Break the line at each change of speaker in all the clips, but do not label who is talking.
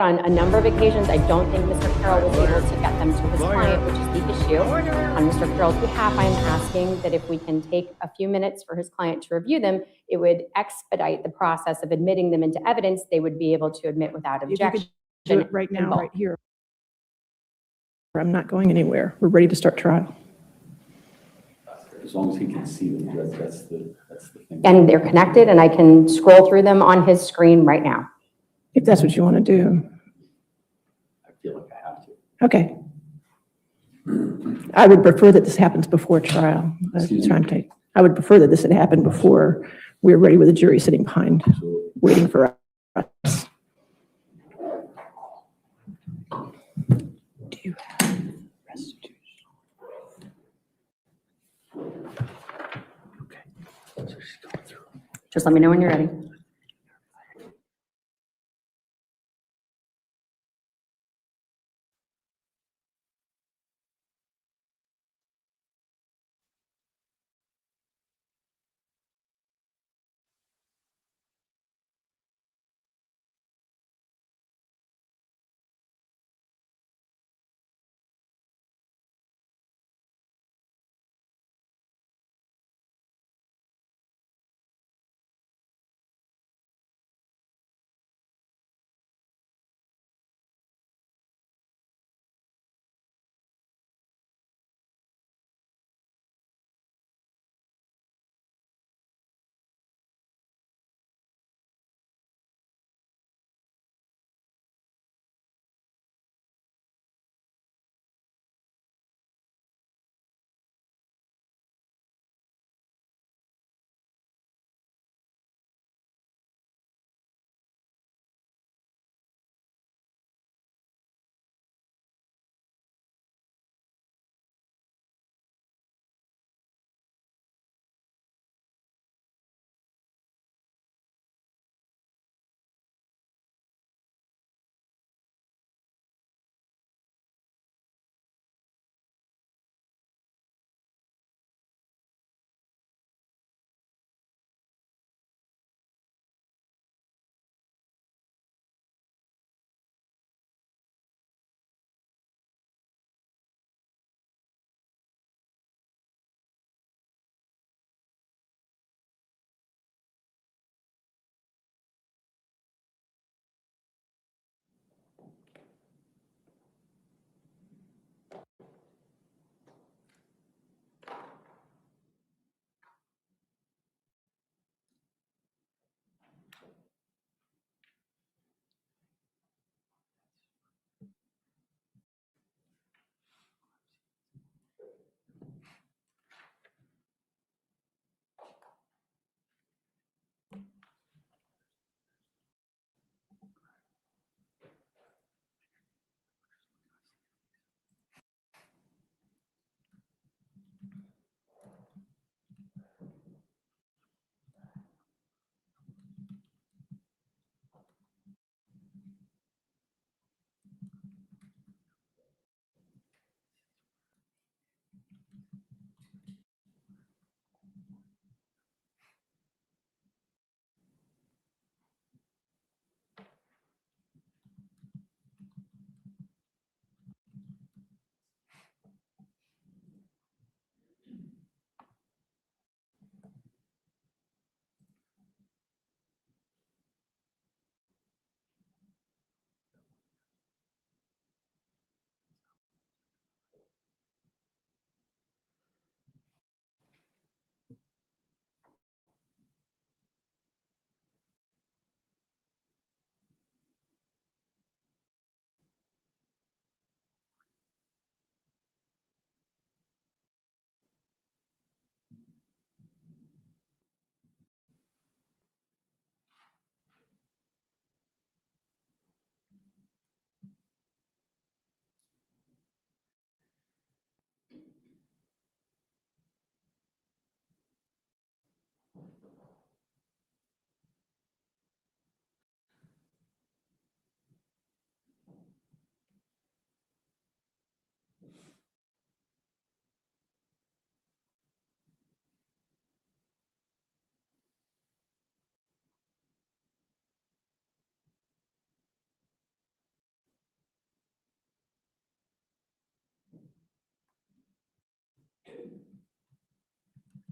on a number of occasions. I don't think Mr. Carroll was able to get them to his client, which is the issue. On Mr. Carroll's behalf, I'm asking that if we can take a few minutes for his client to review them, it would expedite the process of admitting them into evidence. They would be able to admit without objection.
Do it right now, right here. I'm not going anywhere. We're ready to start trial.
As long as he can see them, that's the thing.
And they're connected, and I can scroll through them on his screen right now.
If that's what you want to do.
I feel like I have to.
Okay. I would prefer that this happens before trial. I would prefer that this had happened before we're ready with the jury sitting behind, waiting for us. Do you have restitution? Okay. So she's going through.
Just let me know when you're ready.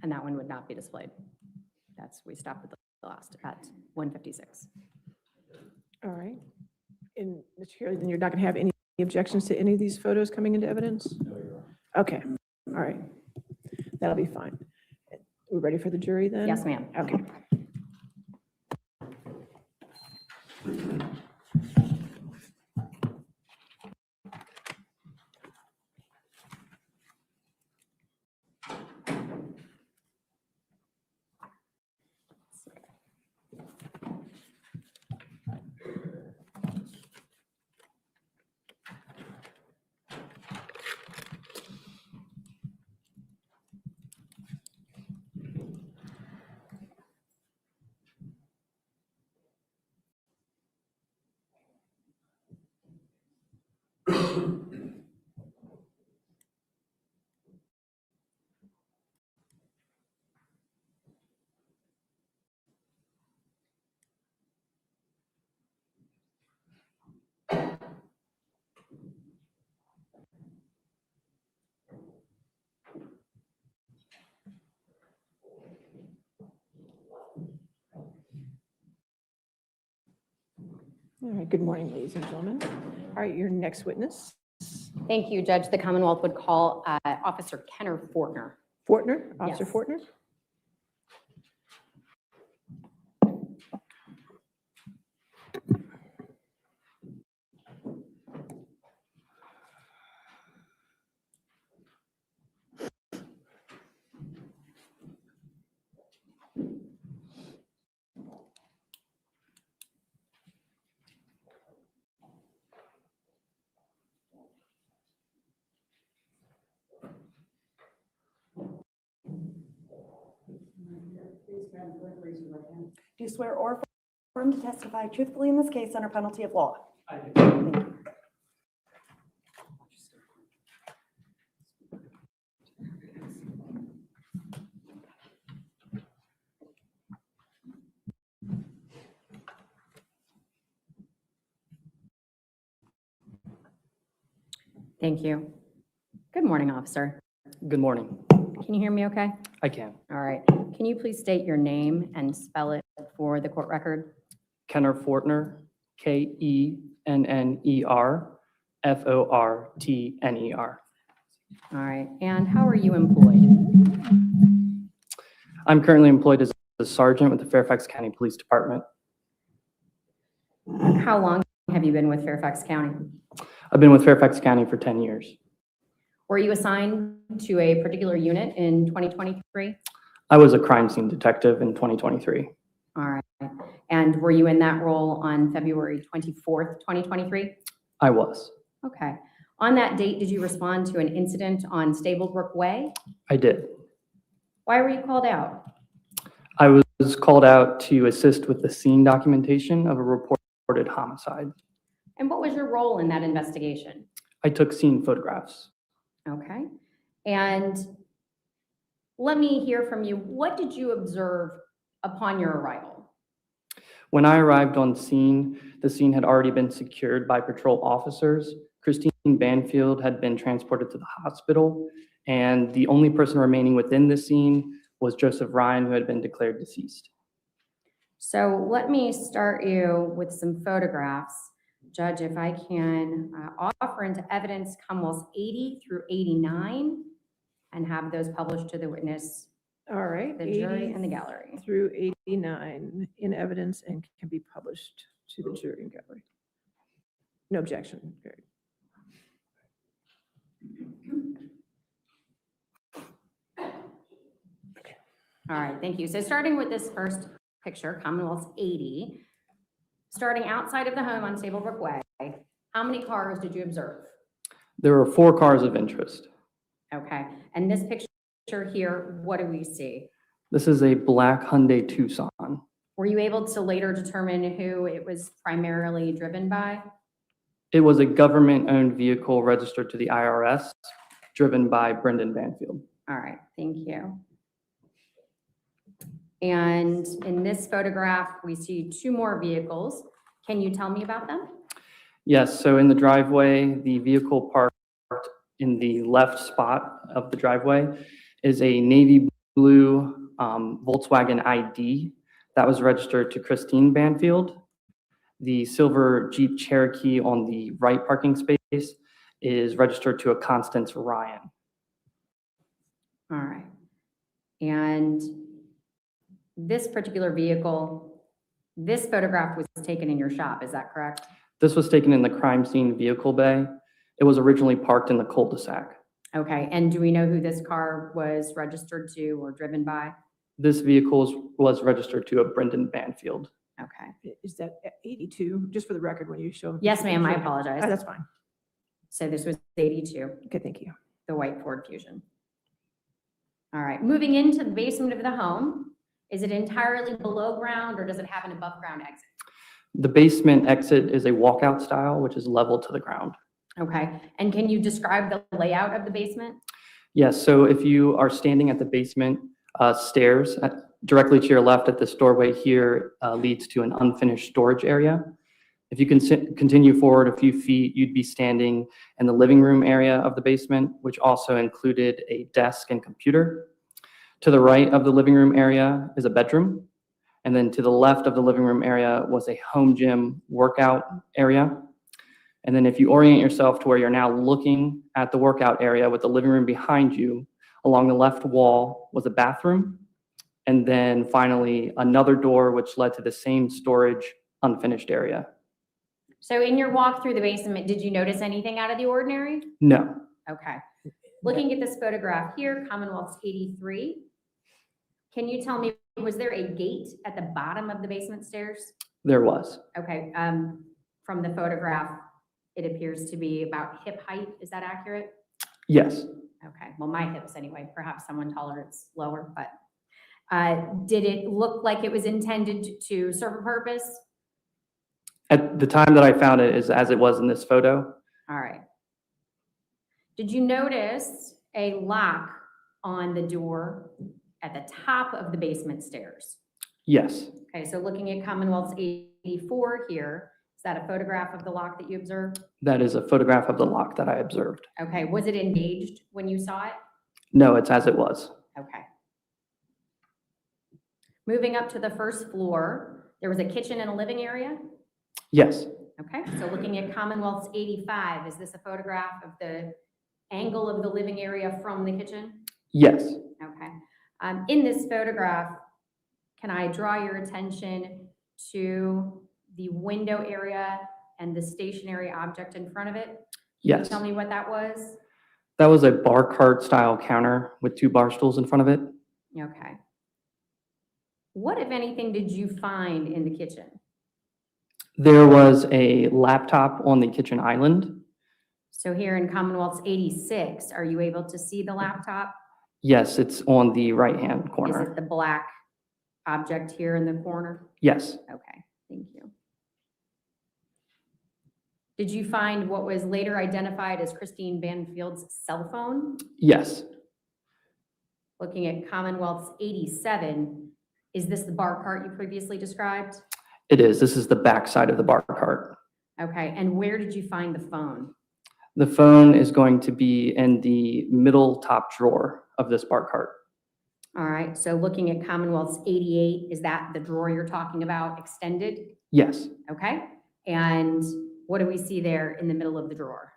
And that one would not be displayed. We stopped at the last, at 156.
All right. And Mr. Carey, then you're not going to have any objections to any of these photos coming into evidence?
No, Your Honor.
Okay, all right. That'll be fine. We're ready for the jury then?
Yes, ma'am.
Okay. All right, good morning, ladies and gentlemen. All right, your next witness,
Thank you, Judge. The Commonwealth would call Officer Kenner Fortner.
Fortner, Officer
Yes.
Fortner.
Do you swear or affirm to testify truthfully in this case under penalty of law?
I do.
Thank you.
Thank you. Good morning, officer.
Good morning.
Can you hear me okay?
I can.
All right. Can you please state your name and spell it for the court record?
Kenner Fortner, Kenner, Fortner.
All right. And how are you employed?
I'm currently employed as a sergeant with the Fairfax County Police Department.
How long have you been with Fairfax County?
I've been with Fairfax County for 10 years.
Were you assigned to a particular unit in 2023?
I was a crime scene detective in 2023.
All right. And were you in that role on February 24th, 2023?
I was.
Okay. On that date, did you respond to an incident on Stablebrook Way?
I did.
Why were you called out?
I was called out to assist with the scene documentation of a reported homicide.
And what was your role in that investigation?
I took scene photographs.
Okay. And let me hear from you. What did you observe upon your arrival?
When I arrived on scene, the scene had already been secured by patrol officers. Christine Banfield had been transported to the hospital, and the only person remaining within the scene was Joseph Ryan, who had been declared deceased.
So let me start you with some photographs. Judge, if I can offer into evidence Commonwealths 80 through 89 and have those published to the witness,
All right.
the jury,
80
and the gallery.
through 89 in evidence and can be published to the jury and gallery. No objection. Very.
All right, thank you. So starting with this first picture, Commonwealths 80, starting outside of the home on Stablebrook Way, how many cars did you observe?
There were 4 cars of interest.
Okay, and this picture here, what do we see?
This is a black Hyundai Tucson.
Were you able to later determine who it was primarily driven by?
It was a government-owned vehicle registered to the IRS, driven by Brendan Banfield.
All right, thank you. And in this photograph, we see 2 more vehicles. Can you tell me about them?
Yes, so in the driveway, the vehicle parked in the left spot of the driveway is a navy blue Volkswagen ID that was registered to Christine Banfield. The silver Jeep Cherokee on the right parking space is registered to a Constance Ryan.
All right. And this particular vehicle, this photograph was taken in your shop, is that correct?
This was taken in the crime scene vehicle bay. It was originally parked in the cul-de-sac.
Okay, and do we know who this car was registered to or driven by?
This vehicle was registered to a Brendan Banfield.
Okay.
Is that 82, just for the record, when you show?
Yes, ma'am, I
Oh,
apologize.
that's fine.
So this was 82,
Okay, thank you.
the white Ford Fusion. All right, moving into the basement of the home, is it entirely below ground or does it have an above ground exit?
The basement exit is a walkout style, which is level to the ground.
Okay, and can you describe the layout of the basement?
Yes, so if you are standing at the basement stairs, directly to your left at this doorway here leads to an unfinished storage area. If you can continue forward a few feet, you'd be standing in the living room area of the basement, which also included a desk and computer. To the right of the living room area is a bedroom. And then to the left of the living room area was a home gym workout area. And then if you orient yourself to where you're now looking at the workout area with the living room behind you, along the left wall was a bathroom. And then finally, another door which led to the same storage unfinished area.
So in your walk through the basement, did you notice anything out of the ordinary?
No,
Okay. Looking at this photograph here, Commonwealth's 83. Can you tell me, was there a gate at the bottom of the basement stairs?
there was.
Okay, from the photograph, it appears to be about hip height. Is that accurate?
Yes,
Okay, well, my hips anyway, perhaps someone taller, it's lower, but did it look like it was intended to serve a purpose?
at the time that I found it is as it was in this photo.
All right. Did you notice a lock on the door at the top of the basement stairs?
Yes,
Okay, so looking at Commonwealth's 84 here, is that a photograph of the lock that you observed?
that is a photograph of the lock that I observed.
Okay, was it engaged when you saw it?
No, it's as it was.
Okay. Moving up to the first floor, there was a kitchen and a living area?
Yes,
Okay, so looking at Commonwealth's 85, is this a photograph of the angle of the living area from the kitchen?
yes,
Okay. In this photograph, can I draw your attention to the window area and the stationary object in front of it? Can you
yes.
tell me what that was?
That was a bar cart style counter with 2 bar stools in front of it.
Okay. What, if anything, did you find in the kitchen?
There was a laptop on the kitchen island.
So here in Commonwealth's 86, are you able to see the laptop?
Yes, it's on the right-hand
Is
corner.
it the black object here in the corner?
Yes,
Okay, thank you. Did you find what was later identified as Christine Banfield's cell phone?
yes,
Looking at Commonwealth's 87, is this the bar cart you previously described?
it is. This is the back side of the bar cart.
Okay, and where did you find the phone?
The phone is going to be in the middle top drawer of this bar cart.
All right, so looking at Commonwealth's 88, is that the drawer you're talking about extended?
Yes,
Okay, and what do we see there in the middle of the drawer?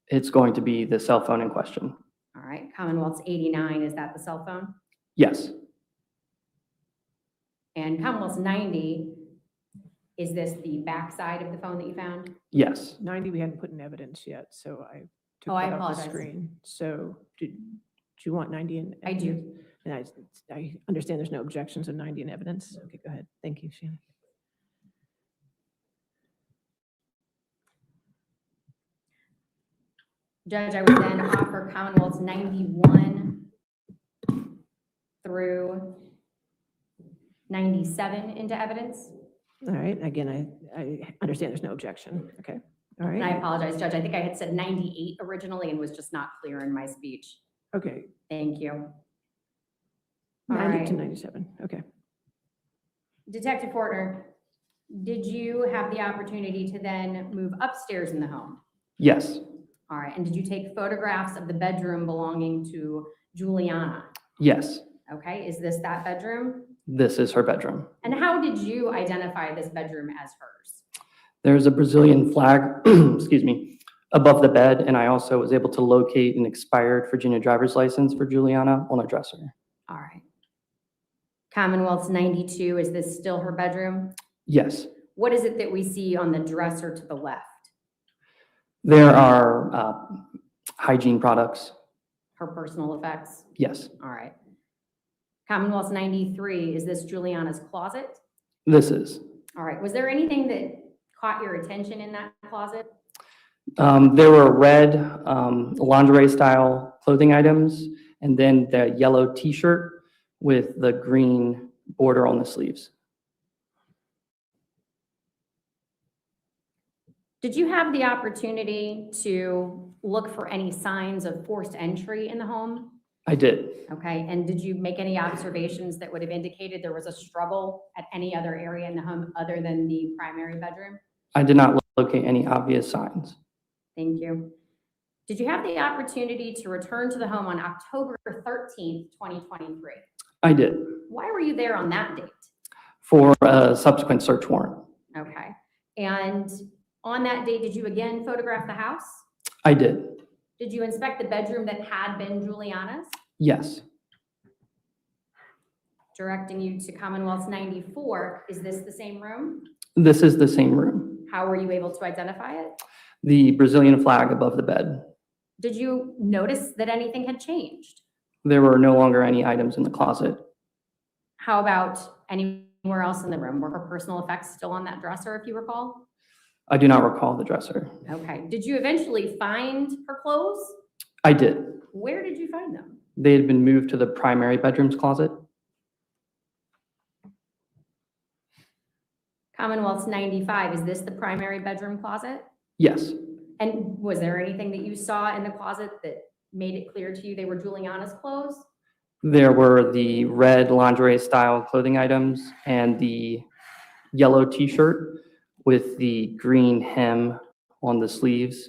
it's going to be the cell phone in question.
All right, Commonwealth's 89, is that the cell phone?
Yes,
And Commonwealth's 90, is this the back side of the phone that you found?
yes.
90, we hadn't put in evidence yet, so I took
Oh, I
that off the
apologize.
screen. So do you want 90 in?
I do.
evidence? And I understand there's no objections on 90 in evidence. Okay, go ahead. Thank you, Shannon.
Judge, I would then offer Commonwealth's 91 through 97 into evidence.
All right, again, I understand there's no objection. Okay, all
And I
right.
apologize, Judge, I think I had said 98 originally and was just not clear in my speech.
Okay,
Thank you. All
90 to
right.
97, okay.
Detective Fortner, did you have the opportunity to then move upstairs in the home?
Yes,
All right, and did you take photographs of the bedroom belonging to Juliana?
yes,
Okay, is this that bedroom?
This is her bedroom.
And how did you identify this bedroom as hers?
There's a Brazilian flag, excuse me, above the bed, and I also was able to locate an expired Virginia driver's license for Juliana on a dresser.
All right. Commonwealth's 92, is this still her bedroom?
Yes,
What is it that we see on the dresser to the left?
there are hygiene products.
Her personal effects?
Yes,
All right. Commonwealth's 93, is this Juliana's closet?
this is.
All right, was there anything that caught your attention in that closet?
There were red lingerie style clothing items, and then the yellow t-shirt with the green border on the sleeves.
Did you have the opportunity to look for any signs of forced entry in the home?
I did.
Okay, and did you make any observations that would have indicated there was a struggle at any other area in the home other than the primary bedroom?
I did not locate any obvious signs.
Thank you. Did you have the opportunity to return to the home on October 13th, 2023?
I did,
Why were you there on that date?
for a subsequent search warrant.
Okay, and on that date, did you again photograph the house?
I did,
Did you inspect the bedroom that had been Juliana's?
yes.
Directing you to Commonwealth's 94, is this the same room?
This is the same room.
How were you able to identify it?
The Brazilian flag above the bed.
Did you notice that anything had changed?
There were no longer any items in the closet.
How about anywhere else in the room? Were her personal effects still on that dresser, if you recall?
I do not recall the dresser.
Okay. Did you eventually find her clothes?
I did.
Where did you find them?
They had been moved to the primary bedroom's closet.
Commonwealth's 95, is this the primary bedroom closet?
Yes,
And was there anything that you saw in the closet that made it clear to you they were Juliana's clothes?
there were the red lingerie style clothing items and the yellow t-shirt with the green hem on the sleeves.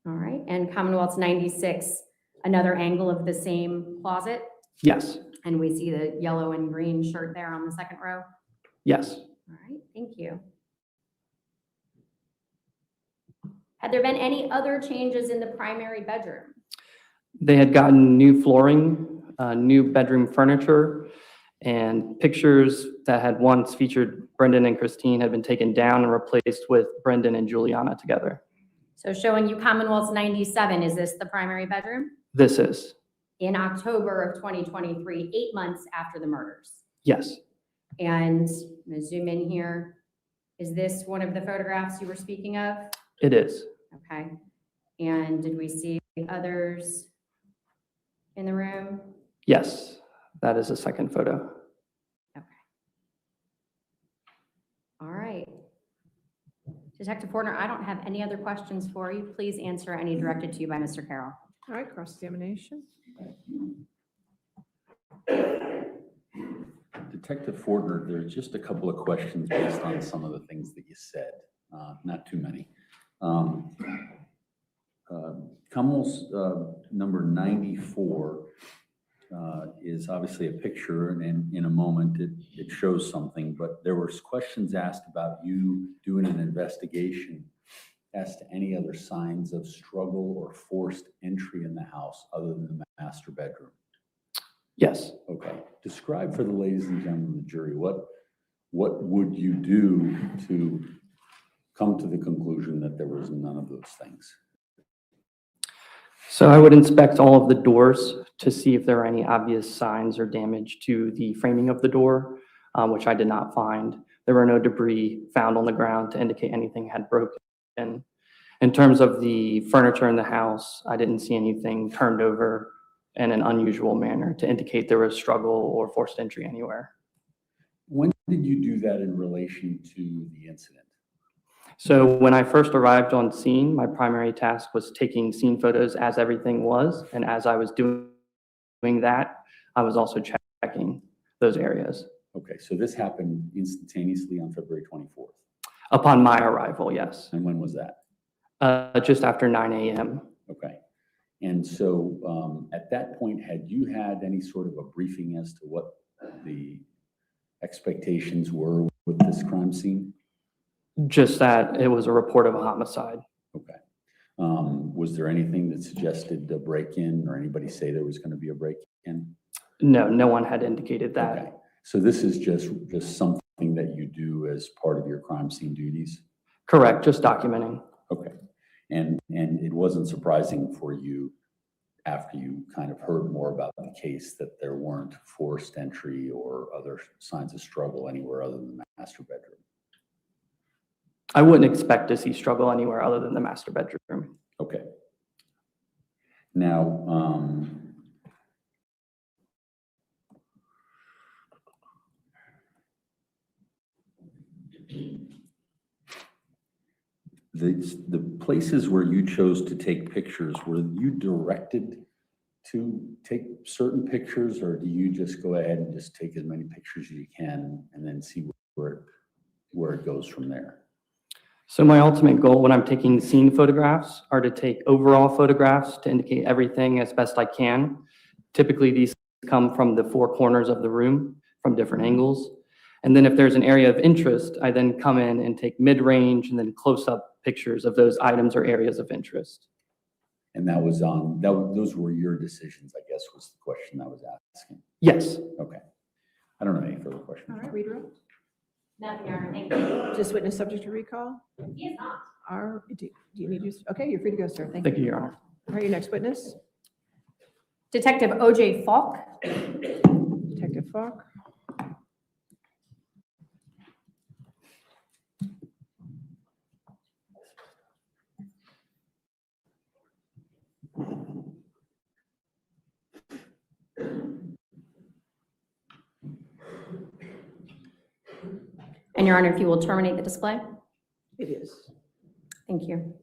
All right. And Commonwealth's 96, another angle of the same closet?
Yes,
And we see the yellow and green shirt there on the second row?
yes.
All right, thank you. Had there been any other changes in the primary bedroom?
They had gotten new flooring, new bedroom furniture, and pictures that had once featured Brendan and Christine had been taken down and replaced with Brendan and Juliana together.
So showing you Commonwealth's 97, is this the primary bedroom?
This is,
In October of 2023, 8 months after the murders.
yes,
And I'm gonna zoom in here. Is this one of the photographs you were speaking of?
it is.
Okay. And did we see others in the room?
Yes, that is a second photo.
All right. Detective Portner, I don't have any other questions for you. Please answer any directed to you by Mr. Carroll.
All right, cross-examination.
Detective Fortner, there's just a couple of questions based on some of the things that you said, not too many. Commonwealth's number 94 is obviously a picture, and in a moment it shows something, but there were questions asked about you doing an investigation as to any other signs of struggle or forced entry in the house other than the master bedroom.
Yes.
Okay, describe for the ladies and gentlemen of the jury, what would you do to come to the conclusion that there was none of those things?
So I would inspect all of the doors to see if there are any obvious signs or damage to the framing of the door, which I did not find. There were no debris found on the ground to indicate anything had broken. In terms of the furniture in the house, I didn't see anything turned over in an unusual manner to indicate there was struggle or forced entry anywhere.
When did you do that in relation to the incident?
So when I first arrived on scene, my primary task was taking scene photos as everything was. And as I was doing that, I was also checking those areas.
Okay, so this happened instantaneously on February 24th.
Upon my arrival, yes.
And when was that?
Just after 9 a.m.
Okay. And so at that point, had you had any sort of a briefing as to what the expectations were with this crime scene?
Just that it was a report of a homicide.
Okay. Was there anything that suggested a break-in or anybody say there was going to be a break-in?
No, no one had indicated that.
Okay. So this is just something that you do as part of your crime scene duties?
Correct, just documenting.
Okay. And it wasn't surprising for you after you kind of heard more about the case that there weren't forced entry or other signs of struggle anywhere other than the master bedroom?
I wouldn't expect to see struggle anywhere other than the master bedroom.
Okay. Now, the places where you chose to take pictures, were you directed to take certain pictures, or do you just go ahead and just take as many pictures as you can and then see where it goes from there?
So my ultimate goal when I'm taking scene photographs are to take overall photographs to indicate everything as best I can. Typically, these come from the four corners of the room from different angles. And then if there's an area of interest, I then come in and take mid-range and then close-up pictures of those items or areas of interest.
And that was those were your decisions, I guess, was the question I was asking.
Yes.
Okay. I don't have any further questions.
All right, reader.
Nothing, Your Honor, thank you.
Just witness subject to recall?
He is not.
Do you need to? Okay, you're free to go, sir. Thank
Thank
you.
you, Your Honor.
All right, your next witness,
Detective O.J. Falk.
Detective Falk.
And Your Honor, if you will terminate the display.
It is.
Thank you.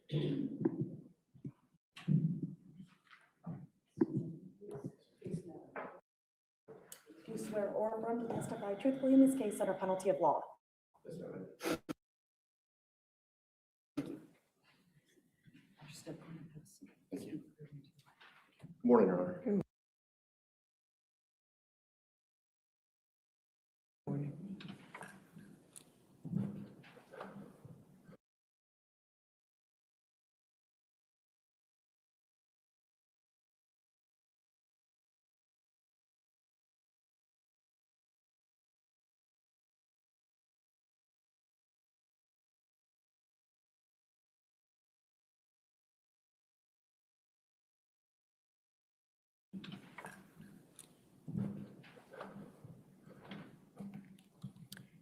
Do you swear or affirm to testify truthfully in this case under penalty of law?
Morning, Your Honor.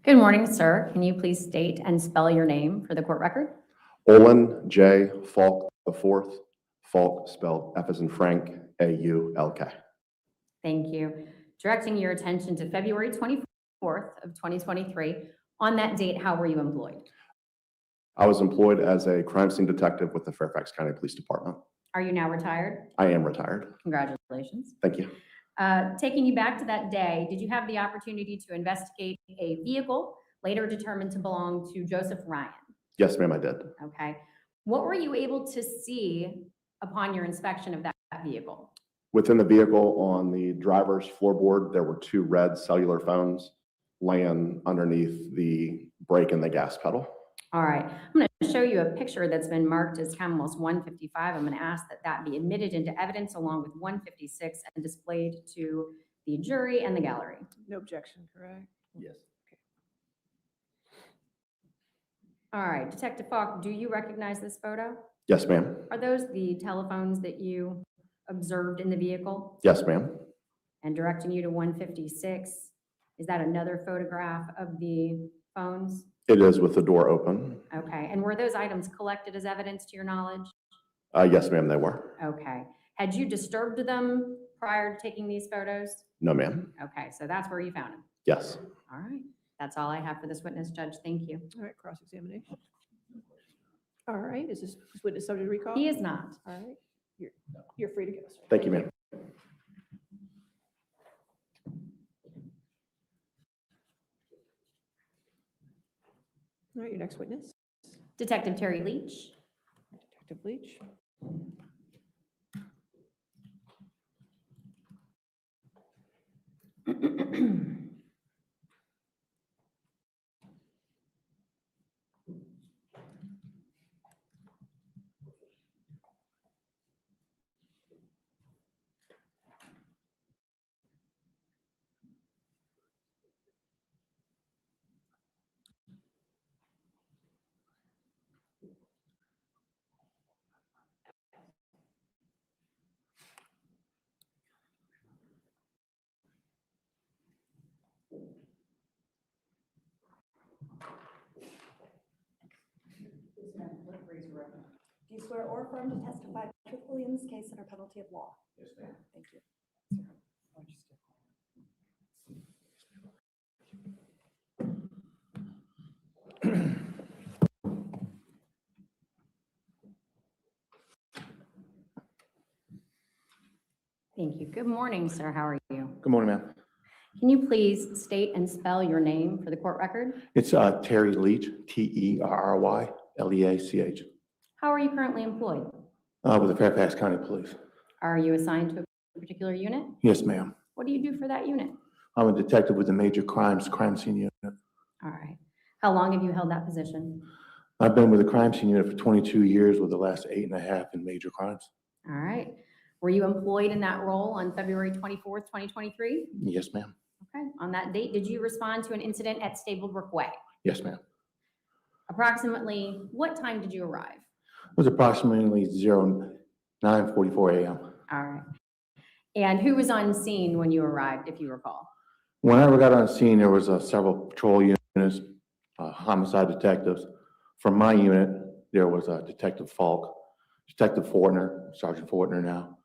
Good morning, sir. Can you please state and spell your name for the court record?
Olin J. Falk IV. Falk spelled F as in Frank, A-U-L-K.
Thank you. Directing your attention to February 24th of 2023. On that date, how were you employed?
I was employed as a crime scene detective with the Fairfax County Police Department.
Are you now retired?
I am retired.
Congratulations.
Thank you.
Taking you back to that day, did you have the opportunity to investigate a vehicle later determined to belong to Joseph Ryan?
Yes, ma'am, I did.
Okay. What were you able to see upon your inspection of that vehicle?
Within the vehicle on the driver's floorboard, there were two red cellular phones laying underneath the brake and the gas pedal.
All right. I'm going to show you a picture that's been marked as CAMLOS 155. I'm going to ask that that be admitted into evidence along with 156 and displayed to the jury and the gallery.
No objection, correct?
Yes.
All right. Detective Falk, do you recognize this photo?
Yes, ma'am.
Are those the telephones that you observed in the vehicle?
Yes, ma'am.
And directing you to 156, is that another photograph of the phones?
It is with the door open.
Okay, and were those items collected as evidence to your knowledge?
Yes, ma'am, they were.
Okay. Had you disturbed them prior to taking these photos?
No, ma'am.
Okay, so that's where you found them.
Yes.
All right. That's all I have for this witness, Judge. Thank you.
All right, cross-examination. All right, is this witness subject to recall?
He is not.
All right, you're free to go, sir.
Thank you, ma'am.
All right, your next witness,
Detective Terry Leach.
Detective Leach.
Do you swear or affirm to testify truthfully in this case under penalty of law? Yes, ma'am. Thank you.
Thank you. Good morning, sir. How are you?
Good morning, ma'am.
Can you please state and spell your name for the court record?
It's Terry Leach, Terryleach.
How are you currently employed?
With the Fairfax County Police.
Are you assigned to a particular unit?
Yes, ma'am.
What do you do for that unit?
I'm a detective with the major crime scene unit.
All right. How long have you held that position?
I've been with the crime scene unit for 22 years, with the last 8.5 in major crimes.
All right. Were you employed in that role on February 24th, 2023?
Yes, ma'am.
Okay. On that date, did you respond to an incident at Stablebrook Way?
Yes, ma'am.
Approximately what time did you arrive?
It was approximately 9:44 a.m.
All right. And who was on scene when you arrived, if you recall?
When I got on scene, there was several patrol units, homicide detectives. From my unit, there was Detective Falk, Detective Fortner, Sergeant Fortner now,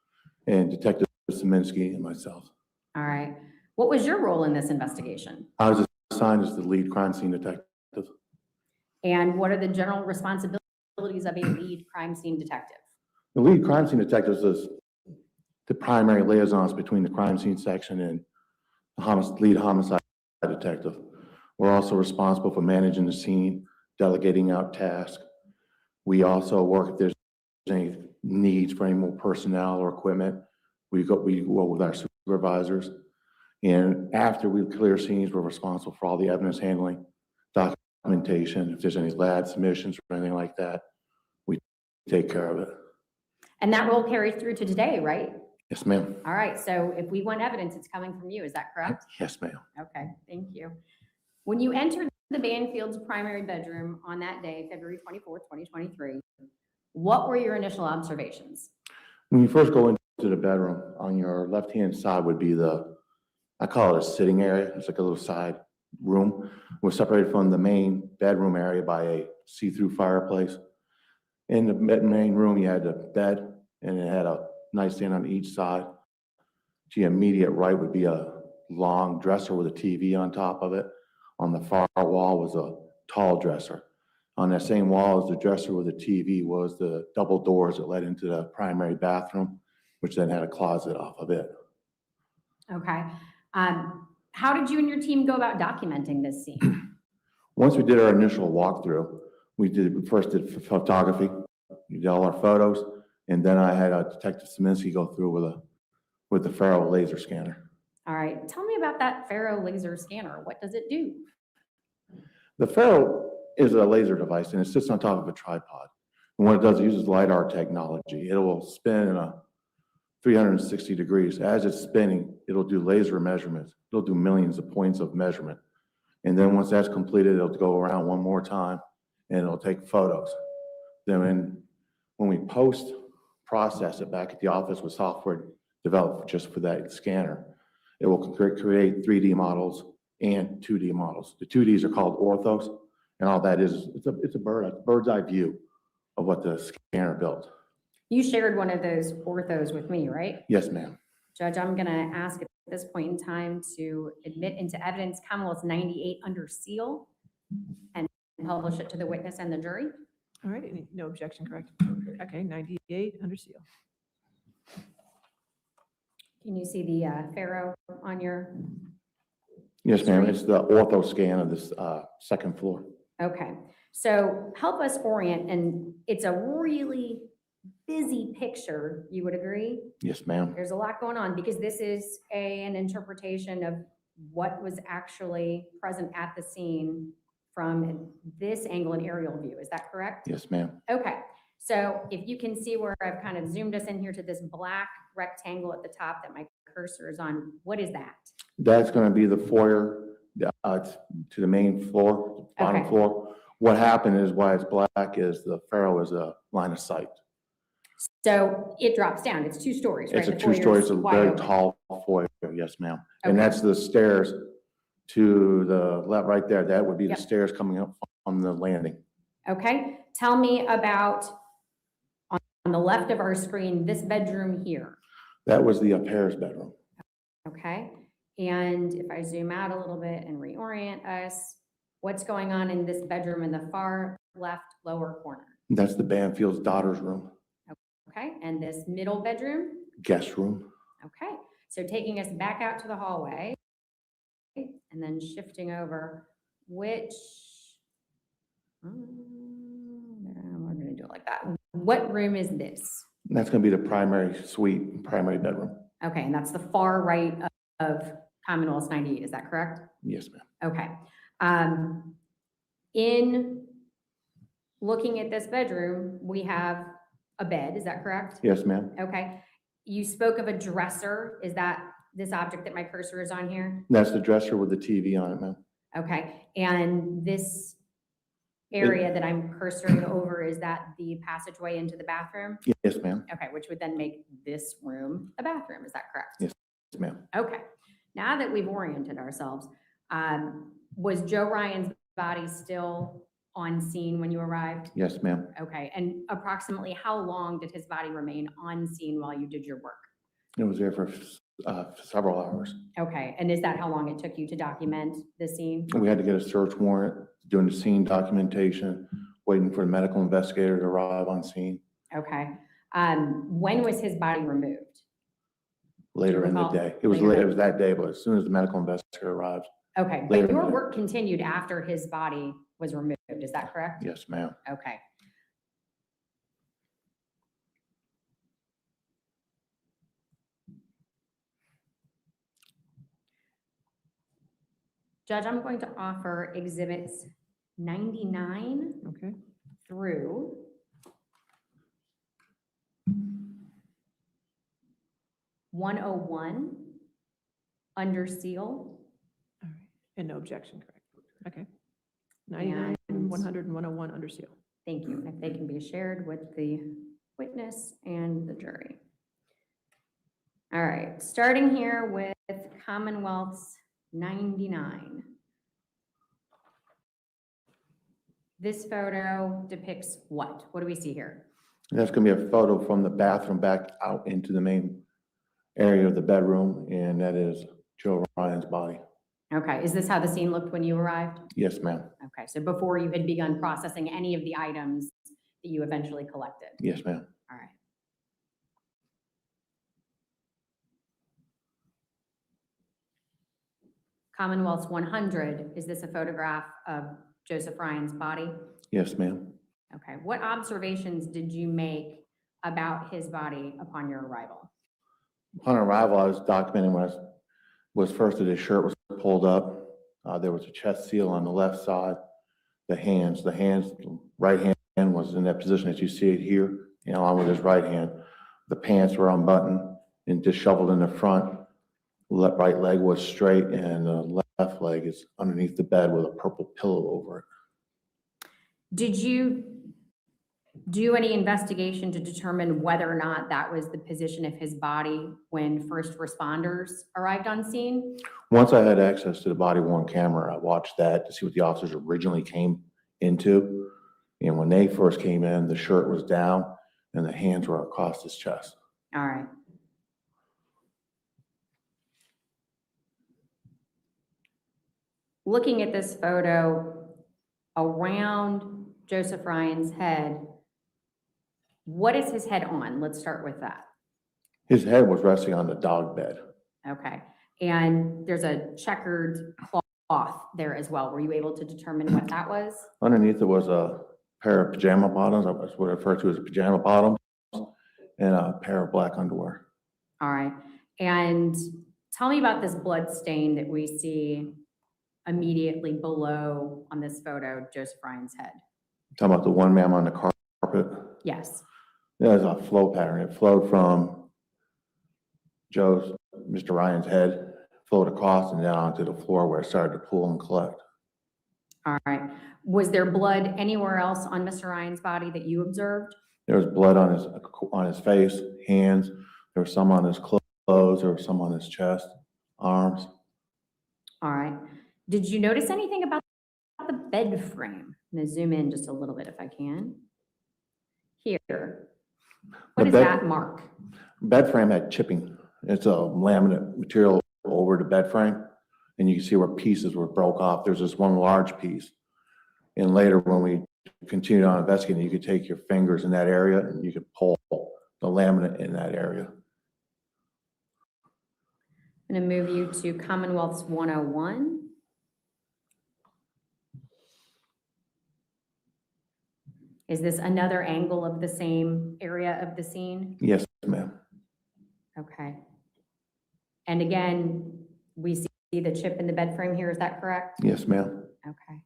and Detective Szyminski and myself.
All right. What was your role in this investigation?
I was assigned as the lead crime scene detective.
And what are the general responsibilities of a lead crime scene detective?
The lead crime scene detective is the primary liaisons between the crime scene section and the lead homicide detective. We're also responsible for managing the scene, delegating out tasks. We also work if there's any needs for any more personnel or equipment. We go with our supervisors. And after we clear scenes, we're responsible for all the evidence handling, documentation. If there's any lab submissions or anything like that, we take care of it.
And that role carries through to today, right?
Yes, ma'am.
All right. So if we want evidence, it's coming from you. Is that correct?
Yes, ma'am.
Okay. Thank you. When you entered the Banfield's primary bedroom on that day, February 24th, 2023, what were your initial observations?
When you first go into the bedroom, on your left-hand side would be I call it a sitting area. It's like a little side room. We're separated from the main bedroom area by a see-through fireplace. In the main room, you had a bed, and it had a nightstand on each side. To your immediate right would be a long dresser with a TV on top of it. On the far wall was a tall dresser. On that same wall as the dresser with the TV was the double doors that led into the primary bathroom, which then had a closet off of it.
Okay. How did you and your team go about documenting this scene?
Once we did our initial walkthrough, we first did photography. We did all our photos, and then I had Detective Szyminski go through with the Faro laser scanner.
All right. Tell me about that Faro laser scanner. What does it do?
The Faro is a laser device, and it sits on top of a tripod. And what it does, it uses LiDAR technology. It will spin in a 360 degrees. As it's spinning, it'll do laser measurements. It'll do millions of points of measurement. And then once that's completed, it'll go around one more time, and it'll take photos. Then when we post-process it back at the office with software developed just for that scanner, it will create 3D models and 2D models. The 2Ds are called orthos, and all that is, it's a bird's eye view of what the scanner built.
You shared one of those orthos with me, right?
Yes, ma'am.
Judge, I'm going to ask at this point in time to admit into evidence Commonwealth's 98 under seal and publish it to the witness and the jury.
All right, no objection, correct? Okay, 98 under seal.
Can you see the Pharaoh on your,
Yes, ma'am. It's the ortho scan of this second floor.
okay. So help us orient, and it's a really busy picture, you would agree?
Yes, ma'am.
There's a lot going on because this is an interpretation of what was actually present at the scene from this angle and aerial view. Is that correct?
Yes, ma'am.
Okay, so if you can see where I've kind of zoomed us in here to this black rectangle at the top that my cursor is on, what is that?
That's going to be the foyer to the main floor, bottom
Okay.
floor. What happened is why it's black is the Pharaoh is a line of sight.
So it drops down. It's 2 stories, right?
It's a
The
2-story,
foyer
it's
is
a
wide
very
open.
tall foyer, yes, ma'am. And
Okay.
that's the stairs to the left, right there. That would be the
Yep.
stairs coming up on the landing.
Okay, tell me about, on the left of our screen, this bedroom here.
That was the upstairs bedroom.
Okay, and if I zoom out a little bit and reorient us, what's going on in this bedroom in the far left lower corner?
That's the Banfield's daughter's room,
Okay, and this middle bedroom?
guest room.
Okay, so taking us back out to the hallway and then shifting over, which, we're gonna do it like that. What room is this?
And that's going to be the primary suite, primary bedroom.
Okay, and that's the far right of Commonwealth's 98, is that correct?
Yes, ma'am.
Okay. In looking at this bedroom, we have a bed, is that correct?
Yes, ma'am.
Okay. You spoke of a dresser. Is that this object that my cursor is on here?
That's the dresser with the TV on it, ma'am.
Okay. And this area that I'm cursoring over, is that the passageway into the bathroom?
Yes, ma'am.
Okay, which would then make this room a bathroom, is that correct?
Yes, ma'am.
Okay. Now that we've oriented ourselves, was Joe Ryan's body still on scene when you arrived?
Yes, ma'am.
Okay, and approximately how long did his body remain on scene while you did your work?
It was there for several hours.
Okay, and is that how long it took you to document the scene?
We had to get a search warrant, doing the scene documentation, waiting for the medical investigator to arrive on scene
Okay. When was his body removed?
later in the
recall?
day. It was
Later.
late, it was that day, but as soon as the medical investigator arrived,
Okay,
Later
but
in
your
the day.
work continued after his body was removed, is that correct?
yes, ma'am.
Okay. Judge, I'm going to offer exhibits 99
Okay,
through 101 under seal.
all right. And no objection, correct? Okay. 99,
And-
100, and 101 under seal.
Thank you. If they can be shared with the witness and the jury. All right, starting here with Commonwealth's 99. This photo depicts what? What do we see here?
And that's gonna be a photo from the bathroom back out into the main area of the bedroom, and that is Joe Ryan's body.
Okay, is this how the scene looked when you arrived?
Yes, ma'am.
Okay, so before you had begun processing any of the items that you eventually collected?
Yes, ma'am.
All right. Commonwealth's 100, is this a photograph of Joseph Ryan's body?
Yes, ma'am.
Okay, what observations did you make about his body upon your arrival?
Upon arrival, I was documenting when I was first that his shirt was pulled up. There was a chest seal on the left side. The hands, right hand was in that position as you see it here, along with his right hand. The pants were unbuttoned and disheveled in the front. Right leg was straight, and the left leg is underneath the bed with a purple pillow over it.
Did you do any investigation to determine whether or not that was the position of his body when first responders arrived on scene?
Once I had access to the body worn camera, I watched that to see what the officers originally came into. And when they first came in, the shirt was down and the hands were across his chest.
All right. Looking at this photo around Joseph Ryan's head, what is his head on? Let's start with that.
His head was resting on the dog bed.
Okay. And there's a checkered cloth there as well. Were you able to determine what that was?
Underneath it was a pair of pajama bottoms, that's what I refer to as pajama bottoms, and a pair of black underwear.
All right. And tell me about this blood stain that we see immediately below on this photo, Joseph Ryan's head.
Talking about the one man on the carpet.
Yes.
There's a flow pattern. It flowed from Mr. Ryan's head, flowed across and down onto the floor where it started to pool and collect.
All right. Was there blood anywhere else on Mr. Ryan's body that you observed?
There was blood on his face, hands. There was some on his clothes. There was some on his chest, arms.
All right. Did you notice anything about the bed frame? I'm going to zoom in just a little bit if I can. Here. What is that mark?
Bed frame had chipping. It's a laminate material over the bed frame, and you can see where pieces were broke off. There's this one large piece. And later, when we continued on investigating, you could take your fingers in that area and you could pull the laminate in that area.
I'm going to move you to Commonwealth's 101. Is this another angle of the same area of the scene?
Yes, ma'am.
Okay. And again, we see the chip in the bed frame here, is that correct?
Yes, ma'am.
Okay.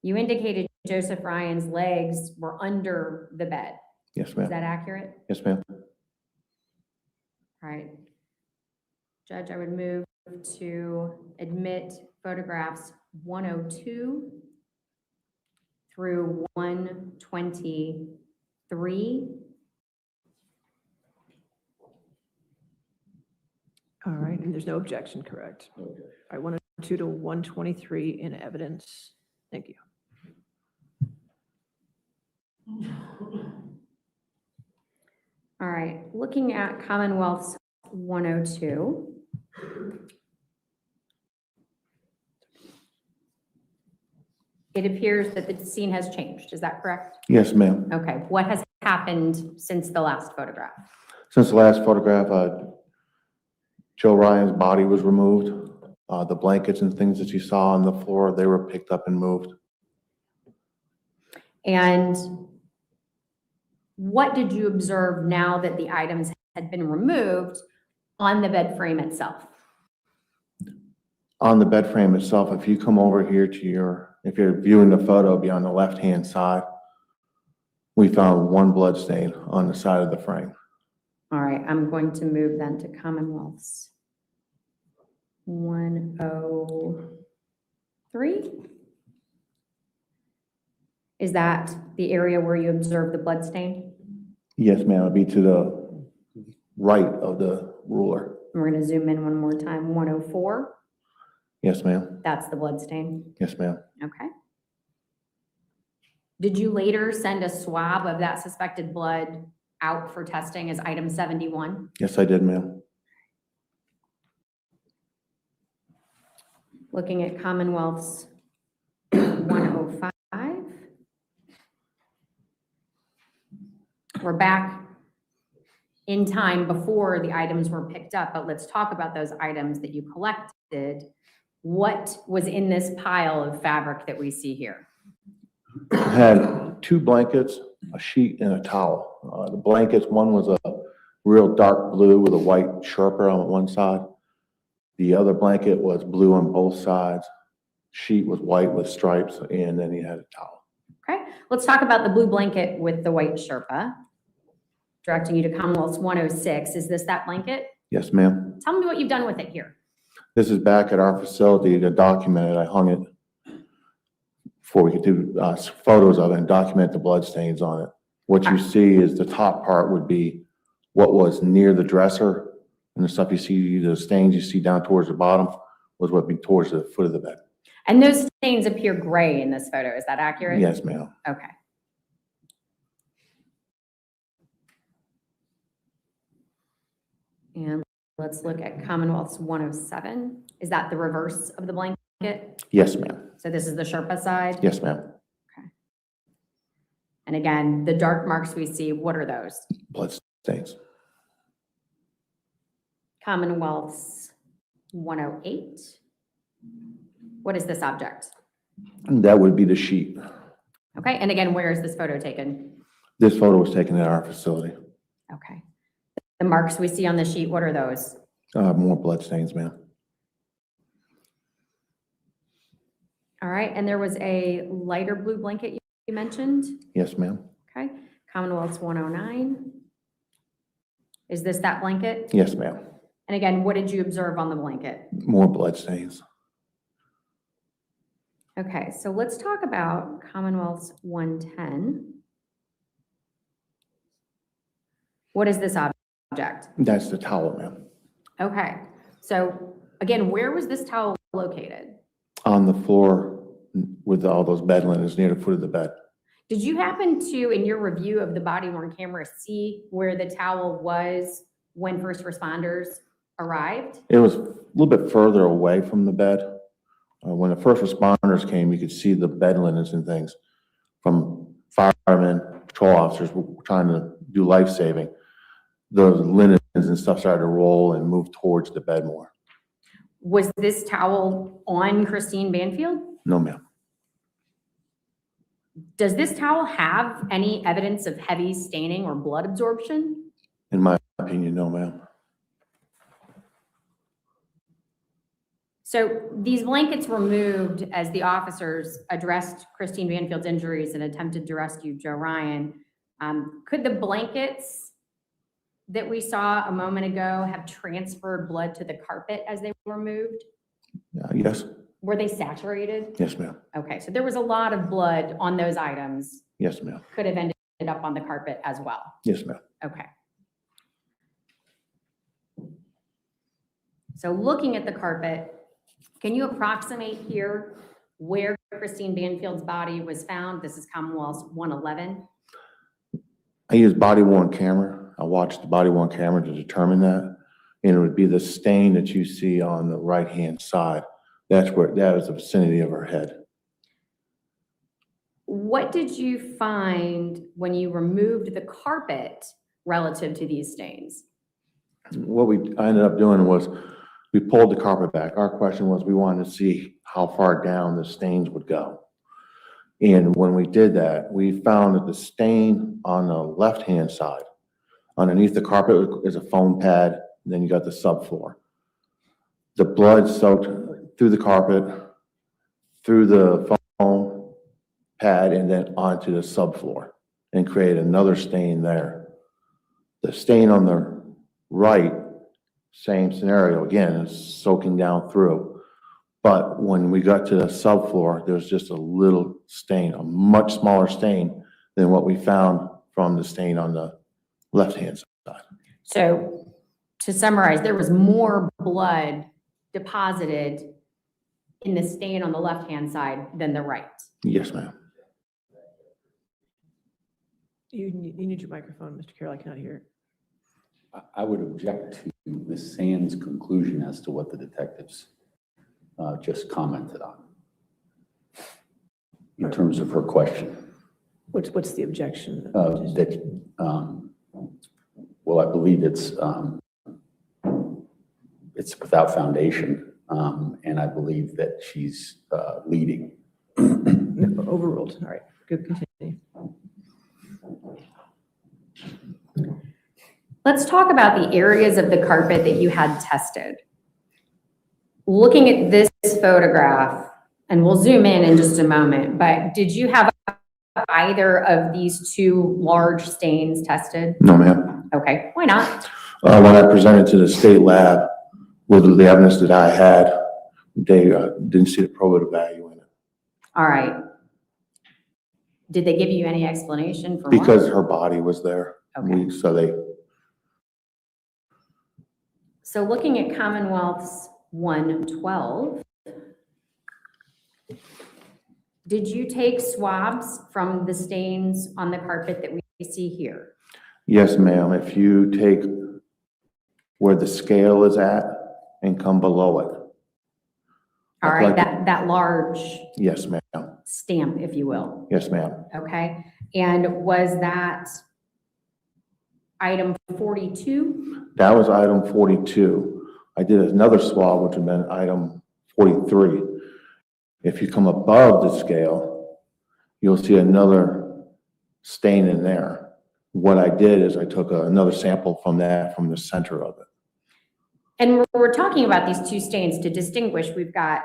You indicated Joseph Ryan's legs were under the bed.
Yes,
Is
ma'am.
that accurate?
Yes, ma'am.
All right. Judge, I would move to admit photographs 102 through 123.
All right, and there's no objection, correct?
Okay.
All right, 102 to 123 in evidence. Thank you.
All right, looking at Commonwealth's 102. It appears that the scene has changed, is that correct?
Yes, ma'am.
Okay, what has happened since the last photograph?
Since the last photograph, Joe Ryan's body was removed. The blankets and things that you saw on the floor, they were picked up and moved.
And what did you observe now that the items had been removed on the bed frame itself?
On the bed frame itself, if you come over here to if you're viewing the photo, it'll be on the left-hand side. We found one blood stain on the side of the frame.
All right, I'm going to move then to Commonwealth's 103. Is that the area where you observed the blood stain?
Yes, ma'am. It'll be to the right of the ruler.
We're going to zoom in one more time. 104.
Yes, ma'am.
That's the blood stain.
Yes, ma'am.
Okay. Did you later send a swab of that suspected blood out for testing as item 71?
Yes, I did, ma'am.
Looking at Commonwealth's 105. We're back in time before the items were picked up, but let's talk about those items that you collected. What was in this pile of fabric that we see here?
I had two blankets, a sheet, and a towel. The blankets, one was a real dark blue with a white Sherpa on one side. The other blanket was blue on both sides. Sheet was white with stripes, and then he had a towel.
Okay, let's talk about the blue blanket with the white Sherpa. Directing you to Commonwealth's 106. Is this that blanket?
Yes, ma'am.
Tell me what you've done with it here.
This is back at our facility to document it. I hung it before we could do photos of it and document the blood stains on it. What you see is the top part would be what was near the dresser, and the stuff you see, the stains you see down towards the bottom was what would be towards the foot of the bed.
And those stains appear gray in this photo, is that accurate?
Yes, ma'am.
Okay. And let's look at Commonwealth's 107. Is that the reverse of the blanket?
Yes, ma'am.
So this is the Sherpa side?
Yes, ma'am.
And again, the dark marks we see, what are those?
Blood stains.
Commonwealth's 108. What is this object?
That would be the sheet.
Okay, and again, where is this photo taken?
This photo was taken at our facility.
Okay. The marks we see on the sheet, what are those?
More blood stains, ma'am.
All right, and there was a lighter blue blanket you mentioned?
Yes, ma'am.
Okay, Commonwealth's 109. Is this that blanket?
Yes, ma'am.
And again, what did you observe on the blanket?
More blood stains.
Okay, so let's talk about Commonwealth's 110. What is this object?
That's the towel, ma'am.
Okay, so again, where was this towel located?
On the floor with all those bed linens near the foot of the bed.
Did you happen to, in your review of the body worn camera, see where the towel was when first responders arrived?
It was a little bit further away from the bed. When the first responders came, you could see the bed linens and things from firemen, patrol officers were trying to do life saving. Those linens and stuff started to roll and move towards the bed more.
Was this towel on Christine Banfield?
No, ma'am.
Does this towel have any evidence of heavy staining or blood absorption?
In my opinion, no, ma'am.
So these blankets were moved as the officers addressed Christine Banfield's injuries and attempted to rescue Joe Ryan. Could the blankets that we saw a moment ago have transferred blood to the carpet as they were moved?
Yes.
Were they saturated?
Yes, ma'am.
Okay, so there was a lot of blood on those items.
Yes, ma'am.
Could have ended up on the carpet as well.
Yes, ma'am.
Okay. So looking at the carpet, can you approximate here where Christine Banfield's body was found? This is Commonwealth's 111.
I used body worn camera. I watched the body worn camera to determine that. And it would be the stain that you see on the right-hand side. That was the vicinity of her head.
What did you find when you removed the carpet relative to these stains?
What I ended up doing was we pulled the carpet back. Our question was we wanted to see how far down the stains would go. And when we did that, we found that the stain on the left-hand side, underneath the carpet is a foam pad, then you got the subfloor. The blood soaked through the carpet, through the foam pad, and then onto the subfloor and created another stain there. The stain on the right, same scenario, again, is soaking down through. But when we got to the subfloor, there's just a little stain, a much smaller stain than what we found from the stain on the left-hand side.
So to summarize, there was more blood deposited in the stain on the left-hand side than the right.
Yes, ma'am.
You need your microphone, Mr. Carroll, I cannot hear it.
I would object to Ms. Sand's conclusion as to what the detectives just commented on in terms of her question.
What's the objection?
Well, I believe it's without foundation, and I believe that she's leading.
No, overruled. All right, good, continue.
Let's talk about the areas of the carpet that you had tested. Looking at this photograph, and we'll zoom in just a moment, but did you have either of these two large stains tested?
No, ma'am.
Okay, why not?
When I presented to the state lab with the evidence that I had, they didn't see the probative value in it.
All right. Did they give you any explanation for why?
Because her body was there.
Okay. So looking at Commonwealth's 112, did you take swabs from the stains on the carpet that we see here?
Yes, ma'am. If you take where the scale is at and come below it.
All right,
Like-
that large
Yes, ma'am.
stamp, if you will,
Yes, ma'am.
okay? And was that item 42?
That was item 42. I did another swab, which would have been item 43. If you come above the scale, you'll see another stain in there. What I did is I took another sample from the center of it.
And we're talking about these two stains to distinguish. We've got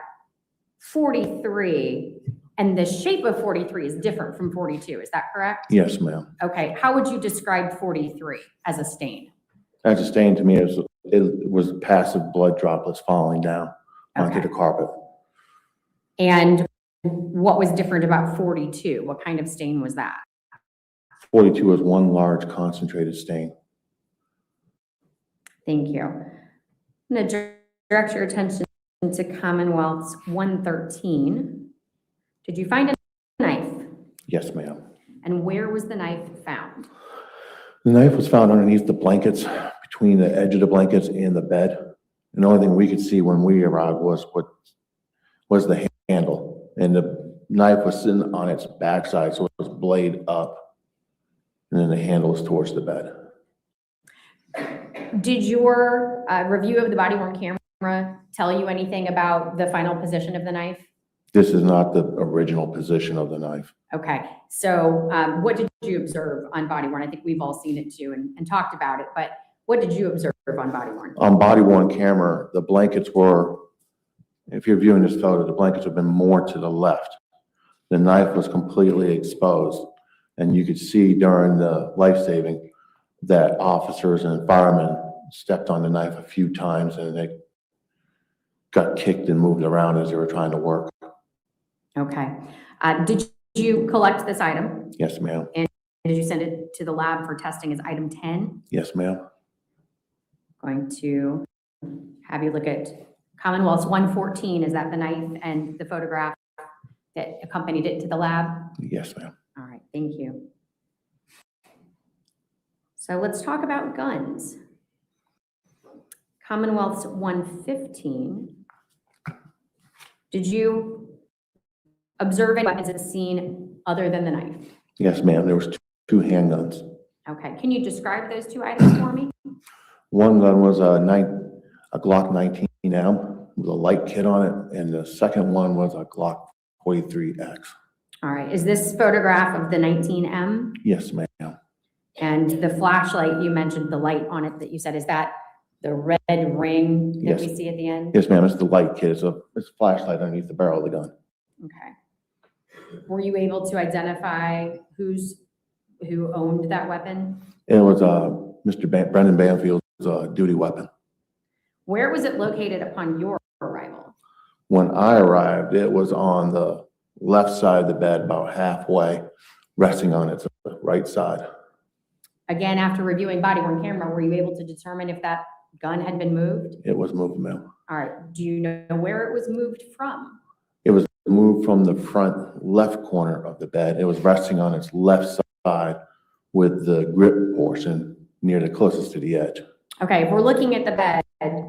43, and the shape of 43 is different from 42. Is that correct?
Yes, ma'am.
Okay, how would you describe 43 as a stain?
That's a stain to me. It was passive blood droplets falling down onto
Okay.
the carpet.
And what was different about 42? What kind of stain was that?
42 was one large concentrated stain.
Thank you. I'm going to direct your attention to Commonwealth's 113. Did you find a knife?
Yes, ma'am.
And where was the knife found?
The knife was found underneath the blankets, between the edge of the blankets and the bed. And the only thing we could see when we arrived was the handle. And the knife was sitting on its backside, so it was blade up. And then the handle was towards the bed.
Did your review of the body worn camera tell you anything about the final position of the knife?
This is not the original position of the knife.
Okay, so what did you observe on body worn? I think we've all seen it too and talked about it, but what did you observe on body worn?
On body worn camera, the blankets were, if you're viewing this photo, the blankets have been more to the left. The knife was completely exposed. And you could see during the life-saving that officers and firemen stepped on the knife a few times and they got kicked and moved around as they were trying to work.
Okay, did you collect this item?
Yes, ma'am.
Did you send it to the lab for testing as item 10?
Yes, ma'am.
Going to have you look at Commonwealth's 114. Is that the knife and the photograph that accompanied it to the lab?
Yes, ma'am.
All right, thank you. So let's talk about guns. Commonwealth's 115. Did you observe any weapons at the scene other than the knife?
Yes, ma'am. There was two handguns.
Okay, can you describe those two items for me?
One gun was a Glock 19M with a light kit on it, and the second one was a Glock 43X.
All right, is this photograph of the 19M?
Yes, ma'am.
And the flashlight, you mentioned the light on it that you said, is that the red ring that
Yes.
we see at the end?
Yes, ma'am. It's the light kit. It's a flashlight underneath the barrel of the gun.
Okay. Were you able to identify who owned that weapon?
It was Brendan Banfield's duty weapon.
Where was it located upon your arrival?
When I arrived, it was on the left side of the bed, about halfway, resting on its right side.
Again, after reviewing body worn camera, were you able to determine if that gun had been moved?
It was moved, ma'am.
All right, do you know where it was moved from?
It was moved from the front left corner of the bed. It was resting on its left side with the grip portion near the closest to the edge.
Okay, if we're looking at the bed, if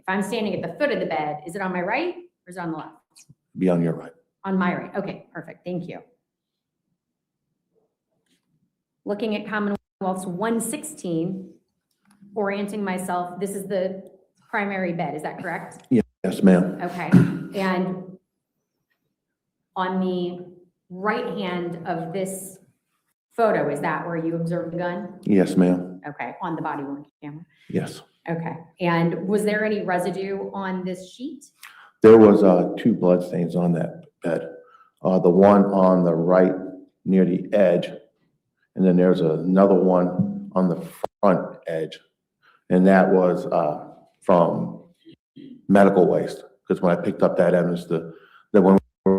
I'm standing at the foot of the bed, is it on my right or is it on the left?
Be on your right.
On my right. Okay, perfect. Thank you. Looking at Commonwealth's 116, orienting myself, this is the primary bed, is that correct?
Yes, ma'am.
Okay, and on the right hand of this photo, is that where you observed the gun?
Yes, ma'am.
Okay, on the body worn camera.
Yes.
Okay, and was there any residue on this sheet?
There was two blood stains on that bed. The one on the right near the edge, and then there's another one on the front edge. And that was from medical waste. Because when I picked up that evidence, that when we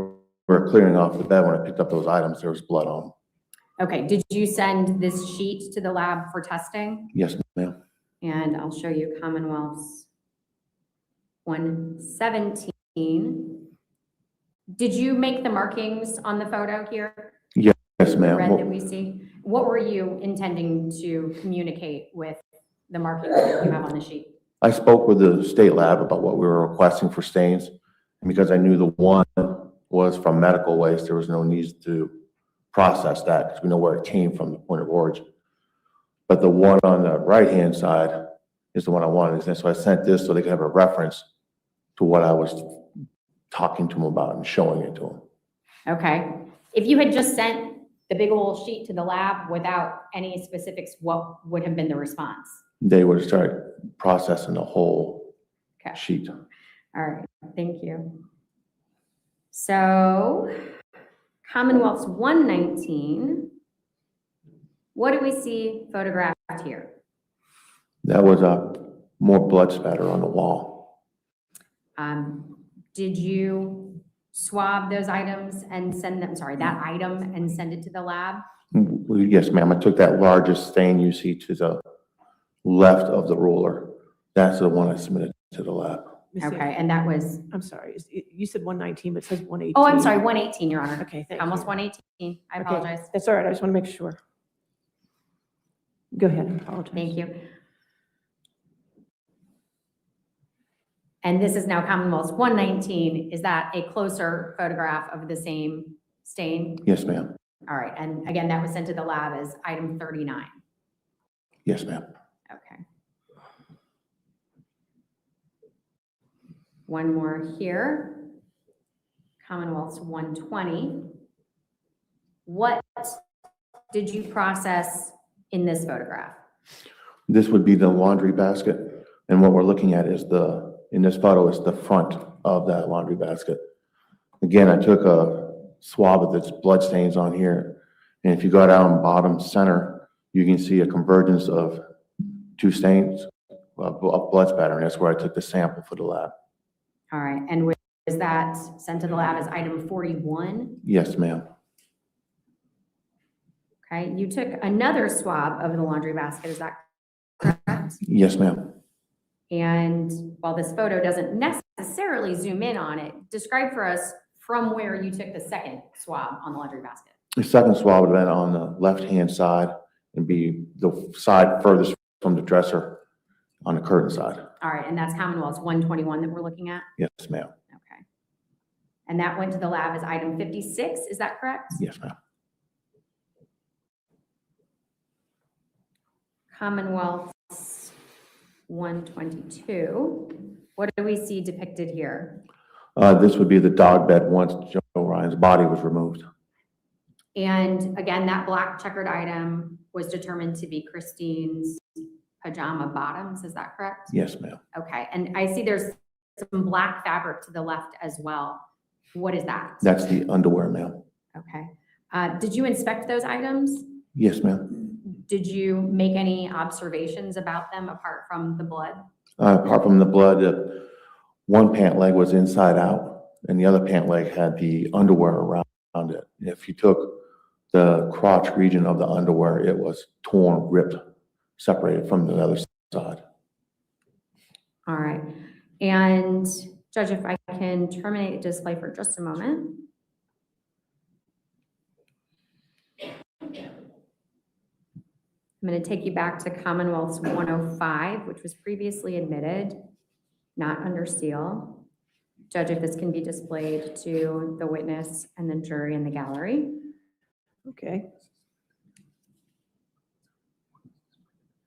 were clearing off the bed, when I picked up those items, there was blood on them.
Okay, did you send this sheet to the lab for testing?
Yes, ma'am.
And I'll show you Commonwealth's 117. Did you make the markings on the photo here?
Yes,
The
ma'am.
red that we see? What were you intending to communicate with the markings that you have on the sheet?
I spoke with the state lab about what we were requesting for stains. And because I knew the one was from medical waste, there was no need to process that because we know where it came from, the point of origin. But the one on the right-hand side is the one I wanted. And so I sent this so they could have a reference to what I was talking to them about and showing it to them.
Okay. If you had just sent the big old sheet to the lab without any specifics, what would have been the response?
They would start processing the whole
Okay.
sheet.
All right, thank you. So Commonwealth's 119, what do we see photographed here?
That was more blood spatter on the wall.
Did you swab those items and send them, sorry, that item and send it to the lab?
Yes, ma'am. I took that largest stain you see to the left of the ruler. That's the one I submitted to the lab.
Okay, and that was,
I'm sorry, you said 119, but it says 118.
oh, I'm sorry, 118, Your Honor.
Okay, thank you.
Almost 118, I
Okay,
apologize.
That's all right, I just want to make sure. Go ahead, I apologize.
Thank you. And this is now Commonwealth's 119. Is that a closer photograph of the same stain?
Yes, ma'am.
All right, and again, that was sent to the lab as item 39.
Yes, ma'am.
Okay. One more here. Commonwealth's 120. What did you process in this photograph?
This would be the laundry basket. And what we're looking at is in this photo is the front of that laundry basket. Again, I took a swab of its blood stains on here. And if you go down bottom center, you can see a convergence of two stains of blood spatter. And that's where I took the sample for the lab.
All right, and was that sent to the lab as item 41?
Yes, ma'am.
Okay, you took another swab of the laundry basket, is that correct?
Yes, ma'am.
And while this photo doesn't necessarily zoom in on it, describe for us from where you took the second swab on the laundry basket.
The second swab would have been on the left-hand side and be the side furthest from the dresser on the curtain side.
All right, and that's Commonwealth's 121 that we're looking at?
Yes, ma'am.
Okay. And that went to the lab as item 56, is that correct?
Yes, ma'am.
Commonwealth's 122. What do we see depicted here?
This would be the dog bed once Joe Ryan's body was removed.
And again, that black checkered item was determined to be Christine's pajama bottoms, is that correct?
Yes, ma'am.
Okay, and I see there's some black fabric to the left as well. What is that?
That's the underwear, ma'am.
Okay. Did you inspect those items?
Yes, ma'am.
Did you make any observations about them apart from the blood?
Apart from the blood, one pant leg was inside out and the other pant leg had the underwear around it. If you took the crotch region of the underwear, it was torn, ripped, separated from the other side.
All right. And Judge, if I can terminate display for just a moment. I'm going to take you back to Commonwealth's 105, which was previously admitted, not under seal. Judge, if this can be displayed to the witness and the jury in the gallery.
Okay.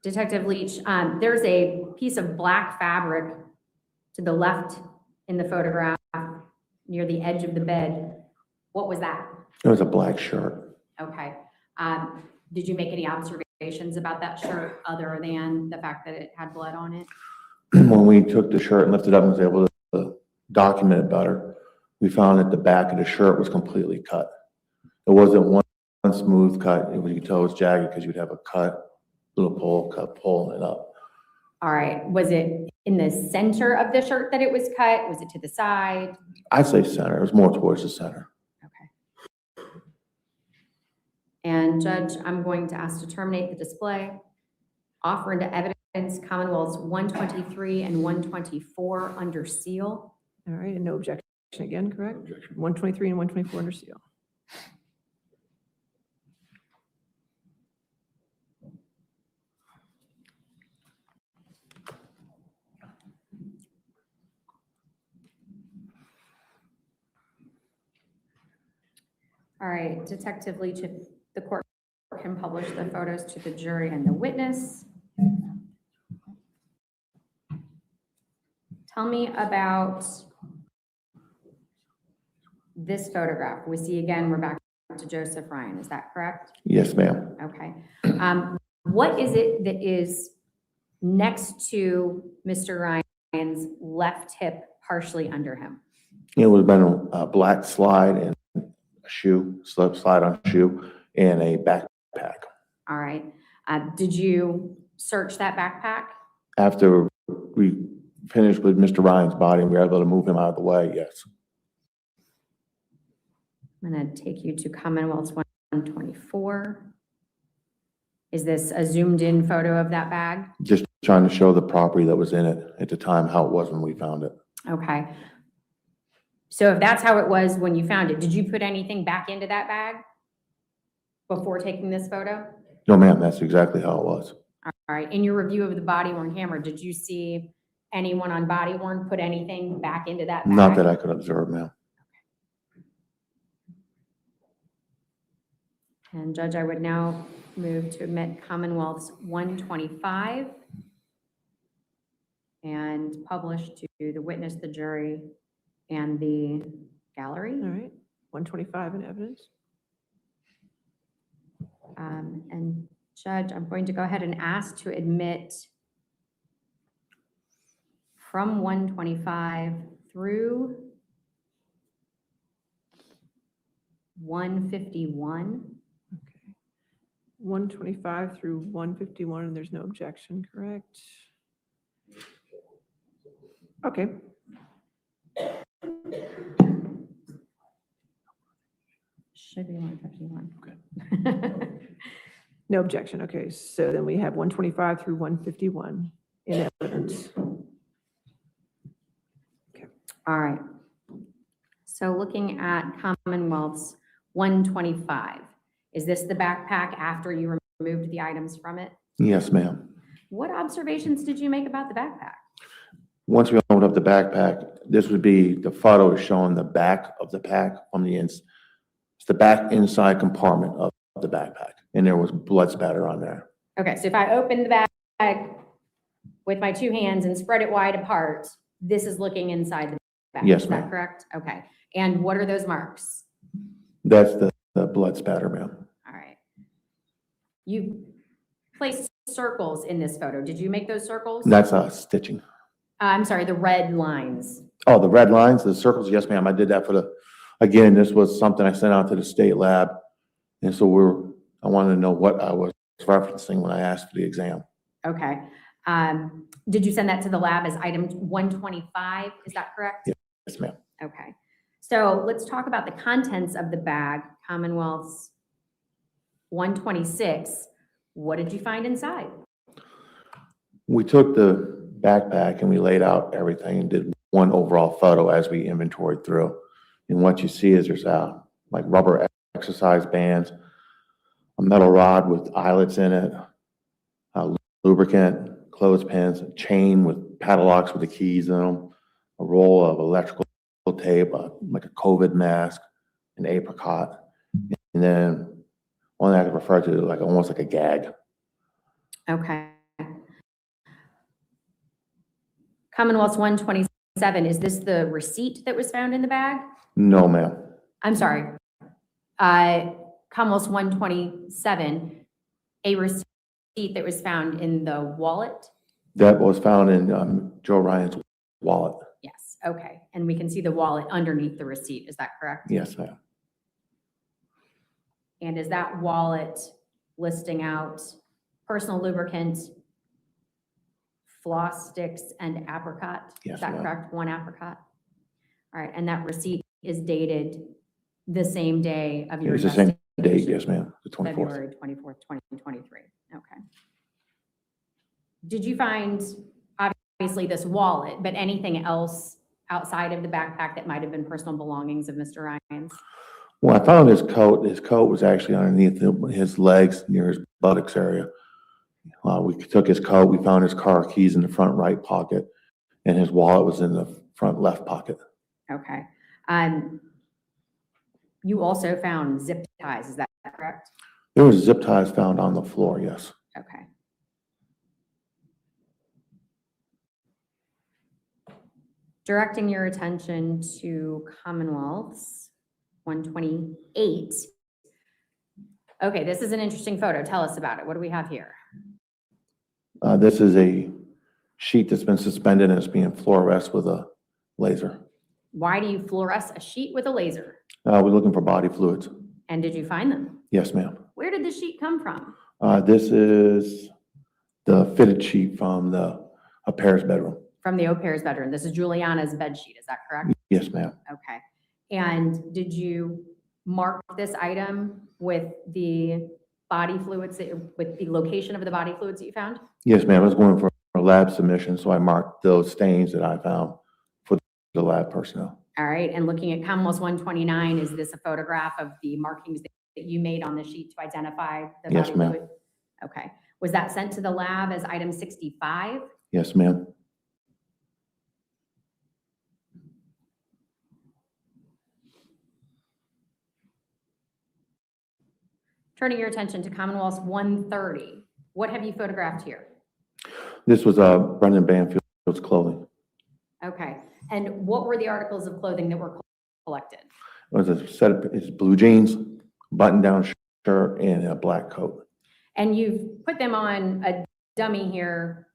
Detective Leach, there's a piece of black fabric to the left in the photograph near the edge of the bed. What was that?
It was a black shirt.
Okay. Did you make any observations about that shirt other than the fact that it had blood on it?
When we took the shirt and lifted up and was able to document it better, we found that the back of the shirt was completely cut. It wasn't one smooth cut. You could tell it was jagged because you'd have a cut, little pole cut, pulling it up.
All right. Was it in the center of the shirt that it was cut? Was it to the side?
I'd say center. It was more towards the center.
Okay. And Judge, I'm going to ask to terminate the display, offer into evidence Commonwealth's 123 and 124 under seal.
All right, and no objection again, correct?
Objection.
123 and 124 under seal.
All right, Detective Leach, if the court can publish the photos to the jury and the witness. Tell me about this photograph. We see again, we're back to Joseph Ryan. Is that correct?
Yes, ma'am.
Okay. What is it that is next to Mr. Ryan's left hip, partially under him?
It would have been a black slide and a shoe, slide on shoe, and a backpack.
All right. Did you search that backpack?
After we finished with Mr. Ryan's body and we were able to move him out of the way, yes.
I'm going to take you to Commonwealth's 124. Is this a zoomed in photo of that bag?
Just trying to show the property that was in it at the time, how it was when we found it.
Okay. So if that's how it was when you found it, did you put anything back into that bag before taking this photo?
No, ma'am, that's exactly how it was.
All right. In your review of the body worn camera, did you see anyone on body worn put anything back into that bag?
Not that I could observe, ma'am.
And Judge, I would now move to admit Commonwealth's 125 and publish to the witness, the jury, and the gallery.
All right, 125 in evidence.
And Judge, I'm going to go ahead and ask to admit from 125 through 151.
Okay. 125 through 151, and there's no objection, correct? Okay.
Should be 151.
Okay. No objection. Okay, so then we have 125 through 151 in evidence.
All right. So looking at Commonwealth's 125, is this the backpack after you removed the items from it?
Yes, ma'am.
What observations did you make about the backpack?
Once we opened up the backpack, this would be, the photo is showing the back of the pack from the it's the back inside compartment of the backpack, and there was blood spatter on there.
Okay, so if I open the bag with my two hands and spread it wide apart, this is looking inside the bag.
Yes,
Is that
ma'am.
correct? Okay. And what are those marks?
That's the blood spatter, ma'am.
All right. You placed circles in this photo. Did you make those circles?
That's stitching.
I'm sorry, the red lines.
Oh, the red lines, the circles, yes, ma'am. I did that for again, this was something I sent out to the state lab. And so I wanted to know what I was referencing when I asked for the exam.
Okay. Did you send that to the lab as item 125? Is that correct?
Yes, ma'am.
Okay. So let's talk about the contents of the bag, Commonwealth's 126. What did you find inside?
We took the backpack and we laid out everything and did one overall photo as we inventoried through. And what you see is there's like rubber exercise bands, a metal rod with eyelets in it, lubricant, clothespins, a chain with padlocks with the keys in them, a roll of electrical tape, like a COVID mask, an apricot, and then one I could refer to like almost like a gag.
Okay. Commonwealth's 127, is this the receipt that was found in the bag?
No, ma'am.
I'm sorry. Commonwealth's 127, a receipt that was found in the wallet?
That was found in Joe Ryan's wallet.
Yes, okay. And we can see the wallet underneath the receipt, is that correct?
Yes, ma'am.
And is that wallet listing out personal lubricant, floss sticks, and apricot?
Yes,
Is that
ma'am.
correct? One apricot? All right, and that receipt is dated the same day of
It
your
was the same date, yes, ma'am, the 24th.
February 24th, 2023. Okay. Did you find, obviously, this wallet, but anything else outside of the backpack that might have been personal belongings of Mr. Ryan's?
Well, I found his coat. His coat was actually underneath his legs near his buttocks area. We took his coat. We found his car keys in the front right pocket, and his wallet was in the front left pocket.
Okay. You also found zip ties, is that correct?
There was zip ties found on the floor, yes.
Okay. Directing your attention to Commonwealth's 128. Okay, this is an interesting photo. Tell us about it. What do we have here?
This is a sheet that's been suspended and it's being fluoresced with a laser.
Why do you fluoresce a sheet with a laser?
We're looking for body fluids.
And did you find them?
Yes, ma'am.
Where did the sheet come from?
This is the fitted sheet from the au pair's bedroom.
From the au pair's bedroom. This is Juliana's bed sheet, is that correct?
Yes, ma'am.
Okay. And did you mark this item with the body fluids, with the location of the body fluids that you found?
Yes, ma'am. I was going for a lab submission, so I marked those stains that I found for the lab personnel.
All right, and looking at Commonwealth's 129, is this a photograph of the markings that you made on the sheet to identify the
Yes,
body
ma'am.
fluid? Okay. Was that sent to the lab as item 65?
Yes, ma'am.
Turning your attention to Commonwealth's 130, what have you photographed here?
This was Brendan Banfield's clothing.
Okay, and what were the articles of clothing that were collected?
It was a set of his blue jeans, button-down shirt, and a black coat.
And you've put them on a dummy here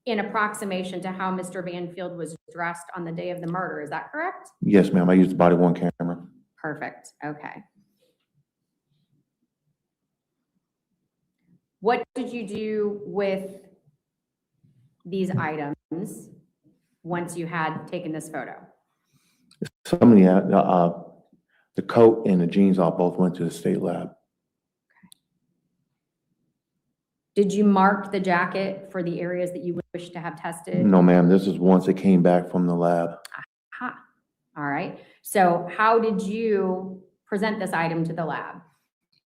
in approximation to how Mr. Banfield was dressed on the day of the murder, is that correct?
Yes, ma'am. I used the body-worn camera.
Perfect, okay. What did you do with these items once you had taken this photo?
Some of the coat and the jeans all both went to the state lab.
Did you mark the jacket for the areas that you wish to have tested?
No, ma'am. This is once it came back from the lab.
Aha. All right. So how did you present this item to the lab?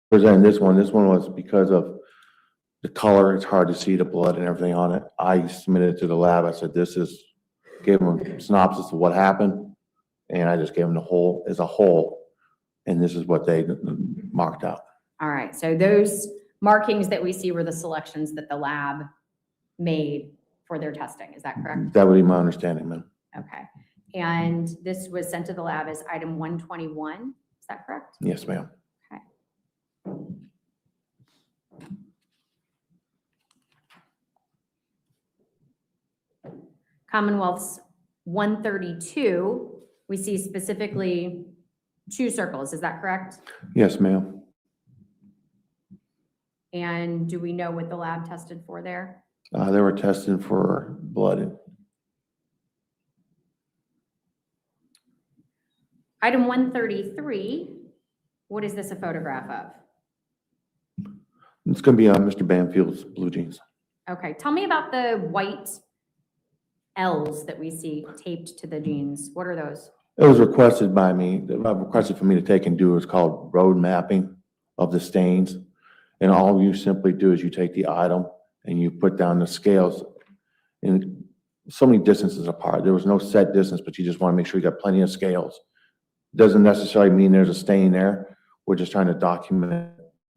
Presenting this one was because of the color. It's hard to see the blood and everything on it. I submitted it to the lab. I said, gave them a synopsis of what happened. And I just gave them the whole as a whole. And this is what they marked out.
All right. So those markings that we see were the selections that the lab made for their testing. Is that correct?
That would be my understanding, ma'am.
Okay. And this was sent to the lab as item 121. Is that correct?
Yes, ma'am.
Okay. Commonwealth's 132, we see specifically 2 circles. Is that correct?
Yes, ma'am.
And do we know what the lab tested for there?
They were testing for blood.
Item 133, what is this a photograph of?
It's going to be on Mr. Banfield's blue jeans.
Okay, tell me about the white L's that we see taped to the jeans. What are those?
It was requested by me, requested for me to take and do. It's called road mapping of the stains. And all you simply do is you take the item and you put down the scales in so many distances apart. There was no set distance, but you just want to make sure you got plenty of scales. Doesn't necessarily mean there's a stain there. We're just trying to document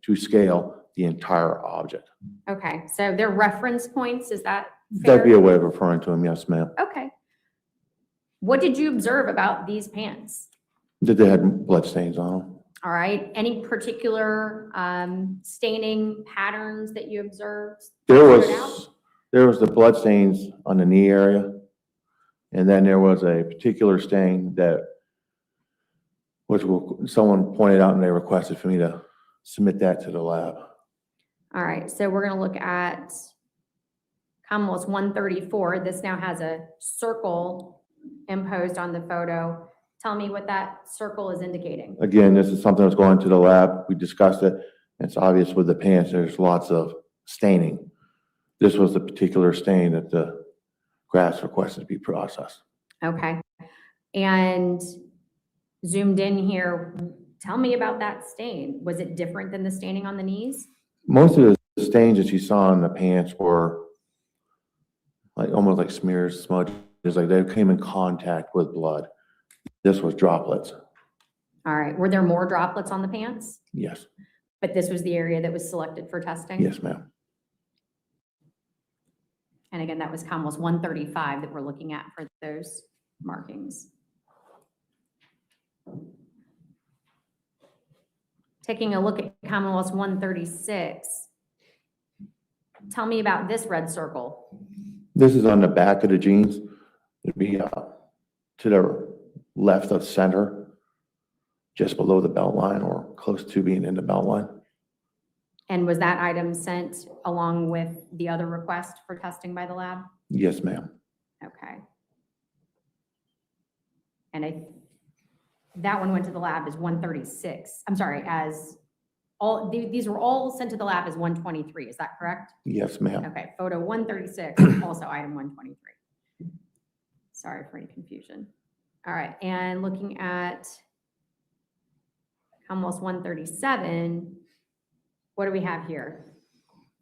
to scale the entire object.
Okay, so they're reference points, is that
That'd be
fair?
a way of referring to them, yes, ma'am.
Okay. What did you observe about these pants?
That they had blood stains on them.
All right, any particular staining patterns that you observed?
There
Stood out?
was the blood stains on the knee area. And then there was a particular stain which someone pointed out and they requested for me to submit that to the lab.
All right, so we're gonna look at Commonwealth's 134. This now has a circle imposed on the photo. Tell me what that circle is indicating.
Again, this is something that's going to the lab. We discussed it. It's obvious with the pants, there's lots of staining. This was the particular stain that the grafts requested to be processed.
Okay. And zoomed in here, tell me about that stain. Was it different than the staining on the knees?
Most of the stains that you saw in the pants were like almost like smears, smudges, like they came in contact with blood. This was droplets.
All right. Were there more droplets on the pants?
Yes,
But this was the area that was selected for testing?
yes, ma'am.
And again, that was Commonwealth 135 that we're looking at for those markings. Taking a look at Commonwealth 136, tell me about this red circle.
This is on the back of the jeans. It'd be to the left of center, just below the belt line or close to being in the belt line.
And was that item sent along with the other request for testing by the lab?
Yes, ma'am.
Okay. And that one went to the lab as 136. I'm sorry, as all, these were all sent to the lab as 123. Is that correct?
Yes, ma'am.
Okay, photo 136, also item 123. Sorry for any confusion. All right, and looking at Commonwealth 137, what do we have here?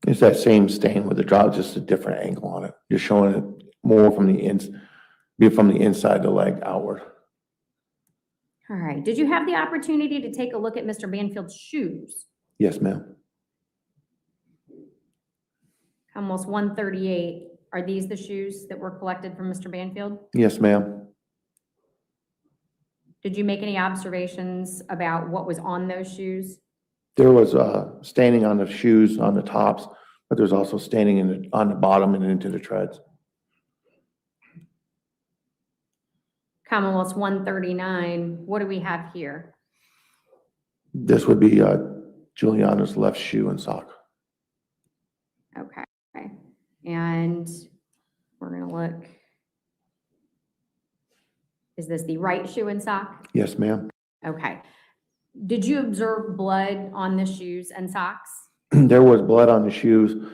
It's that same stain with the drop, just a different angle on it. You're showing it more from the inside of the leg outward.
All right, did you have the opportunity to take a look at Mr. Banfield's shoes?
Yes, ma'am.
Commonwealth 138, are these the shoes that were collected from Mr. Banfield?
Yes, ma'am.
Did you make any observations about what was on those shoes?
There was staining on the shoes, on the tops, but there's also staining on the bottom and into the treads.
Commonwealth 139, what do we have here?
This would be Juliana's left shoe and sock.
Okay, and we're gonna look. Is this the right shoe and sock?
Yes, ma'am.
Okay. Did you observe blood on the shoes and socks?
There was blood on the shoes.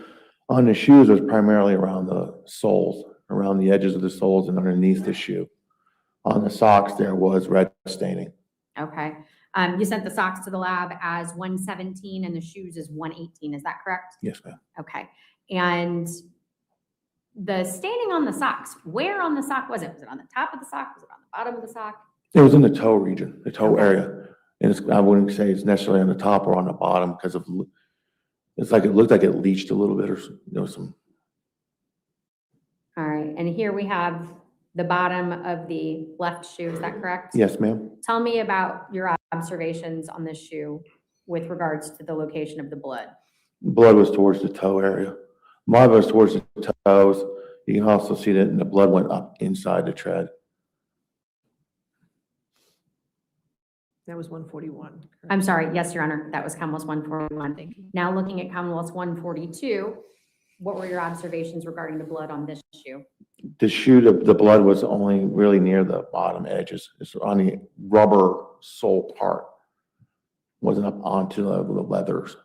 On the shoes was primarily around the soles, around the edges of the soles and underneath the shoe. On the socks, there was red staining.
Okay. You sent the socks to the lab as 117 and the shoes is 118. Is that correct?
Yes, ma'am.
Okay. And the staining on the socks, where on the sock was it? Was it on the top of the sock? Was it on the bottom of the sock?
It was in the toe region, the toe
Okay.
area. And I wouldn't say it's necessarily on the top or on the bottom because of, it's like, it looked like it leached a little bit or some.
All right. And here we have the bottom of the left shoe. Is that correct?
Yes, ma'am.
Tell me about your observations on this shoe with regards to the location of the blood.
Blood was towards the toe area. Mine was towards the toes. You can also see that the blood went up inside the tread.
That was 141.
I'm sorry. Yes, Your Honor. That was Commonwealth 141. Now looking at Commonwealth 142, what were your observations regarding the blood on this shoe?
The shoe, the blood was only really near the bottom edges. It's on the rubber sole part. Wasn't up onto the leathers.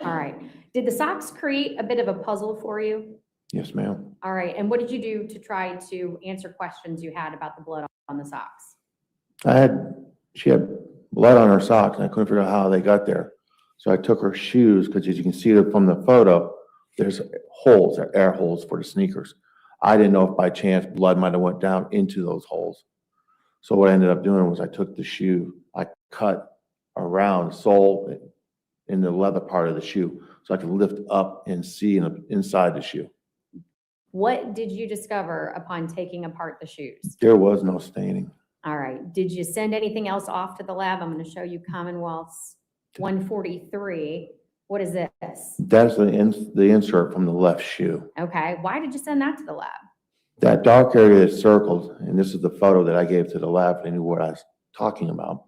All right. Did the socks create a bit of a puzzle for you?
Yes, ma'am.
All right. And what did you do to try to answer questions you had about the blood on the socks?
She had blood on her socks and I couldn't figure out how they got there. So I took her shoes, because as you can see from the photo, there's holes, there are air holes for the sneakers. I didn't know if by chance blood might have went down into those holes. So what I ended up doing was I took the shoe, I cut around the sole in the leather part of the shoe so I could lift up and see inside the shoe.
What did you discover upon taking apart the shoes?
There was no staining.
All right. Did you send anything else off to the lab? I'm going to show you Commonwealth's 143. What is this?
That's the insert from the left shoe.
Okay. Why did you send that to the lab?
That dark area is circled, and this is the photo that I gave to the lab. They knew what I was talking about.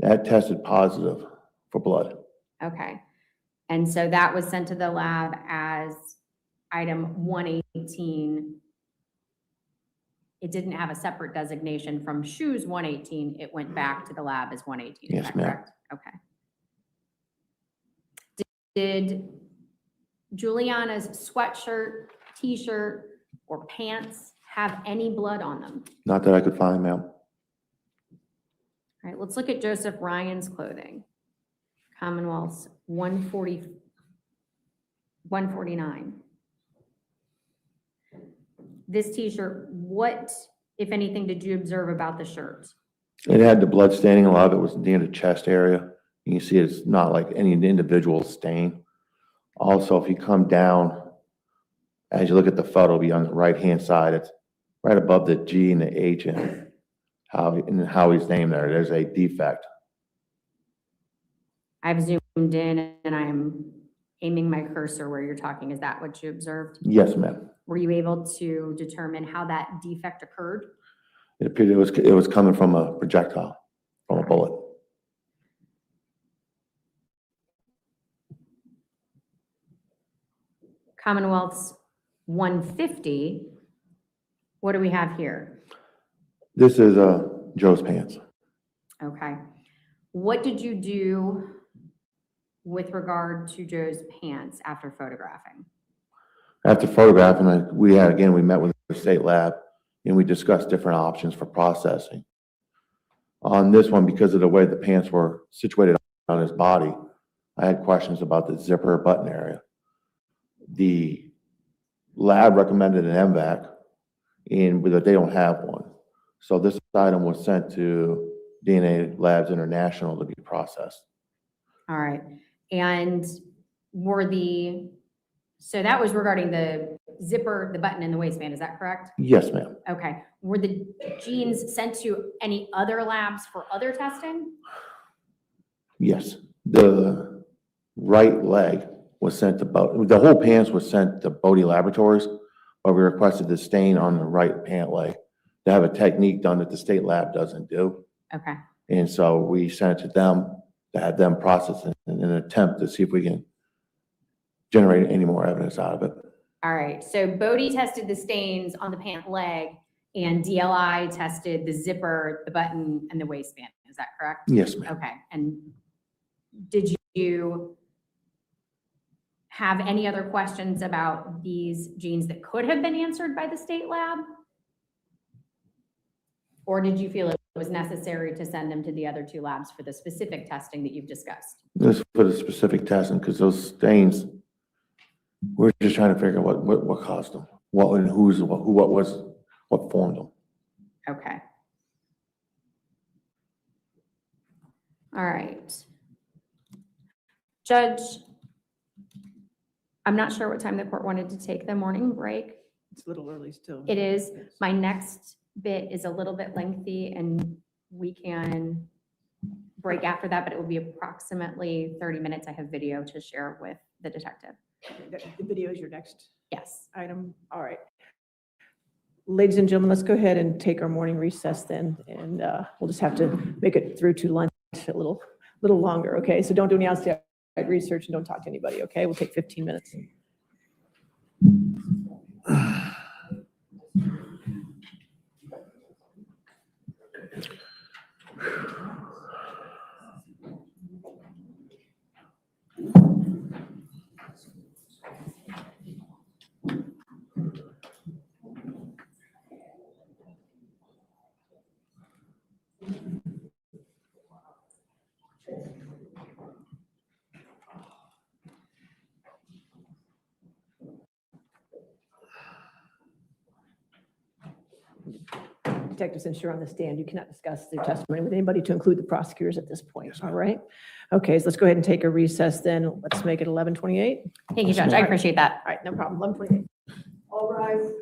That tested positive for blood.
Okay. And so that was sent to the lab as item 118 it didn't have a separate designation from shoes 118, it went back to the lab as 118, is
Yes,
that
ma'am.
correct? Okay. Did Juliana's sweatshirt, t-shirt, or pants have any blood on them?
Not that I could find, ma'am.
All right, let's look at Joseph Ryan's clothing. Commonwealth's 149. This t-shirt, what, if anything, did you observe about the shirt?
It had the blood staining. A lot of it was near the chest area. You can see it's not like any individual stain. Also, if you come down, as you look at the photo, it'll be on the right-hand side. It's right above the G and the H and Howie's name there. There's a defect.
I've zoomed in and I'm aiming my cursor where you're talking. Is that what you observed?
Yes, ma'am.
Were you able to determine how that defect occurred?
It appeared it was coming from a projectile, from a bullet.
Commonwealth's 150, what do we have here?
This is Joe's pants.
Okay. What did you do with regard to Joe's pants after photographing?
After photographing, we met with the state lab and we discussed different options for processing. On this one, because of the way the pants were situated on his body, I had questions about the zipper button area. The lab recommended an MVAC, but they don't have one. So this item was sent to DNA Labs International to be processed.
All right. And so that was regarding the zipper, the button, and the waistband, is that correct?
Yes, ma'am.
Okay. Were the jeans sent to any other labs for other testing?
Yes. The right leg was sent to the whole pants was sent to Bodie Laboratories, but we requested the stain on the right pant leg to have a technique done that the state lab doesn't do.
Okay.
And so we sent it to them to have them process it in an attempt to see if we can generate any more evidence out of it.
All right. So Bodie tested the stains on the pant leg and DLI tested the zipper, the button, and the waistband. Is that correct?
Yes, ma'am.
Okay. And did you have any other questions about these genes that could have been answered by the state lab? Or did you feel it was necessary to send them to the other two labs for the specific testing that you've discussed?
This for the specific testing, because those stains, we're just trying to figure out what caused them, what and what formed them.
Okay. All right. Judge, I'm not sure what time the court wanted to take the morning break.
It's a little early still.
It is. My next bit is a little bit lengthy and we can break after that, but it will be approximately 30 minutes. I have video to share with the detective.
The video is your next
Yes.
item. All right. Ladies and gentlemen, let's go ahead and take our morning recess then, and we'll just have to make it through to lunch a little longer, okay? So don't do any outside research and don't talk to anybody, okay? We'll take 15 minutes. Detective, since you're on the stand, you cannot discuss their testimony with anybody to include the prosecutors at this point, all right? Okay, so let's go ahead and take a recess then. Let's make it 11:28.
Thank you, Judge. I appreciate that.
All right, no problem, 11:28. All rise.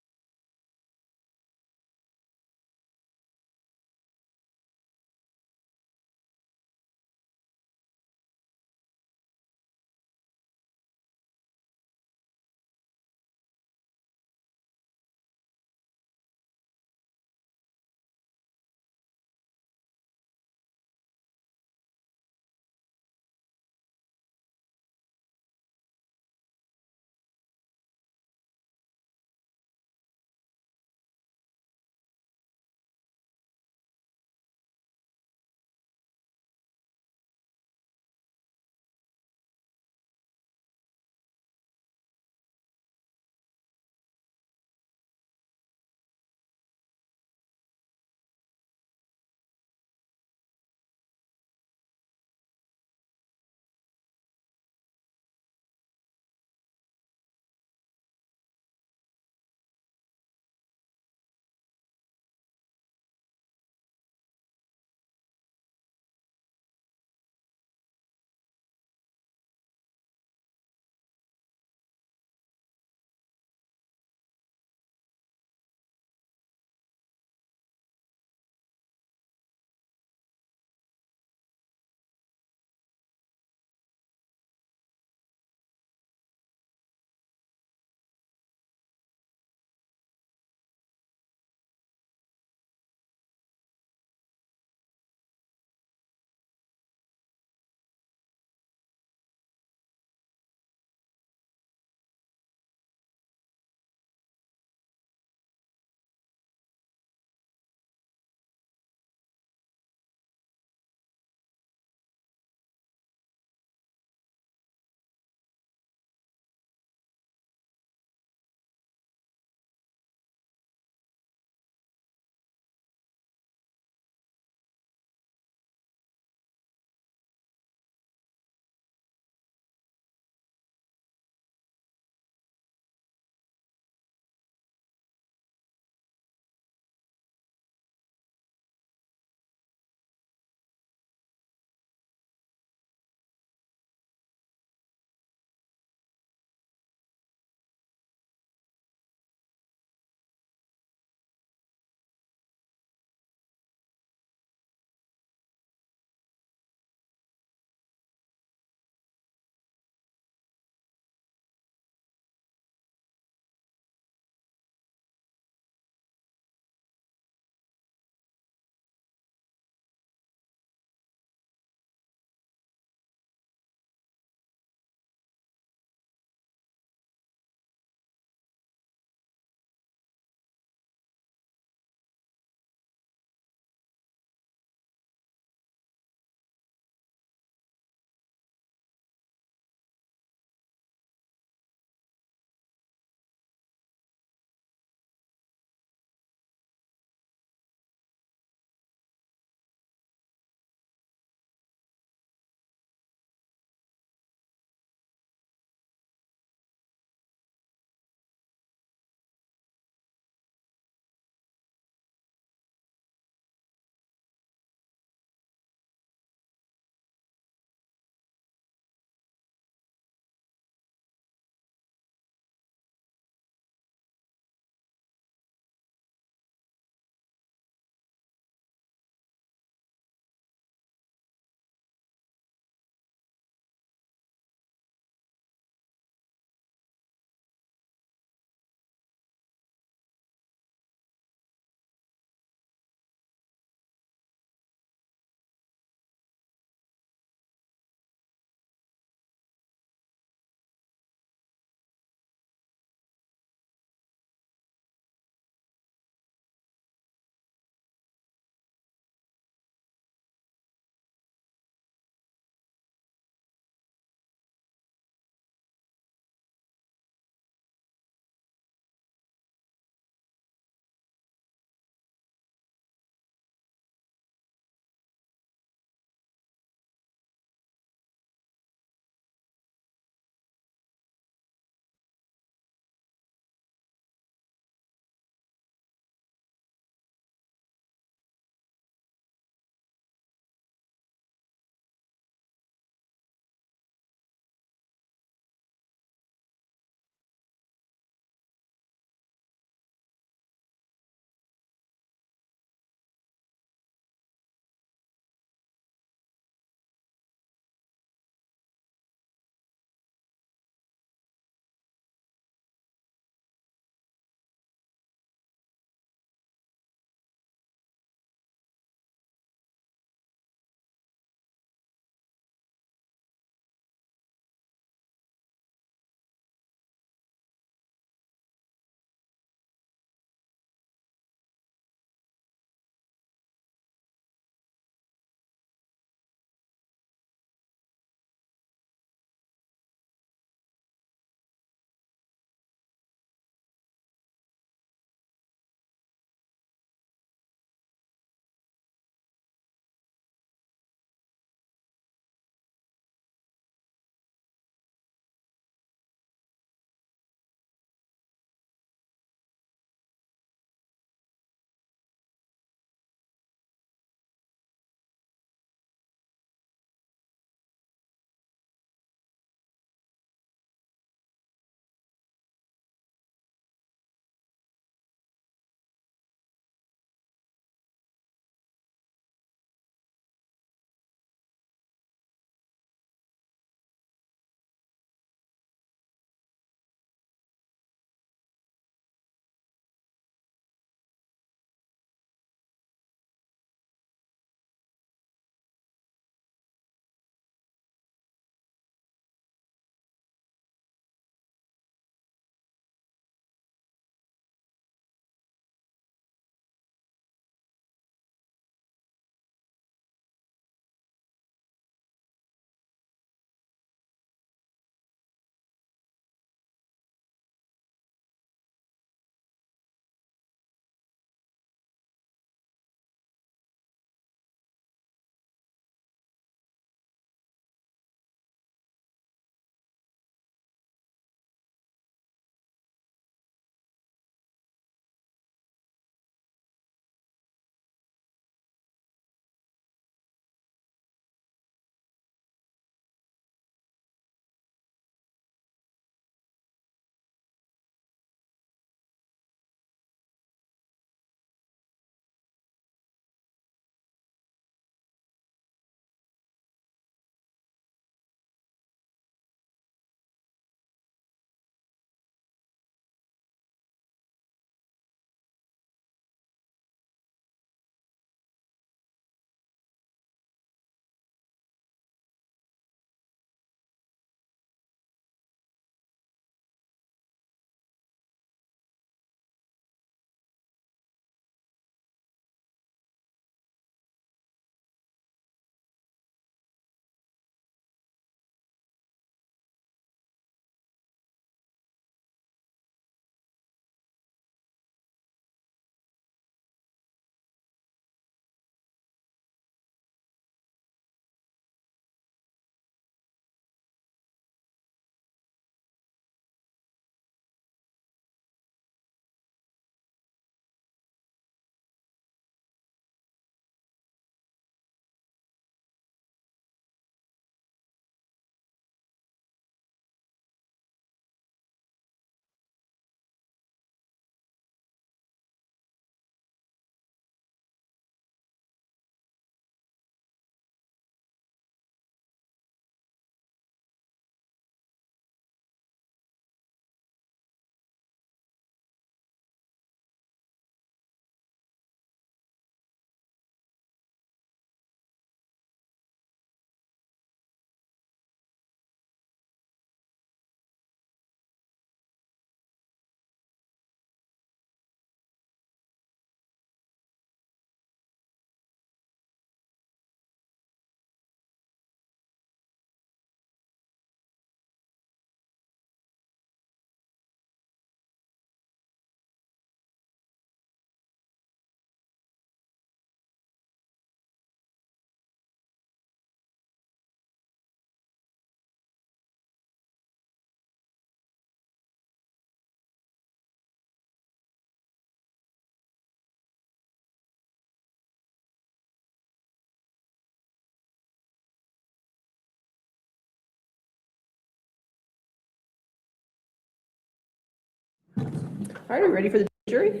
right, are we ready for the jury?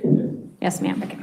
Yes, ma'am. Okay.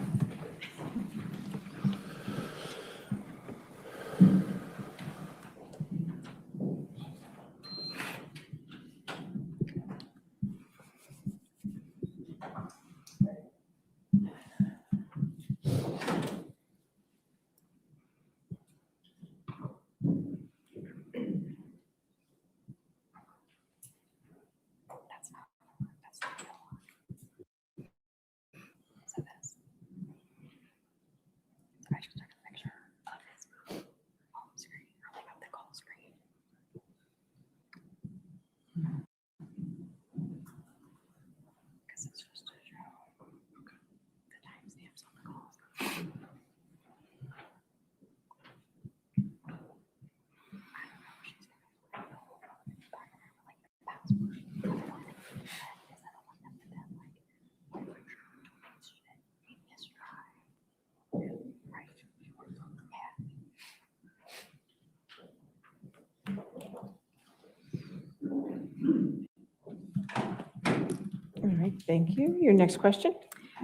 All right, thank you. Your next question?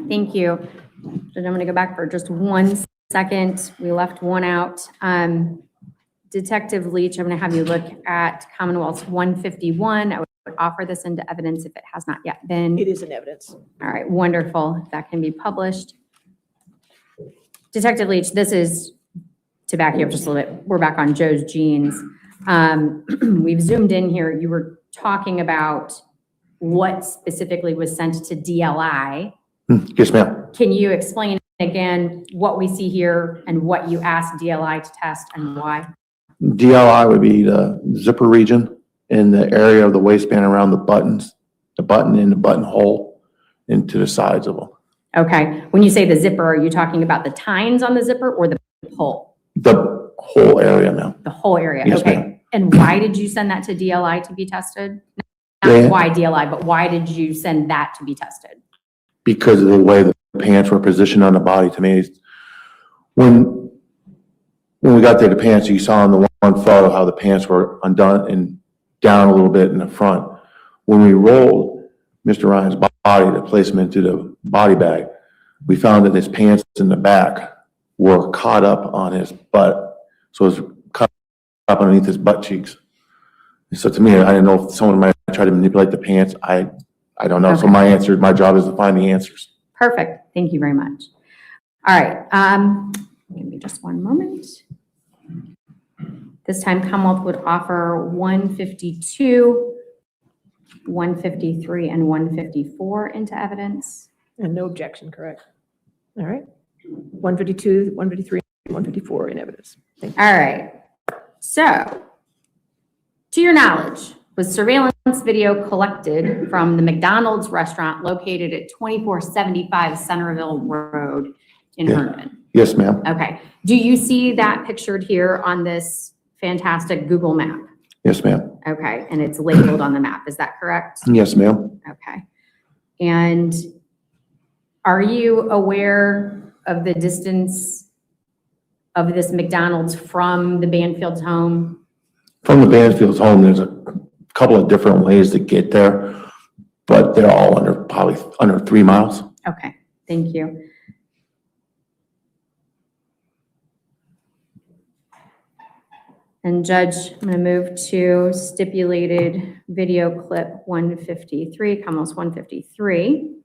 Thank you. And I'm going to go back for just 1 second. We left one out. Detective Leach, I'm going to have you look at Commonwealth's 151. I would offer this into evidence if it has not yet been.
It is in evidence.
All right, wonderful. That can be published. Detective Leach, this is, to back you up just a little bit, we're back on Joe's jeans. We've zoomed in here. You were talking about what specifically was sent to DLI.
Yes, ma'am.
Can you explain again what we see here and what you asked DLI to test and why?
DLI would be the zipper region in the area of the waistband around the buttons, the button and the buttonhole into the sides of them.
Okay, when you say the zipper, are you talking about the tines on the zipper or the hole?
The whole area, ma'am.
The whole area,
Yes,
okay.
ma'am.
And why did you send that to DLI to be tested?
Yeah.
Not why DLI, but why did you send that to be tested?
Because of the way the pants were positioned on the body. To me, when we got there, the pants, you saw in the one photo how the pants were undone and down a little bit in the front. When we rolled Mr. Ryan's body to place him into the body bag, we found that his pants in the back were caught up on his butt. So it was caught up underneath his butt cheeks. And so to me, I didn't know if someone might try to manipulate the pants. I don't know. So
Okay.
my job is to find the answers.
Perfect, thank you very much. All right, give me just one moment. This time Commonwealth would offer 152, 153, and 154 into evidence.
And no objection, correct? All right. 152, 153, 154 in evidence. Thank you.
All right, so, to your knowledge, was surveillance video collected from the McDonald's restaurant located at 2475 Centerville Road in
Yeah.
Herndon?
Yes, ma'am.
Okay, do you see that pictured here on this fantastic Google map?
Yes, ma'am.
Okay, and it's labeled on the map, is that correct?
Yes, ma'am.
Okay. And are you aware of the distance of this McDonald's from the Banfield's home?
From the Banfield's home, there's a couple of different ways to get there, but they're all probably under 3 miles.
Okay, thank you. And Judge, I'm going to move to stipulated video clip 153, Commonwealth's 153.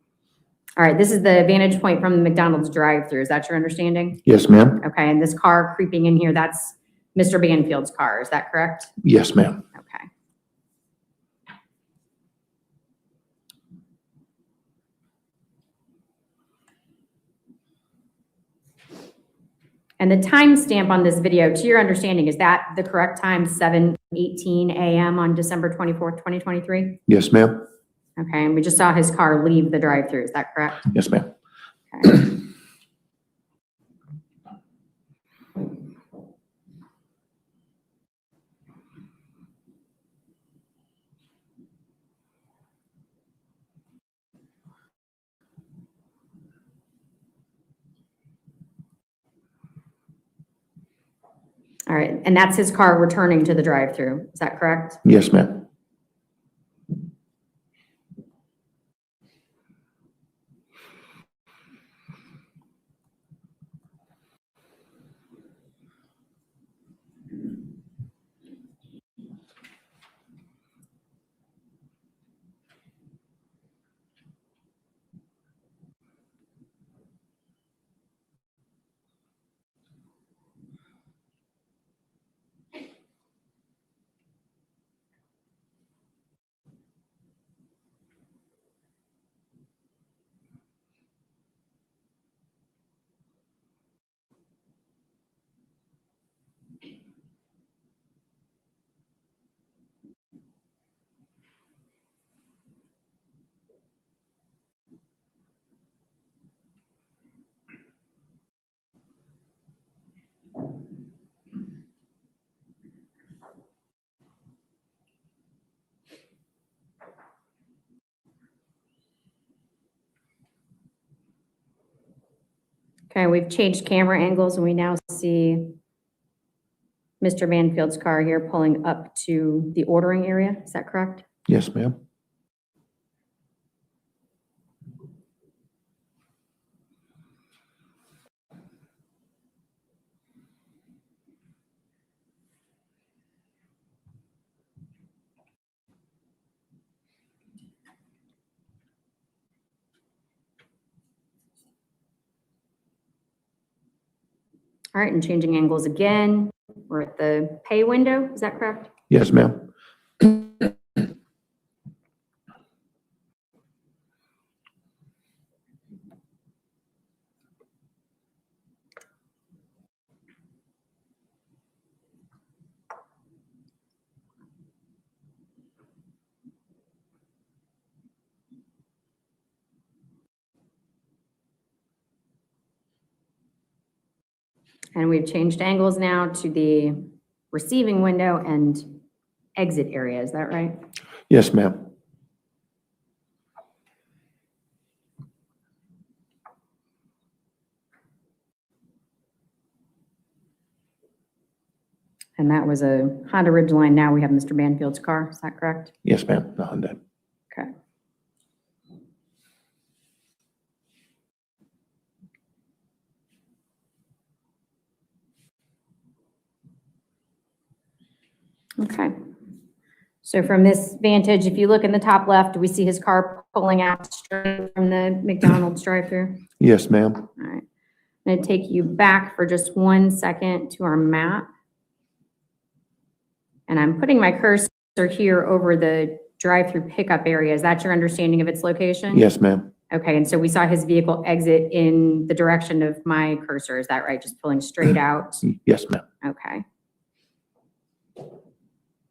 All right, this is the vantage point from the McDonald's drive-thru. Is that your understanding?
Yes, ma'am.
Okay, and this car creeping in here, that's Mr. Banfield's car, is that correct?
Yes, ma'am.
Okay. And the timestamp on this video, to your understanding, is that the correct time, 7:18 a.m. on December 24th, 2023?
Yes, ma'am.
Okay, and we just saw his car leave the drive-thru, is that correct?
Yes, ma'am.
Okay. All right, and that's his car returning to the drive-thru, is that correct?
Yes, ma'am.
Okay, we've changed camera angles and we now see Mr. Banfield's car here pulling up to the ordering area. Is that correct?
Yes, ma'am.
All right, and changing angles again. We're at the pay window. Is that correct?
Yes, ma'am.
And we've changed angles now to the receiving window and exit area. Is that right?
Yes, ma'am.
And that was a Honda Ridgeline. Now we have Mr. Banfield's car. Is that correct?
Yes, ma'am. The Hyundai.
Okay. Okay. So from this vantage, if you look in the top left, do we see his car pulling out straight from the McDonald's drive-thru?
Yes, ma'am.
All right. I'm going to take you back for just 1 second to our map. And I'm putting my cursor here over the drive-through pickup area. Is that your understanding of its location?
Yes, ma'am.
Okay, and so we saw his vehicle exit in the direction of my cursor. Is that right? Just pulling straight out?
Yes, ma'am.
Okay.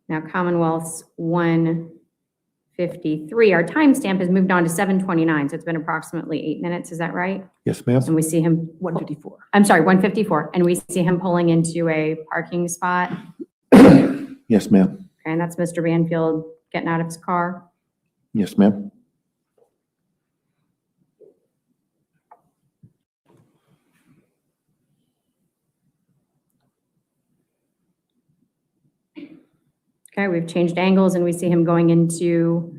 Now Commonwealth's 1:53. Our timestamp has moved on to 7:29, so it's been approximately 8 minutes. Is that right?
Yes, ma'am.
And we see him,
154.
I'm sorry, 1:54, and we see him pulling into a parking spot.
Yes, ma'am.
And that's Mr. Banfield getting out of his car.
Yes, ma'am.
Okay, we've changed angles and we see him going into,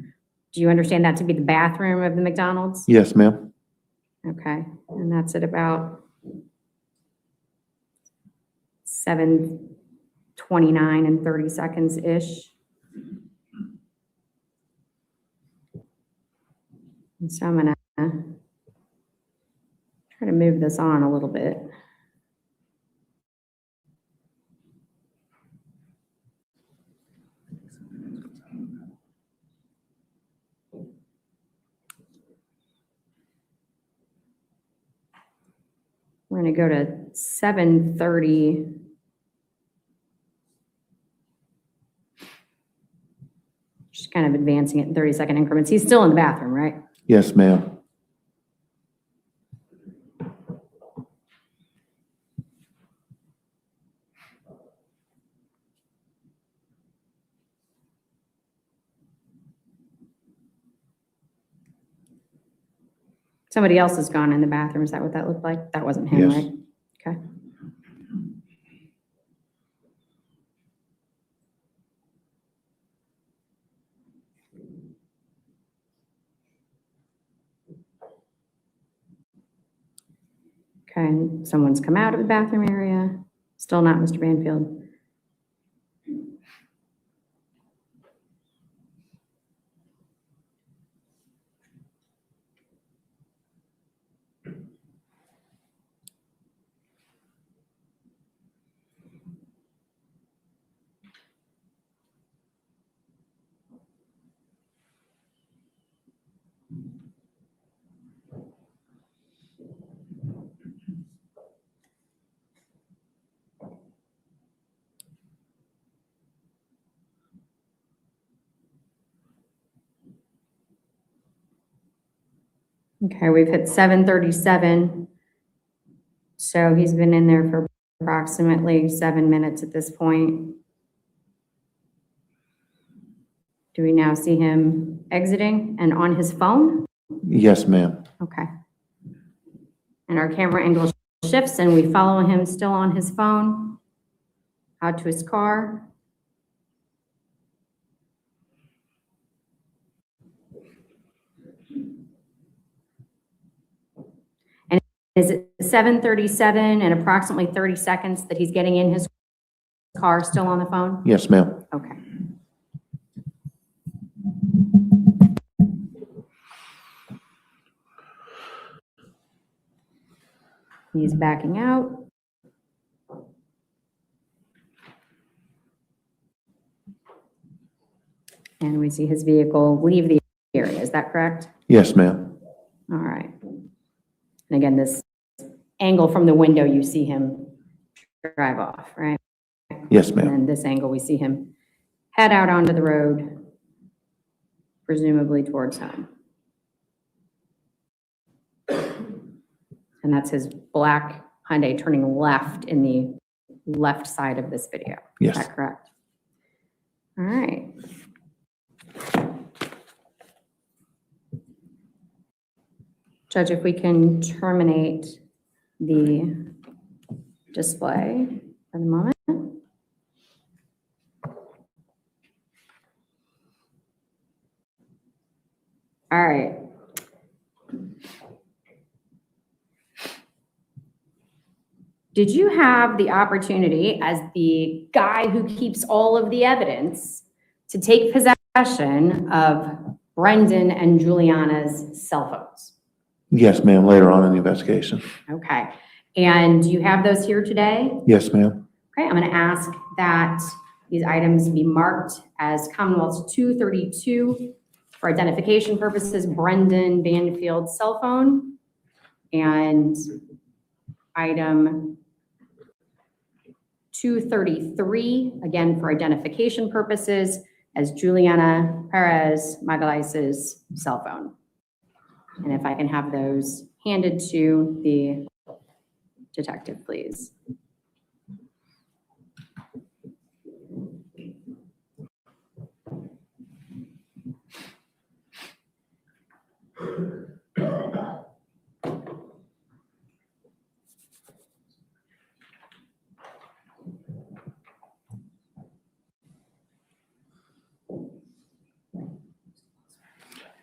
do you understand that to be the bathroom of the McDonald's?
Yes, ma'am.
Okay, and that's at about 7:29 and 30 seconds-ish. And so I'm gonna try to move this on a little bit. We're gonna go to 7:30. Just kind of advancing it in 30-second increments. He's still in the bathroom, right?
Yes, ma'am.
Somebody else has gone in the bathroom. Is that what that looked like? That wasn't him,
Yes.
right? Okay. Okay, and someone's come out of the bathroom area. Still not Mr. Banfield. Okay, we've hit 7:37. So he's been in there for approximately 7 minutes at this point. Do we now see him exiting and on his phone?
Yes, ma'am.
Okay. And our camera angle shifts and we follow him still on his phone out to his car. And is it 7:37 and approximately 30 seconds that he's getting in his car still on the phone?
Yes, ma'am.
Okay. He's backing out. And we see his vehicle leave the area. Is that correct?
Yes, ma'am.
All right. And again, this angle from the window, you see him drive off, right?
Yes,
And
ma'am.
then this angle, we see him head out onto the road, presumably towards home. And that's his black Hyundai turning left in the left side of this video.
Yes.
Is that correct? All right. Judge, if we can terminate the display for the moment. All right. Did you have the opportunity, as the guy who keeps all of the evidence, to take possession of Brendan and Juliana's cell phones?
Yes, ma'am. Later on in the investigation.
Okay. And do you have those here today?
Yes, ma'am.
Okay, I'm going to ask that these items be marked as Commonwealth's 232 for identification purposes, Brendan Banfield's cell phone, and item 233, again for identification purposes, as Juliana Magalhaes' cell phone. And if I can have those handed to the detective, please.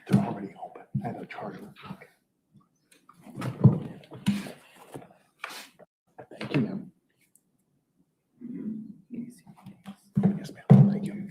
They're already open. I have a charger. Thank you, ma'am. Yes, ma'am. Thank you.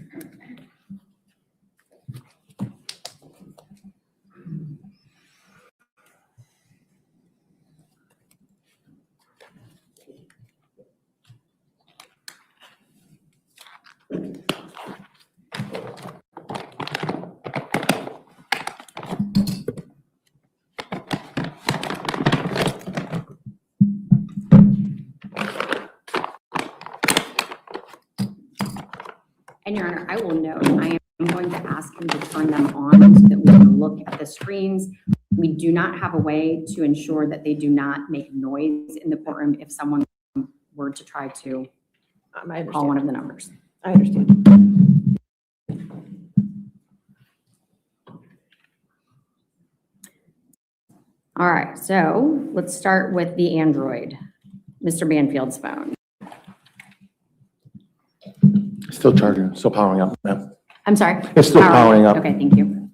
And Your Honor, I will note, I am going to ask him to turn them on so that we can look at the screens. We do not have a way to ensure that they do not make noise in the courtroom if someone were to try to
I
call one of
understand.
the numbers.
I understand.
All right, so let's start with the Android, Mr. Banfield's phone.
Still charging, still powering up, ma'am.
I'm sorry?
It's still powering up.
Okay, thank you.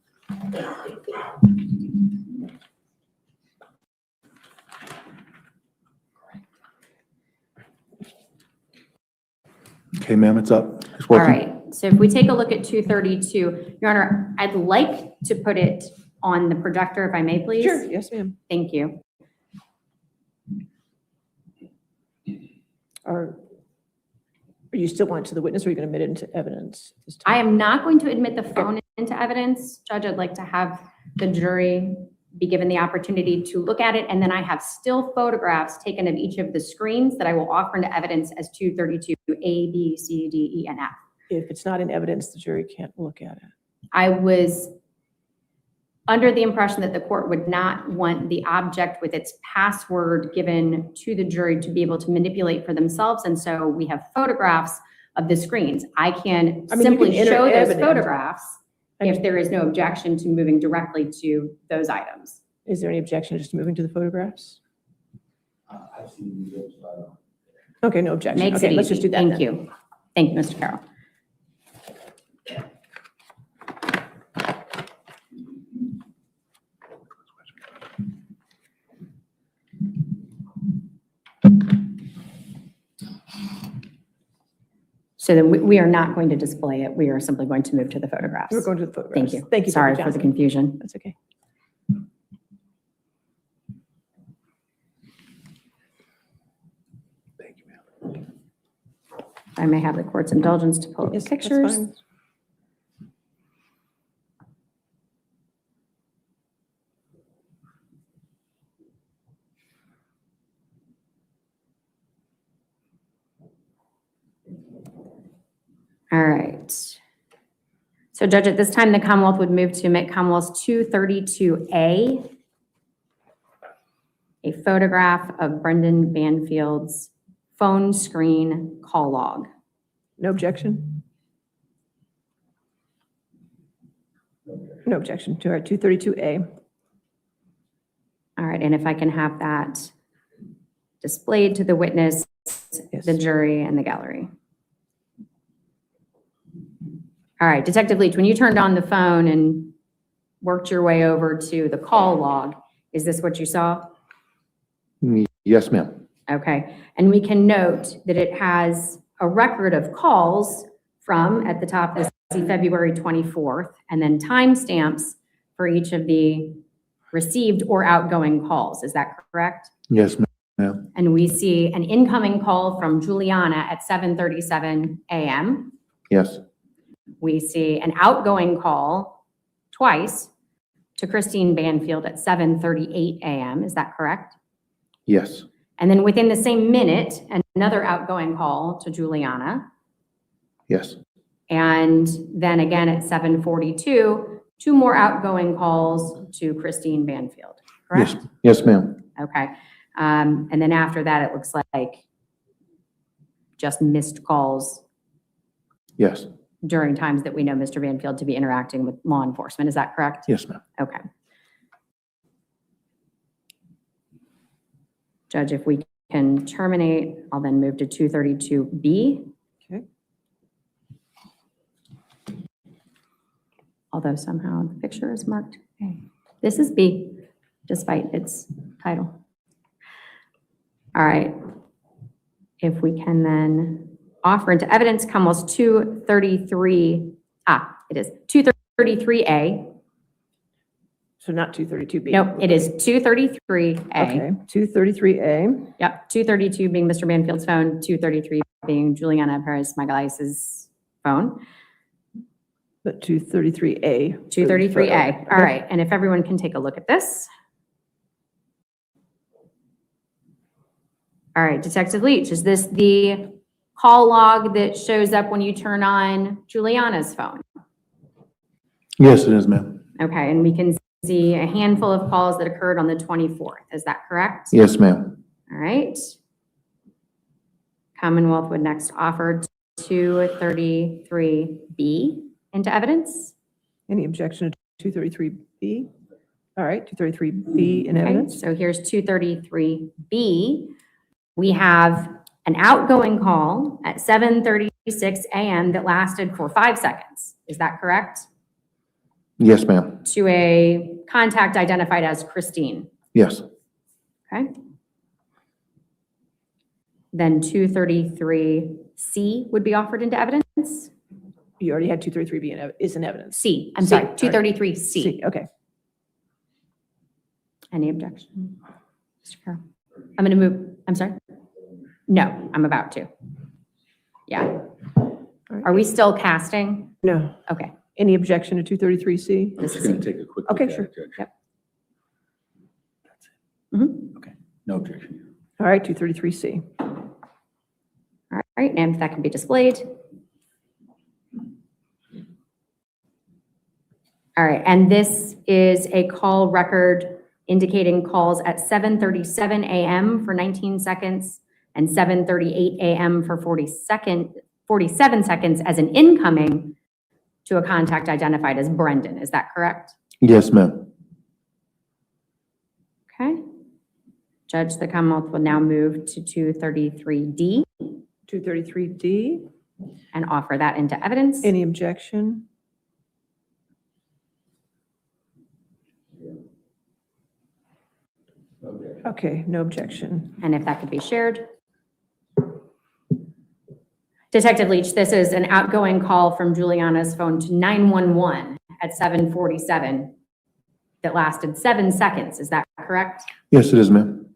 Okay, ma'am, it's up. It's
All
working.
right, so if we take a look at 232, Your Honor, I'd like to put it on the projector, if I may, please.
Sure, yes, ma'am.
Thank you.
Are you still want it to the witness, or are you going to admit it into evidence this time?
I am not going to admit the phone into evidence. Judge, I'd like to have the jury be given the opportunity to look at it, and then I have still photographs taken of each of the screens that I will offer into evidence as 232 A, B, C, D, E, and F.
If it's not in evidence, the jury can't look at it.
I was under the impression that the court would not want the object with its password given to the jury to be able to manipulate for themselves, and so we have photographs of the screens. I can
I mean, you
simply
can enter
show those
evidence.
photographs if there is no objection to moving directly to those items.
Is there any objection to just moving to the photographs?
I've seen these videos, so I don't.
Okay, no objection.
Makes
Okay,
it
let's
easy.
just do that
Thank
then.
you. Thank you, Mr. Carroll. So then we are not going to display it. We are simply going to move to the photographs.
We're going to the photographs.
Thank you.
Thank you.
Sorry
Dr.
for the
Johnson.
confusion.
That's okay.
Thank you, ma'am.
I may have the court's indulgence to pull up the
Yes, that's
pictures.
fine.
All right. So Judge, at this time, the Commonwealth would move to admit Commonwealth's 232A, a photograph of Brendan Banfield's phone screen call log.
No objection? No objection to our 232A.
All right, and if I can have that displayed to the witness,
Yes.
the jury, and the gallery. All right, Detective Leach, when you turned on the phone and worked your way over to the call log, is this what you saw?
Yes, ma'am.
Okay, and we can note that it has a record of calls from, at the top, this is February 24th, and then timestamps for each of the received or outgoing calls. Is that correct?
Yes, ma'am.
And we see an incoming call from Juliana at 7:37 a.m.
Yes.
We see an outgoing call twice to Christine Banfield at 7:38 a.m. Is that correct?
Yes.
And then within the same minute, another outgoing call to Juliana.
Yes.
And then again at 7:42, two more outgoing calls to Christine Banfield, correct?
Yes. Yes, ma'am.
Okay. And then after that, it looks like just missed calls
Yes.
during times that we know Mr. Banfield to be interacting with law enforcement. Is that correct?
Yes, ma'am.
Okay. Judge, if we can terminate, I'll then move to 232B.
Okay.
Although somehow the picture is marked A. This is B, despite its title. All right. If we can then offer into evidence Commonwealth's 233, it is 233A.
So not 232B.
Nope, it is 233A.
Okay, 233A.
Yep, 232 being Mr. Banfield's phone, 233 being Juliana Magalhaes' phone.
But 233A.
233A, all
Okay.
right. And if everyone can take a look at this. All right, Detective Leach, is this the call log that shows up when you turn on Juliana's phone?
Yes, it is, ma'am.
Okay, and we can see a handful of calls that occurred on the 24th. Is that correct?
Yes, ma'am.
All right. Commonwealth would next offer 233B into evidence.
Any objection to 233B? All right, 233B in
Okay,
evidence.
so here's 233B. We have an outgoing call at 7:36 a.m. that lasted for 5 seconds. Is that correct?
Yes, ma'am.
To a contact identified as Christine.
Yes.
Okay. Then 233C would be offered into evidence.
You already had 233B is in evidence.
C, I'm
C,
sorry,
all right.
233C.
C, okay.
Any objection? Mr. Carroll? I'm going to move, I'm sorry? No, I'm about to. Yeah.
right.
Are we still casting?
No.
Okay.
Any objection to 233C?
I'm
This
just
is
going to take a quick look
Okay,
at
sure.
it, Judge.
Yep.
That's it.
Mhm.
Okay, no objection.
All right, 233C.
All right, and if that can be displayed. All right, and this is a call record indicating calls at 7:37 a.m. for 19 seconds and 7:38 a.m. for 47 seconds as an incoming to a contact identified as Brendan. Is that correct?
Yes, ma'am.
Okay. Judge, the Commonwealth will now move to 233D
233D.
and offer that into evidence.
Any objection? Okay, no objection.
And if that could be shared. Detective Leach, this is an outgoing call from Juliana's phone to 911 at 7:47 that lasted 7 seconds. Is that correct?
Yes, it is, ma'am.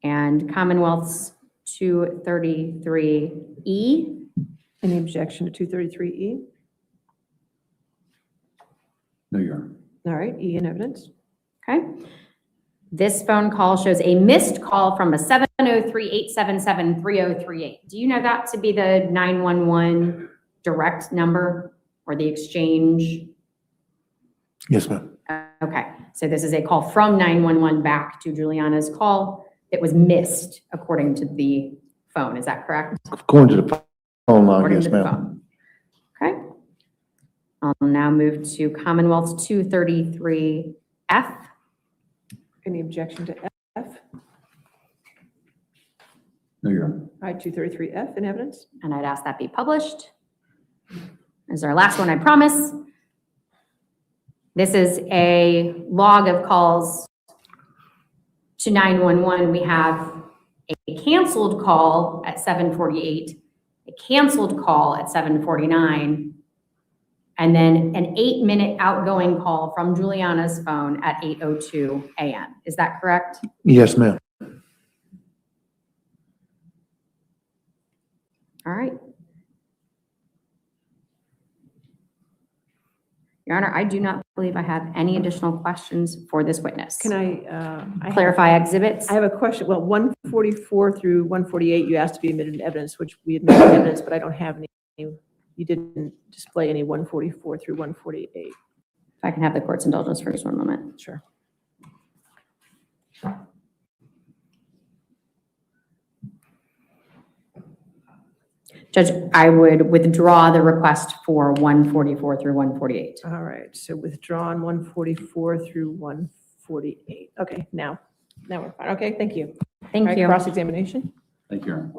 And Commonwealth's 233E.
Any objection to 233E?
No, Your Honor.
All right, E in evidence.
Okay. This phone call shows a missed call from a 703-877-3038. Do you know that to be the 911 direct number or the exchange?
Yes, ma'am.
Okay, so this is a call from 911 back to Juliana's call that was missed according to the phone. Is that correct?
Going to the phone line,
According
yes,
to the
ma'am.
phone. Okay. I'll now move to Commonwealth's 233F.
Any objection to F?
No, Your Honor.
All right, 233F in evidence.
And I'd ask that be published. This is our last one, I promise. This is a log of calls to 911. We have a canceled call at 7:48, a canceled call at 7:49, and then an 8-minute outgoing call from Juliana's phone at 8:02 a.m. Is that correct?
Yes, ma'am.
All right. Your Honor, I do not believe I have any additional questions for this witness.
Can I
Clarify exhibits?
I have a question. Well, 144 through 148, you asked to be admitted in evidence, which we admitted in evidence, but I don't have any. You didn't display any 144 through 148.
If I can have the court's indulgence for just one moment.
Sure.
Judge, I would withdraw the request for 144 through 148.
All right, so withdrawn 144 through 148. Okay, now we're fine. Okay, thank you. All
Thank
right,
you.
cross-examination.
Thank you, Your Honor.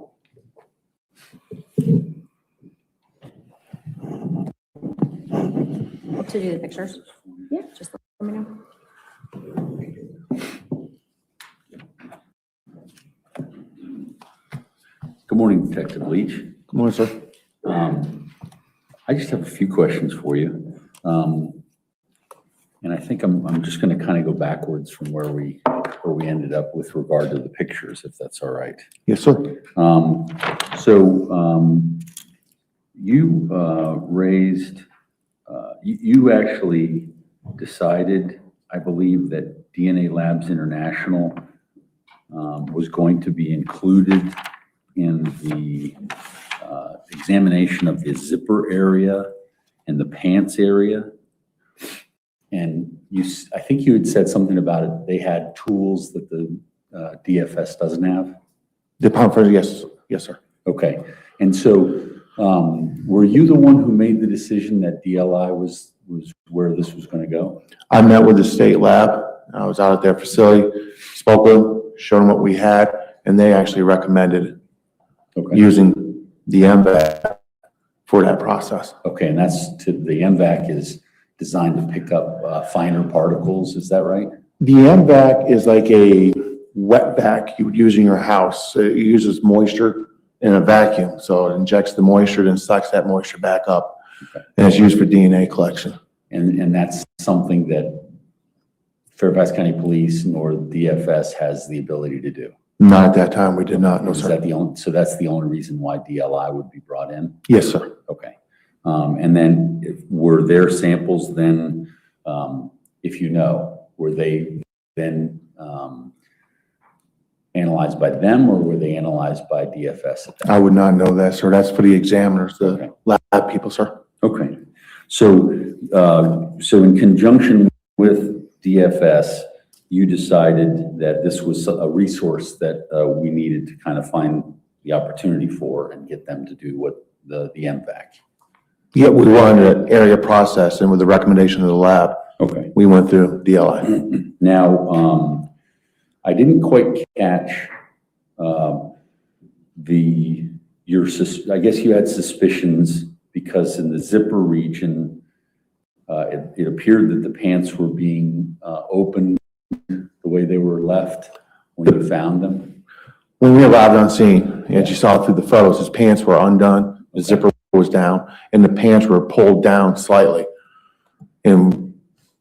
To do the pictures? Yeah, just let me know.
Good morning, Detective Leach.
Good morning, sir.
I just have a few questions for you. And I think I'm just going to kind of go backwards from where we ended up with regard to the pictures, if that's all right.
Yes, sir.
You raised, you actually decided, I believe, that DNA Labs International was going to be included in the examination of the zipper area and the pants area. And I think you had said something about it. They had tools that the DFS doesn't have.
Department, yes, sir.
Okay. And so were you the one who made the decision that DLI was where this was going to go?
I met with the state lab. I was out at their facility, spoke with them, showed them what we had, and they actually recommended using the MVAC for that process.
Okay, and the MVAC is designed to pick up finer particles, is that right?
The MVAC is like a wet vac you would use in your house. It uses moisture in a vacuum, so it injects the moisture, then sucks that moisture back up.
Okay.
And it's used for DNA collection.
And that's something that Fairfax County Police nor DFS has the ability to do?
Not at that time, we did not, no,
Is
sir.
that so that's the only reason why DLI would be brought in?
Yes, sir.
Okay. And then were their samples then, if you know, were they then analyzed by them or were they analyzed by DFS at that?
I would not know that, sir. That's for the examiners, the lab people, sir.
Okay. So in conjunction with DFS, you decided that this was a resource that we needed to kind of find the opportunity for and get them to do what the MVAC.
Yeah, we wanted an area process, and with the recommendation of the lab,
Okay.
We went through DLI.
Now, I didn't quite catch I guess you had suspicions because in the zipper region, it appeared that the pants were being opened the way they were left when you found them.
When we arrived on scene, as you saw through the photos, his pants were undone, the zipper was down, and the pants were pulled down slightly. And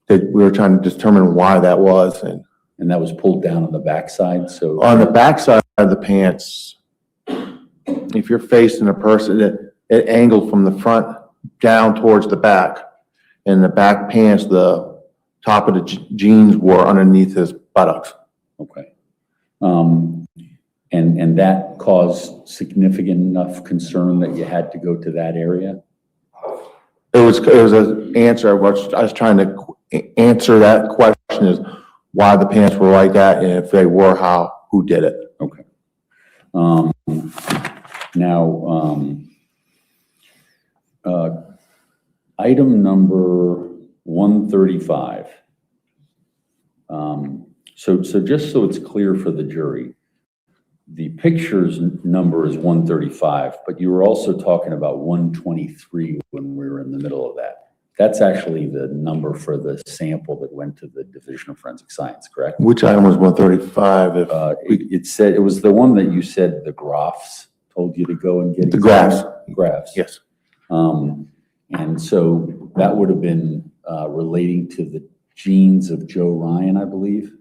we were trying to determine why that was.
And that was pulled down on the backside, so.
On the backside of the pants, if you're facing a person, it angled from the front down towards the back. And the back pants, the top of the jeans were underneath his buttocks.
Okay. And that caused significant enough concern that you had to go to that area?
It was an answer, I was trying to answer that question is why the pants were like that, and if they were, who did it?
Okay. Now, item number 135. So just so it's clear for the jury, the picture's number is 135, but you were also talking about 123 when we were in the middle of that. That's actually the number for the sample that went to the Division of Forensic Science, correct?
Which item was 135?
It said, it was the one that you said the graphs told you to go and get.
The graphs.
Graphs.
Yes.
And so that would have been relating to the genes of Joe Ryan, I believe.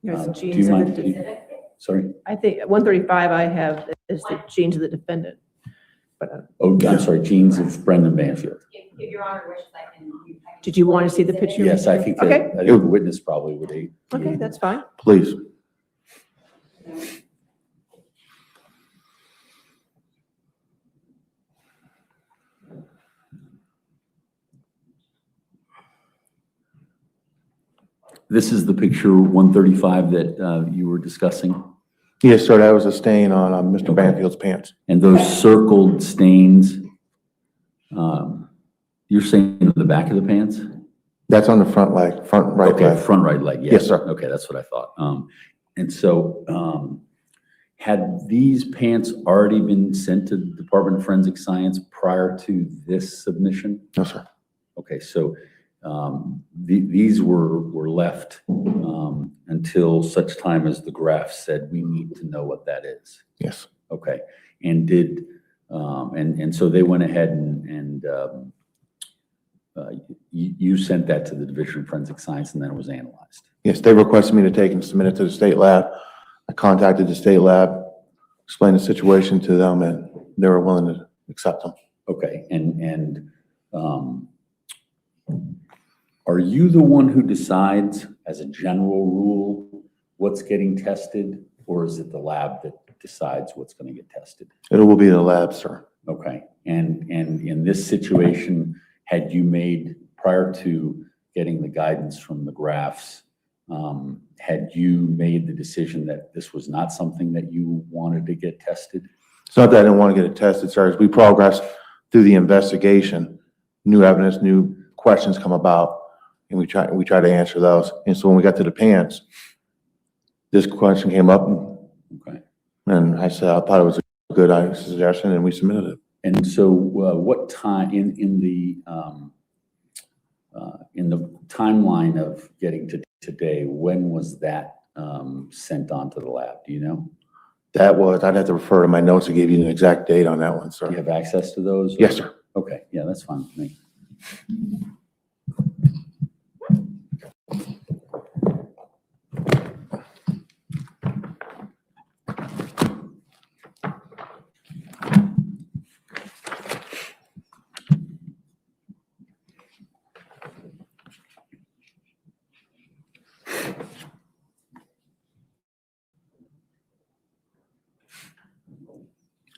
There's the
Do you
genes of
mind-
the,
Sorry?
I think 135 I have is the genes of the defendant. But
Oh, I'm sorry, genes of Brendan Banfield.
If Your Honor wishes, I can.
did you want to see the picture?
Yes, I think
Okay.
that, I think the witness probably would be.
Okay, that's fine.
Please.
This is the picture 135 that you were discussing?
Yes, sir, that was a stain on Mr. Banfield's pants.
And those circled stains, you're saying in the back of the pants?
That's on the front leg, front right
Okay,
leg.
front right leg, yes.
Yes, sir.
Okay, that's what I thought. And so, had these pants already been sent to the Department of Forensic Science prior to this submission?
No, sir.
Okay, so these were left until such time as the graph said, we need to know what that is.
Yes.
Okay, and did, and so they went ahead and you sent that to the Division of Forensic Science and then it was analyzed?
Yes, they requested me to take and submit it to the state lab. I contacted the state lab, explained the situation to them, and they were willing to accept them.
Okay, and are you the one who decides as a general rule what's getting tested, or is it the lab that decides what's going to get tested?
It will be the lab, sir.
Okay, and in this situation, had you made, prior to getting the guidance from the graphs, had you made the decision that this was not something that you wanted to get tested?
It's not that I didn't want to get it tested, sir. As we progress through the investigation, new evidence, new questions come about, and we try to answer those. And so when we got to the pants, this question came up,
Okay,
and I said, I thought it was a good suggestion, and we submitted it.
and so what time in the timeline of getting to today, when was that sent on to the lab? Do you know?
That was, I'd have to refer to my notes to give you an exact date on that one,
Do you
sir.
have access to those?
Yes, sir.
Okay, yeah, that's fine with me.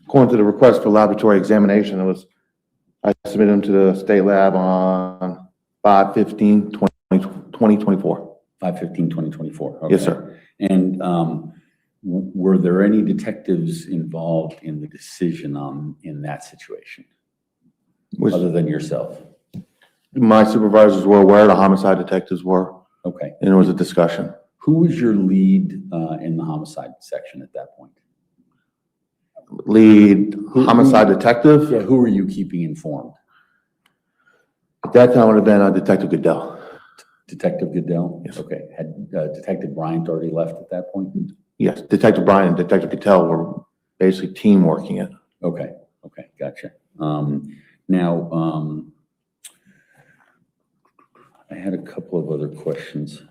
According to the request for laboratory examination, I submitted them to the state lab on 5/15/2024.
5/15/2024.
Yes,
okay.
sir.
And were there any detectives involved in the decision in that situation,
Was-
other than yourself?
My supervisors were aware, the homicide detectives were,
Okay.
and it was a discussion.
Who was your lead in the homicide section at that point?
Lead homicide detective,
Yeah, who were you keeping informed?
at that time would have been Detective Goodell.
Detective Goodell?
Yes.
Okay. Had Detective Bryant already left at that point?
Yes, Detective Bryan and Detective Goodell were basically team working it.
Okay, okay, gotcha. Now, I had a couple of other questions.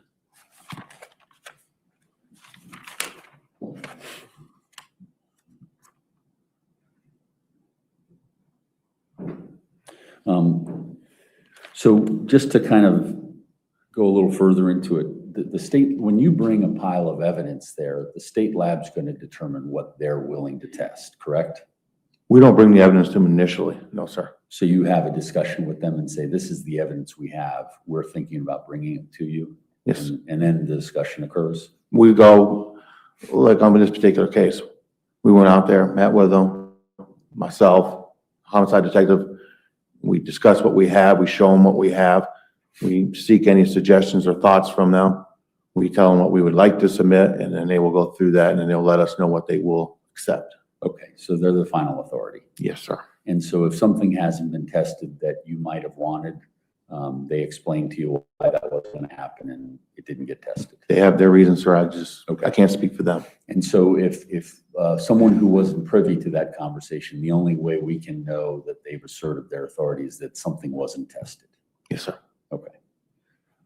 So just to kind of go a little further into it, the state, when you bring a pile of evidence there, the state lab's going to determine what they're willing to test, correct?
We don't bring the evidence to them initially, no, sir.
So you have a discussion with them and say, this is the evidence we have. We're thinking about bringing it to you.
Yes.
And then the discussion occurs.
We go, like on this particular case, we went out there, met with them, myself, homicide detective. We discuss what we have, we show them what we have. We seek any suggestions or thoughts from them. We tell them what we would like to submit, and then they will go through that, and then they'll let us know what they will accept.
Okay, so they're the final authority.
Yes, sir.
And so if something hasn't been tested that you might have wanted, they explain to you why that was going to happen and it didn't get tested.
They have their reasons, sir.
Okay.
I can't speak for them.
And so if someone who wasn't privy to that conversation, the only way we can know that they've asserted their authority is that something wasn't tested.
Yes, sir.
Okay.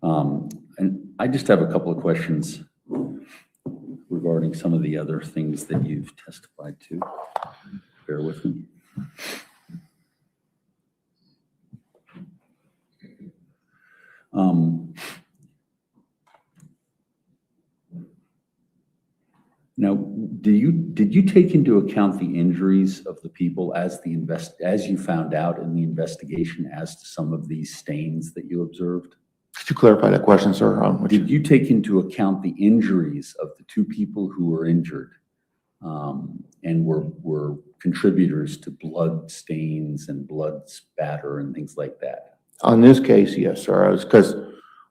And I just have a couple of questions regarding some of the other things that you've testified to. Bear with me. Now, did you take into account the injuries of the people as you found out in the investigation as to some of these stains that you observed?
Could you clarify that question, sir?
Did you take into account the injuries of the two people who were injured and were contributors to blood stains and blood spatter and things like that?
On this case, yes, sir. It was because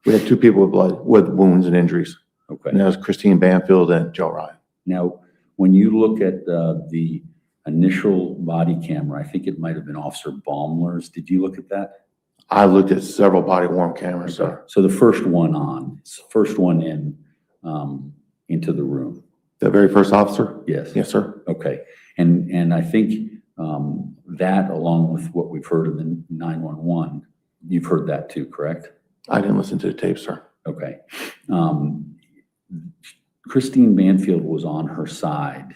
we had two people with wounds and injuries.
Okay.
And that was Christine Banfield and Joe Ryan.
Now, when you look at the initial body camera, I think it might have been Officer Baumler's. Did you look at that?
I looked at several body worn cameras, sir.
So the first one in into the room.
The very first officer?
Yes.
Yes, sir.
Okay. And I think that along with what we've heard in the 911, you've heard that too, correct?
I didn't listen to the tape, sir.
Okay. Christine Banfield was on her side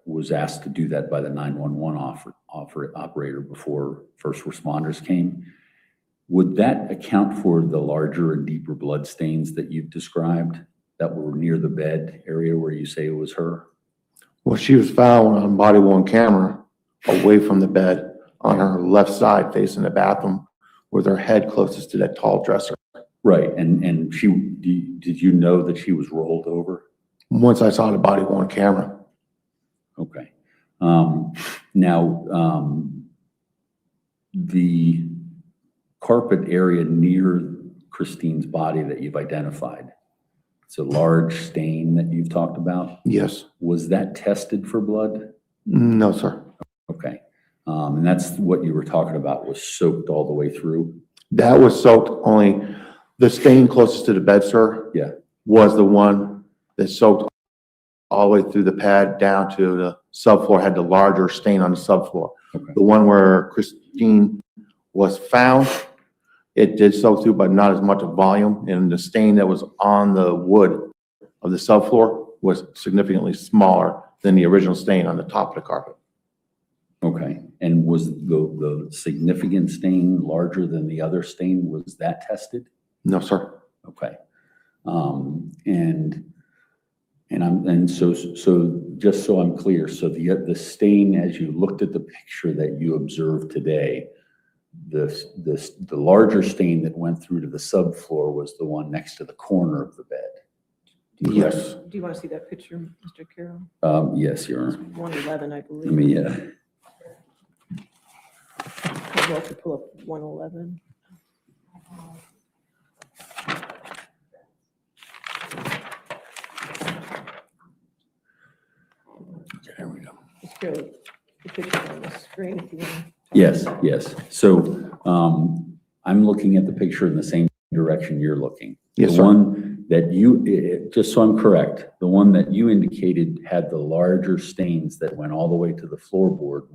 was asked to do that by the 911 operator before first responders came. Would that account for the larger and deeper blood stains that you've described that were near the bed area where you say it was her?
Well, she was found on body worn camera away from the bed on her left side facing the bathroom with her head closest to that tall dresser.
Right. And did you know that she was rolled over?
Once I saw the body worn camera.
Okay. Now, the carpet area near Christine's body that you've identified, it's a large stain that you've talked about.
Yes.
Was that tested for blood?
No, sir.
Okay. And that's what you were talking about was soaked all the way through?
That was soaked only, the stain closest to the bed, sir.
Yeah.
Was the one that soaked all the way through the pad down to the subfloor, had the larger stain on the subfloor.
Okay.
The one where Christine was found, it did soak through, but not as much of volume. And the stain that was on the wood of the subfloor was significantly smaller than the original stain on the top of the carpet.
Okay. And was the significant stain larger than the other stain? Was that tested?
No, sir.
Okay. So just so I'm clear, so the stain, as you looked at the picture that you observed today, the larger stain that went through to the subfloor was the one next to the corner of the bed.
Yes.
Do you want to see that picture, Mr. Carroll?
Yes, Your Honor.
111, I
Let
believe.
me,
well to pull up 111.
There we go.
Just go the picture on the screen if you want.
Yes, yes. So I'm looking at the picture in the same direction you're looking.
Yes,
The
sir.
one that you, just so I'm correct, the one that you indicated had the larger stains that went all the way to the floorboard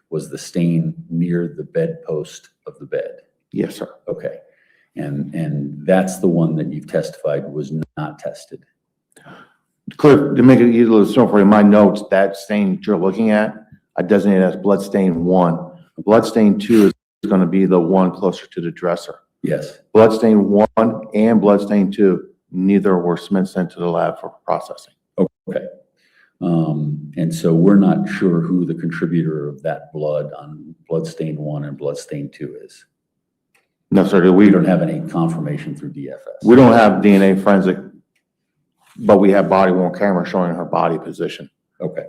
was the stain near the bedpost of the bed.
Yes, sir.
Okay. And that's the one that you've testified was not tested.
Cliff, to make it easier to show for you, my notes, that stain that you're looking at, I designated as blood stain 1. Blood stain 2 is going to be the one closer to the dresser.
Yes.
Blood stain 1 and blood stain 2, neither were sent to the lab for processing.
Okay. And so we're not sure who the contributor of that blood on blood stain 1 and blood stain 2 is.
No, sir,
We don't have any confirmation through DFS.
we don't have DNA forensic, but we have body worn camera showing her body position.
Okay.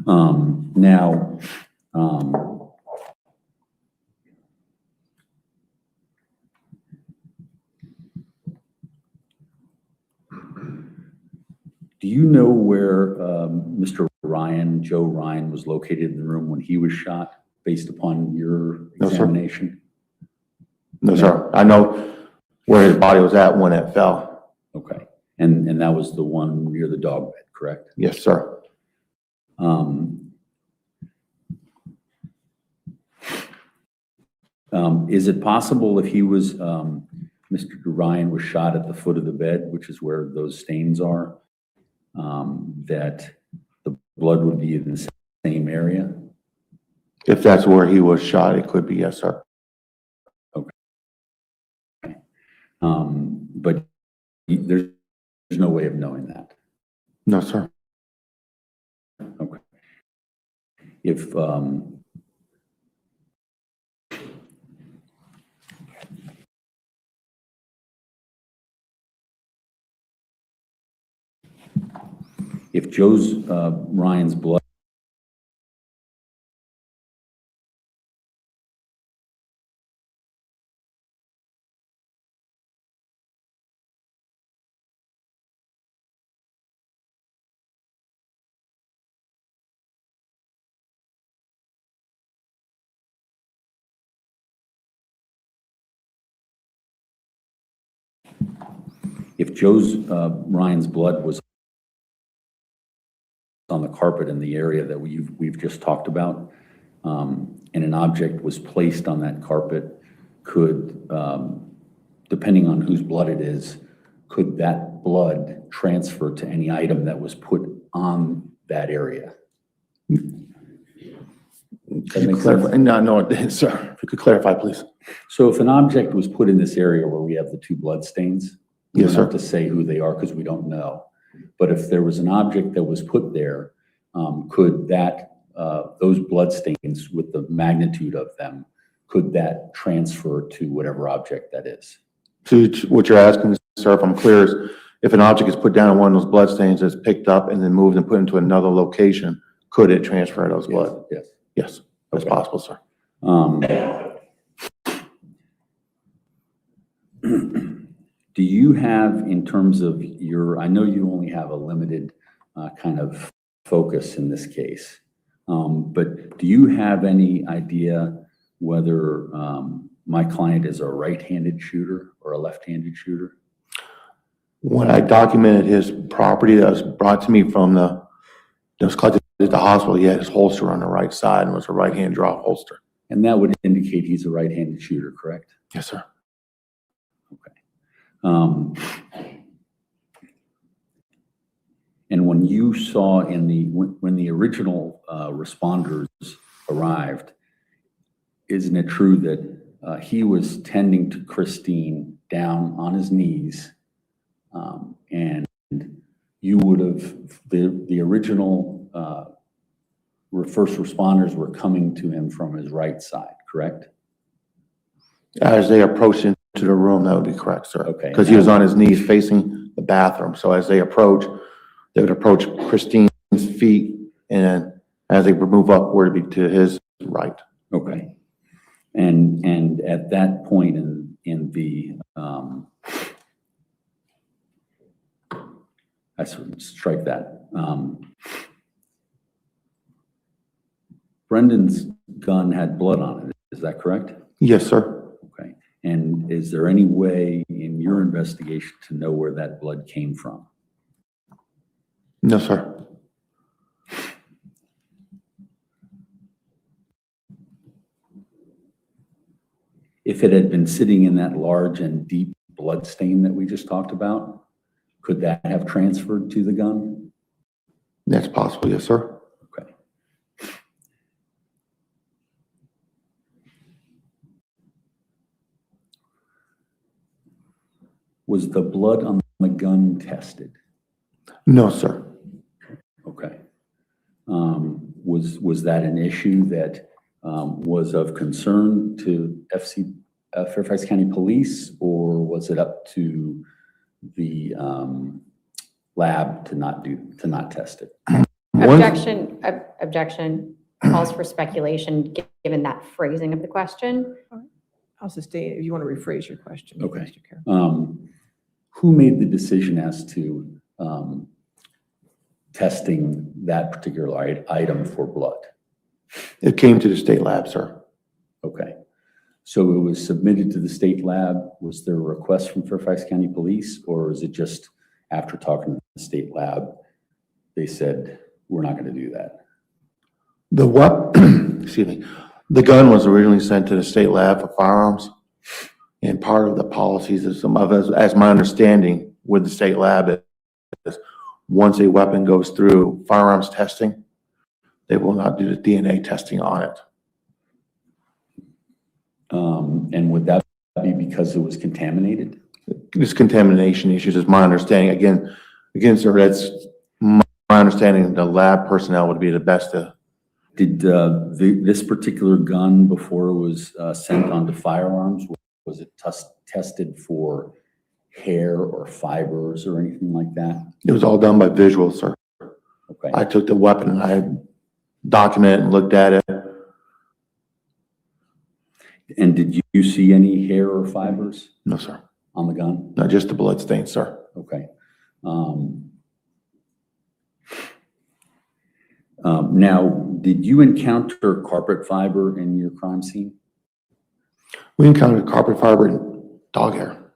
Now, do you know where Mr. Ryan, Joe Ryan, was located in the room when he was shot, based upon your
No, sir.
examination?
No, sir. I know where his body was at when it fell.
Okay. And that was the one near the dog bed, correct?
Yes, sir.
Is it possible if he was, Mr. Ryan was shot at the foot of the bed, which is where those stains are, that the blood would be in the same area?
If that's where he was shot, it could be, yes, sir.
But there's no way of knowing that.
No, sir.
Okay. If, if Joe's, Ryan's blood if Joe's, Ryan's blood was on the carpet in the area that we've just talked about, and an object was placed on that carpet, could, depending on whose blood it is, could that blood transfer to any item that was put on that area?
Could you clarify? No, it didn't, sir. If you could clarify, please.
So if an object was put in this area where we have the 2 blood stains, we
Yes,
don't have
sir.
to say who they are because we don't know. But if there was an object that was put there, could that, those blood stains with the magnitude of them, could that transfer to whatever object that is?
So what you're asking, sir, if I'm clear, is if an object is put down in one of those blood stains that's picked up and then moved and put into another location, could it transfer those blood?
Yes.
Yes, that's
Okay.
possible, sir.
Do you have, in terms of your, I know you only have a limited kind of focus in this case, but do you have any idea whether my client is a right-handed shooter or a left-handed shooter?
When I documented his property that was brought to me from that was collected at the hospital, he had his holster on the right side and was a right-hand draw holster.
And that would indicate he's a right-handed shooter, correct?
Yes, sir.
And when you saw when the original responders arrived, isn't it true that he was tending to Christine down on his knees, and you would have, the original first responders were coming to him from his right side, correct?
As they approached into the room, that would be correct, sir.
Okay.
Because he was on his knees facing the bathroom. So as they approach, they would approach Christine's feet, and as they would move upward, it'd be to his right.
Okay. And at that point in the, I strike that. Brendan's gun had blood on it, is that correct?
Yes, sir.
Okay. And is there any way in your investigation to know where that blood came from?
No, sir.
If it had been sitting in that large and deep blood stain that we just talked about, could that have transferred to the gun?
That's possible, yes, sir.
Okay. Was the blood on the gun tested?
No, sir.
Okay. Was that an issue that was of concern to Fairfax County Police, or was it up to the lab to not test it?
Objection calls for speculation, given that phrasing of the question.
I'll sustain it if you want to rephrase your question.
Okay.
Mr. Carroll.
Who made the decision as to testing that particular item for blood?
It came to the state lab, sir.
Okay. So it was submitted to the state lab. Was there a request from Fairfax County Police, or is it just after talking to the state lab, they said, we're not going to do that?
Excuse me. The gun was originally sent to the state lab for firearms. And part of the policies is as my understanding with the state lab is once a weapon goes through firearms testing, they will not do the DNA testing on it.
And would that be because it was contaminated?
This contamination issues is my understanding. Again, sir, that's my understanding. The lab personnel would be the best to.
Did this particular gun, before it was sent onto firearms, was it tested for hair or fibers or anything like that?
It was all done by visual, sir.
Okay.
I took the weapon and I documented and looked at it.
And did you see any hair or fibers
No, sir.
on the gun?
Not just the blood stain, sir.
Okay. Now, did you encounter carpet fiber in your crime scene?
We encountered carpet fiber and dog hair.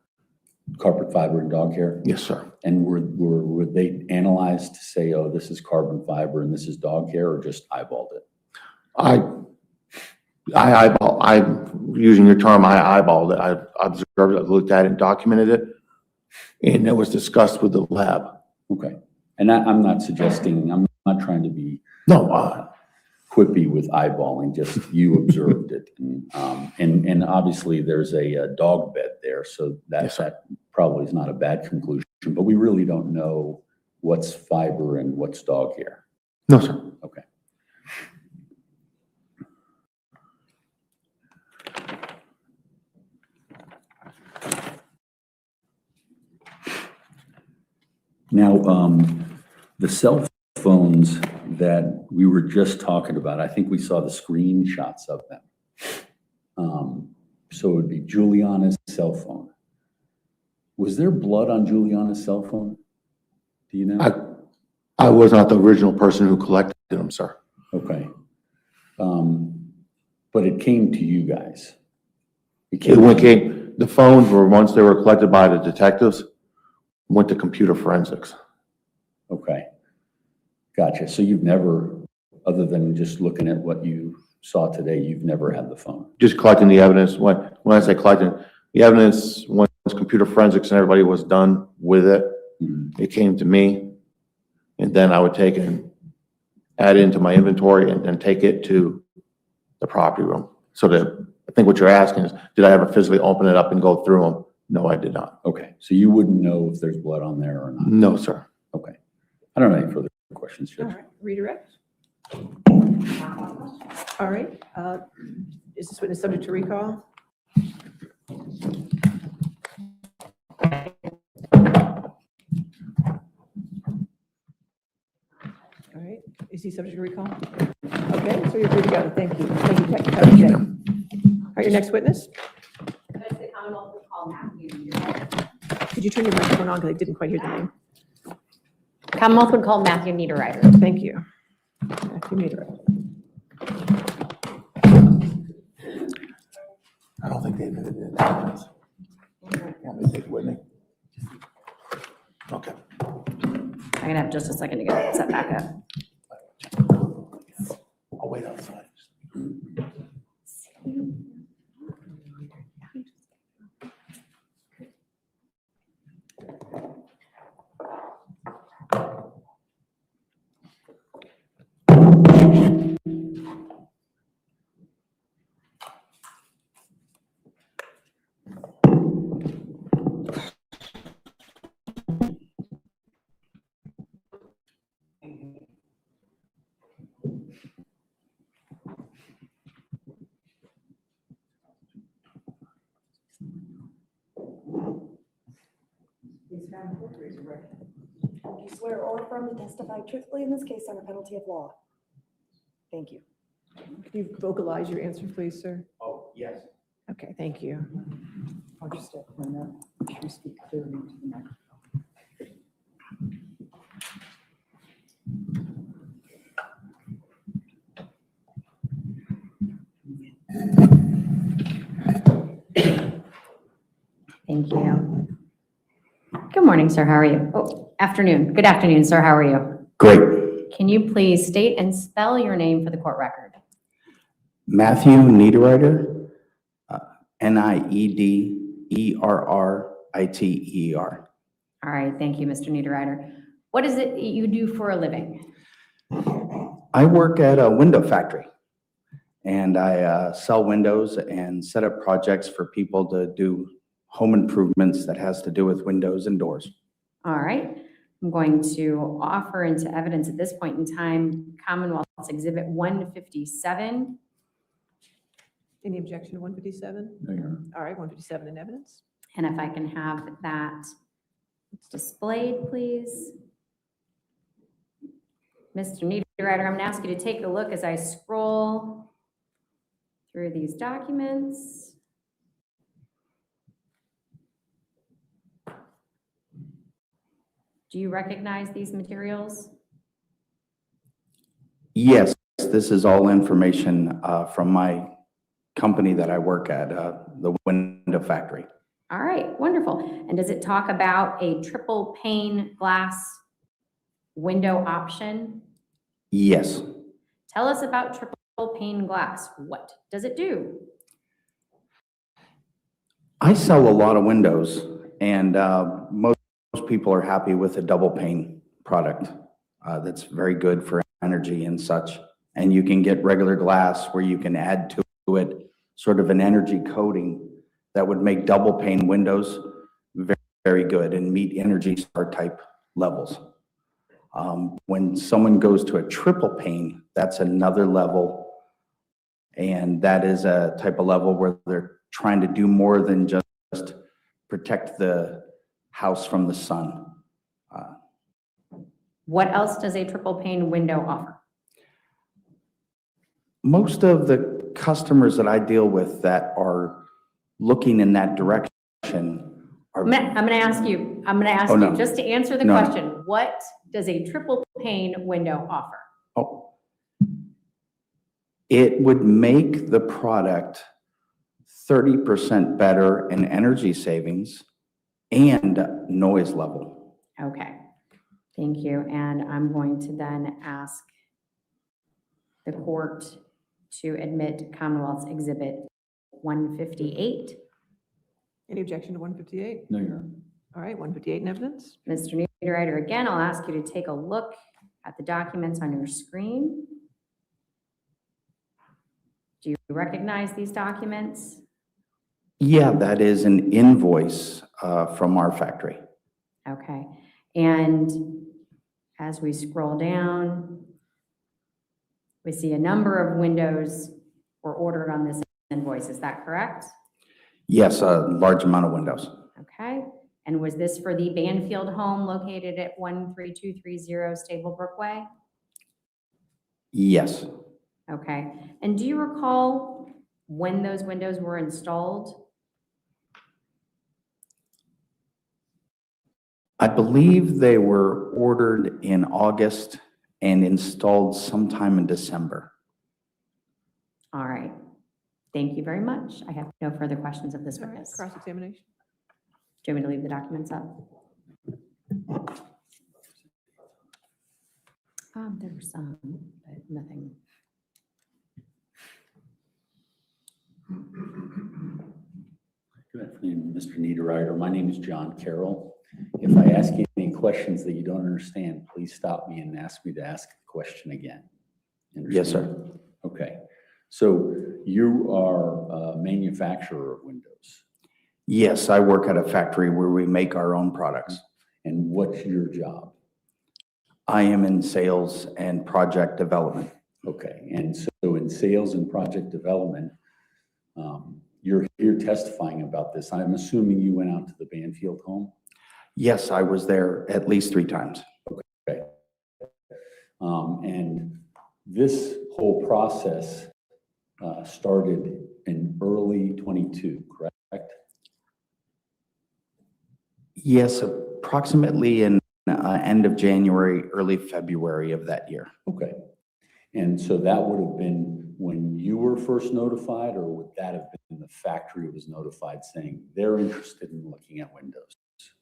Carpet fiber and dog hair?
Yes, sir.
And were they analyzed to say, oh, this is carbon fiber and this is dog hair, or just eyeballed it? I'm using your term, I eyeballed it. I observed it, looked at it, and documented it, and it was discussed with the lab. Okay. And I'm not suggesting, I'm not trying to be
No,
quippy with eyeballing, just you observed it. And obviously there's a dog bed there, so
Yes, sir.
that probably is not a bad conclusion, but we really don't know what's fiber and what's dog hair.
no, sir.
Okay. Now, the cell phones that we were just talking about, I think we saw the screenshots of them. So it would be Juliana's cell phone. Was there blood on Juliana's cell phone? Do you know?
I was not the original person who collected them, sir.
Okay. But it came to you guys.
The phones were, once they were collected by the detectives, went to computer forensics.
Okay. Gotcha. So you've never, other than just looking at what you saw today, you've never had the phone?
Just collecting the evidence. When I say collecting, the evidence, once computer forensics and everybody was done with it, it came to me, and then I would take it and add it into my inventory and then take it to the property room. So that, I think what you're asking is, did I ever physically open it up and go through them? No, I did not.
Okay. So you wouldn't know if there's blood on there or not?
No, sir.
Okay. I don't have any further questions,
All
Judge.
right, redirect. All right, is this witness subject to recall? All right, is he subject to recall? Okay, so you're good to go. Thank you. Thank you, Captain. All right, your next witness?
The Commonwealth will call Matthew.
Could you turn your microphone on because I didn't quite hear the name?
Commonwealth would call Matthew Niederreiter.
Thank you. Matthew Niederreiter.
I don't think they admitted it. Want me to take it with me? Okay.
I'm gonna have just a second to get it set back up.
I'll wait outside.
Do you swear or affirm to testify truthfully in this case under penalty of law? Thank you.
Could you vocalize your answer, please, sir?
Oh, yes.
Okay, thank you.
I'll just step right up. Should we speak clearly into the microphone?
Thank you. Good morning, sir. How are you? Oh, afternoon. Good afternoon, sir. How are you?
Great.
Can you please state and spell your name for the court record?
Matthew Niederreiter, Niederreiter.
All right, thank you, Mr. Niederreiter. What is it you do for a living?
I work at a window factory, and I sell windows and set up projects for people to do home improvements that has to do with windows and doors.
All right, I'm going to offer into evidence at this point in time Commonwealth's Exhibit 157.
Any objection to 157?
No, Your Honor.
All right, 157 in evidence.
And if I can have that displayed, please. Mr. Niederreiter, I'm going to ask you to take a look as I scroll through these documents. Do you recognize these materials?
Yes, this is all information from my company that I work at, the window factory.
All right, wonderful. And does it talk about a triple pane glass window option?
Yes.
Tell us about triple pane glass. What does it do?
I sell a lot of windows, and most people are happy with a double pane product that's very good for energy and such. And you can get regular glass where you can add to it sort of an energy coating that would make double pane windows very, very good and meet Energy Star type levels. When someone goes to a triple pane, that's another level. And that is a type of level where they're trying to do more than just protect the house from the sun.
What else does a triple pane window offer?
Most of the customers that I deal with that are looking in that direction are,
I'm gonna ask you,
Oh, no.
just to answer the
No, no.
question, what does a triple pane window offer?
oh, it would make the product 30% better in energy savings and noise level.
Okay, thank you. And I'm going to then ask the court to admit Commonwealth's Exhibit 158.
Any objection to 158?
No, Your Honor.
All right, 158 in evidence.
Mr. Niederreiter, again, I'll ask you to take a look at the documents on your screen. Do you recognize these documents?
Yeah, that is an invoice from our factory.
Okay, and as we scroll down, we see a number of windows were ordered on this invoice, is that correct?
Yes, a large amount of windows.
Okay, and was this for the Banfield home located at 13230 Stablebrook Way?
Yes.
Okay, and do you recall when those windows were installed?
I believe they were ordered in August and installed sometime in December.
All right. Thank you very much. I have no further questions of this
All right,
witness.
cross-examination.
Do you want me to leave the documents up? There were some, but nothing.
Good afternoon, Mr. Niederreiter. My name is John Carroll. If I ask you any questions that you don't understand, please stop me and ask me to ask the question again.
Yes, sir.
Understand? Okay. So you are a manufacturer of windows,
Yes, I work at a factory where we make our own products.
and what's your job?
I am in sales and project development.
Okay, and so in sales and project development, you're here testifying about this. I'm assuming you went out to the Banfield home?
Yes, I was there at least 3 times.
Okay. And this whole process started in early 22, correct?
Yes, approximately in end of January, early February of that year.
Okay. And so that would have been when you were first notified, or would that have been the factory was notified saying they're interested in looking at windows?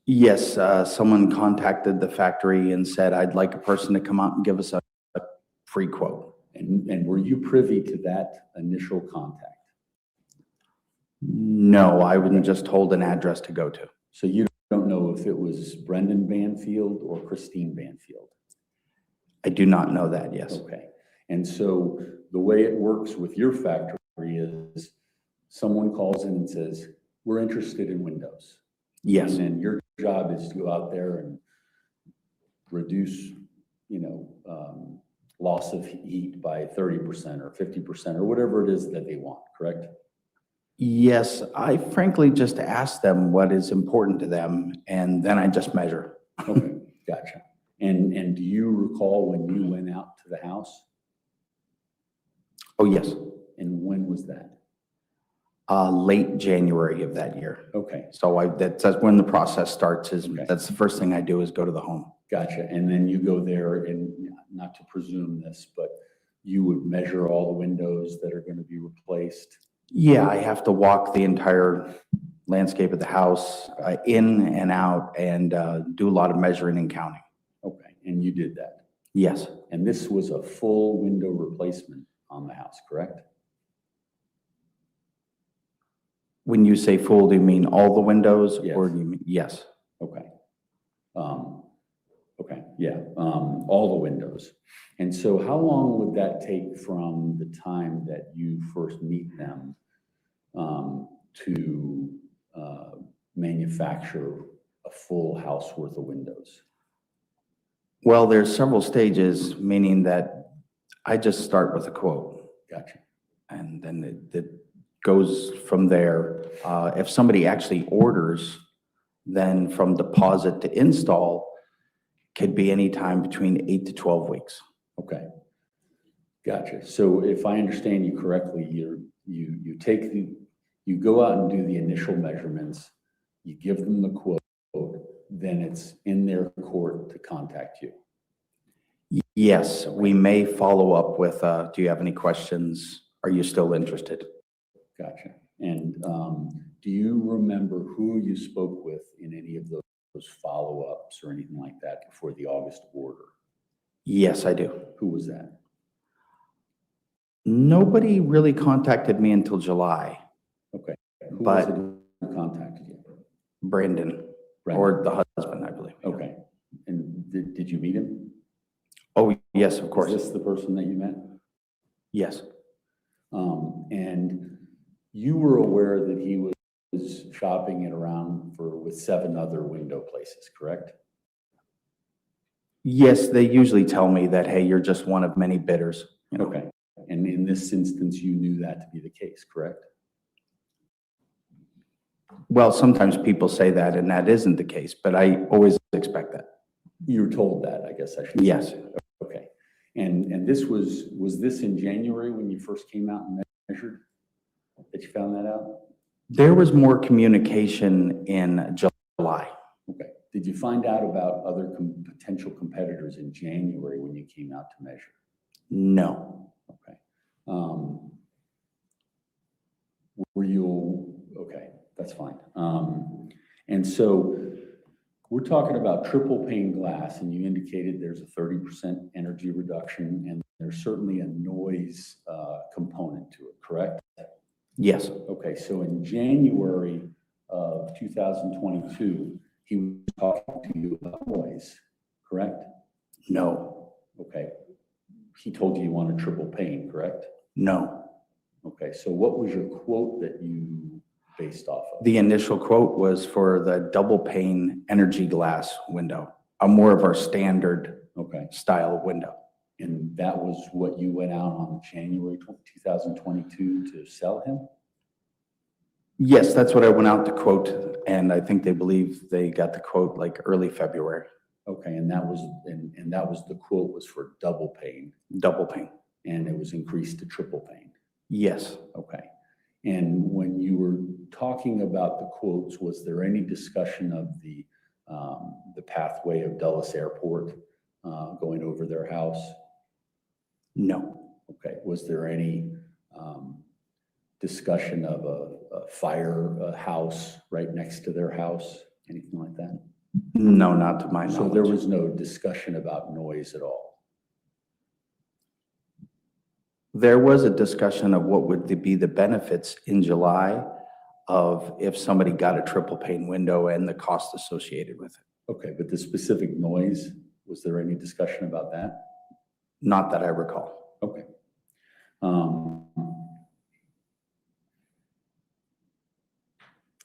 Yes, someone contacted the factory and said, I'd like a person to come out and give us a free quote.
And were you privy to that initial contact?
No, I wasn't just told an address to go to.
So you don't know if it was Brendan Banfield or Christine Banfield?
I do not know that, yes.
Okay. And so the way it works with your factory is someone calls in and says, we're interested in windows.
Yes,
And then your job is to go out there and reduce, loss of heat by 30% or 50% or whatever it is that they want, correct?
yes, I frankly just asked them what is important to them, and then I just measure.
Okay, gotcha. And do you recall when you went out to the house?
Oh, yes,
And when was that?
late January of that year.
Okay,
So that's when the process starts,
Okay.
that's the first thing I do is go to the home.
gotcha. And then you go there and, not to presume this, but you would measure all the windows that are going to be replaced.
Yeah, I have to walk the entire landscape of the house, in and out, and do a lot of measuring and counting.
Okay, and you did that.
Yes,
And this was a full window replacement on the house, correct?
when you say full, do you mean all the windows?
Yes.
Or do you mean, yes,
Okay. Okay, yeah, all the windows. And so how long would that take from the time that you first meet them to manufacture a full house worth of windows?
well, there's several stages, meaning that I just start with a quote.
Gotcha.
And then it goes from there. If somebody actually orders, then from deposit to install could be any time between 8 to 12 weeks.
Okay. Gotcha. So if I understand you correctly, you go out and do the initial measurements, you give them the quote, then it's in their court to contact you.
Yes, we may follow up with, do you have any questions? Are you still interested?
Gotcha. And do you remember who you spoke with in any of those follow-ups or anything like that before the August order?
Yes, I do.
Who was that?
Nobody really contacted me until July.
Okay. Who was
But-
it who contacted you?
Brandon,
Brendan.
or the husband, I believe.
Okay. And did you meet him?
Oh, yes, of
Is
course.
this the person that you met?
Yes.
And you were aware that he was shopping it around with 7 other window places, correct?
Yes, they usually tell me that, hey, you're just one of many bidders. You know.
Okay. And in this instance, you knew that to be the case, correct?
Well, sometimes people say that, and that isn't the case, but I always expect that.
You were told that, I guess I should say.
Yes.
Okay. And this was this in January when you first came out and measured? that you found that out?
There was more communication in July.
Okay. Did you find out about other potential competitors in January when you came out to measure?
No.
Okay. Were you, okay, that's fine. And so we're talking about triple pane glass, and you indicated there's a 30% energy reduction, and there's certainly a noise component to it, correct?
Yes.
Okay, so in January of 2022, he was talking to you about noise, correct?
No.
Okay. He told you you wanted triple pane, correct?
No.
Okay, so what was your quote that you based off of?
The initial quote was for the double pane energy glass window, a more of our standard
Okay,
style window.
and that was what you went out on January 2022 to sell him?
Yes, that's what I went out to quote, and I think they believe they got the quote like early February.
Okay, and that was, and that was, the quote was for double pane,
Double pane.
and it was increased to triple pane.
Yes.
Okay. And when you were talking about the quotes, was there any discussion of the pathway of Dulles Airport going over their house?
No.
Okay. Was there any discussion of a fire house right next to their house? Anything like that?
No, not to my
So
knowledge.
there was no discussion about noise at all?
There was a discussion of what would be the benefits in July of if somebody got a triple pane window and the cost associated with it.
Okay, but the specific noise, was there any discussion about that?
Not that I recall.
Okay.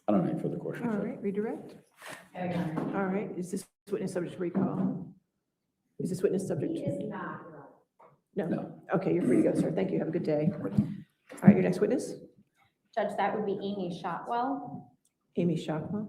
I don't have any further questions.
All right, redirect. All right, is this witness subject to recall? Is this witness subject?
not.
No.
No.
Okay, you're free to go, sir. Thank you. Have a good day. All right, your next witness,
Judge, that would be Amy Shotwell.
Amy Shockwell.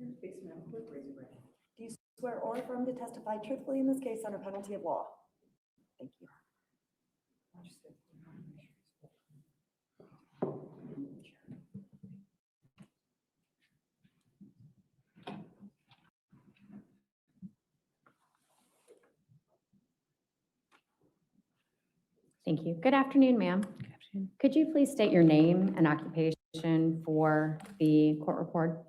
Do you swear or affirm to testify truthfully in this case under penalty of law? Thank you.
Thank you. Good afternoon, ma'am. Could you please state your name and occupation for the court report?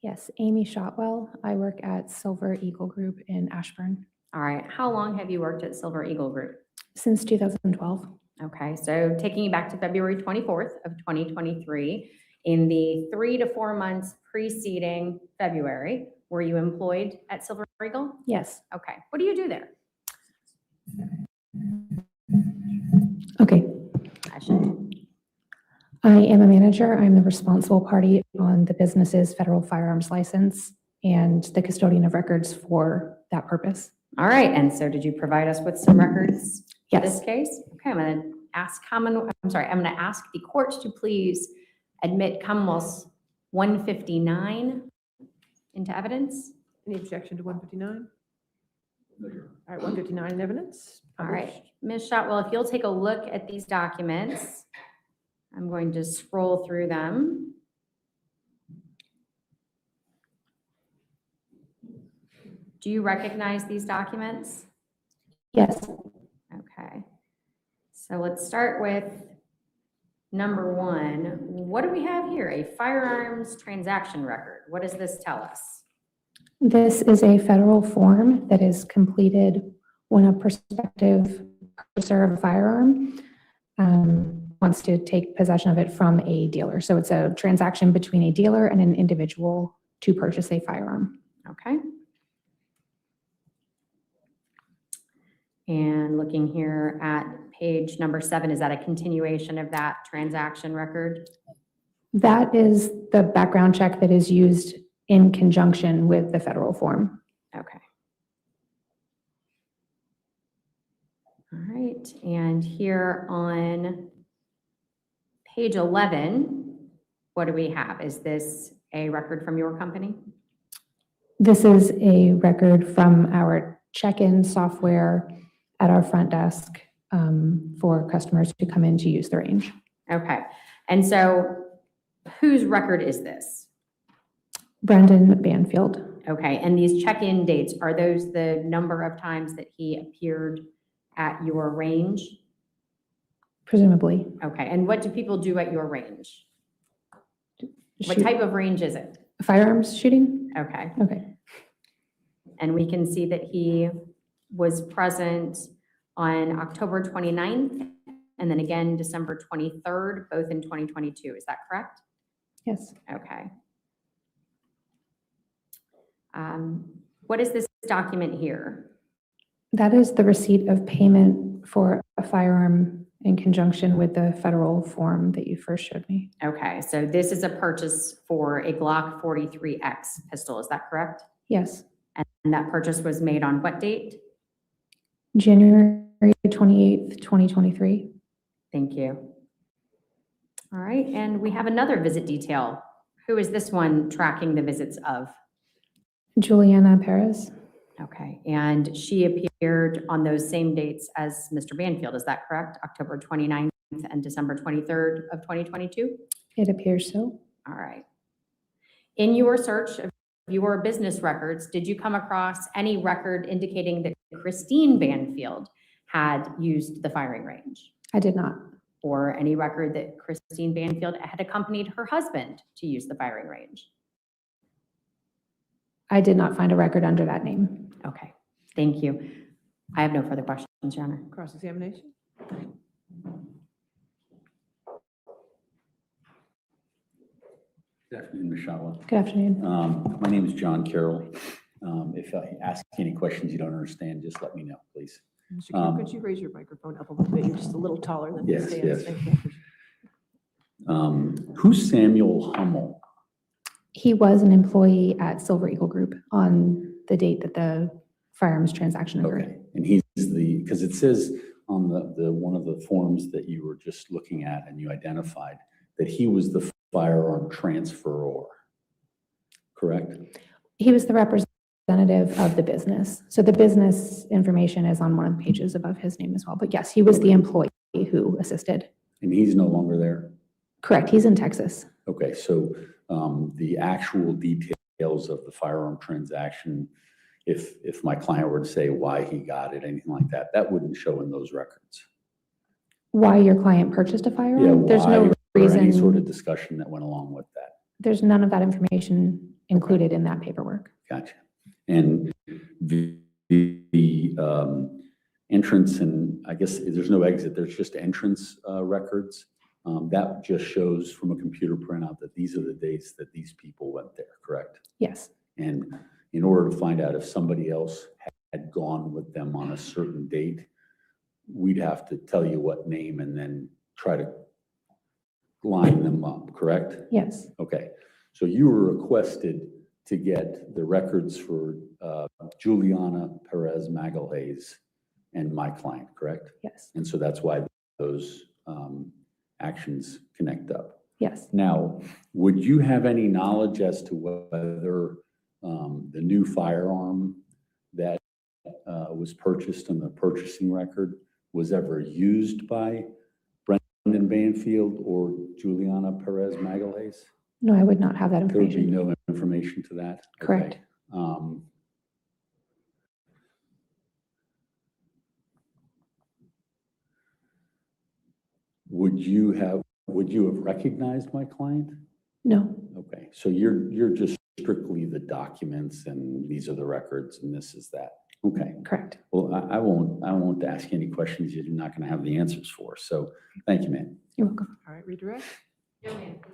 Yes, Amy Shotwell. I work at Silver Eagle Group in Ashburn
All right. How long have you worked at Silver Eagle Group?
since 2012.
Okay, so taking you back to February 24th of 2023, in the 3 to 4 months preceding February, were you employed at Silver Eagle?
Yes.
Okay, what do you do there?
Okay.
I should.
I am a manager. I'm the responsible party on the business's federal firearms license and the custodian of records for that purpose.
All right, and so did you provide us with some records for this
Yes.
case? Okay, I'm going to ask I'm going to ask the court to please admit Commonwealth's 159 into evidence.
Any objection to 159? All right, 159 in evidence.
All right, Ms. Shotwell, if you'll take a look at these documents, I'm going to scroll through them. Do you recognize these documents?
Yes.
Okay. So let's start with Number one, what do we have here? A firearms transaction record. What does this tell us?
This is a federal form that is completed when a prospective purchaser of a firearm wants to take possession of it from a dealer. So it's a transaction between a dealer and an individual to purchase a firearm.
Okay. And looking here at page number 7, is that a continuation of that transaction record?
That is the background check that is used in conjunction with the federal form.
Okay. All right, and here on page 11, what do we have? Is this a record from your company?
This is a record from our check-in software at our front desk for customers who come in to use the range.
Okay, and so whose record is this?
Brendan Banfield.
Okay, and these check-in dates, are those the number of times that he appeared at your range?
Presumably.
Okay, and what do people do at your range? What
Shoot-
type of range is it?
Firearms shooting?
Okay,
Okay.
and we can see that he was present on October 29th and then again December 23rd, both in 2022. Is that correct?
Yes.
Okay. What is this document here?
That is the receipt of payment for a firearm in conjunction with the federal form that you first showed me.
Okay, so this is a purchase for a Glock 43X pistol. Is that correct?
Yes.
And that purchase was made on what date?
January 28th, 2023.
Thank you. All right, and we have another visit detail. Who is this one tracking the visits of?
Juliana Perez.
Okay, and she appeared on those same dates as Mr. Banfield, is that correct? October 29th and December 23rd of 2022?
It appears so.
All right. In your search of your business records, did you come across any record indicating that Christine Banfield had used the firing range?
I did not.
Or any record that Christine Banfield had accompanied her husband to use the firing range?
I did not find a record under that name.
Okay, thank you. I have no further questions, Your Honor.
Cross-examination?
Good afternoon, Ms. Shotwell.
Good afternoon.
My name is John Carroll. If I ask any questions you don't understand, just let me know, please.
Mr. Carroll, could you raise your microphone up a little bit? You're just a little taller than
Yes,
the stands.
yes.
Thank you.
Who's Samuel Hummel?
He was an employee at Silver Eagle Group on the date that the firearms transaction occurred.
Okay, and he's because it says on the one of the forms that you were just looking at and you identified that he was the firearm transferor, correct?
He was the representative of the business. So the business information is on one of the pages above his name as well. But yes, he was the employee who assisted.
And he's no longer there?
Correct. He's in Texas.
Okay, so the actual details of the firearm transaction, if my client were to say why he got it, anything like that, that wouldn't show in those records.
Why your client purchased a
Yeah,
firearm? There's
why,
no
or any sort
reason.
of discussion that went along with that.
There's none of that information included in that paperwork.
Gotcha. And the entrance, and I guess there's no exit, there's just entrance records. That just shows from a computer printout that these are the dates that these people went there, correct?
Yes.
And in order to find out if somebody else had gone with them on a certain date, we'd have to tell you what name and then try to line them up, correct?
Yes.
Okay, so you were requested to get the records for Juliana Perez Magalhaes and my client, correct?
Yes.
And so that's why those actions connect up.
Yes.
Now, would you have any knowledge as to whether the new firearm that was purchased in the purchasing record was ever used by Brendan Banfield or Juliana Perez Magalhaes?
No, I would not have that
There would be
information.
no information to that?
Correct.
Okay. would you have recognized my client?
No,
Okay, so you're just strictly the documents and these are the records and this is that. Okay,
correct.
well, I won't ask any questions you're not going to have the answers for. So thank you, ma'am.
You're welcome.
All right, redirect?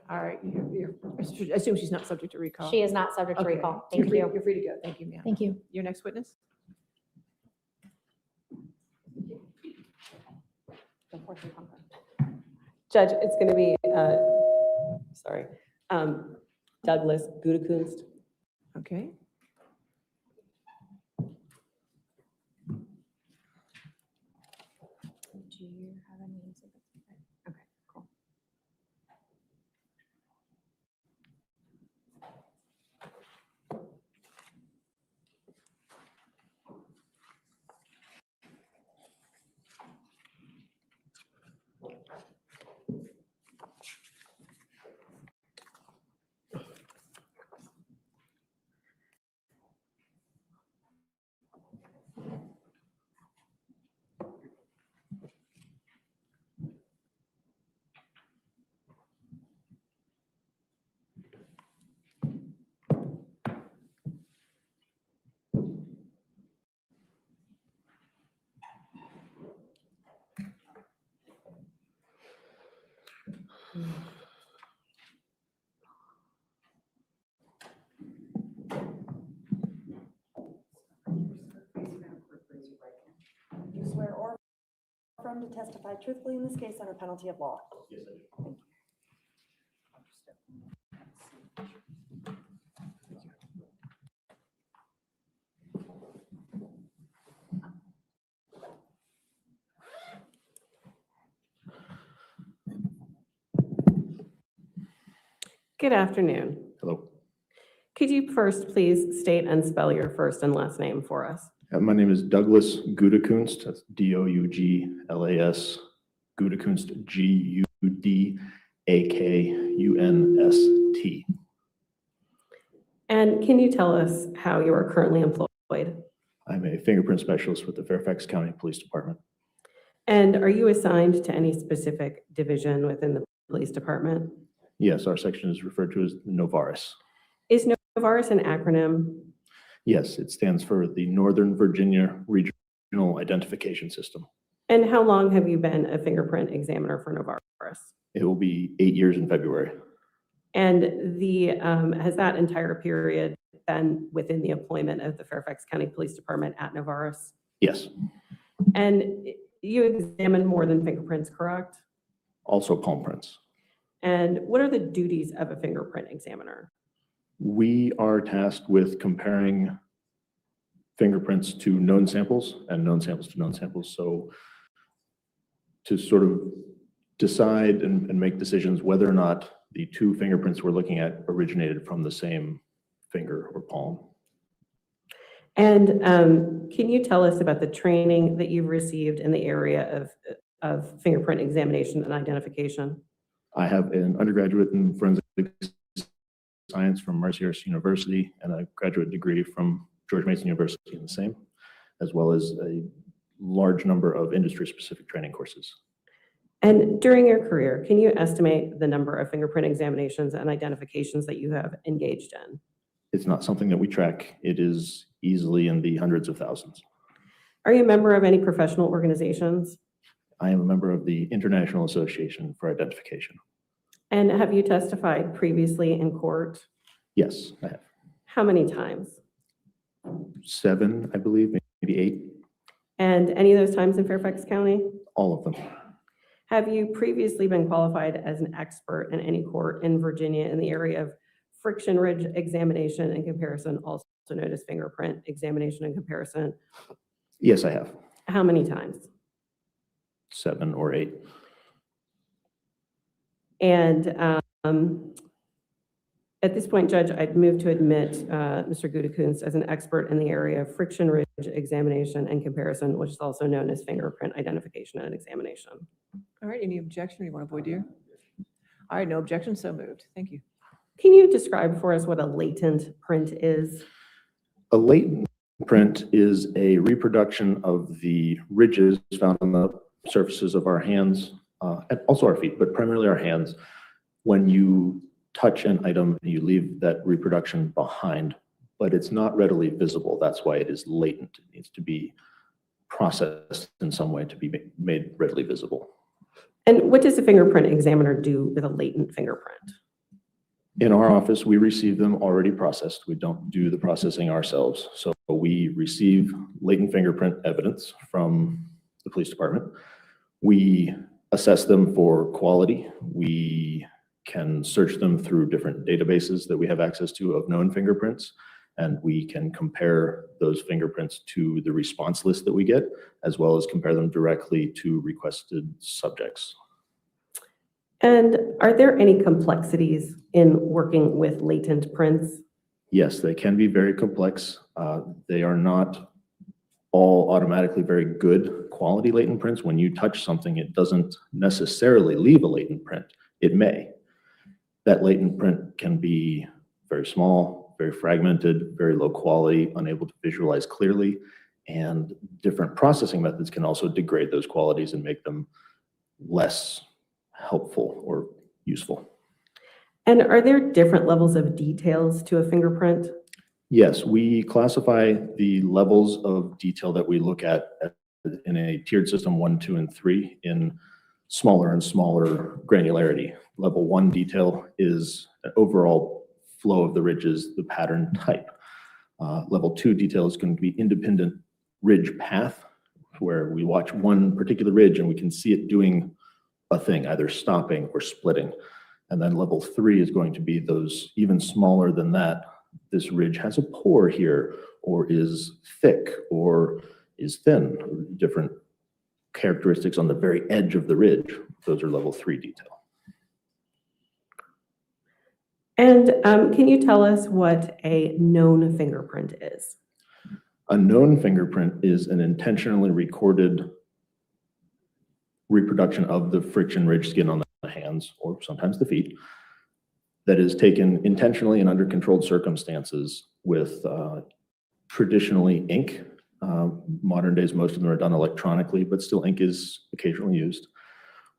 All right, I assume she's not subject to recall.
She is not subject to
Okay.
recall.
You're
Thank
free-
you.
You're free to go. Thank you, ma'am.
Thank you.
Your next witness?
Judge, it's going to be, Douglas Gutekunst.
Okay.
Do you have a name? Okay, cool.
You swear or affirm to testify truthfully in this case under penalty of law?
Yes, I do.
Good afternoon.
Hello.
Could you first please state and spell your first and last name for us?
My name is Douglas Gutekunst. That's Douglas. Gutekunst, Gudakkunst.
And can you tell us how you are currently employed?
I'm a fingerprint specialist with the Fairfax County Police Department.
And are you assigned to any specific division within the police department?
Yes, our section is referred to as Novaris.
Is Novaris an acronym?
Yes, it stands for the Northern Virginia Regional Identification System.
And how long have you been a fingerprint examiner for Novaris?
It will be 8 years in February.
And has that entire period been within the employment of the Fairfax County Police Department at Novaris?
Yes,
And you examine more than fingerprints, correct?
also palm prints.
And what are the duties of a fingerprint examiner?
We are tasked with comparing fingerprints to known samples and known samples to known samples. So to sort of decide and make decisions whether or not the two fingerprints we're looking at originated from the same finger or palm.
And can you tell us about the training that you've received in the area of fingerprint examination and identification?
I have an undergraduate in forensic science from Marcellus University and a graduate degree from George Mason University in the same, as well as a large number of industry-specific training courses.
And during your career, can you estimate the number of fingerprint examinations and identifications that you have engaged in?
It's not something that we track. It is easily in the hundreds of thousands.
Are you a member of any professional organizations?
I am a member of the International Association for Identification.
And have you testified previously in court?
Yes, I have.
How many times?
7, I believe, maybe 8,
And any of those times in Fairfax County?
all of them.
Have you previously been qualified as an expert in any court in Virginia in the area of friction ridge examination and comparison, also known as fingerprint examination and comparison?
Yes, I have.
How many times?
7 or 8.
And at this point, Judge, I'd move to admit Mr. Gutekunst as an expert in the area of friction ridge examination and comparison, which is also known as fingerprint identification and examination.
All right, any objection, or you want to void here? All right, no objection, so moved. Thank you.
Can you describe for us what a latent print is?
A latent print is a reproduction of the ridges found on the surfaces of our hands and also our feet, but primarily our hands. When you touch an item, you leave that reproduction behind, but it's not readily visible. That's why it is latent. It needs to be processed in some way to be made readily visible.
And what does a fingerprint examiner do with a latent fingerprint?
In our office, we receive them already processed. We don't do the processing ourselves. So we receive latent fingerprint evidence from the police department. We assess them for quality. We can search them through different databases that we have access to of known fingerprints, and we can compare those fingerprints to the response list that we get, as well as compare them directly to requested subjects.
And are there any complexities in working with latent prints?
Yes, they can be very complex. They are not all automatically very good quality latent prints. When you touch something, it doesn't necessarily leave a latent print. It may. That latent print can be very small, very fragmented, very low quality, unable to visualize clearly, and different processing methods can also degrade those qualities and make them less helpful or useful.
And are there different levels of details to a fingerprint?
Yes, we classify the levels of detail that we look at in a tiered system 1, 2, and 3 in smaller and smaller granularity. Level 1 detail is an overall flow of the ridges, the pattern type. Level 2 detail is going to be independent ridge path, where we watch one particular ridge and we can see it doing a thing, either stopping or splitting. And then level 3 is going to be those even smaller than that. This ridge has a pore here, or is thick, or is thin, different characteristics on the very edge of the ridge. Those are level 3 detail.
And can you tell us what a known fingerprint is?
A known fingerprint is an intentionally recorded reproduction of the friction ridge skin on the hands, or sometimes the feet, that is taken intentionally and under controlled circumstances with traditionally ink. Modern days, most of them are done electronically, but still ink is occasionally used,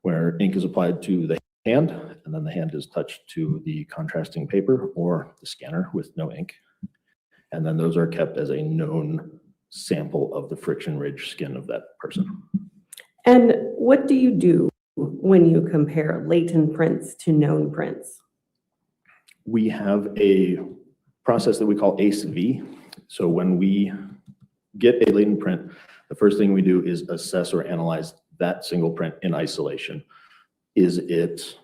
where ink is applied to the hand, and then the hand is touched to the contrasting paper or the scanner with no ink. And then those are kept as a known sample of the friction ridge skin of that person.
And what do you do when you compare latent prints to known prints?
We have a process that we call ACE-V. So when we get a latent print, the first thing we do is assess or analyze that single print in isolation. Is it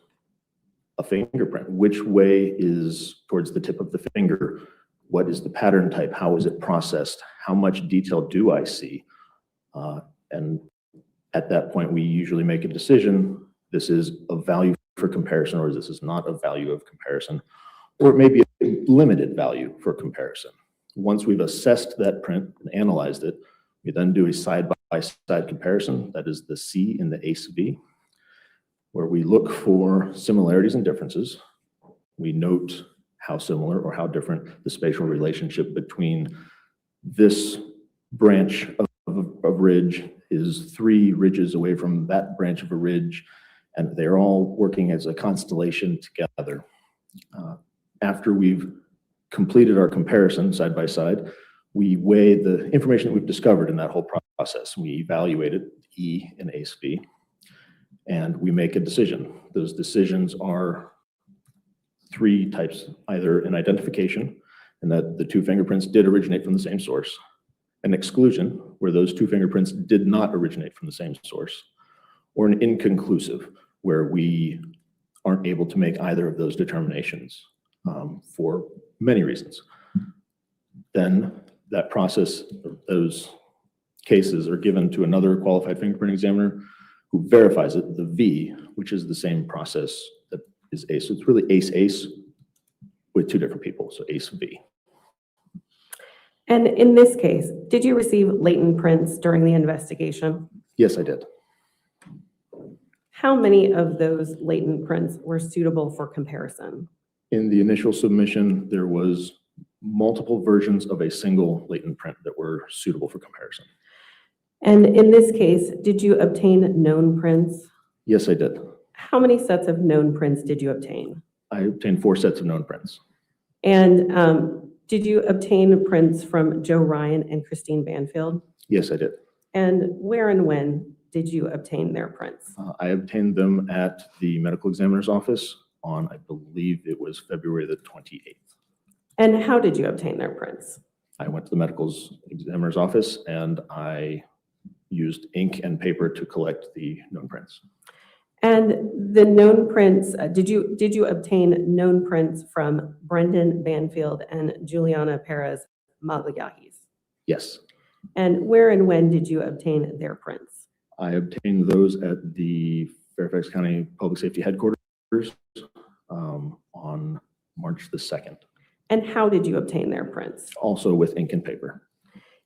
a fingerprint? Which way is towards the tip of the finger? What is the pattern type? How is it processed? How much detail do I see? And at that point, we usually make a decision. This is of value for comparison, or this is not of value of comparison, or it may be a limited value for comparison. Once we've assessed that print and analyzed it, we then do a side-by-side comparison. That is the C in the ACE-V, where we look for similarities and differences. We note how similar or how different the spatial relationship between this branch of ridge is 3 ridges away from that branch of a ridge, and they're all working as a constellation together. After we've completed our comparison side by side, we weigh the information that we've discovered in that whole process. We evaluate it, E in ACE-V, and we make a decision. Those decisions are 3 types: either an identification, and that the 2 fingerprints did originate from the same source; an exclusion, where those 2 fingerprints did not originate from the same source; or an inconclusive, where we aren't able to make either of those determinations for many reasons. Then that process, those cases are given to another qualified fingerprint examiner who verifies it, the V, which is the same process that is ACE. So it's really ACE-ACE with 2 different people, so ACE-V.
And in this case, did you receive latent prints during the investigation?
Yes, I did.
How many of those latent prints were suitable for comparison?
In the initial submission, there was multiple versions of a single latent print that were suitable for comparison.
And in this case, did you obtain known prints?
Yes, I did.
How many sets of known prints did you obtain?
I obtained 4 sets of known prints.
And did you obtain prints from Joe Ryan and Christine Banfield?
Yes, I did.
And where and when did you obtain their prints?
I obtained them at the medical examiner's office on, I believe it was February the 28th.
And how did you obtain their prints?
I went to the medical examiner's office and I used ink and paper to collect the known prints.
And the known prints, did you obtain known prints from Brendan Banfield and Juliana Perez Magalhaes?
Yes,
And where and when did you obtain their prints?
I obtained those at the Fairfax County Public Safety Headquarters on March the 2nd,
And how did you obtain their prints?
also with ink and paper.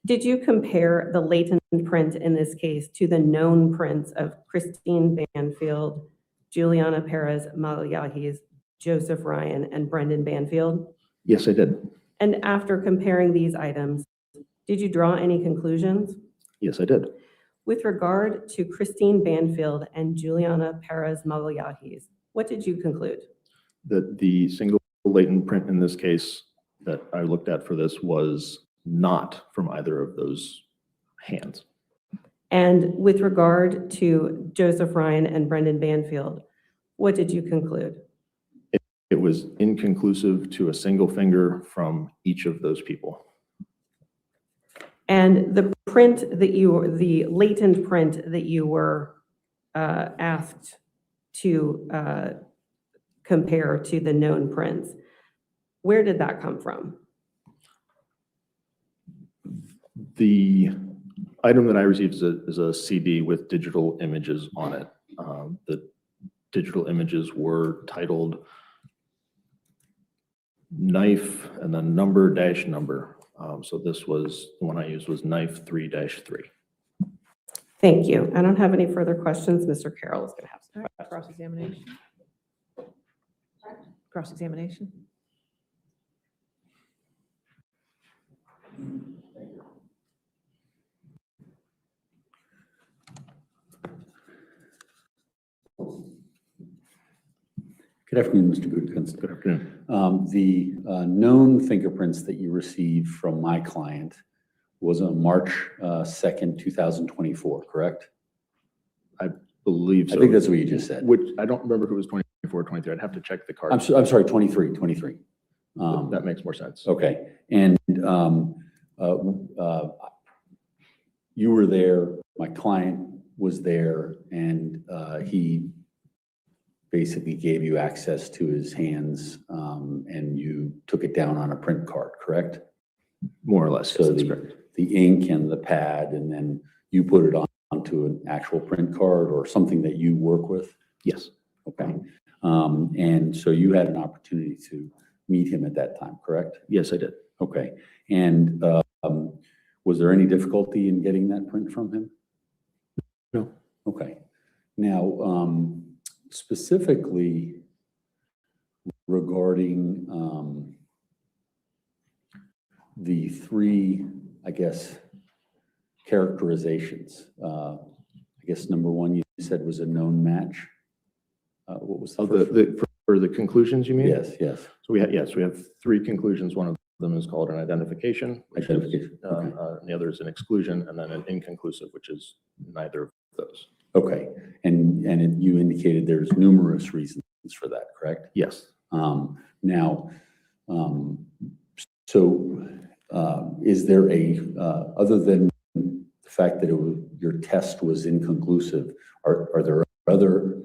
Did you compare the latent print in this case to the known prints of Christine Banfield, Juliana Perez Magalhaes, Joseph Ryan, and Brendan Banfield?
Yes, I did.
And after comparing these items, did you draw any conclusions?
Yes, I did.
With regard to Christine Banfield and Juliana Perez Magalhaes, what did you conclude?
That the single latent print in this case that I looked at for this was not from either of those hands.
And with regard to Joseph Ryan and Brendan Banfield, what did you conclude?
It was inconclusive to a single finger from each of those people.
And the latent print that you were asked to compare to the known prints, where did that come from?
The item that I received is a CD with digital images on it. The digital images were titled knife and then number dash number. So this was, the one I used was knife 3-3.
Thank you. I don't have any further questions. Mr. Carroll is going to have some.
All right, cross-examination. Cross-examination.
Good afternoon, Mr. Goodkunst.
Good afternoon.
The known fingerprints that you received from my client was on March 2nd, 2024, correct?
Believe so.
I think that's what you just said.
Which, I don't remember if it was 24 or 23. I'd have to check the card.
I'm sorry, 23.
That makes more sense.
Okay, and you were there, my client was there, and he basically gave you access to his hands, and you took it down on a print card, correct?
More or less,
So
yes, that's correct.
the ink and the pad, and then you put it onto an actual print card or something that you work with?
Yes.
Okay. And so you had an opportunity to meet him at that time, correct?
Yes, I did.
Okay. And was there any difficulty in getting that print from him?
No.
Okay. Now, specifically regarding the three, I guess, characterizations. I guess number one you said was a known match. What was the
Oh,
first one?
for the conclusions, you mean?
Yes, yes.
So we have 3 conclusions. One of them is called an identification, which is,
Identification, okay.
and the other is an exclusion, and then an inconclusive, which is neither of those.
Okay. And you indicated there's numerous reasons for that, correct?
Yes.
Now, so is there other than the fact that your test was inconclusive, are there other,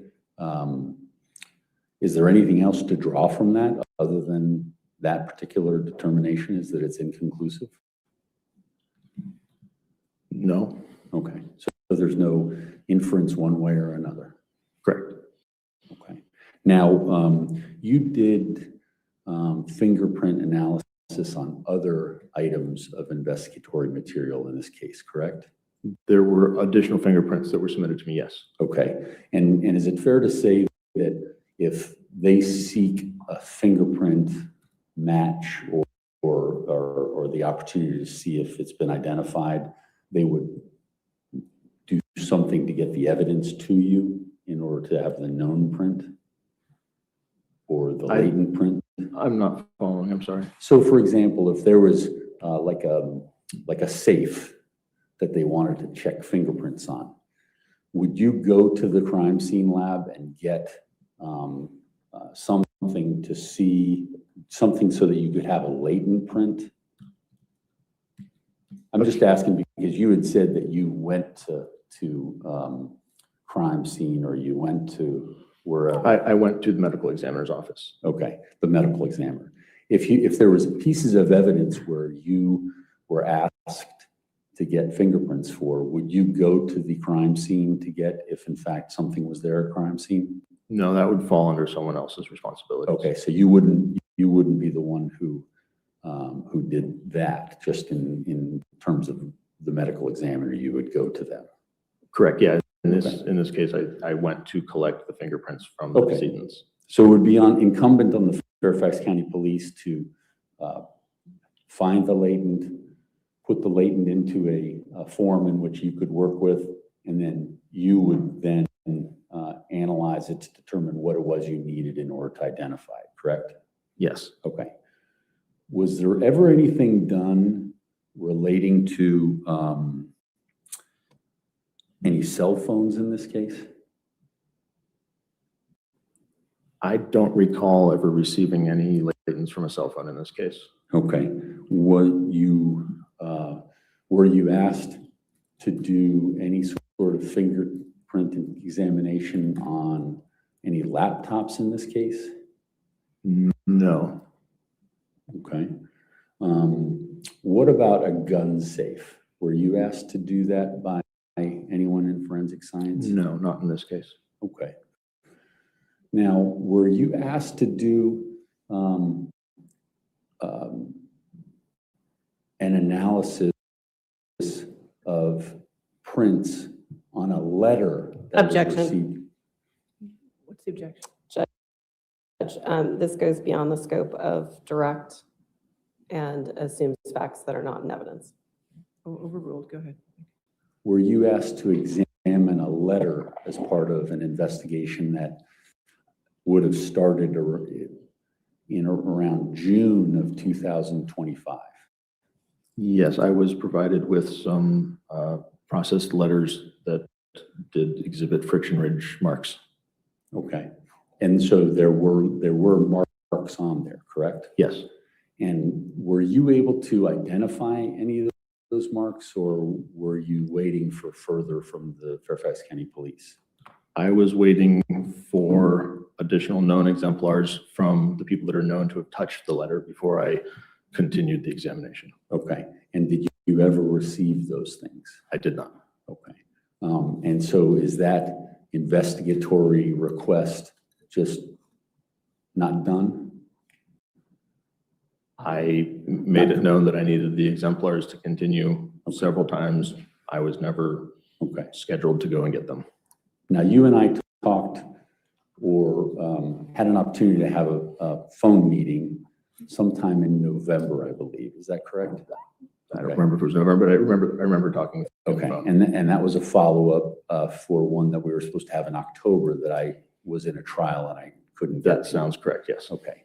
is there anything else to draw from that other than that particular determination is that it's inconclusive?
No.
Okay, so there's no inference one way or another?
Correct.
Okay. Now, you did fingerprint analysis on other items of investigatory material in this case, correct?
There were additional fingerprints that were submitted to me, yes.
Okay. And is it fair to say that if they seek a fingerprint match or the opportunity to see if it's been identified, they would do something to get the evidence to you in order to have the known print or the
I-
latent print?
I'm not following, I'm sorry.
So for example, if there was like a safe that they wanted to check fingerprints on, would you go to the crime scene lab and get something to see, something so that you could have a latent print? I'm just asking because you had said that you went to crime scene, or you went to wherever.
I went to the medical examiner's office.
Okay, the medical examiner. If there was pieces of evidence where you were asked to get fingerprints for, would you go to the crime scene to get, if in fact something was there at crime scene?
No, that would fall under someone else's responsibility.
Okay, so you wouldn't be the one who did that, just in terms of the medical examiner, you would go to them.
Correct, yeah. In
Okay.
this case, I went to collect the fingerprints from the
Okay.
decedents.
So it would be incumbent on the Fairfax County Police to find the latent, put the latent into a form in which you could work with, and then you would then analyze it to determine what it was you needed in order to identify it, correct?
Yes.
Okay. Was there ever anything done relating to any cell phones in this case?
I don't recall ever receiving any latents from a cell phone in this case.
Okay. Were you asked to do any sort of fingerprint examination on any laptops in this case?
No.
Okay. What about a gun safe? Were you asked to do that by anyone in forensic science?
No, not in this case.
Okay. Now, were you asked to do an analysis of prints on a letter that was
Objection.
received?
What's the objection?
This goes beyond the scope of direct and assumes facts that are not in evidence.
Overruled, go ahead.
Were you asked to examine a letter as part of an investigation that would have started in around June of 2025?
Yes, I was provided with some processed letters that did exhibit friction ridge marks.
Okay. And so there were marks on there, correct?
Yes.
And were you able to identify any of those marks, or were you waiting for further from the Fairfax County Police?
I was waiting for additional known exemplars from the people that are known to have touched the letter before I continued the examination.
Okay. And did you ever receive those things?
I did not.
Okay. And so is that investigatory request just not done?
I made it known that I needed the exemplars to continue several times. I was never
Okay.
scheduled to go and get them.
Now, you and I talked or had an opportunity to have a phone meeting sometime in November, I believe. Is that correct?
I don't
Okay.
remember if it was November, but I remember talking. on the
Okay,
phone.
and that was a follow-up for one that we were supposed to have in October that I was in a trial and I couldn't get
That
to.
sounds correct, yes.
Okay.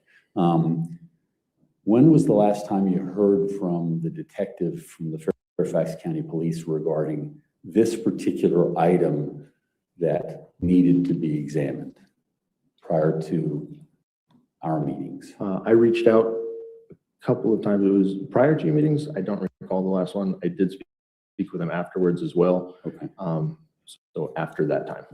When was the last time you heard from the detective from the Fairfax County Police regarding this particular item that needed to be examined prior to our meetings?
I reached out a couple of times. It was prior to your meetings. I don't recall the last one. I did speak with him afterwards as well.
Okay.
So after that time,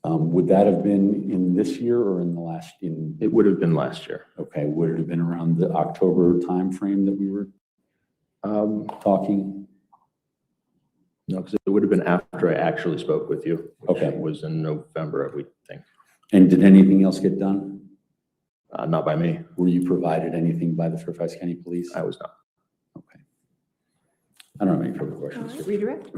Would that have been in this year or in the last,
it would have been last year.
okay, would it have been around the October timeframe that we were talking?
No, because it would have been after I actually spoke with you. Which
Okay.
was in November, I would think.
And did anything else get done?
Not by me.
Were you provided anything by the Fairfax County Police?
I was not.
Okay. I don't have any further questions.
Redirect?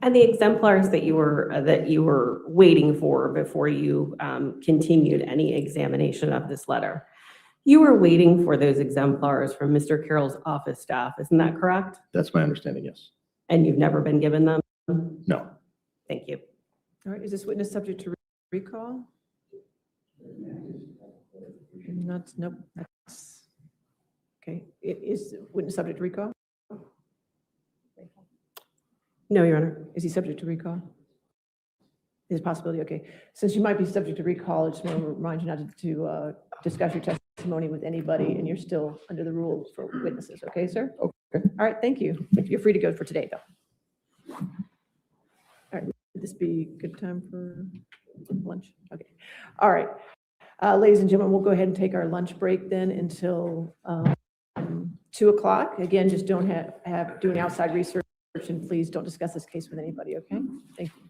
And the exemplars that you were waiting for before you continued any examination of this letter, you were waiting for those exemplars from Mr. Carroll's office staff, isn't that correct?
That's my understanding, yes.
And you've never been given them?
No.
Thank you.
All right, is this witness subject to recall? Not, nope, that's, okay. Is witness subject to recall?
No, Your Honor.
Is he subject to recall? Is a possibility, okay. Since you might be subject to recall, I just want to remind you not to discuss your testimony with anybody, and you're still under the rules for witnesses, okay, sir?
Okay.
All right, thank you. You're free to go for today, though. All right, would this be a good time for lunch? Okay, all right. Ladies and gentlemen, we'll go ahead and take our lunch break then until 2 o'clock. Again, just don't do any outside research, and please don't discuss this case with anybody, okay? Thank you.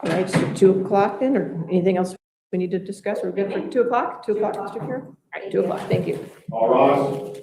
All right, so 2 o'clock then, or anything else we need to discuss? We're good for 2 o'clock? 2 o'clock, Mr. Kerr? All right, 2 o'clock, thank you.
All rise.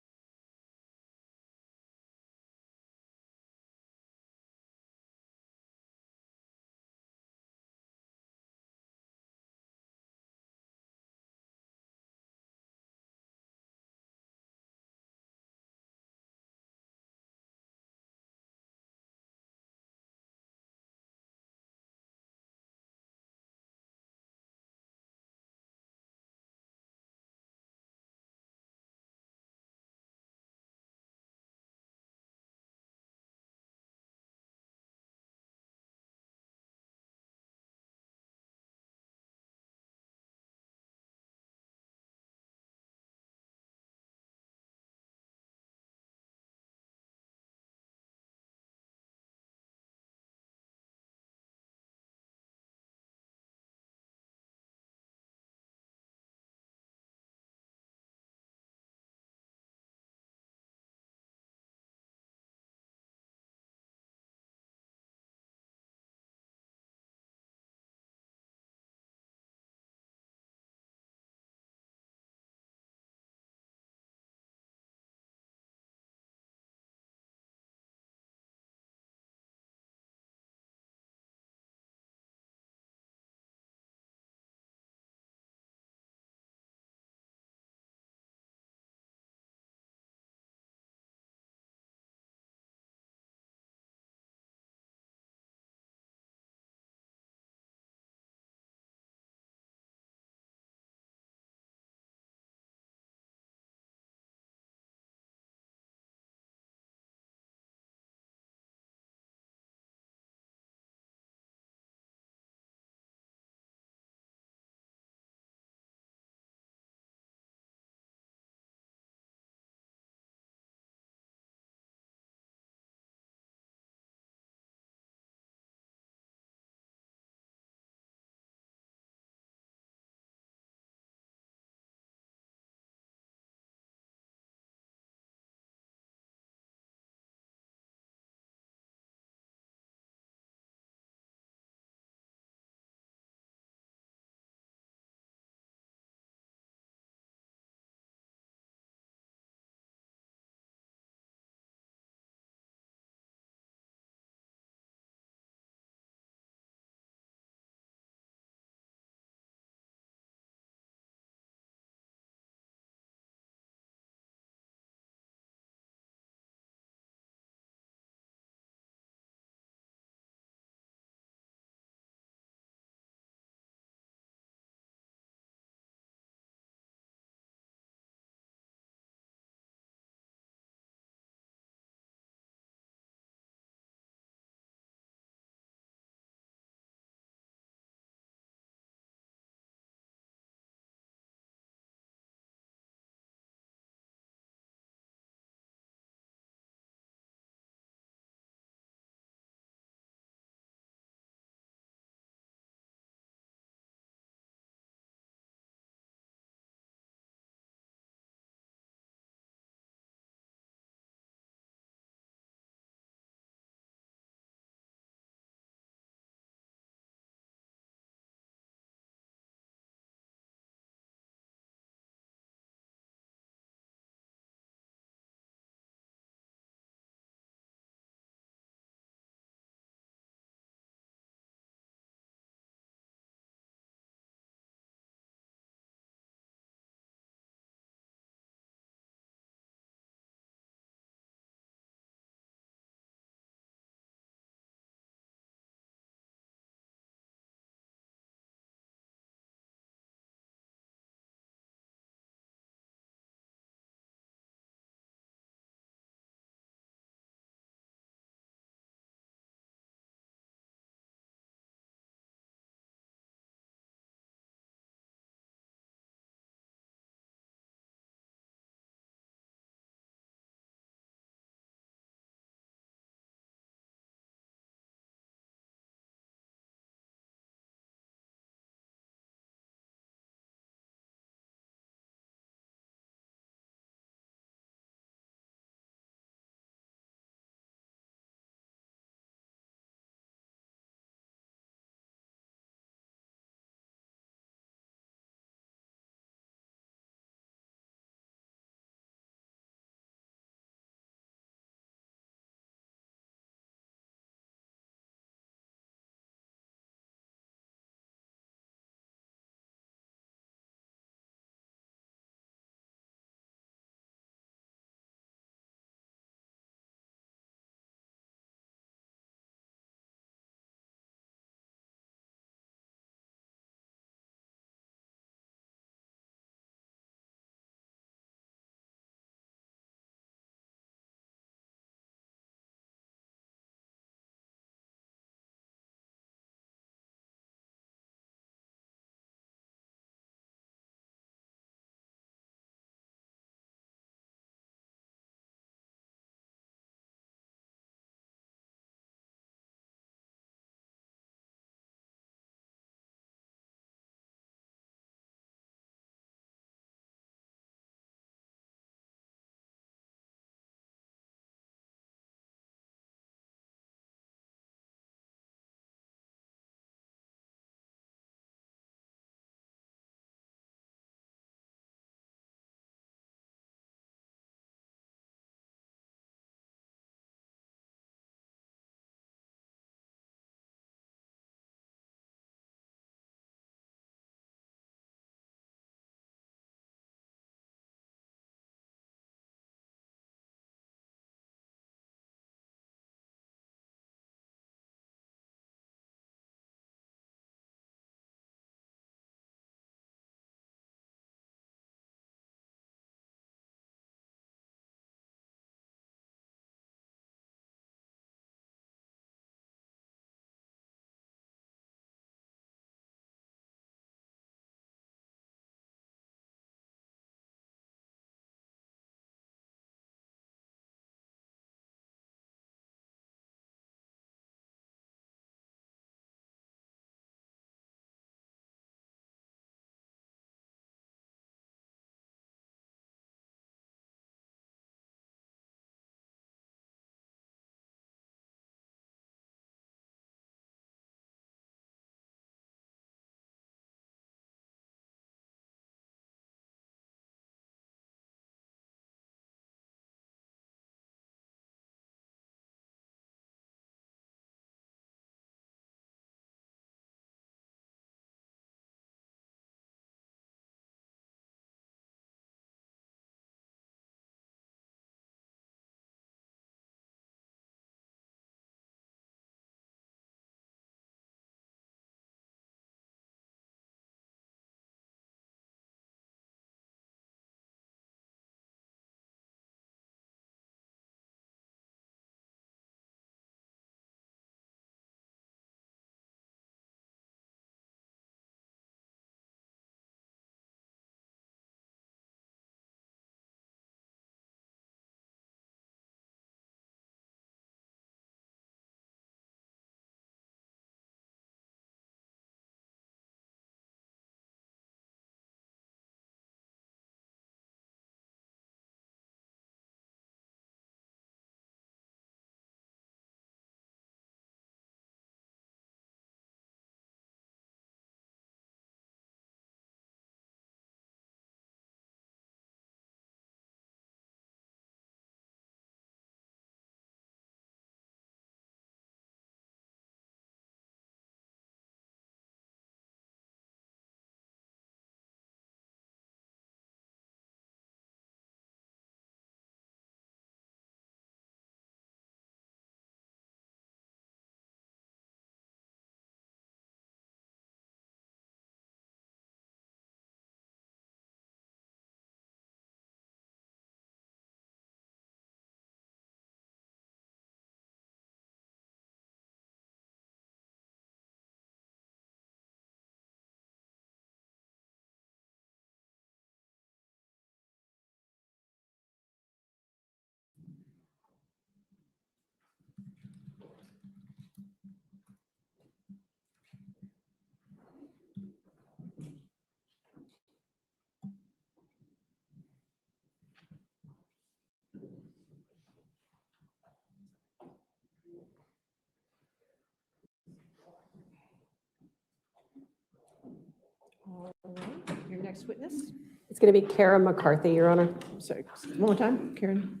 next witness.
It's going to be Kara McCarthy, Your Honor.
Sorry, one more time, Karen.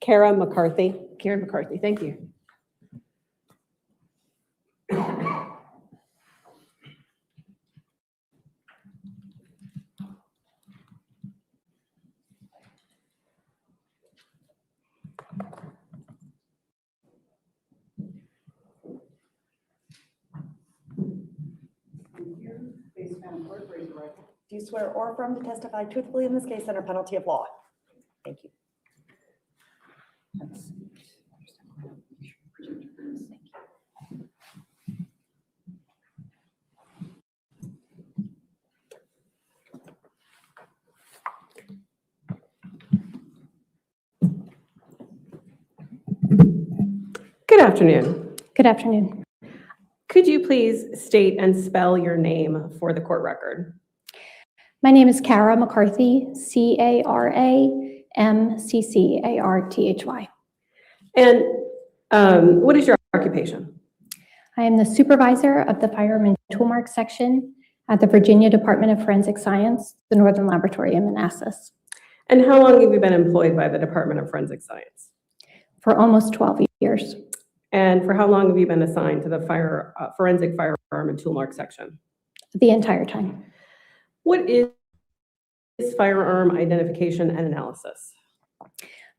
Kara McCarthy.
Karen McCarthy, thank you.
Do you swear or affirm to testify truthfully in this case under penalty of law? Thank you.
Good afternoon.
Good afternoon.
Could you please state and spell your name for the court record?
My name is Kara McCarthy, CARAMCCARTHY.
And what is your occupation?
I am the supervisor of the Firearm and Toolmark section at the Virginia Department of Forensic Science, the Northern Laboratory in Manassas,
And how long have you been employed by the Department of Forensic Science?
for almost 12 years.
And for how long have you been assigned to the Forensic Firearm and Toolmark section?
The entire time.
What is firearm identification and analysis?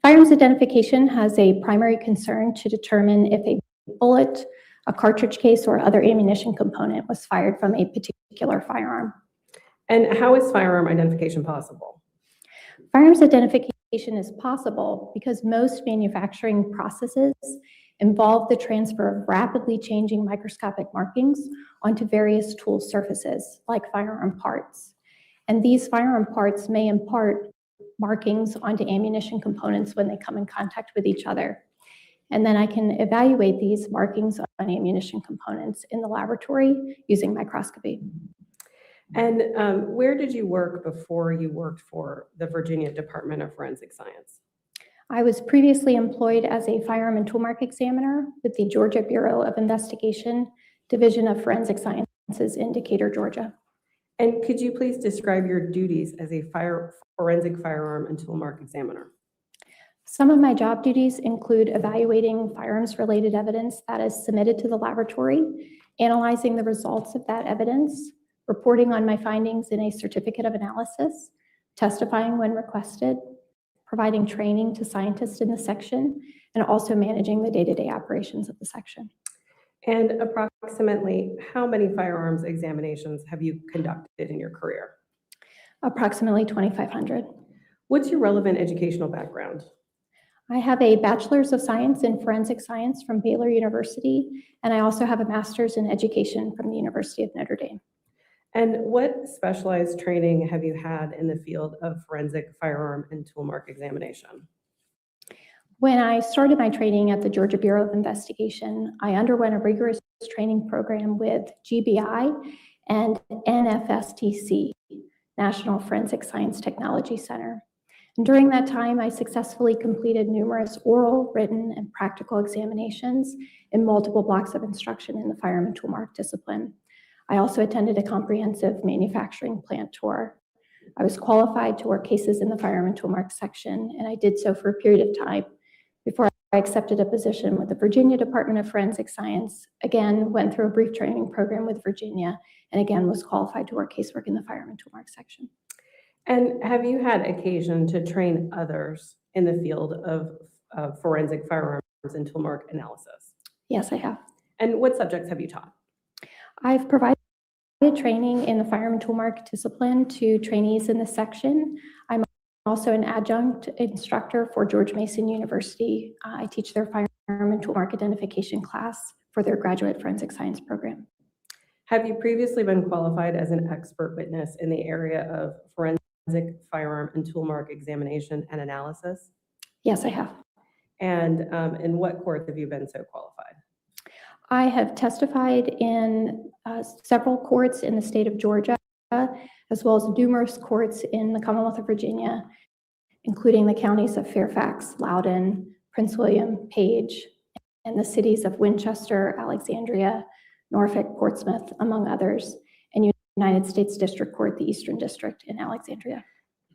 Firearms identification has a primary concern to determine if a bullet, a cartridge case, or other ammunition component was fired from a particular firearm.
And how is firearm identification possible?
Firearms identification is possible because most manufacturing processes involve the transfer of rapidly changing microscopic markings onto various tool surfaces, like firearm parts. And these firearm parts may impart markings onto ammunition components when they come in contact with each other. And then I can evaluate these markings on ammunition components in the laboratory using microscopy.
And where did you work before you worked for the Virginia Department of Forensic Science?
I was previously employed as a firearm and toolmark examiner with the Georgia Bureau of Investigation, Division of Forensic Sciences in Decatur, Georgia.
And could you please describe your duties as a forensic firearm and toolmark examiner?
Some of my job duties include evaluating firearms-related evidence that is submitted to the laboratory, analyzing the results of that evidence, reporting on my findings in a certificate of analysis, testifying when requested, providing training to scientists in the section, and also managing the day-to-day operations of the section.
And approximately how many firearms examinations have you conducted in your career?
Approximately 2,500.
What's your relevant educational background?
I have a Bachelor's of Science in Forensic Science from Baylor University, and I also have a Master's in Education from the University of Notre Dame.
And what specialized training have you had in the field of forensic firearm and toolmark examination?
When I started my training at the Georgia Bureau of Investigation, I underwent a rigorous training program with GBI and NFSTC, National Forensic Science Technology Center. And during that time, I successfully completed numerous oral, written, and practical examinations in multiple blocks of instruction in the firearm and toolmark discipline. I also attended a comprehensive manufacturing plant tour. I was qualified to work cases in the firearm and toolmark section, and I did so for a period of time before I accepted a position with the Virginia Department of Forensic Science, again, went through a brief training program with Virginia, and again, was qualified to work casework in the firearm and toolmark section.
And have you had occasion to train others in the field of forensic firearms and toolmark analysis?
Yes, I have.
And what subjects have you taught?
I've provided training in the firearm and toolmark discipline to trainees in the section. I'm also an adjunct instructor for George Mason University. I teach their firearm and toolmark identification class for their graduate forensic science program.
Have you previously been qualified as an expert witness in the area of forensic firearm and toolmark examination and analysis?
Yes, I have.
And in what courts have you been so qualified?
I have testified in several courts in the state of Georgia, as well as numerous courts in the Commonwealth of Virginia, including the counties of Fairfax, Loudoun, Prince William, Page, and the cities of Winchester, Alexandria, Norfolk, Portsmouth, among others, and United States District Court, the Eastern District in Alexandria.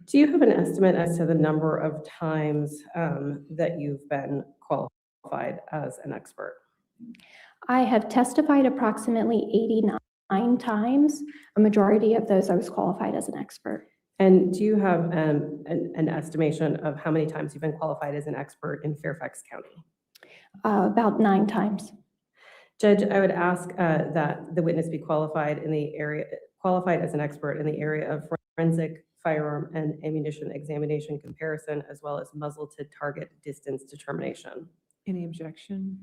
Do you have an estimate as to the number of times that you've been qualified as an expert?
I have testified approximately 89 times. A majority of those I was qualified as an expert.
And do you have an estimation of how many times you've been qualified as an expert in Fairfax County?
About 9 times.
Judge, I would ask that the witness be qualified as an expert in the area of forensic firearm and ammunition examination comparison, as well as muzzle to target distance determination.
Any objection?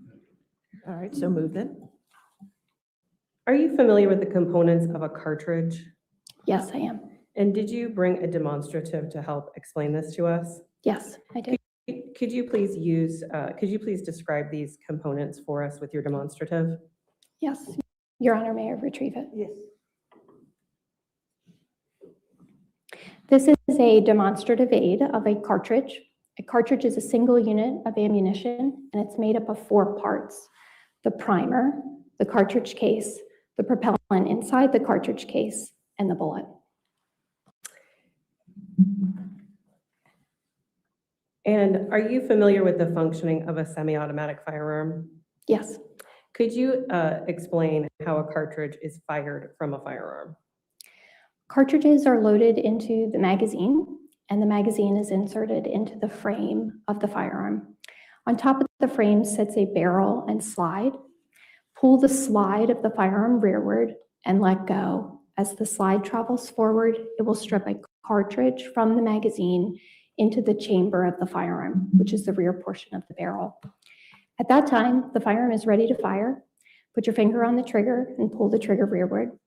All right, so move then.
Are you familiar with the components of a cartridge?
Yes, I am.
And did you bring a demonstrative to help explain this to us?
Yes, I did.
Could you please describe these components for us with your demonstrative?
Yes. Your Honor, may I retrieve it?
Yes.
This is a demonstrative aid of a cartridge. A cartridge is a single unit of ammunition, and it's made up of 4 parts: the primer, the cartridge case, the propellant inside the cartridge case, and the bullet.
And are you familiar with the functioning of a semi-automatic firearm?
Yes.
Could you explain how a cartridge is fired from a firearm?
Cartridges are loaded into the magazine, and the magazine is inserted into the frame of the firearm. On top of the frame sits a barrel and slide. Pull the slide of the firearm rearward and let go. As the slide travels forward, it will strip a cartridge from the magazine into the chamber of the firearm, which is the rear portion of the barrel. At that time, the firearm is ready to fire. Put your finger on the trigger and pull the trigger rearward.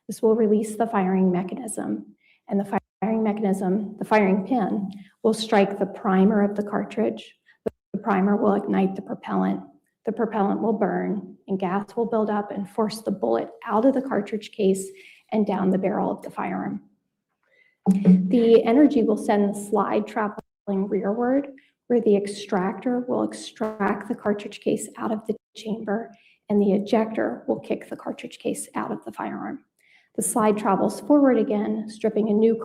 This will release the firing mechanism, and the firing pin will strike the primer of the cartridge. The primer will ignite the propellant. The propellant will burn, and gas will build up and force the bullet out of the cartridge case and down the barrel of the firearm. The energy will send the slide traveling rearward, where the extractor will extract the cartridge case out of the chamber, and the ejector will kick the cartridge case out of the firearm. The slide travels forward again, stripping a new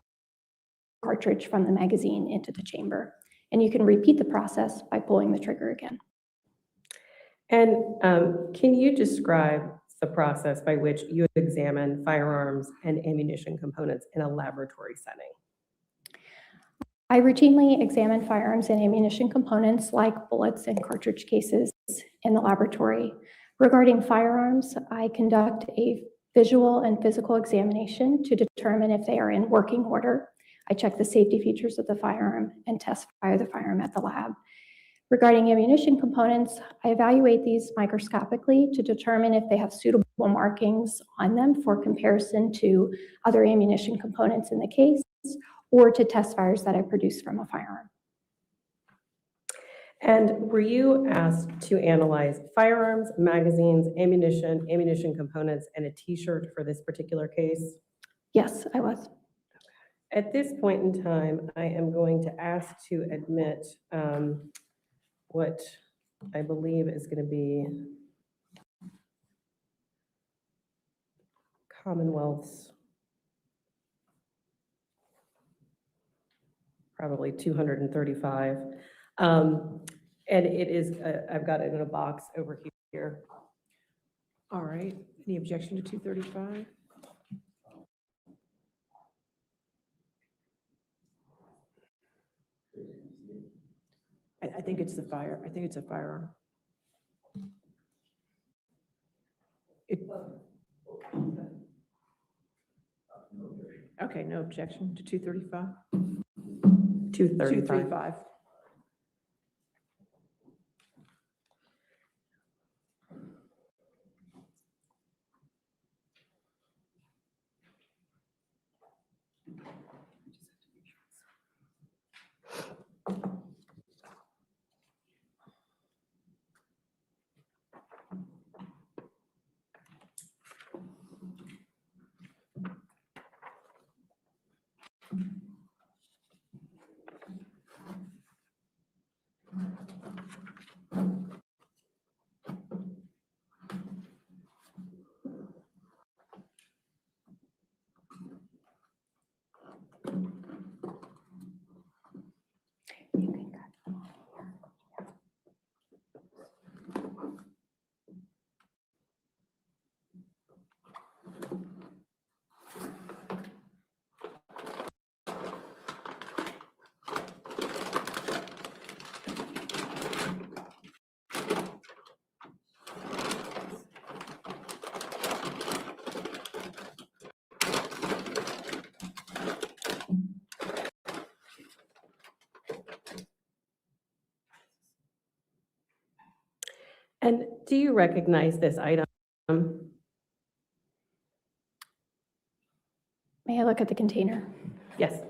cartridge from the magazine into the chamber. And you can repeat the process by pulling the trigger again.
And can you describe the process by which you examine firearms and ammunition components in a laboratory setting?
I routinely examine firearms and ammunition components like bullets and cartridge cases in the laboratory. Regarding firearms, I conduct a visual and physical examination to determine if they are in working order. I check the safety features of the firearm and test fire the firearm at the lab. Regarding ammunition components, I evaluate these microscopically to determine if they have suitable markings on them for comparison to other ammunition components in the case, or to test fires that I produce from a firearm.
And were you asked to analyze firearms, magazines, ammunition components, and a t-shirt for this particular case?
Yes, I was.
At this point in time, I am going to ask to admit what I believe is going to be Commonwealth's probably 235. And it is, I've got it in a box over here.
All right, any objection to 235? I think it's a firearm. Okay, no objection to 235?
235.
235.
And do you recognize this item?
May I look at the container?
Yes.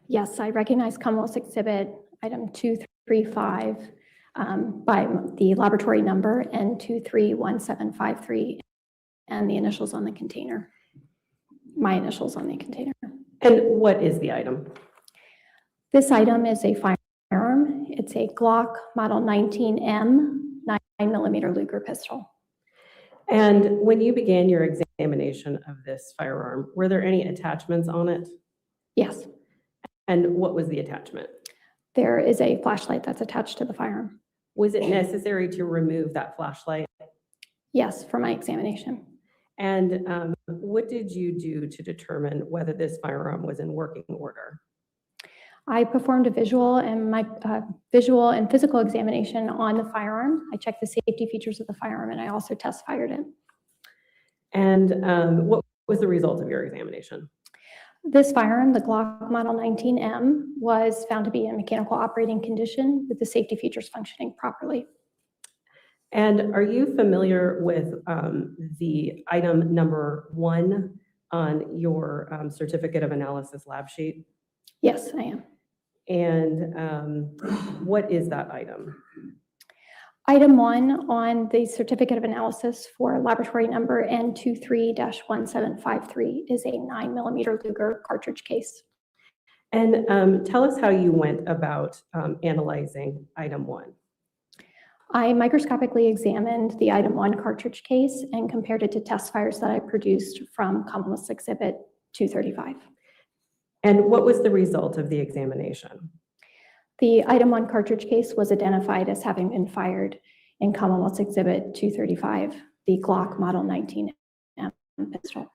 Yes, I recognize Commonwealth's Exhibit Item 235 by the laboratory number N231753 and the initials on the container, my initials on the container.
And what is the item?
This item is a firearm. It's a Glock Model 19M 9mm Luger pistol.
And when you began your examination of this firearm, were there any attachments on it?
Yes,
And what was the attachment?
there is a flashlight that's attached to the firearm.
Was it necessary to remove that flashlight?
Yes, for my examination.
And what did you do to determine whether this firearm was in working order?
I performed a visual and physical examination on the firearm. I checked the safety features of the firearm, and I also test fired it.
And what was the result of your examination?
This firearm, the Glock Model 19M, was found to be in mechanical operating condition with the safety features functioning properly.
And are you familiar with the item number 1 on your certificate of analysis lab sheet?
Yes, I am.
And what is that item?
Item 1 on the certificate of analysis for laboratory number N23-1753 is a 9mm Luger cartridge case.
And tell us how you went about analyzing item 1.
I microscopically examined the item 1 cartridge case and compared it to test fires that I produced from Commonwealth's Exhibit 235.
And what was the result of the examination?
The item 1 cartridge case was identified as having been fired in Commonwealth's Exhibit 235, the Glock Model 19M pistol.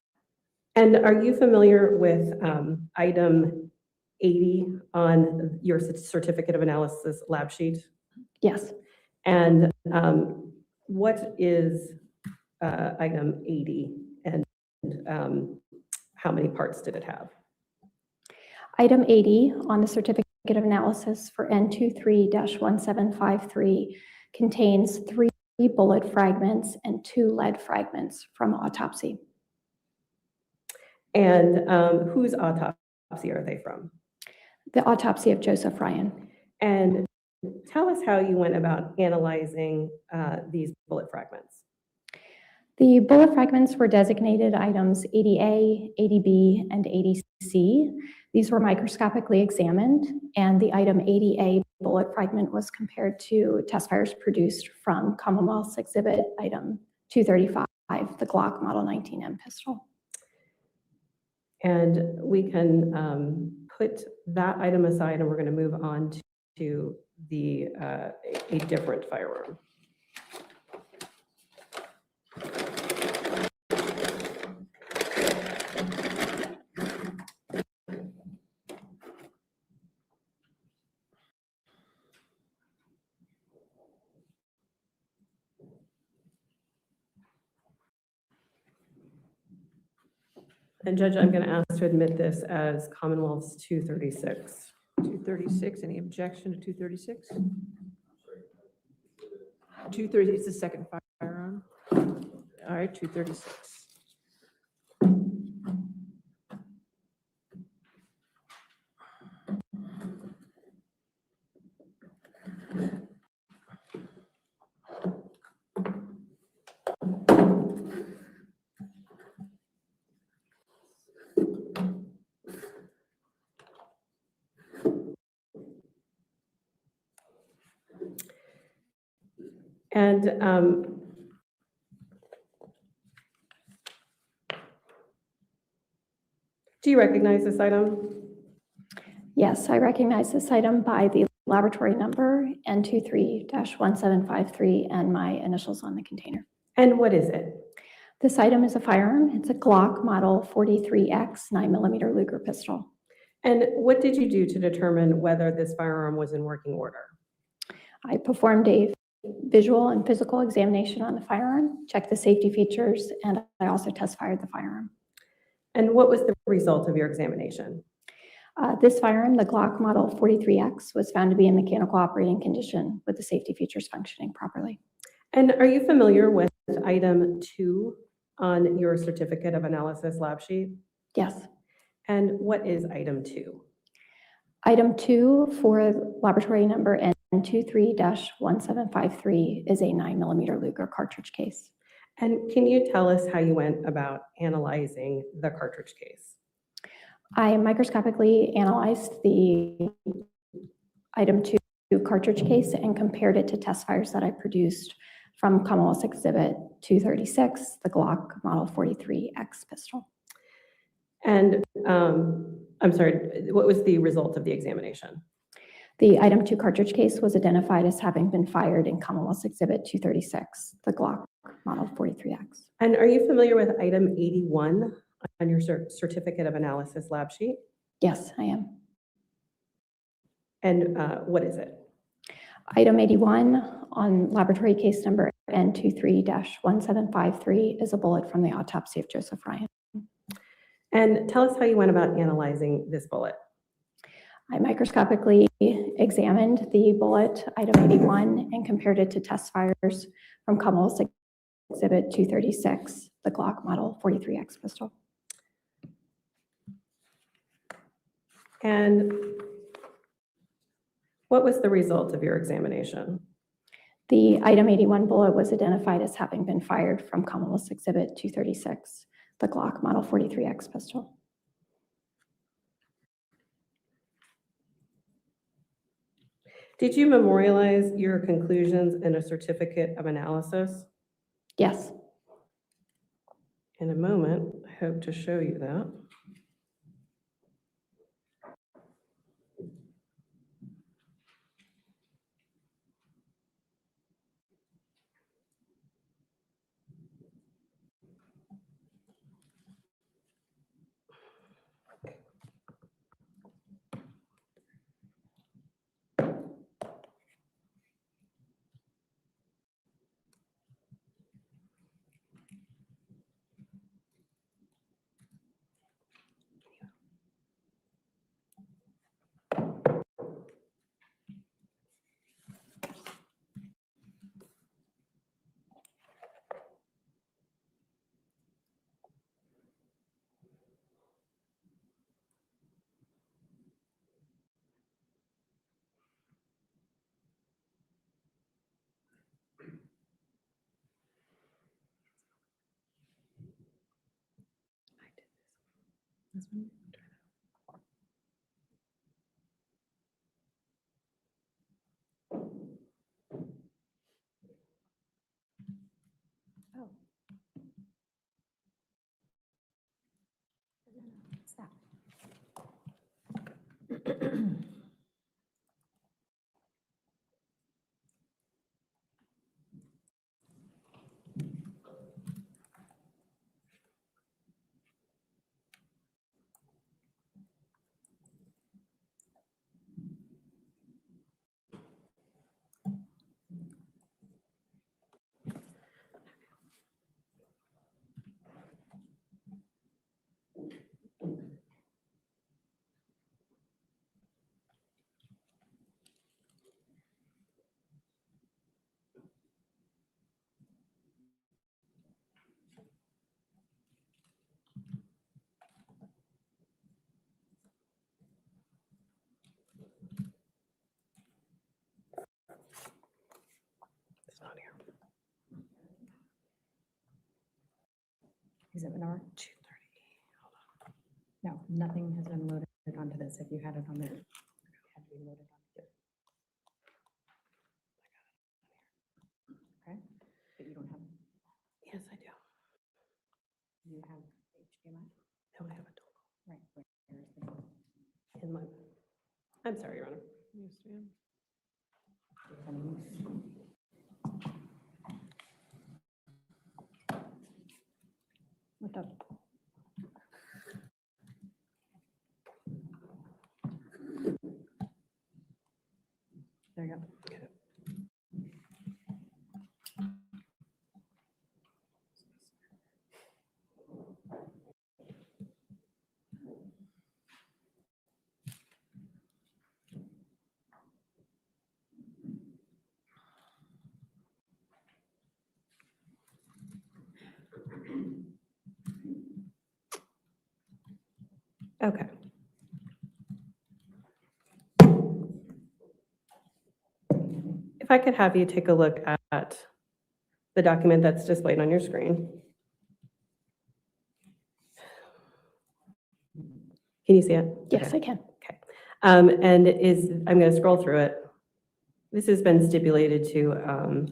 And are you familiar with item 80 on your certificate of analysis lab sheet?
Yes.
And what is item 80 and how many parts did it have?
Item 80 on the certificate of analysis for N23-1753 contains 3 bullet fragments and 2 lead fragments from autopsy.
And whose autopsy are they from?
The autopsy of Joseph Ryan.
And tell us how you went about analyzing these bullet fragments.
The bullet fragments were designated items 80A, 80B, and 80C. These were microscopically examined, and the item 80A bullet fragment was compared to test fires produced from Commonwealth's Exhibit Item 235, the Glock Model 19M pistol.
And we can put that item aside, and we're going to move on to a different firearm. And Judge, I'm going to ask to admit this as Commonwealth's 236.
236, any objection to 236? 230, it's the second firearm. All right, 236.
And do you recognize this item?
Yes, I recognize this item by the laboratory number N23-1753 and my initials on the container.
And what is it?
This item is a firearm. It's a Glock Model 43X 9mm Luger pistol.
And what did you do to determine whether this firearm was in working order?
I performed a visual and physical examination on the firearm, checked the safety features, and I also test fired the firearm.
And what was the result of your examination?
This firearm, the Glock Model 43X, was found to be in mechanical operating condition with the safety features functioning properly.
And are you familiar with item 2 on your certificate of analysis lab sheet?
Yes.
And what is item 2?
Item 2 for laboratory number N23-1753 is a 9mm Luger cartridge case.
And can you tell us how you went about analyzing the cartridge case?
I microscopically analyzed the item 2 cartridge case and compared it to test fires that I produced from Commonwealth Exhibit 236, the Glock Model 43X pistol.
And I'm sorry, what was the result of the examination?
The item 2 cartridge case was identified as having been fired in Commonwealth Exhibit 236, the Glock Model 43X.
And are you familiar with item 81 on your certificate of analysis lab sheet?
Yes, I am.
And what is it?
Item 81 on laboratory case number N23-1753 is a bullet from the autopsy of Joseph Ryan.
And tell us how you went about analyzing this bullet.
I microscopically examined the bullet, item 81, and compared it to test fires from Commonwealth Exhibit 236, the Glock Model 43X pistol.
And what was the result of your examination?
The item 81 bullet was identified as having been fired from Commonwealth Exhibit 236, the Glock Model 43X pistol.
Did you memorialize your conclusions in a certificate of analysis?
Yes.
In a moment, I hope to show you that. It's not here.
Exhibit number 230. No, nothing has been loaded onto this. If you had it on there, it had to be loaded onto it. Okay, but you don't have,
Yes, I do.
you have HDMI?
No, I have a dongle
Right. Where's the dongle?
in my. I'm sorry, Your Honor. Yes, ma'am.
What the? There you go.
Okay. If I could have you take a look at the document that's displayed on your screen. Can you see it?
Yes,
Okay.
I can.
And I'm going to scroll through it. This has been stipulated to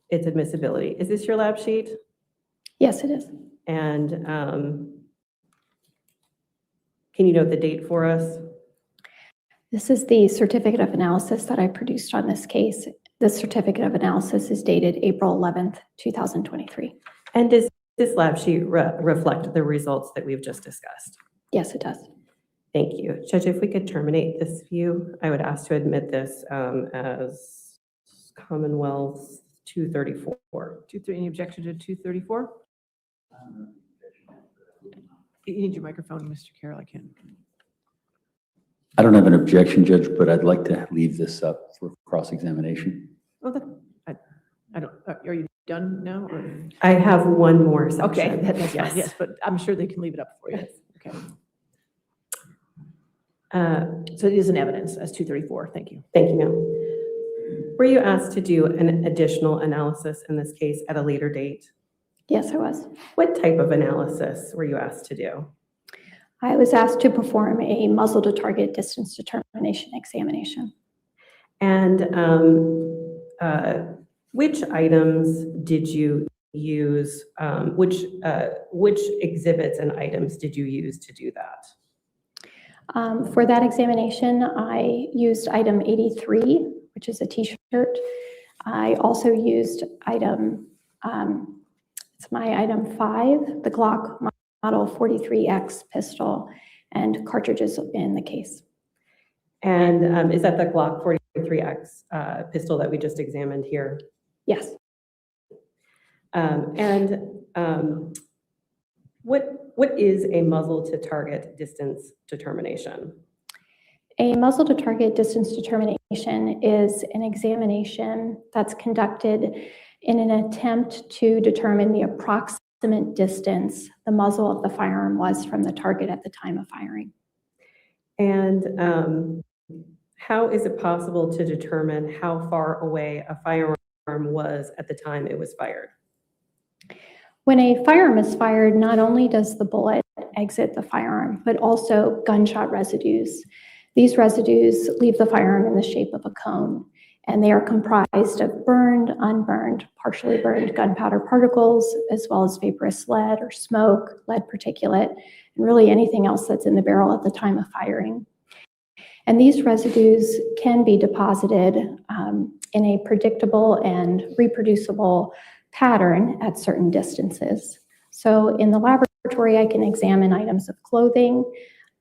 its admissibility. Is this your lab sheet?
Yes, it is.
And can you note the date for us?
This is the certificate of analysis that I produced on this case. The certificate of analysis is dated April 11th, 2023.
And does this lab sheet reflect the results that we've just discussed?
Yes, it does.
Thank you. Judge, if we could terminate this view, I would ask to admit this as Commonwealth 234.
Any objection to 234? You need your microphone, Mr. Carroll, I can't.
I don't have an objection, Judge, but I'd like to leave this up for cross-examination.
Oh, I don't, are you done now? Or?
I have one more section.
Okay, that's fine,
Yes.
yes, but I'm sure they can leave it up for you. Okay. So it is an evidence as 234, thank you.
Thank you, ma'am. Were you asked to do an additional analysis in this case at a later date?
Yes, I was.
What type of analysis were you asked to do?
I was asked to perform a muzzle to target distance determination examination.
And which items did you use? Which exhibits and items did you use to do that?
For that examination, I used item 83, which is a t-shirt. I also used item, it's my item 5, the Glock model 43X pistol and cartridges in the case.
And is that the Glock 43X pistol that we just examined here?
Yes.
What is a muzzle to target distance determination?
A muzzle to target distance determination is an examination that's conducted in an attempt to determine the approximate distance the muzzle of the firearm was from the target at the time of firing.
And how is it possible to determine how far away a firearm was at the time it was fired?
When a firearm is fired, not only does the bullet exit the firearm, but also gunshot residues. These residues leave the firearm in the shape of a cone, and they are comprised of burned, unburned, partially burned gunpowder particles, as well as vaporous lead or smoke, lead particulate, and really anything else that's in the barrel at the time of firing. And these residues can be deposited in a predictable and reproducible pattern at certain distances. So in the laboratory, I can examine items of clothing,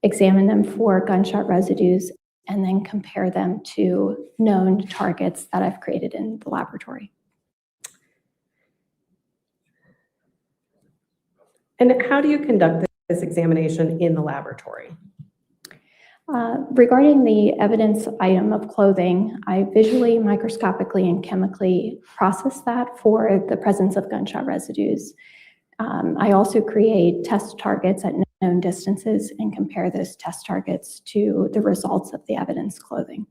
examine them for gunshot residues, and then compare them to known targets that I've created in the laboratory.
And how do you conduct this examination in the laboratory?
Regarding the evidence item of clothing, I visually, microscopically, and chemically process that for the presence of gunshot residues. I also create test targets at known distances and compare those test targets to the results of the evidence clothing.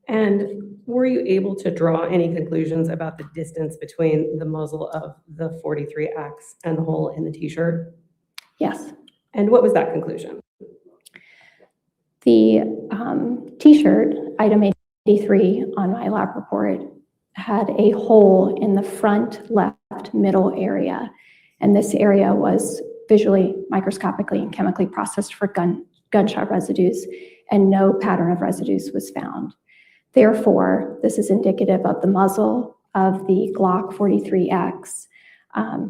And were you able to draw any conclusions about the distance between the muzzle of the 43X and the hole in the t-shirt?
Yes.
And what was that conclusion?
The t-shirt, item 83 on my lab report, had a hole in the front left middle area. And this area was visually, microscopically, and chemically processed for gunshot residues, and no pattern of residues was found. Therefore, this is indicative of the muzzle of the Glock 43X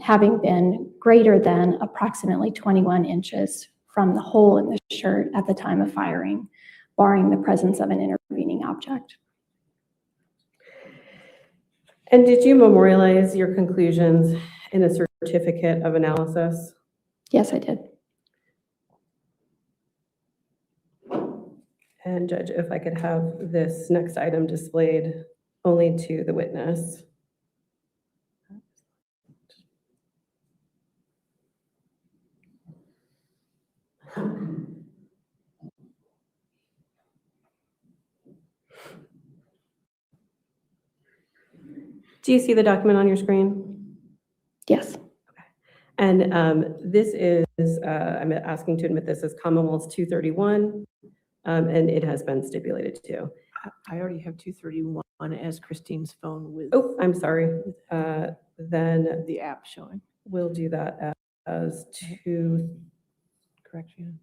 having been greater than approximately 21 inches from the hole in the shirt at the time of firing, barring the presence of an intervening object.
And did you memorialize your conclusions in a certificate of analysis?
Yes, I did.
And Judge, if I could have this next item displayed only to the witness. Do you see the document on your screen?
Yes.
And this is, I'm asking to admit this as Commonwealth's 231, and it has been stipulated to.
I already have 231 as Christine's phone with
Oh, I'm sorry. Then
the app showing.
we'll do that as 2,
Correct, Jan?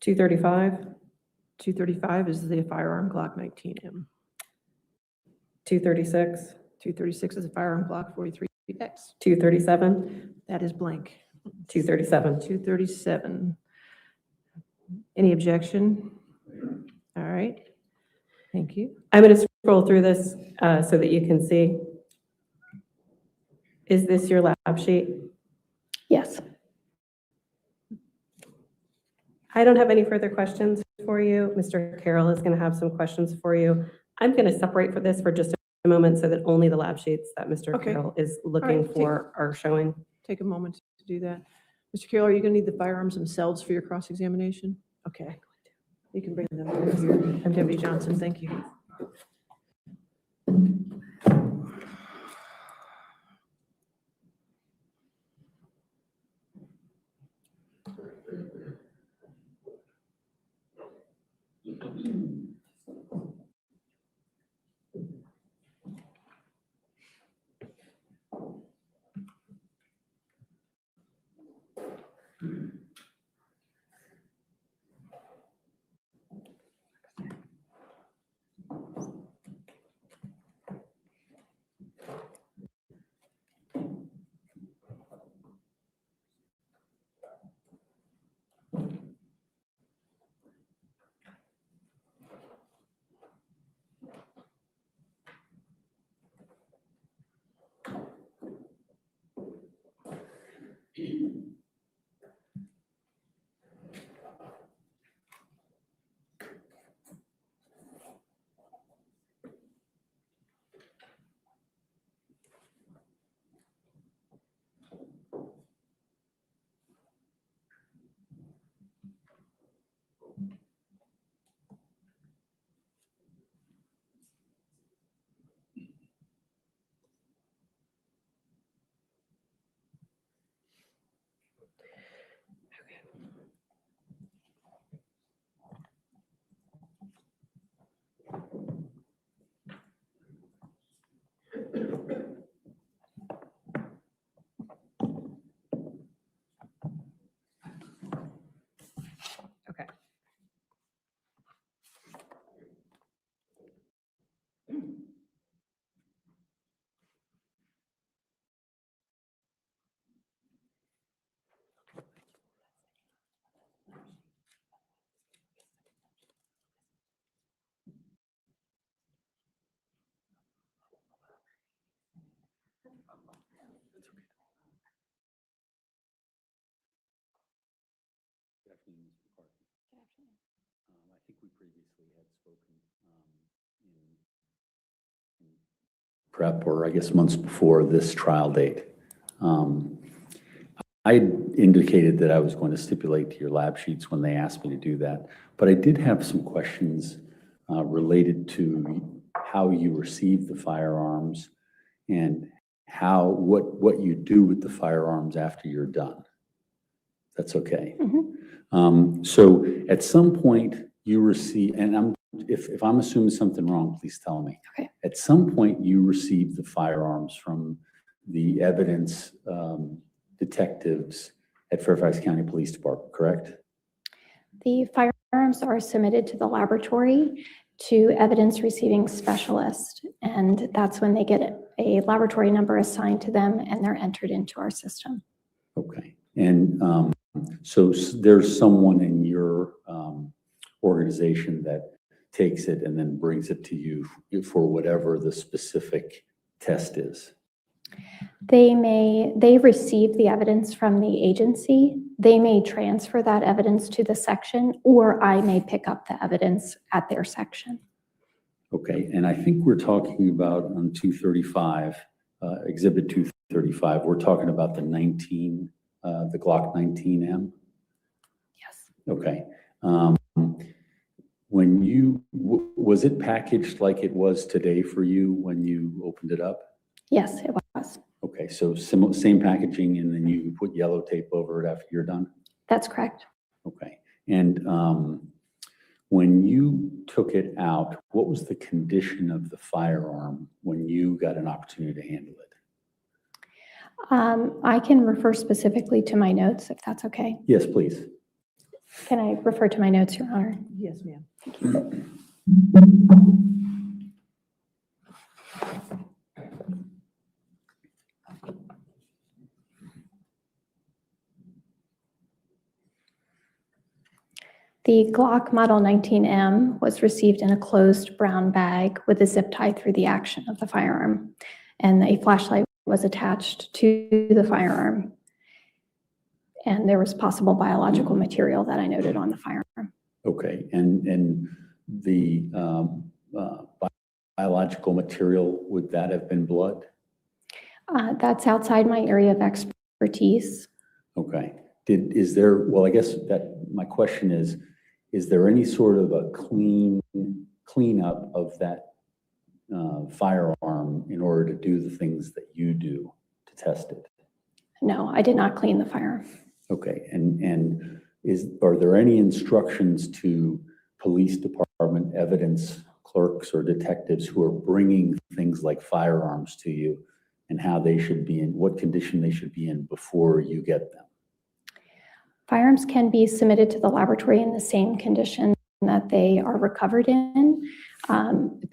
235,
235 is the firearm Glock 19M.
236,
236 is a firearm Glock 43X.
237,
That is blank.
237.
237. Any objection? All right. Thank you.
I'm going to scroll through this so that you can see. Is this your lab sheet?
Yes.
I don't have any further questions for you. Mr. Carroll is going to have some questions for you. I'm going to separate for this for just a moment so that only the lab sheets that Mr.
Okay.
Carroll is looking
right,
for are showing.
Take a moment to do that. Mr. Carroll, are you going to need the firearms themselves for your cross-examination? Okay. You can bring them over here. Deputy Johnson, thank you.
Okay.
Good afternoon, Mr. Parker. I think we previously had spoken in prep, or I guess months before this trial date. I indicated that I was going to stipulate to your lab sheets when they asked me to do that, but I did have some questions related to how you receive the firearms and what you do with the firearms after you're done. That's okay. So at some point you receive, and if I'm assuming something wrong, please tell me.
Okay.
At some point you receive the firearms from the evidence detectives at Fairfax County Police Department, correct?
The firearms are submitted to the laboratory to evidence receiving specialist, and that's when they get a laboratory number assigned to them and they're entered into our system.
Okay. And so there's someone in your organization that takes it and then brings it to you for whatever the specific test is.
They receive the evidence from the agency. They may transfer that evidence to the section, or I may pick up the evidence at their section.
Okay, and I think we're talking about on 235, Exhibit 235, we're talking about the Glock 19M?
Yes.
Okay. When you, was it packaged like it was today for you when you opened it up?
Yes, it was.
Okay, so similar, same packaging, and then you put yellow tape over it after you're done?
That's correct.
Okay, and when you took it out, what was the condition of the firearm when you got an opportunity to handle it?
I can refer specifically to my notes if that's okay.
Yes, please.
Can I refer to my notes, Your Honor?
Yes, ma'am.
The Glock Model 19M was received in a closed brown bag with a zip tie through the action of the firearm, and a flashlight was attached to the firearm. And there was possible biological material that I noted on the firearm.
Okay, and the biological material, would that have been blood?
That's outside my area of expertise.
Okay, is there, well, I guess that my question is there any sort of a cleanup of that firearm in order to do the things that you do to test it?
No, I did not clean the firearm.
Okay, and are there any instructions to police department evidence clerks or detectives who are bringing things like firearms to you and how they should be in, what condition they should be in before you get them?
Firearms can be submitted to the laboratory in the same condition that they are recovered in,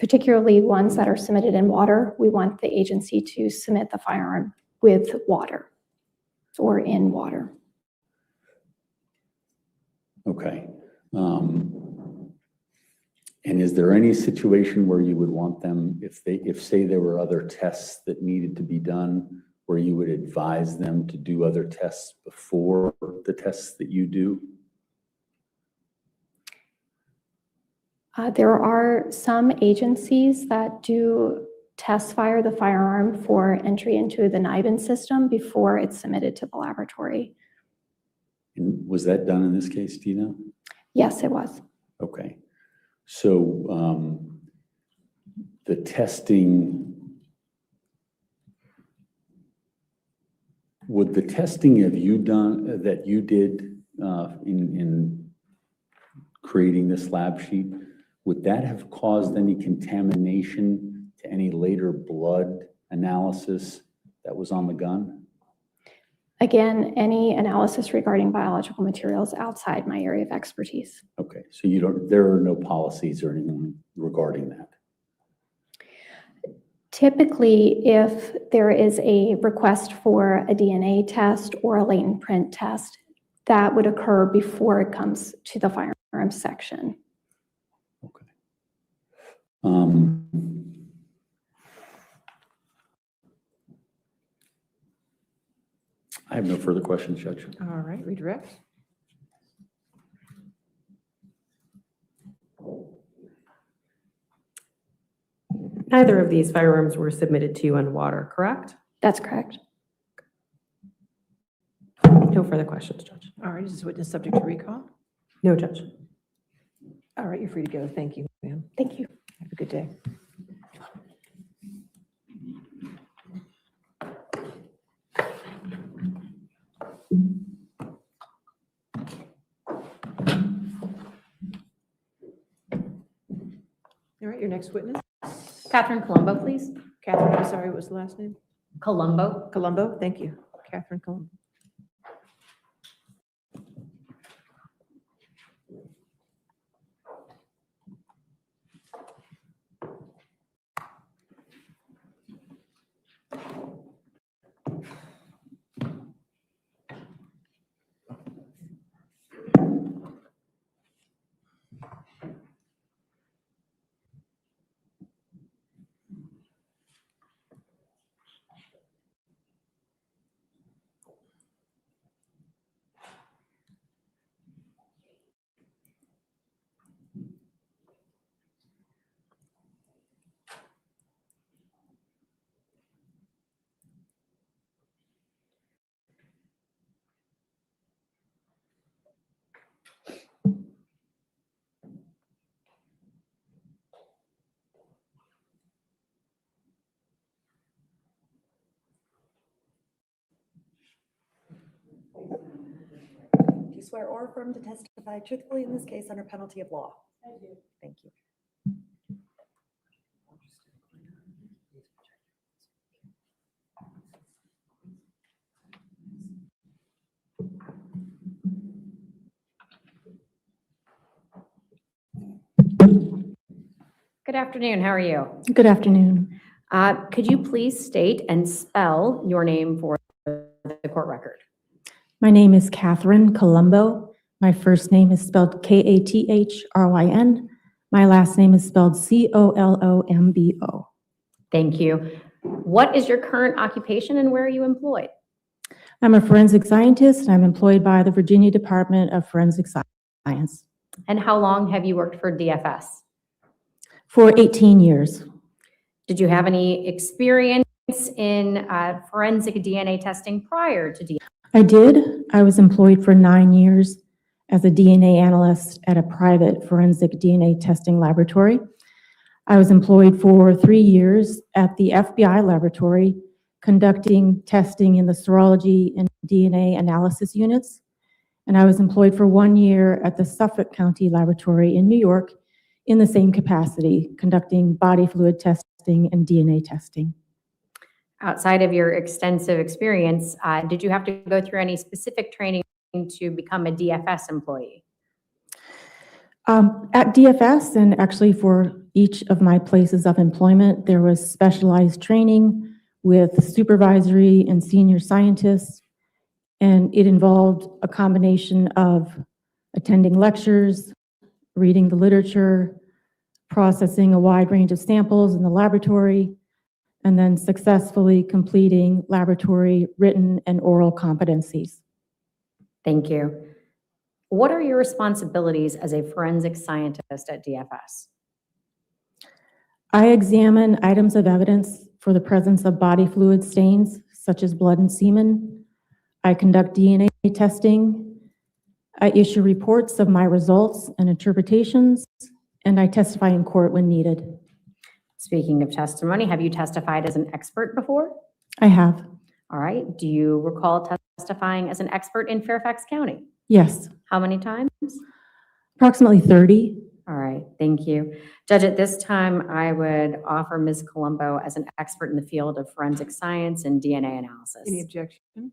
particularly ones that are submitted in water. We want the agency to submit the firearm with water or in water.
Okay. And is there any situation where you would want them, if say there were other tests that needed to be done, where you would advise them to do other tests before the tests that you do?
There are some agencies that do test fire the firearm for entry into the NIBIN system before it's submitted to the laboratory.
And was that done in this case, do you know?
Yes, it was.
Okay. So the testing, would the testing have you done, that you did in creating this lab sheet, would that have caused any contamination to any later blood analysis that was on the gun?
Again, any analysis regarding biological materials outside my area of expertise.
Okay, so you don't, there are no policies or anything regarding that?
Typically, if there is a request for a DNA test or a latent print test, that would occur before it comes to the firearm section.
Okay. I have no further questions, Judge.
All right, redirect.
Neither of these firearms were submitted to you in water, correct?
That's correct.
No further questions, Judge.
All right, is this witness subject to recall?
No, Judge.
All right, you're free to go. Thank you, ma'am.
Thank you.
Have a good day. All right, your next witness.
Catherine Colombo, please.
Catherine, I'm sorry, what was the last name?
Colombo.
Colombo, thank you. Catherine Colombo.
swear or affirm to testify truthfully in this case under penalty of law? I do. Thank you.
Good afternoon, how are you?
Good afternoon.
Could you please state and spell your name for the court record?
My name is Catherine Colombo. My first name is spelled Kathryn. My last name is spelled Colombo.
Thank you. What is your current occupation and where are you employed?
I'm a forensic scientist. I'm employed by the Virginia Department of Forensic Science
And how long have you worked for DFS?
for 18 years.
Did you have any experience in forensic DNA testing prior to DFS?
I did. I was employed for 9 years as a DNA analyst at a private forensic DNA testing laboratory. I was employed for 3 years at the FBI laboratory conducting testing in the serology and DNA analysis units. And I was employed for 1 year at the Suffolk County Laboratory in New York in the same capacity, conducting body fluid testing and DNA testing.
Outside of your extensive experience, did you have to go through any specific training to become a DFS employee?
At DFS, and actually for each of my places of employment, there was specialized training with supervisory and senior scientists, and it involved a combination of attending lectures, reading the literature, processing a wide range of samples in the laboratory, and then successfully completing laboratory written and oral competencies.
Thank you. What are your responsibilities as a forensic scientist at DFS?
I examine items of evidence for the presence of body fluid stains, such as blood and semen. I conduct DNA testing. I issue reports of my results and interpretations, and I testify in court when needed.
Speaking of testimony, have you testified as an expert before?
I have.
All right. Do you recall testifying as an expert in Fairfax County?
Yes,
How many times?
approximately 30.
All right, thank you. Judge, at this time, I would offer Ms. Colombo as an expert in the field of forensic science and DNA analysis.
Any objection?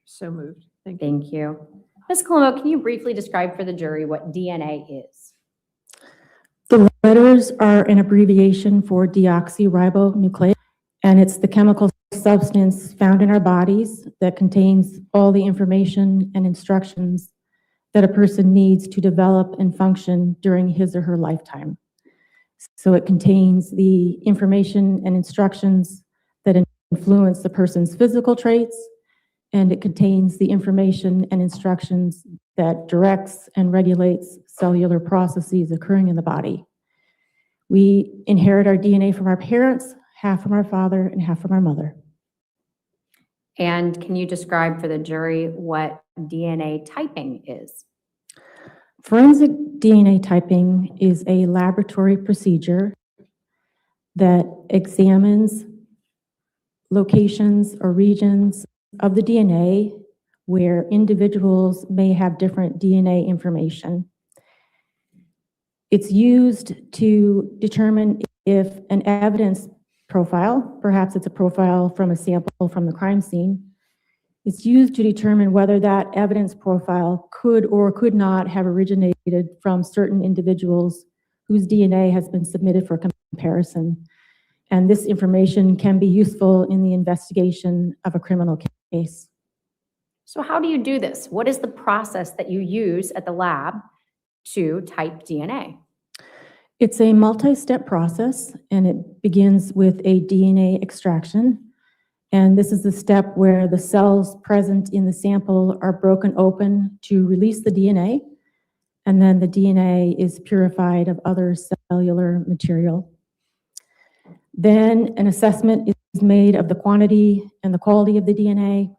So moved. Thank you.
Thank you. Ms. Colombo, can you briefly describe for the jury what DNA is?
The letters are an abbreviation for deoxyribonucleic, and it's the chemical substance found in our bodies that contains all the information and instructions that a person needs to develop and function during his or her lifetime. So it contains the information and instructions that influence the person's physical traits, and it contains the information and instructions that directs and regulates cellular processes occurring in the body. We inherit our DNA from our parents, half from our father and half from our mother.
And can you describe for the jury what DNA typing is?
Forensic DNA typing is a laboratory procedure that examines locations or regions of the DNA where individuals may have different DNA information. It's used to determine if an evidence profile, perhaps it's a profile from a sample from the crime scene, it's used to determine whether that evidence profile could or could not have originated from certain individuals whose DNA has been submitted for comparison. And this information can be useful in the investigation of a criminal case.
So how do you do this? What is the process that you use at the lab to type DNA?
It's a multi-step process, and it begins with a DNA extraction. And this is the step where the cells present in the sample are broken open to release the DNA, and then the DNA is purified of other cellular material. Then an assessment is made of the quantity and the quality of the DNA.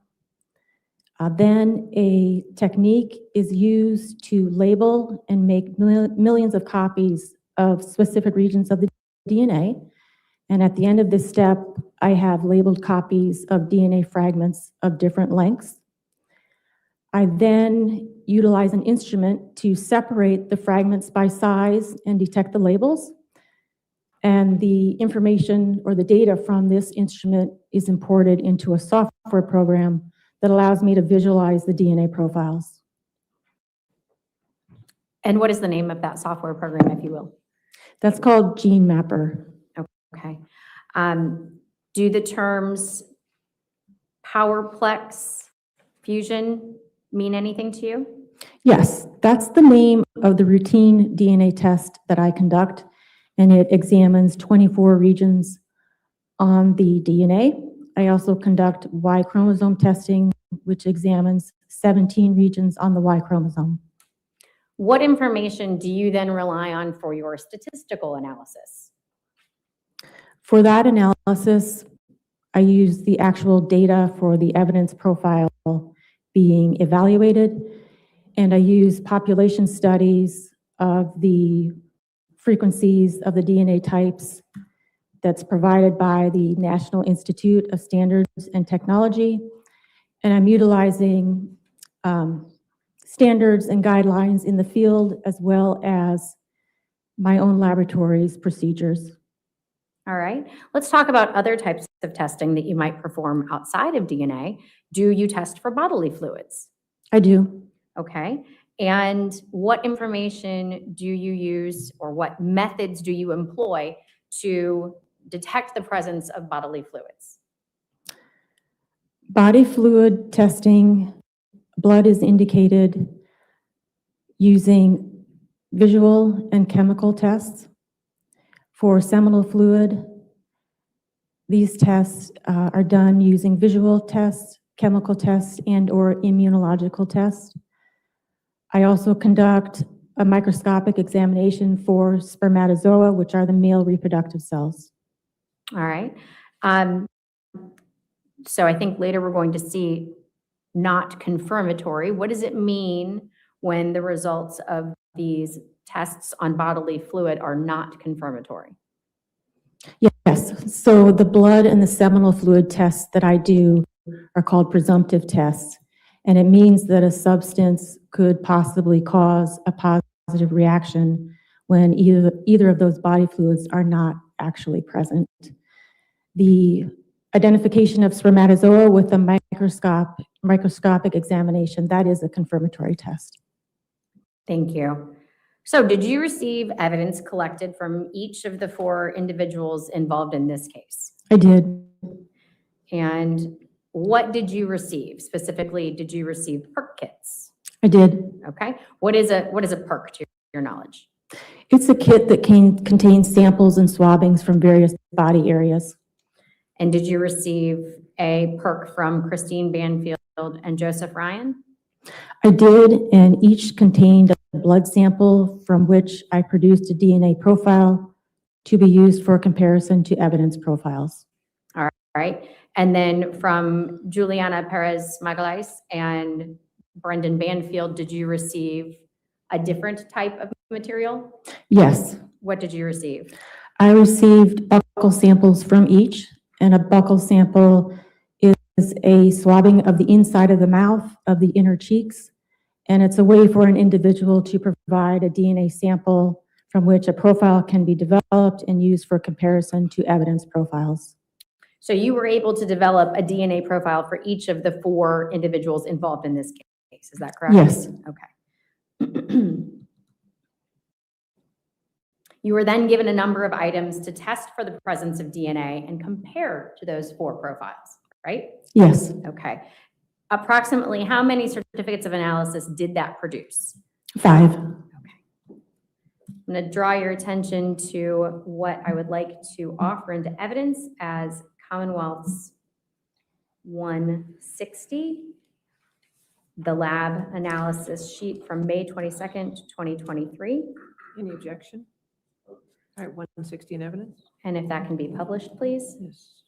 Then a technique is used to label and make millions of copies of specific regions of the DNA. And at the end of this step, I have labeled copies of DNA fragments of different lengths. I then utilize an instrument to separate the fragments by size and detect the labels. And the information or the data from this instrument is imported into a software program that allows me to visualize the DNA profiles.
And what is the name of that software program, if you will?
That's called Gene Mapper.
Okay. Do the terms Powerplex Fusion mean anything to you?
Yes, that's the name of the routine DNA test that I conduct, and it examines 24 regions on the DNA. I also conduct Y chromosome testing, which examines 17 regions on the Y chromosome.
What information do you then rely on for your statistical analysis?
For that analysis, I use the actual data for the evidence profile being evaluated, and I use population studies of the frequencies of the DNA types that's provided by the National Institute of Standards and Technology, and I'm utilizing standards and guidelines in the field as well as my own laboratory's procedures.
All right, let's talk about other types of testing that you might perform outside of DNA. Do you test for bodily fluids?
I do.
Okay, and what information do you use or what methods do you employ to detect the presence of bodily fluids?
Body fluid testing, blood is indicated using visual and chemical tests. For seminal fluid, these tests are done using visual tests, chemical tests, and/or immunological tests. I also conduct a microscopic examination for spermatozoa, which are the male reproductive cells.
All right. So I think later we're going to see not confirmatory. What does it mean when the results of these tests on bodily fluid are not confirmatory?
Yes, so the blood and the seminal fluid tests that I do are called presumptive tests, and it means that a substance could possibly cause a positive reaction when either of those body fluids are not actually present. The identification of spermatozoa with a microscopic examination, that is a confirmatory test.
Thank you. So did you receive evidence collected from each of the 4 individuals involved in this case?
I did.
And what did you receive? Specifically, did you receive perk kits?
I did.
Okay. What is a perk to your knowledge?
It's a kit that contains samples and swabbings from various body areas.
And did you receive a perk from Christine Banfield and Joseph Ryan?
I did, and each contained a blood sample from which I produced a DNA profile to be used for comparison to evidence profiles.
All right. And then from Juliana Magalhaes and Brendan Banfield, did you receive a different type of material?
Yes.
What did you receive?
I received buccal samples from each, and a buccal sample is a swabbing of the inside of the mouth, of the inner cheeks, and it's a way for an individual to provide a DNA sample from which a profile can be developed and used for comparison to evidence profiles.
So you were able to develop a DNA profile for each of the 4 individuals involved in this case, is that correct?
Yes.
Okay. You were then given a number of items to test for the presence of DNA and compare to those 4 profiles, right?
Yes.
Okay. Approximately how many certificates of analysis did that produce?
5.
I'm going to draw your attention to what I would like to offer into evidence as Commonwealth's 160, the lab analysis sheet from May 22nd, 2023.
Any objection? All right, 160 in evidence?
And if that can be published, please.
Yes.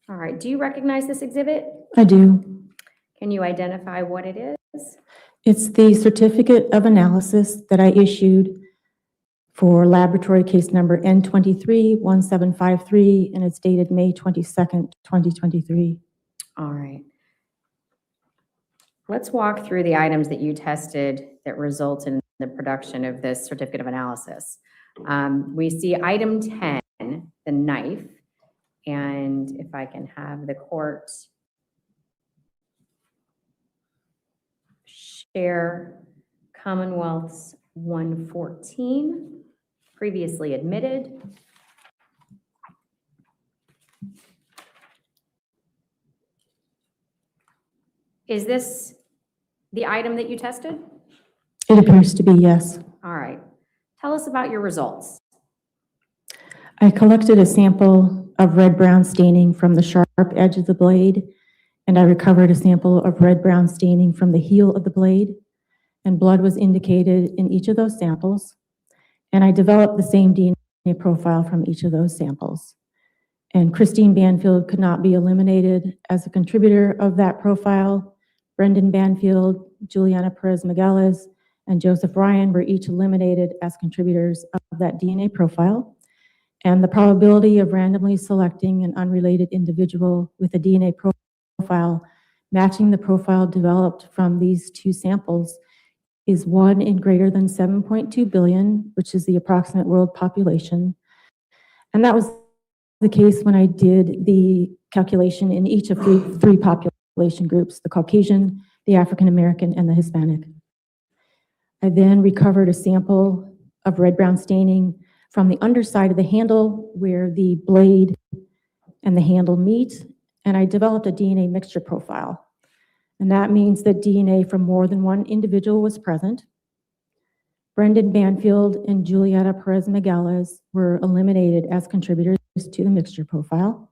All right, do you recognize this exhibit?
I do.
Can you identify what it is?
It's the certificate of analysis that I issued for laboratory case number N231753, and it's dated May 22nd, 2023.
All right. let's walk through the items that you tested that result in the production of this certificate of analysis. We see item 10, the knife, and if I can have the court share Commonwealth's 114, previously admitted. Is this the item that you tested?
It appears to be, yes.
All right. Tell us about your results.
I collected a sample of red-brown staining from the sharp edge of the blade, and I recovered a sample of red-brown staining from the heel of the blade, and blood was indicated in each of those samples. And I developed the same DNA profile from each of those samples. And Christine Banfield could not be eliminated as a contributor of that profile. Brendan Banfield, Juliana Magalhaes, and Joseph Ryan were each eliminated as contributors of that DNA profile. And the probability of randomly selecting an unrelated individual with a DNA profile matching the profile developed from these two samples is 1 in greater than 7.2 billion, which is the approximate world population. And that was the case when I did the calculation in each of three population groups, the Caucasian, the African American, and the Hispanic. I then recovered a sample of red-brown staining from the underside of the handle where the blade and the handle meet, and I developed a DNA mixture profile. And that means that DNA from more than one individual was present. Brendan Banfield and Juliana Magalhaes were eliminated as contributors to the mixture profile.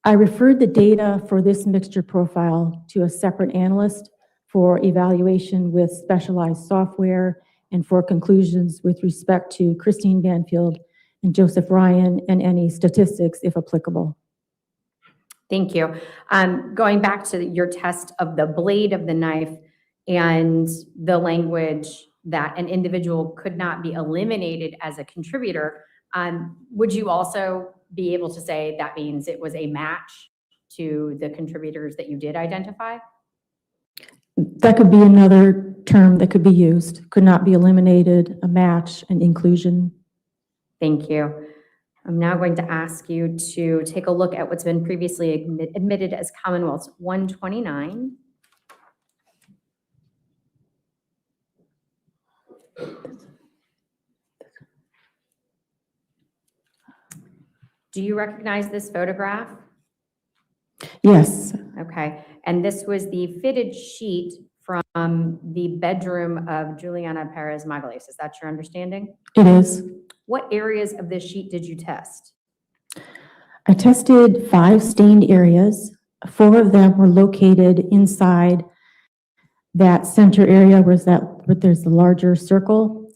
I referred the data for this mixture profile to a separate analyst for evaluation with specialized software and for conclusions with respect to Christine Banfield and Joseph Ryan and any statistics if applicable.
Thank you. Going back to your test of the blade of the knife and the language that an individual could not be eliminated as a contributor, would you also be able to say that means it was a match to the contributors that you did identify?
That could be another term that could be used. Could not be eliminated, a match, an inclusion.
Thank you. I'm now going to ask you to take a look at what's been previously admitted as Commonwealth's 129. Do you recognize this photograph?
Yes,
Okay, and this was the fitted sheet from the bedroom of Juliana Magalhaes. Is that your understanding?
it is.
What areas of this sheet did you test?
I tested 5 stained areas. 4 of them were located inside that center area where there's the larger circle.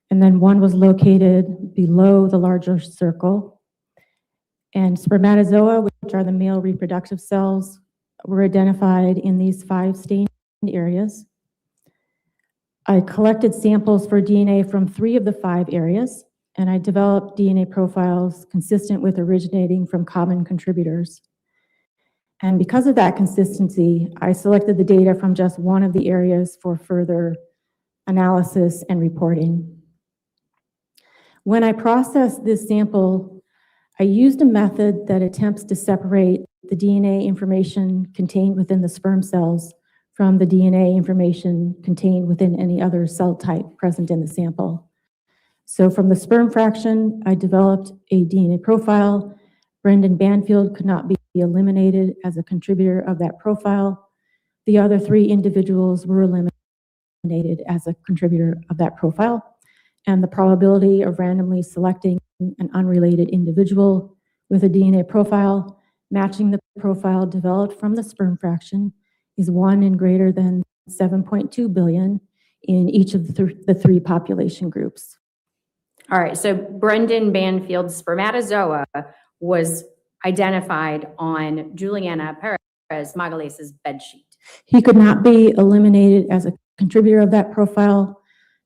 And then 1 was located below the larger circle. And spermatozoa, which are the male reproductive cells, were identified in these 5 stained areas. I collected samples for DNA from 3 of the 5 areas, and I developed DNA profiles consistent with originating from common contributors. And because of that consistency, I selected the data from just 1 of the areas for further analysis and reporting. When I processed this sample, I used a method that attempts to separate the DNA information contained within the sperm cells from the DNA information contained within any other cell type present in the sample. So from the sperm fraction, I developed a DNA profile. Brendan Banfield could not be eliminated as a contributor of that profile. The other 3 individuals were eliminated as a contributor of that profile. And the probability of randomly selecting an unrelated individual with a DNA profile matching the profile developed from the sperm fraction is 1 in greater than 7.2 billion in each of the 3 population groups.
All right, so Brendan Banfield's spermatozoa was identified on Juliana Magalhaes' bed sheet.
He could not be eliminated as a contributor of that profile,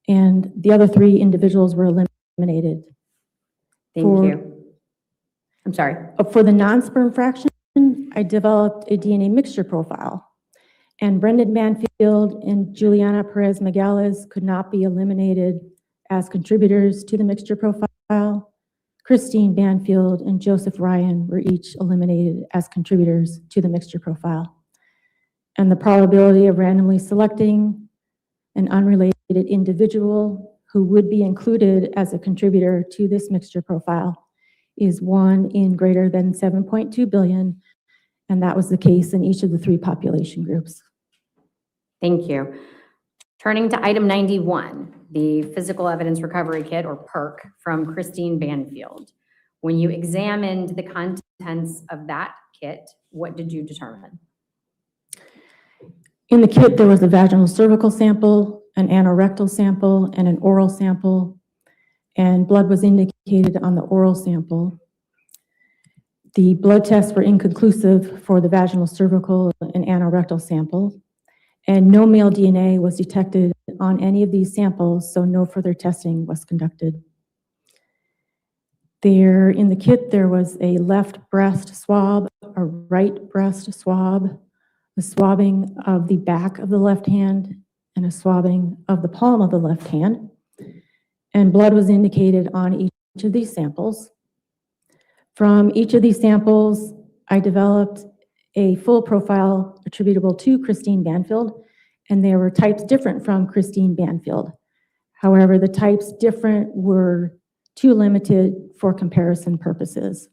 and the other 3 individuals were eliminated.
Thank you. I'm sorry.
For the non-sperm fraction, I developed a DNA mixture profile. And Brendan Banfield and Juliana Magalhaes could not be eliminated as contributors to the mixture profile. Christine Banfield and Joseph Ryan were each eliminated as contributors to the mixture profile. And the probability of randomly selecting an unrelated individual who would be included as a contributor to this mixture profile is 1 in greater than 7.2 billion, and that was the case in each of the 3 population groups.
Thank you. Turning to item 91, the physical evidence recovery kit, or PERC, from Christine Banfield. When you examined the contents of that kit, what did you determine?
In the kit, there was a vaginal cervical sample, an anorectal sample, and an oral sample, and blood was indicated on the oral sample. The blood tests were inconclusive for the vaginal cervical and anorectal sample, and no male DNA was detected on any of these samples, so no further testing was conducted. There, in the kit, there was a left breast swab, a right breast swab, a swabbing of the back of the left hand, and a swabbing of the palm of the left hand. And blood was indicated on each of these samples. From each of these samples, I developed a full profile attributable to Christine Banfield, and there were types different from Christine Banfield. However, the types different were too limited for comparison purposes.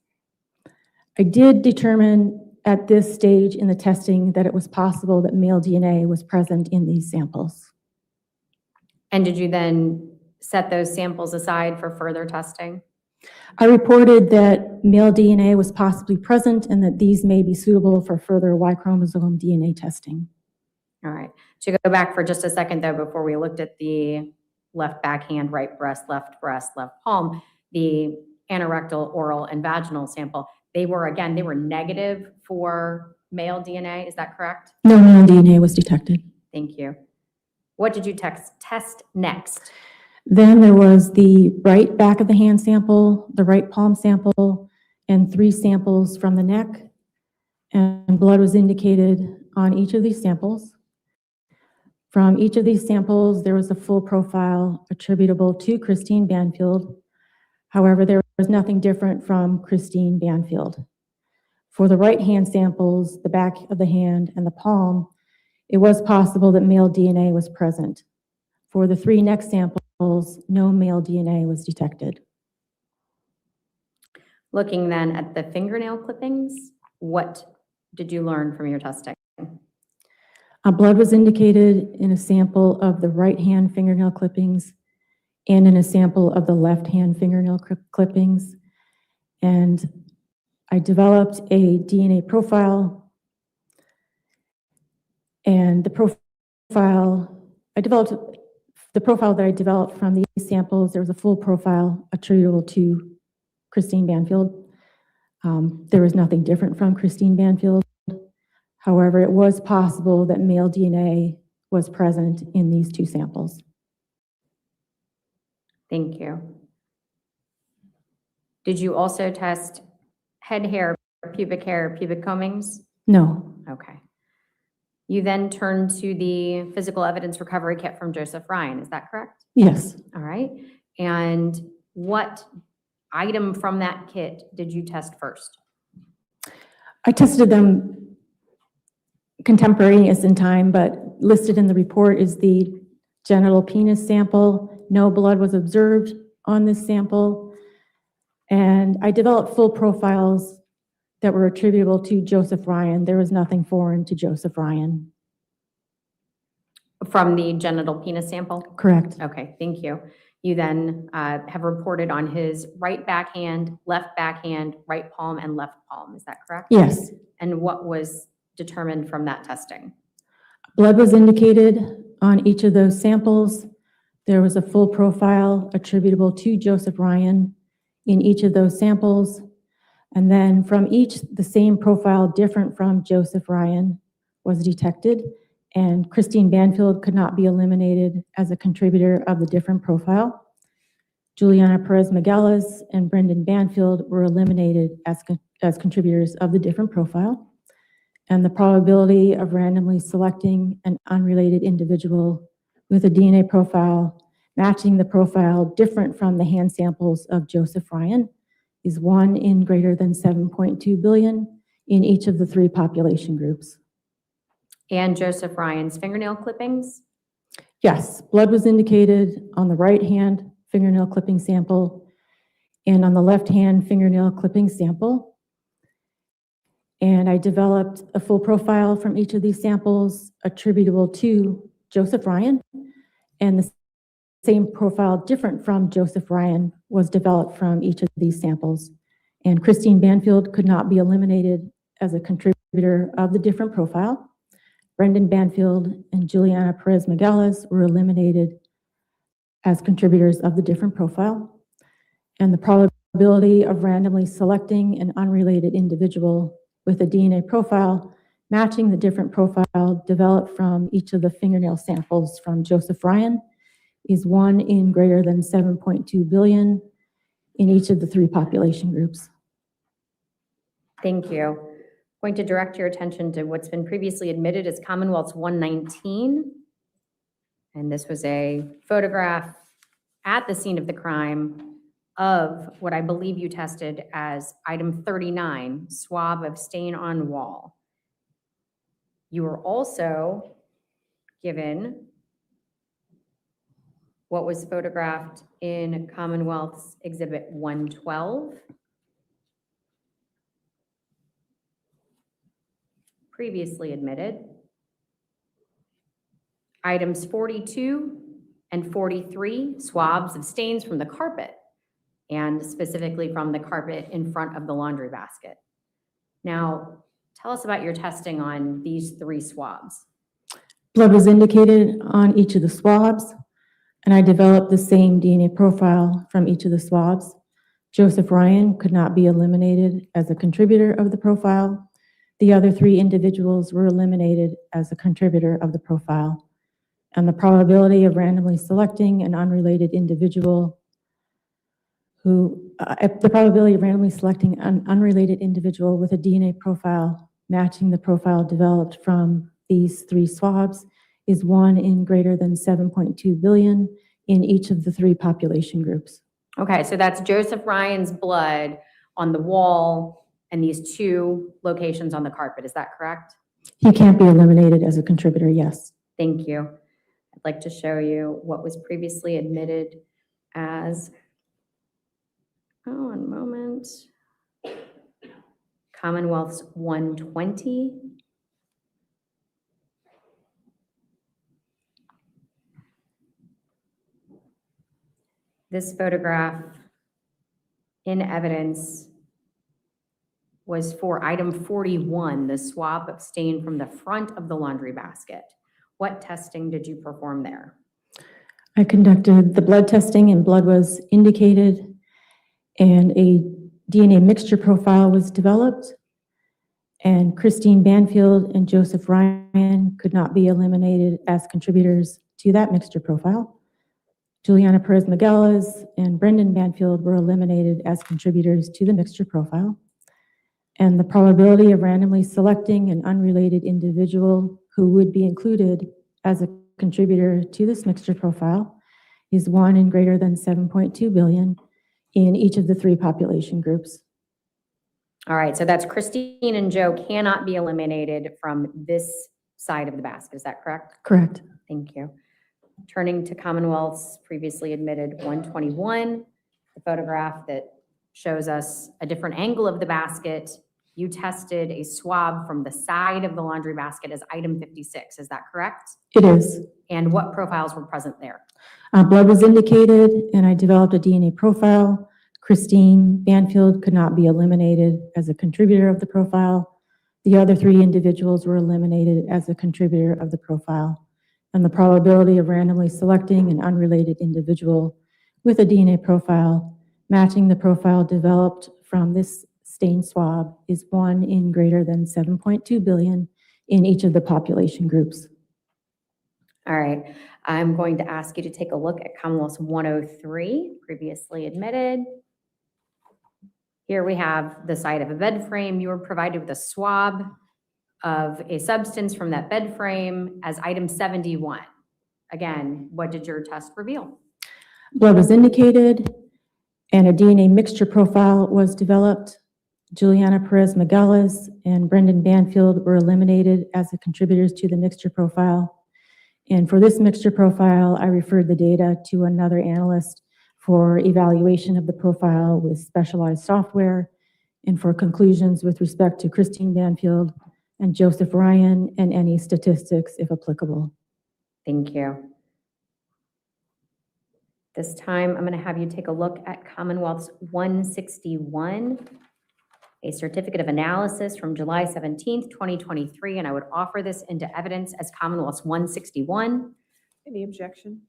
I did determine at this stage in the testing that it was possible that male DNA was present in these samples.
And did you then set those samples aside for further testing?
I reported that male DNA was possibly present and that these may be suitable for further Y chromosome DNA testing.
All right. To go back for just a second, though, before we looked at the left backhand, right breast, left palm, the anorectal, oral, and vaginal sample, they were negative for male DNA. Is that correct?
No male DNA was detected.
Thank you. What did you test next?
Then there was the right back of the hand sample, the right palm sample, and 3 samples from the neck. And blood was indicated on each of these samples. From each of these samples, there was a full profile attributable to Christine Banfield. However, there was nothing different from Christine Banfield. For the right hand samples, the back of the hand and the palm, it was possible that male DNA was present. For the 3 next samples, no male DNA was detected.
Looking then at the fingernail clippings, what did you learn from your testing?
Blood was indicated in a sample of the right hand fingernail clippings and in a sample of the left hand fingernail clippings. And I developed a DNA profile, and the profile that I developed from these samples, there was a full profile attributable to Christine Banfield. There was nothing different from Christine Banfield. However, it was possible that male DNA was present in these 2 samples.
Thank you. Did you also test head hair, pubic combings?
No.
Okay. You then turned to the physical evidence recovery kit from Joseph Ryan, is that correct?
Yes.
All right. And what item from that kit did you test first?
I tested them contemporaneous in time, but listed in the report is the genital penis sample. No blood was observed on this sample. And I developed full profiles that were attributable to Joseph Ryan. There was nothing foreign to Joseph Ryan.
From the genital penis sample?
Correct.
Okay, thank you. You then have reported on his right backhand, left backhand, right palm, and left palm. Is that correct?
Yes.
And what was determined from that testing?
Blood was indicated on each of those samples. There was a full profile attributable to Joseph Ryan in each of those samples. And then from each, the same profile different from Joseph Ryan was detected, and Christine Banfield could not be eliminated as a contributor of the different profile. Juliana Magalhaes and Brendan Banfield were eliminated as contributors of the different profile. and the probability of randomly selecting an unrelated individual with a DNA profile matching the profile different from the hand samples of Joseph Ryan is 1 in greater than 7.2 billion in each of the 3 population groups.
And Joseph Ryan's fingernail clippings?
Yes, blood was indicated on the right hand fingernail clipping sample and on the left hand fingernail clipping sample. And I developed a full profile from each of these samples attributable to Joseph Ryan, and the same profile different from Joseph Ryan was developed from each of these samples. And Christine Banfield could not be eliminated as a contributor of the different profile. Brendan Banfield and Juliana Magalhaes were eliminated as contributors of the different profile. And the probability of randomly selecting an unrelated individual with a DNA profile matching the different profile developed from each of the fingernail samples from Joseph Ryan is 1 in greater than 7.2 billion in each of the 3 population groups.
Thank you. Going to direct your attention to what's been previously admitted as Commonwealth's 119. And this was a photograph at the scene of the crime of what I believe you tested as item 39, swab of stain on wall. You were also given what was photographed in Commonwealth's Exhibit 112, previously admitted. Items 42 and 43, swabs of stains from the carpet, and specifically from the carpet in front of the laundry basket. Now, tell us about your testing on these 3 swabs.
Blood was indicated on each of the swabs, and I developed the same DNA profile from each of the swabs. Joseph Ryan could not be eliminated as a contributor of the profile. The other 3 individuals were eliminated as a contributor of the profile. And the probability of randomly selecting an unrelated individual with a DNA profile matching the profile developed from these 3 swabs is 1 in greater than 7.2 billion in each of the 3 population groups.
Okay, so that's Joseph Ryan's blood on the wall and these 2 locations on the carpet. Is that correct?
He can't be eliminated as a contributor, yes.
Thank you. I'd like to show you what was previously admitted as, one moment, Commonwealth's 120. This photograph in evidence was for item 41, the swab of stain from the front of the laundry basket. What testing did you perform there?
I conducted the blood testing, and blood was indicated, and a DNA mixture profile was developed, and Christine Banfield and Joseph Ryan could not be eliminated as contributors to that mixture profile. Juliana Magalhaes and Brendan Banfield were eliminated as contributors to the mixture profile. And the probability of randomly selecting an unrelated individual who would be included as a contributor to this mixture profile is 1 in greater than 7.2 billion in each of the 3 population groups.
All right, so that's Christine and Joe cannot be eliminated from this side of the basket. Is that correct?
Correct.
Thank you. Turning to Commonwealth's previously admitted 121, the photograph that shows us a different angle of the basket. You tested a swab from the side of the laundry basket as item 56. Is that correct?
It is.
And what profiles were present there?
Blood was indicated, and I developed a DNA profile. Christine Banfield could not be eliminated as a contributor of the profile. The other 3 individuals were eliminated as a contributor of the profile. And the probability of randomly selecting an unrelated individual with a DNA profile matching the profile developed from this stain swab is 1 in greater than 7.2 billion in each of the population groups.
All right, I'm going to ask you to take a look at Commonwealth's 103, previously admitted. Here we have the side of a bed frame. You were provided with a swab of a substance from that bed frame as item 71. Again, what did your test reveal?
Blood was indicated, and a DNA mixture profile was developed. Juliana Magalhaes and Brendan Banfield were eliminated as the contributors to the mixture profile. And for this mixture profile, I referred the data to another analyst for evaluation of the profile with specialized software and for conclusions with respect to Christine Banfield and Joseph Ryan and any statistics if applicable.
Thank you. This time, I'm going to have you take a look at Commonwealth's 161, a certificate of analysis from July 17th, 2023, and I would offer this into evidence as Commonwealth's 161.
Any objection?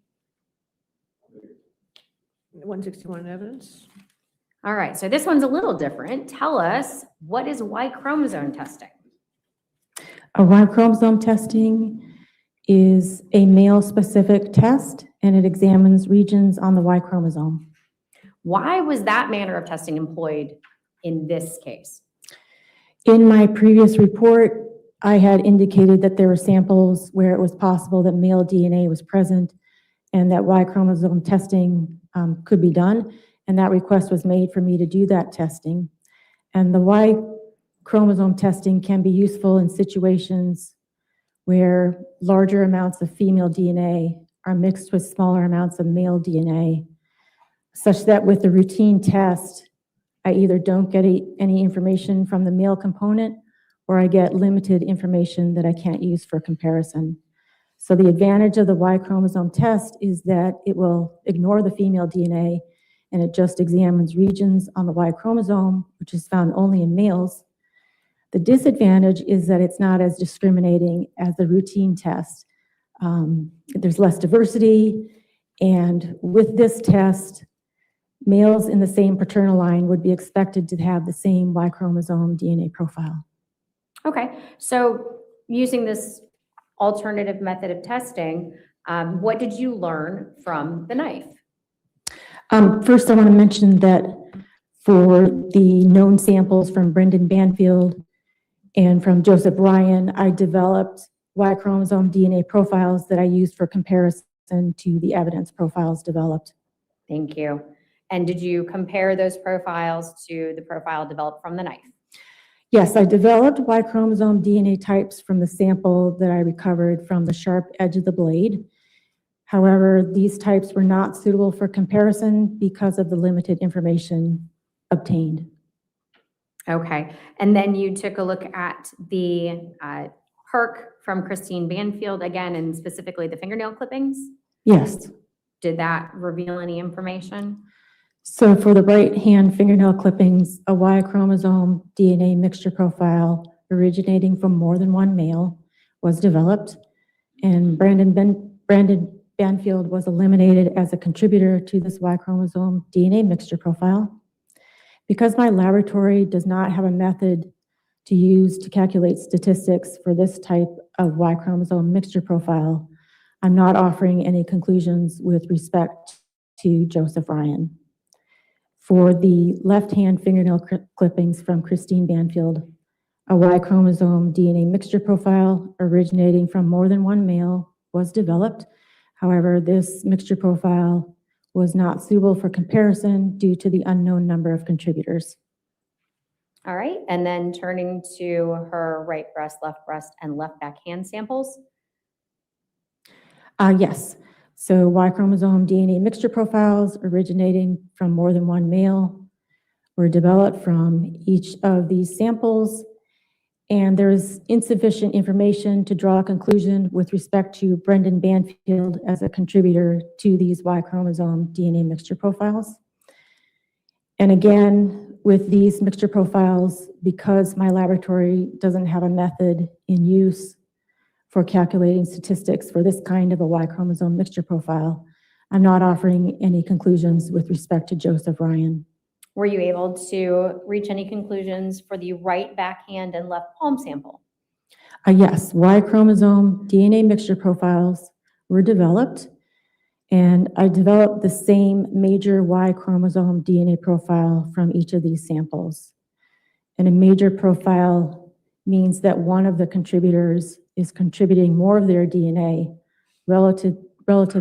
161 in evidence.
All right, so this one's a little different. Tell us, what is Y chromosome testing?
A Y chromosome testing is a male-specific test, and it examines regions on the Y chromosome.
Why was that manner of testing employed in this case?
In my previous report, I had indicated that there were samples where it was possible that male DNA was present and that Y chromosome testing could be done, and that request was made for me to do that testing. And the Y chromosome testing can be useful in situations where larger amounts of female DNA are mixed with smaller amounts of male DNA, such that with the routine test, I either don't get any information from the male component or I get limited information that I can't use for comparison. So the advantage of the Y chromosome test is that it will ignore the female DNA and it just examines regions on the Y chromosome, which is found only in males. The disadvantage is that it's not as discriminating as the routine test. There's less diversity, and with this test, males in the same paternal line would be expected to have the same Y chromosome DNA profile.
Okay, so using this alternative method of testing, what did you learn from the knife?
First, I want to mention that for the known samples from Brendan Banfield and from Joseph Ryan, I developed Y chromosome DNA profiles that I used for comparison to the evidence profiles developed.
Thank you. And did you compare those profiles to the profile developed from the knife?
Yes, I developed Y chromosome DNA types from the sample that I recovered from the sharp edge of the blade. However, these types were not suitable for comparison because of the limited information obtained.
Okay, and then you took a look at the perk from Christine Banfield again, and specifically the fingernail clippings?
Yes.
Did that reveal any information?
So for the right hand fingernail clippings, a Y chromosome DNA mixture profile originating from more than one male was developed, and Brandon Banfield was eliminated as a contributor to this Y chromosome DNA mixture profile. Because my laboratory does not have a method to use to calculate statistics for this type of Y chromosome mixture profile, I'm not offering any conclusions with respect to Joseph Ryan. For the left-hand fingernail clippings from Christine Banfield, a Y chromosome DNA mixture profile originating from more than one male was developed. However, this mixture profile was not suitable for comparison due to the unknown number of contributors.
All right, and then turning to her right breast, and left back hand samples.
Yes, so Y chromosome DNA mixture profiles originating from more than one male were developed from each of these samples, and there is insufficient information to draw a conclusion with respect to Brendan Banfield as a contributor to these Y chromosome DNA mixture profiles. And again, with these mixture profiles, because my laboratory doesn't have a method in use for calculating statistics for this kind of a Y chromosome mixture profile, I'm not offering any conclusions with respect to Joseph Ryan.
Were you able to reach any conclusions for the right backhand and left palm sample?
Yes, Y chromosome DNA mixture profiles were developed, and I developed the same major Y chromosome DNA profile from each of these samples. And a major profile means that one of the contributors is contributing more of their DNA relative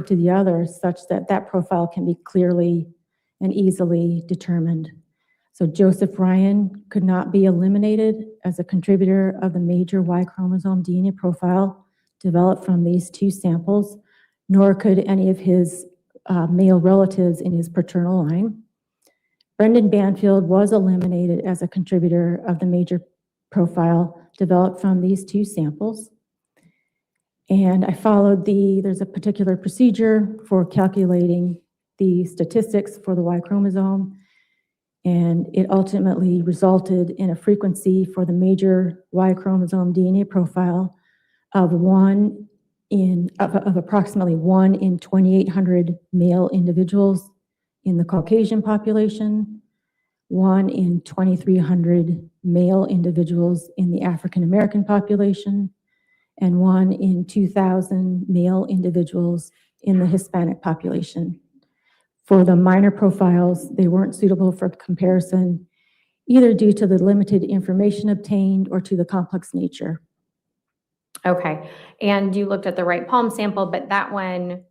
to the other, such that that profile can be clearly and easily determined. So Joseph Ryan could not be eliminated as a contributor of the major Y chromosome DNA profile developed from these two samples, nor could any of his male relatives in his paternal line. Brendan Banfield was eliminated as a contributor of the major profile developed from these two samples. And I followed there's a particular procedure for calculating the statistics for the Y chromosome, and it ultimately resulted in a frequency for the major Y chromosome DNA profile of approximately 1 in 2,800 male individuals in the Caucasian population, 1 in 2,300 male individuals in the African American population, and 1 in 2,000 male individuals in the Hispanic population. For the minor profiles, they weren't suitable for comparison, either due to the limited information obtained or to the complex nature.
Okay, and you looked at the right palm sample, but that one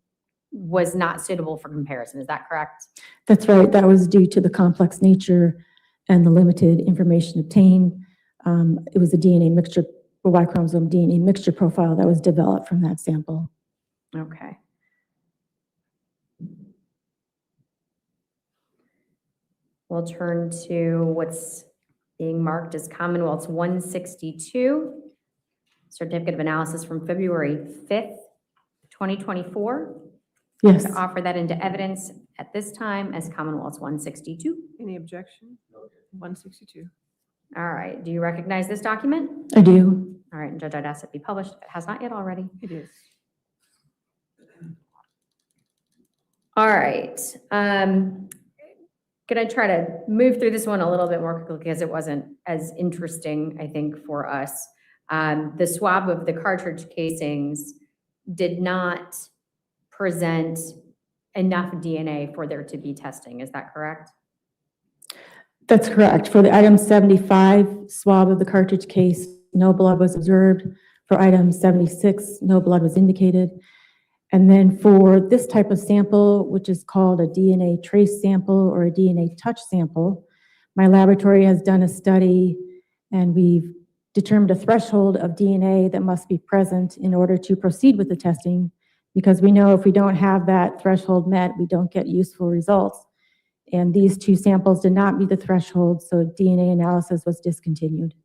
was not suitable for comparison, is that correct?
That's right, that was due to the complex nature and the limited information obtained. It was a DNA mixture, a Y chromosome DNA mixture profile that was developed from that sample.
Okay. We'll turn to what's being marked as Commonwealth's 162, Certificate of Analysis from February 5th, 2024.
Yes.
To offer that into evidence at this time as Commonwealth's 162.
Any objection? 162.
All right, do you recognize this document?
I do.
All right, and Judge, I'd ask it be published if it has not yet already.
It is.
All right, gonna try to move through this one a little bit more quickly because it wasn't as interesting, I think, for us. The swab of the cartridge casings did not present enough DNA for there to be testing, is that correct?
That's correct. For the item 75 swab of the cartridge case, no blood was observed. For item 76, no blood was indicated. And then for this type of sample, which is called a DNA trace sample or a DNA touch sample, my laboratory has done a study and we've determined a threshold of DNA that must be present in order to proceed with the testing, because we know if we don't have that threshold met, we don't get useful results. And these two samples did not meet the threshold, so DNA analysis was discontinued.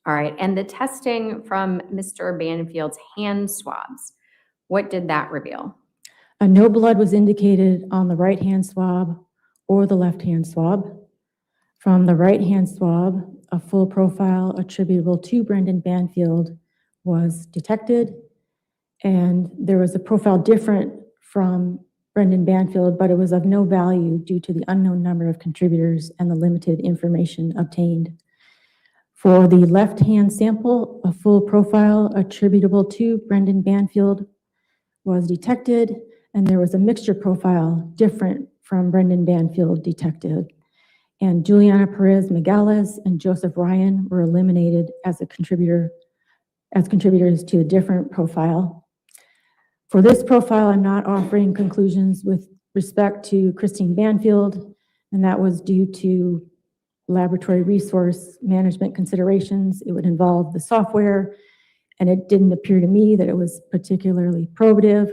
All right, and the testing from Mr. Banfield's hand swabs, what did that reveal?
No blood was indicated on the right hand swab or the left hand swab. From the right hand swab, a full profile attributable to Brendan Banfield was detected, and there was a profile different from Brendan Banfield, but it was of no value due to the unknown number of contributors and the limited information obtained. For the left-hand sample, a full profile attributable to Brendan Banfield was detected, and there was a mixture profile different from Brendan Banfield detected. And Juliana Magalhaes and Joseph Ryan were eliminated as contributors to a different profile. For this profile, I'm not offering conclusions with respect to Christine Banfield, and that was due to laboratory resource management considerations. It would involve the software, and it didn't appear to me that it was particularly probative.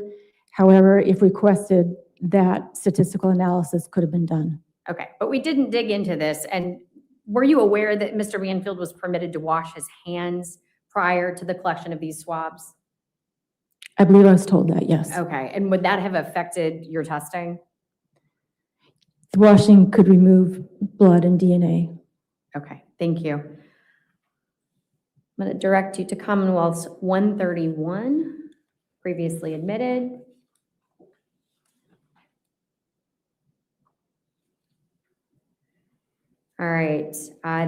However, if requested, that statistical analysis could have been done.
Okay, but we didn't dig into this, and were you aware that Mr. Banfield was permitted to wash his hands prior to the collection of these swabs?
I believe I was told that, yes.
Okay, and would that have affected your testing?
The washing could remove blood and DNA.
Okay, thank you. I'm going to direct you to Commonwealth's 131, previously admitted. All right,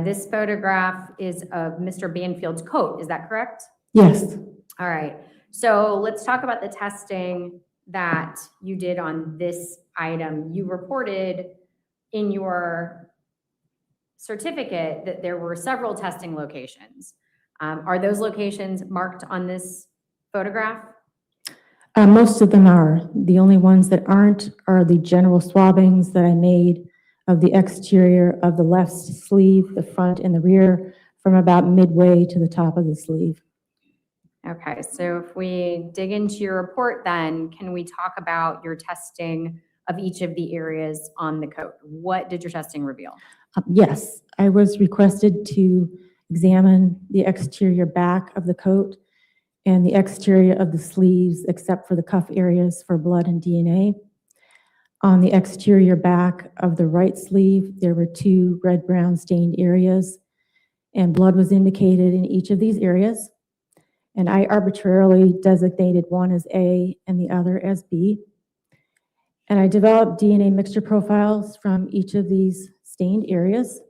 this photograph is of Mr. Banfield's coat, is that correct?
Yes.
All right, so let's talk about the testing that you did on this item. You reported in your certificate that there were several testing locations. Are those locations marked on this photograph?
Most of them are. The only ones that aren't are the general swabbings that I made of the exterior of the left sleeve, the front and the rear, from about midway to the top of the sleeve.
Okay, so if we dig into your report then, can we talk about your testing of each of the areas on the coat? What did your testing reveal?
Yes, I was requested to examine the exterior back of the coat and the exterior of the sleeves, except for the cuff areas for blood and DNA. On the exterior back of the right sleeve, there were 2 red-brown stained areas, and blood was indicated in each of these areas. And I arbitrarily designated one as A and the other as B. And I developed DNA mixture profiles from each of these stained areas.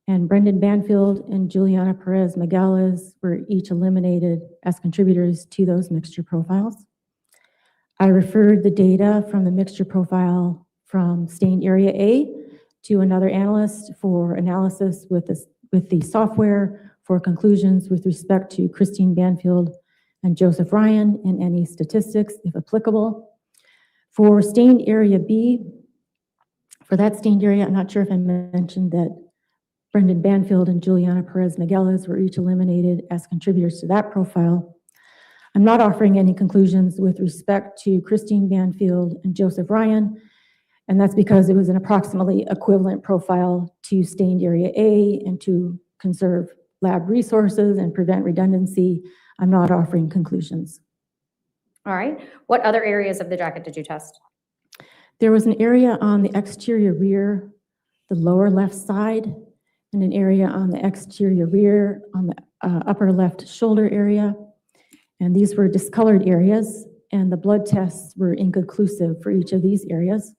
And Brendan Banfield and Juliana Magalhaes were each eliminated as contributors to those mixture profiles. I referred the data from the mixture profile from stained area A to another analyst for analysis with the software for conclusions with respect to Christine Banfield and Joseph Ryan and any statistics, if applicable. For stained area B, for that stained area, I'm not sure if I mentioned that Brendan Banfield and Juliana Magalhaes were each eliminated as contributors to that profile. I'm not offering any conclusions with respect to Christine Banfield and Joseph Ryan, and that's because it was an approximately equivalent profile to stained area A, and to conserve lab resources and prevent redundancy, I'm not offering conclusions.
All right, what other areas of the jacket did you test?
There was an area on the exterior rear, the lower left side, and an area on the exterior rear on the upper left shoulder area. And these were discolored areas, and the blood tests were inconclusive for each of these areas.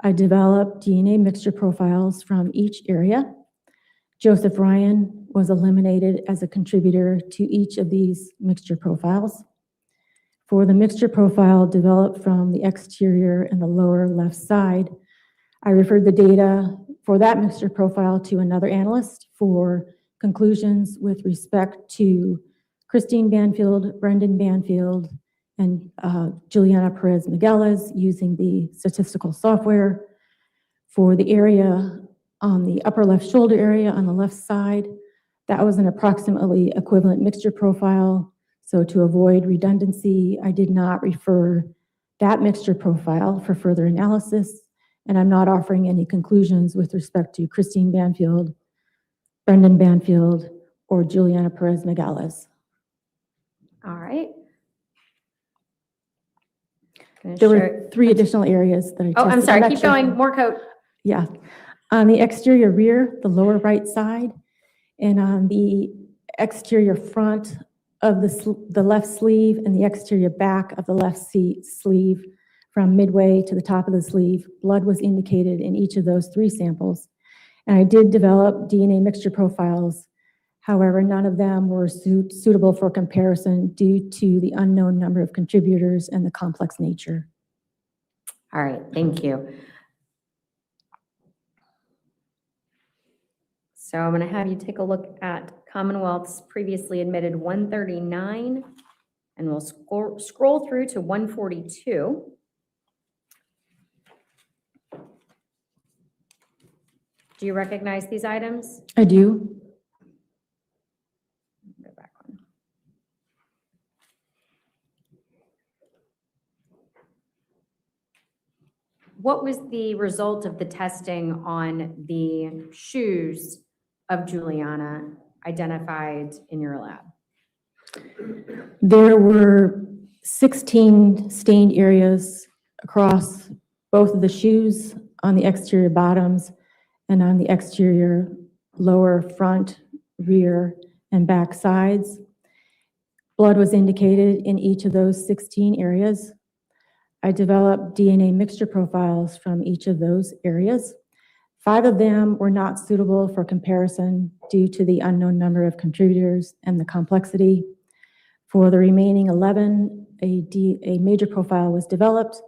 I developed DNA mixture profiles from each area. Joseph Ryan was eliminated as a contributor to each of these mixture profiles. For the mixture profile developed from the exterior and the lower left side, I referred the data for that mixture profile to another analyst for conclusions with respect to Christine Banfield, Brendan Banfield, and Juliana Magalhaes using the statistical software. For the area on the upper left shoulder area on the left side, that was an approximately equivalent mixture profile. So to avoid redundancy, I did not refer that mixture profile for further analysis, and I'm not offering any conclusions with respect to Christine Banfield, Brendan Banfield, or Juliana Magalhaes.
All right.
There were 3 additional areas that I tested.
Oh, I'm sorry,
not
keep
sure.
going, more coat.
Yeah. On the exterior rear, the lower right side, and on the exterior front of the left sleeve and the exterior back of the left sleeve from midway to the top of the sleeve, blood was indicated in each of those 3 samples. And I did develop DNA mixture profiles. However, none of them were suitable for comparison due to the unknown number of contributors and the complex nature.
All right, thank you. So I'm going to have you take a look at Commonwealth's previously admitted 139, and we'll scroll through to 142. Do you recognize these items?
I do.
Go back one. What was the result of the testing on the shoes of Juliana identified in your lab?
There were 16 stained areas across both of the shoes on the exterior bottoms and on the exterior lower front, rear, and back sides. Blood was indicated in each of those 16 areas. I developed DNA mixture profiles from each of those areas. 5 of them were not suitable for comparison due to the unknown number of contributors and the complexity. For the remaining 11, a major profile was developed,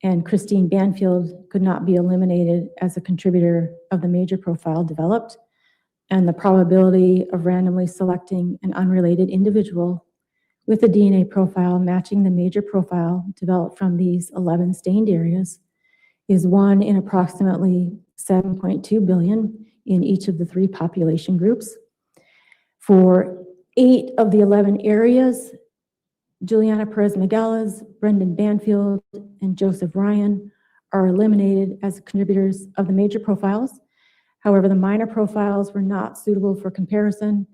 and Christine Banfield could not be eliminated as a contributor of the major profile developed. and the probability of randomly selecting an unrelated individual with a DNA profile matching the major profile developed from these 11 stained areas is 1 in approximately 7.2 billion in each of the 3 population groups. For 8 of the 11 areas, Juliana Magalhaes, Brendan Banfield, and Joseph Ryan are eliminated as contributors of the major profiles. However, the minor profiles were not suitable for comparison,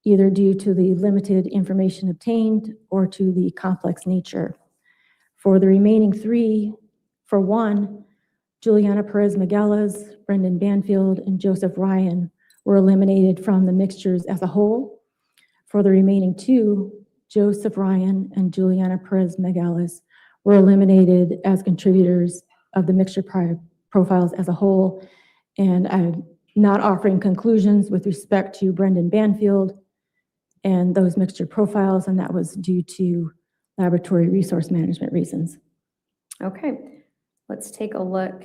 either due to the limited information obtained or to the complex nature. For the remaining 3, for 1, Juliana Magalhaes, Brendan Banfield, and Joseph Ryan were eliminated from the mixtures as a whole. For the remaining 2, Joseph Ryan and Juliana Magalhaes were eliminated as contributors of the mixture profiles as a whole. And I'm not offering conclusions with respect to Brendan Banfield and those mixture profiles, and that was due to laboratory resource management reasons.
Okay, let's take a look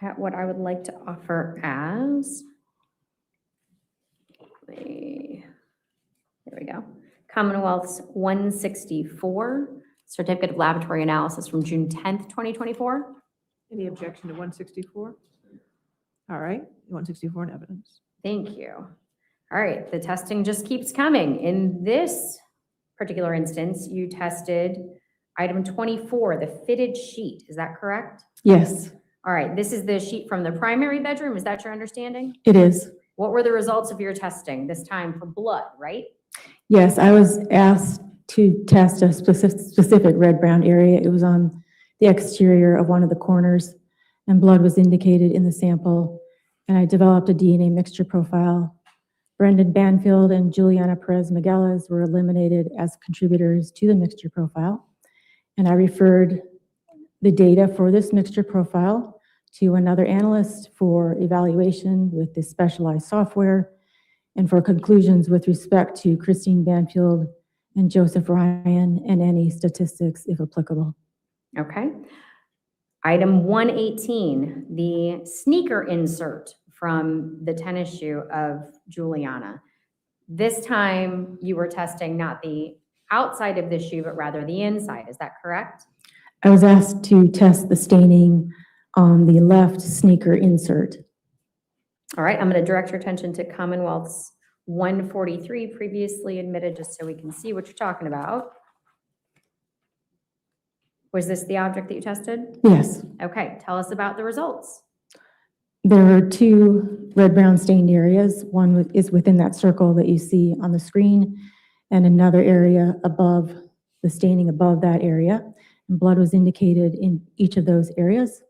at what I would like to offer as, here we go, Commonwealth's 164 Certificate of Laboratory Analysis from June 10th, 2024.
Any objection to 164? All right, 164 in evidence.
Thank you. All right, the testing just keeps coming. In this particular instance, you tested item 24, the fitted sheet. Is that correct?
Yes,
All right, this is the sheet from the primary bedroom. Is that your understanding?
it is.
What were the results of your testing, this time for blood, right?
Yes, I was asked to test a specific red-brown area. It was on the exterior of one of the corners, and blood was indicated in the sample, and I developed a DNA mixture profile. Brendan Banfield and Juliana Magalhaes were eliminated as contributors to the mixture profile, and I referred the data for this mixture profile to another analyst for evaluation with this specialized software and for conclusions with respect to Christine Banfield and Joseph Ryan and any statistics if applicable.
Okay. Item 118, the sneaker insert from the tennis shoe of Juliana. This time you were testing not the outside of the shoe, but rather the inside. Is that correct?
I was asked to test the staining on the left sneaker insert.
All right, I'm going to direct your attention to Commonwealth's 143, previously admitted, just so we can see what you're talking about. Was this the object that you tested?
Yes,
Okay, tell us about the results.
there are 2 red-brown stained areas. One is within that circle that you see on the screen, and another area above, the staining above that area. And blood was indicated in each of those areas.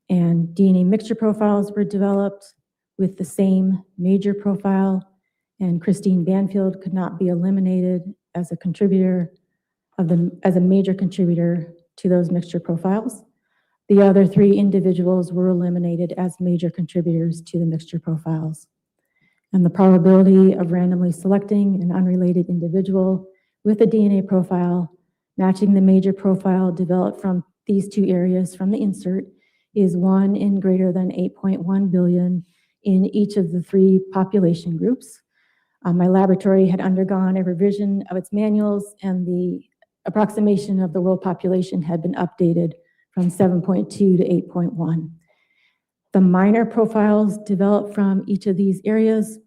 And DNA mixture profiles were developed with the same major profile, and Christine Banfield could not be eliminated as a contributor as a major contributor to those mixture profiles. The other 3 individuals were eliminated as major contributors to the mixture profiles. And the probability of randomly selecting an unrelated individual with a DNA profile matching the major profile developed from these 2 areas from the insert is 1 in greater than 8.1 billion in each of the 3 population groups. My laboratory had undergone a revision of its manuals, and the approximation of the world population had been updated from 7.2 to 8.1. The minor profiles developed from each of these areas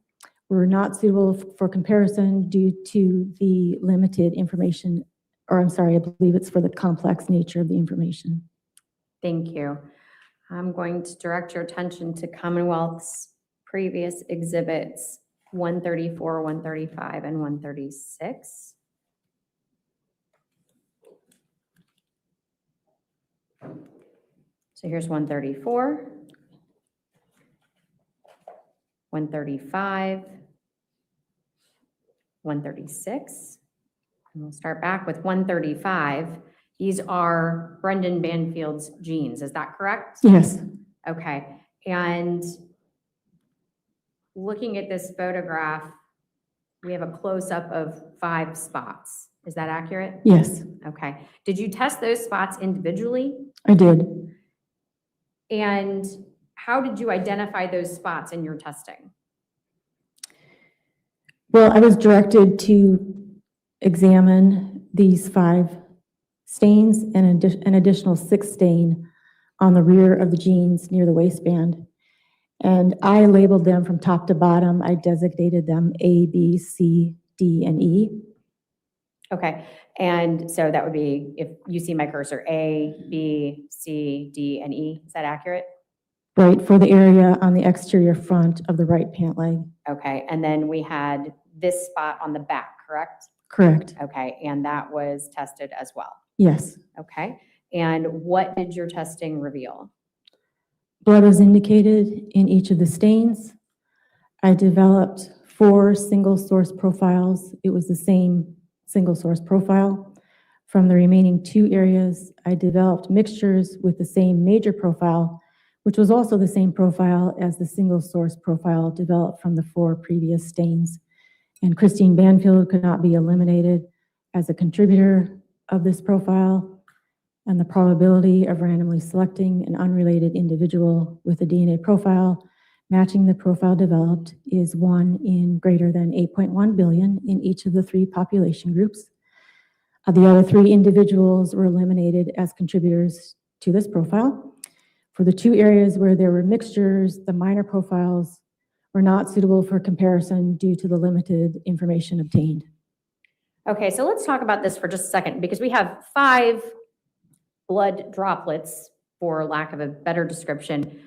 were not suitable for comparison due to the limited information, or I'm sorry, I believe it's for the complex nature of the information.
Thank you. I'm going to direct your attention to Commonwealth's previous exhibits, 134, 135, and 136. So here's 134, 135, 136. And we'll start back with 135. These are Brendan Banfield's genes, is that correct?
Yes,
Okay, and looking at this photograph, we have a close-up of 5 spots. Is that accurate?
yes,
Okay. Did you test those spots individually?
I did.
And how did you identify those spots in your testing?
Well, I was directed to examine these 5 stains and an additional 6 stain on the rear of the jeans near the waistband. And I labeled them from top to bottom. I designated them A, B, C, D, and E.
Okay, and so that would be, if you see my cursor, A, B, C, D, and E, is that accurate?
Right, for the area on the exterior front of the right pant leg.
Okay, and then we had this spot on the back, correct?
Correct.
Okay, and that was tested as well.
Yes.
Okay, and what did your testing reveal?
Blood was indicated in each of the stains. I developed 4 single source profiles. It was the same single source profile. From the remaining 2 areas, I developed mixtures with the same major profile, which was also the same profile as the single source profile developed from the 4 previous stains. And Christine Banfield could not be eliminated as a contributor of this profile. And the probability of randomly selecting an unrelated individual with a DNA profile matching the profile developed is 1 in greater than 8.1 billion in each of the 3 population groups. The other 3 individuals were eliminated as contributors to this profile. For the 2 areas where there were mixtures, the minor profiles were not suitable for comparison due to the limited information obtained.
Okay, so let's talk about this for just a second, because we have 5 blood droplets, for lack of a better description,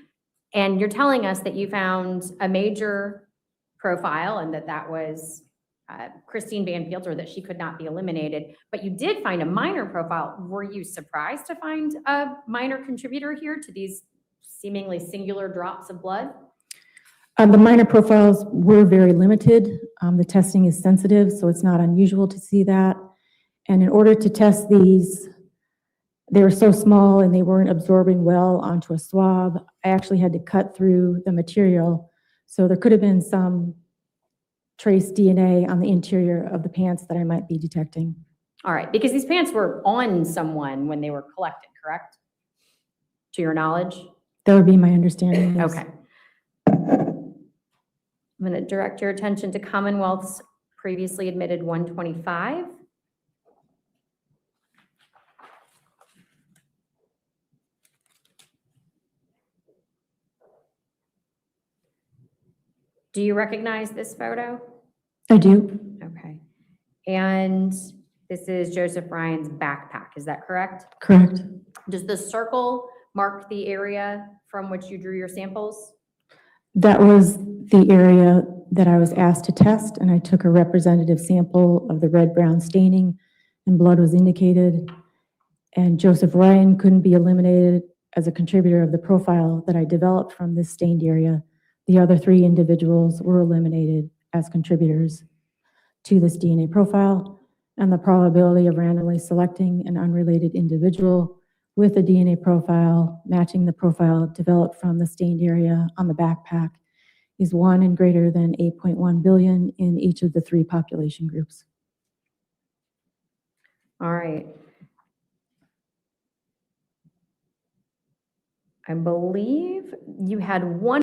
and you're telling us that you found a major profile and that was Christine Banfield, or that she could not be eliminated, but you did find a minor profile. Were you surprised to find a minor contributor here to these seemingly singular drops of blood?
The minor profiles were very limited. The testing is sensitive, so it's not unusual to see that. And in order to test these, they were so small and they weren't absorbing well onto a swab. I actually had to cut through the material. So there could have been some trace DNA on the interior of the pants that I might be detecting.
All right, because these pants were on someone when they were collected, correct? To your knowledge?
That would be my understanding. Yes.
Okay. I'm going to direct your attention to Commonwealth's previously admitted 125. Do you recognize this photo?
I do.
Okay. And this is Joseph Ryan's backpack, is that correct?
Correct.
Does the circle mark the area from which you drew your samples?
That was the area that I was asked to test, and I took a representative sample of the red-brown staining, and blood was indicated. And Joseph Ryan couldn't be eliminated as a contributor of the profile that I developed from this stained area. The other 3 individuals were eliminated as contributors to this DNA profile, and the probability of randomly selecting an unrelated individual with a DNA profile matching the profile developed from the stained area on the backpack is 1 in greater than 8.1 billion in each of the 3 population groups.
All right. I believe you had one.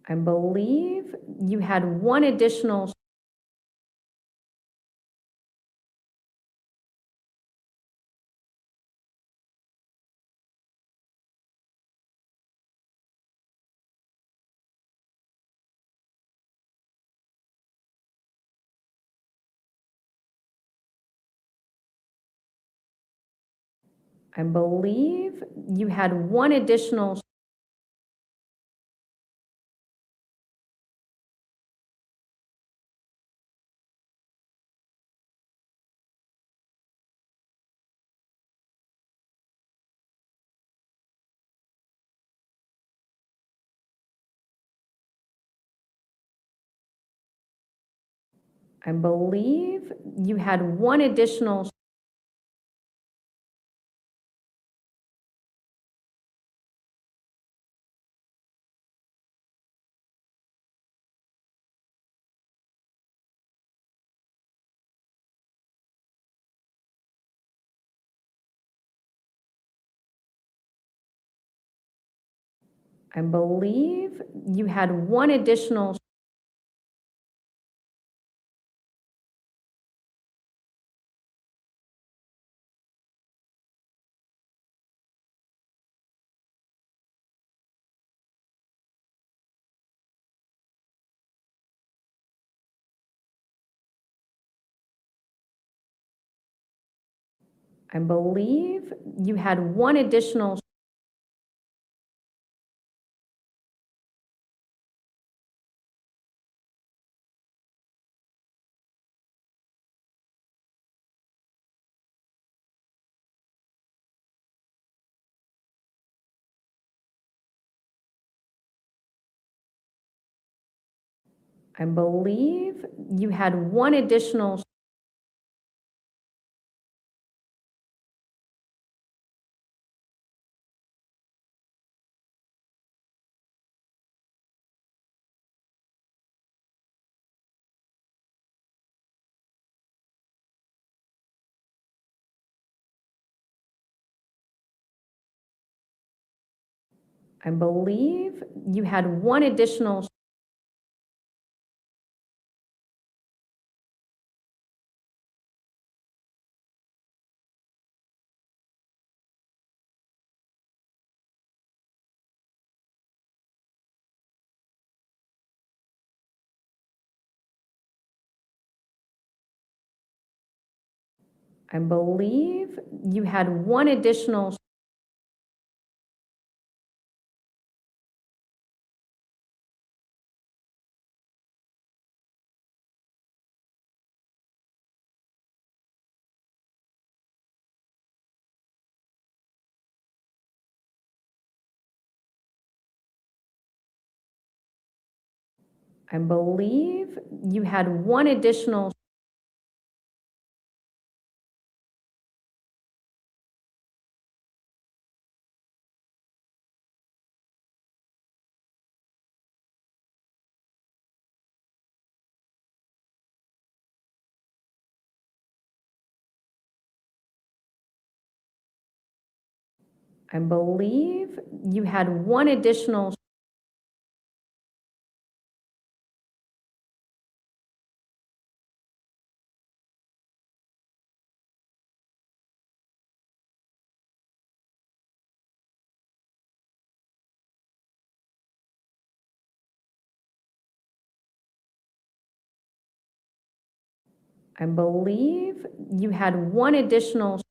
I believe you had one additional. I believe you had one additional. I believe you had one additional I believe you had one additional. I believe you had one additional. I believe you had one additional. I believe you had one additional. I believe you had one additional. I believe you had one additional. I believe you had one additional. I believe you had one additional.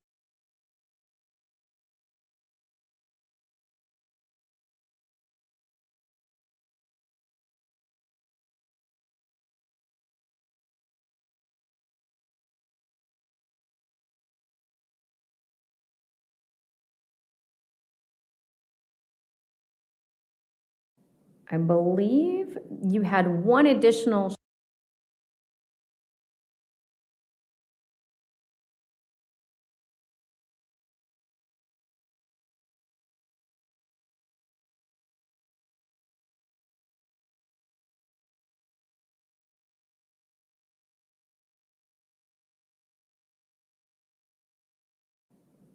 I believe you had one additional.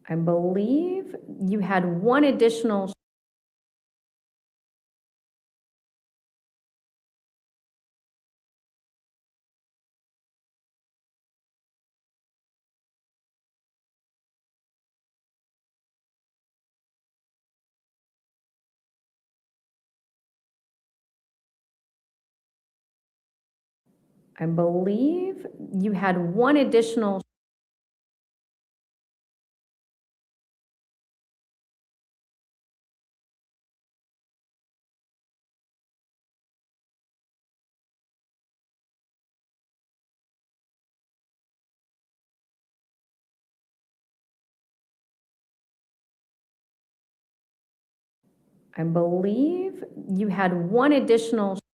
I believe you had one additional. I believe you had one additional. I believe you had one additional.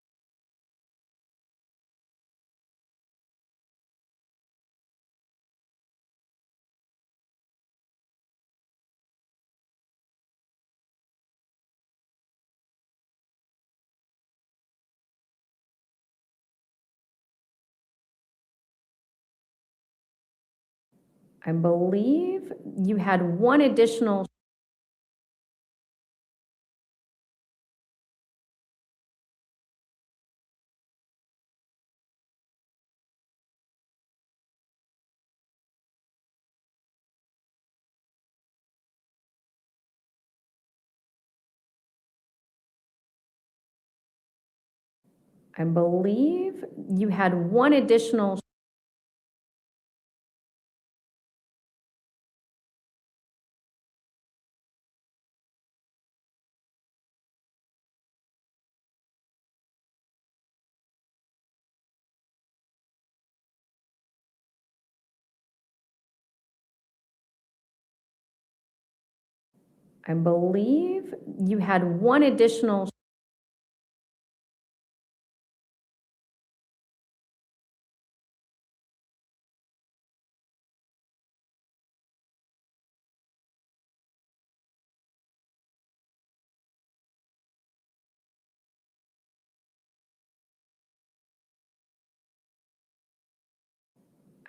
I believe you had one additional.
I believe you had one additional. I believe you had one additional.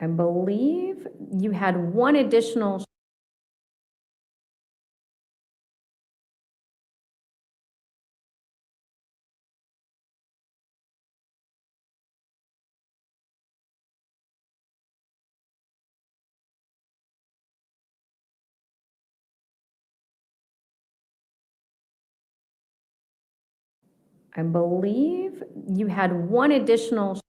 I believe you had one additional. I believe you had one additional.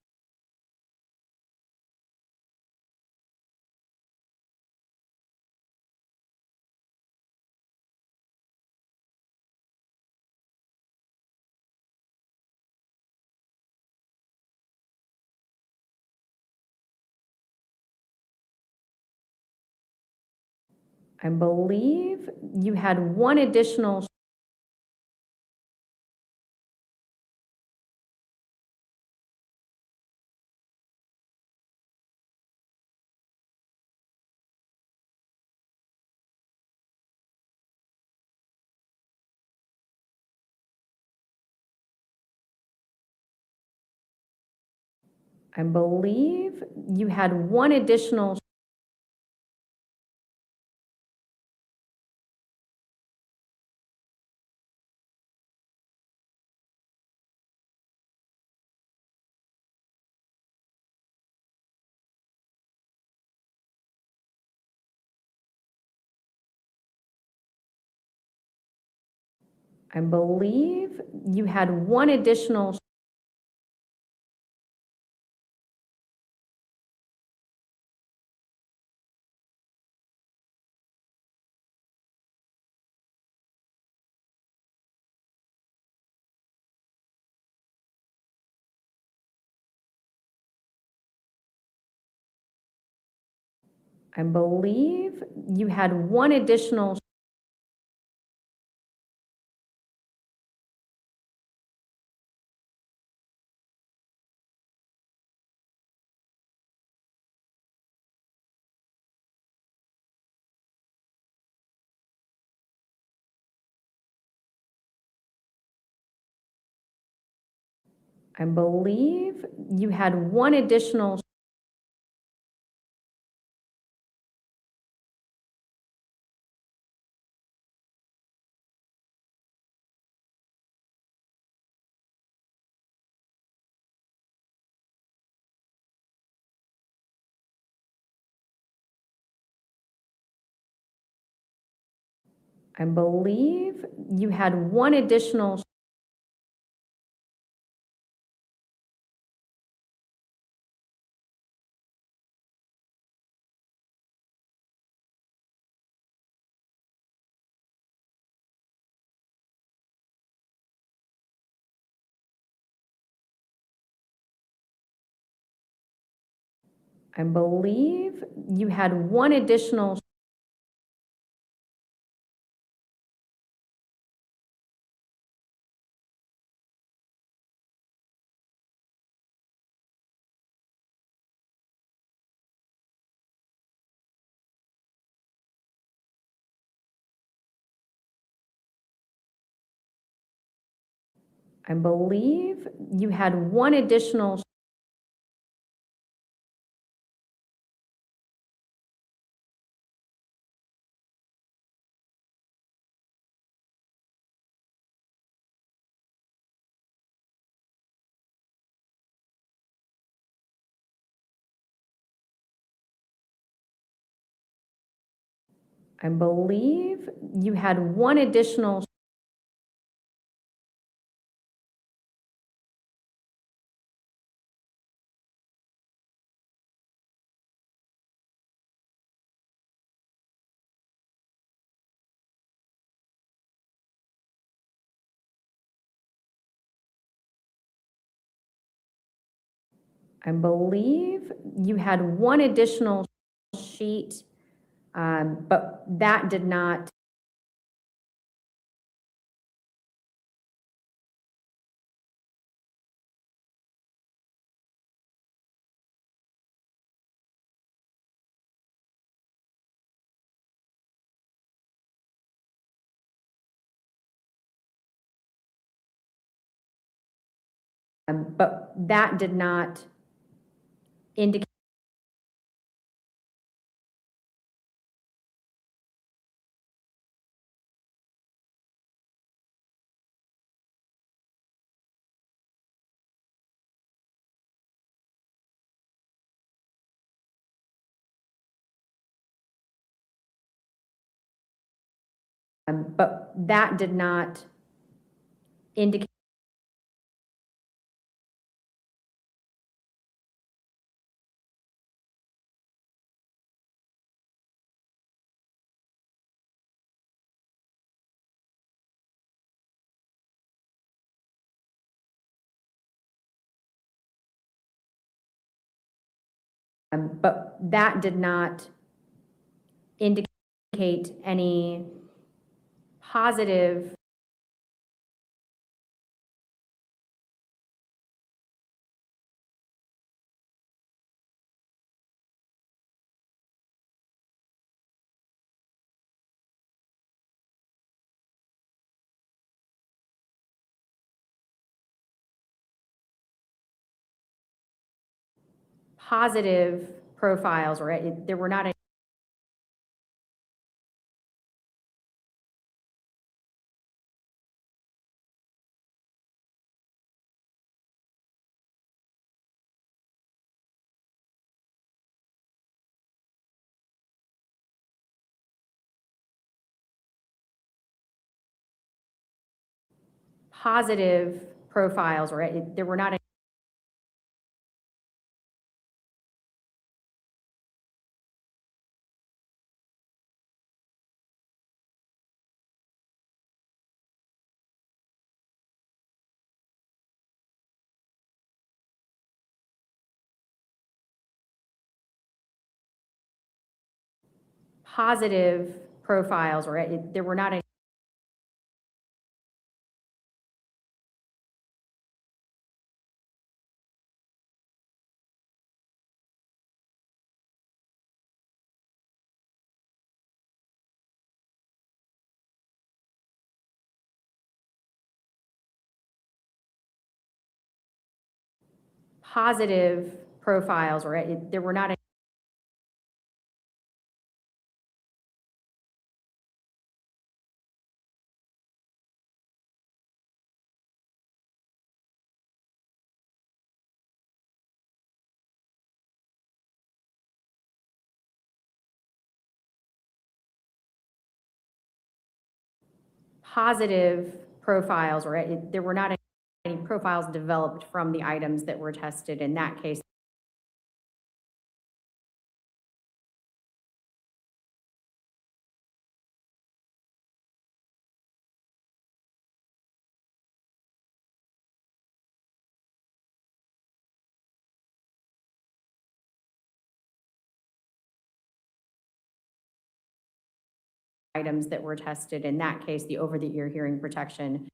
I believe you had one additional. I believe you had one additional. I believe you had one additional. I believe you had one additional. I believe you had one additional. I believe you had one additional. I believe you had one additional. I believe you had one additional. I believe you had one additional. I believe you had one additional sheet, but that did not. But that did not indicate. But that did not indicate. But that did not indicate any positive. Positive profiles, or there were not any. Positive profiles, or there were not any. Positive profiles, or there were not any. Positive profiles, or there were not any. Positive profiles, or there were not any profiles developed from the items that were tested in that case. Items that were tested in that case, the over-the-ear hearing protection.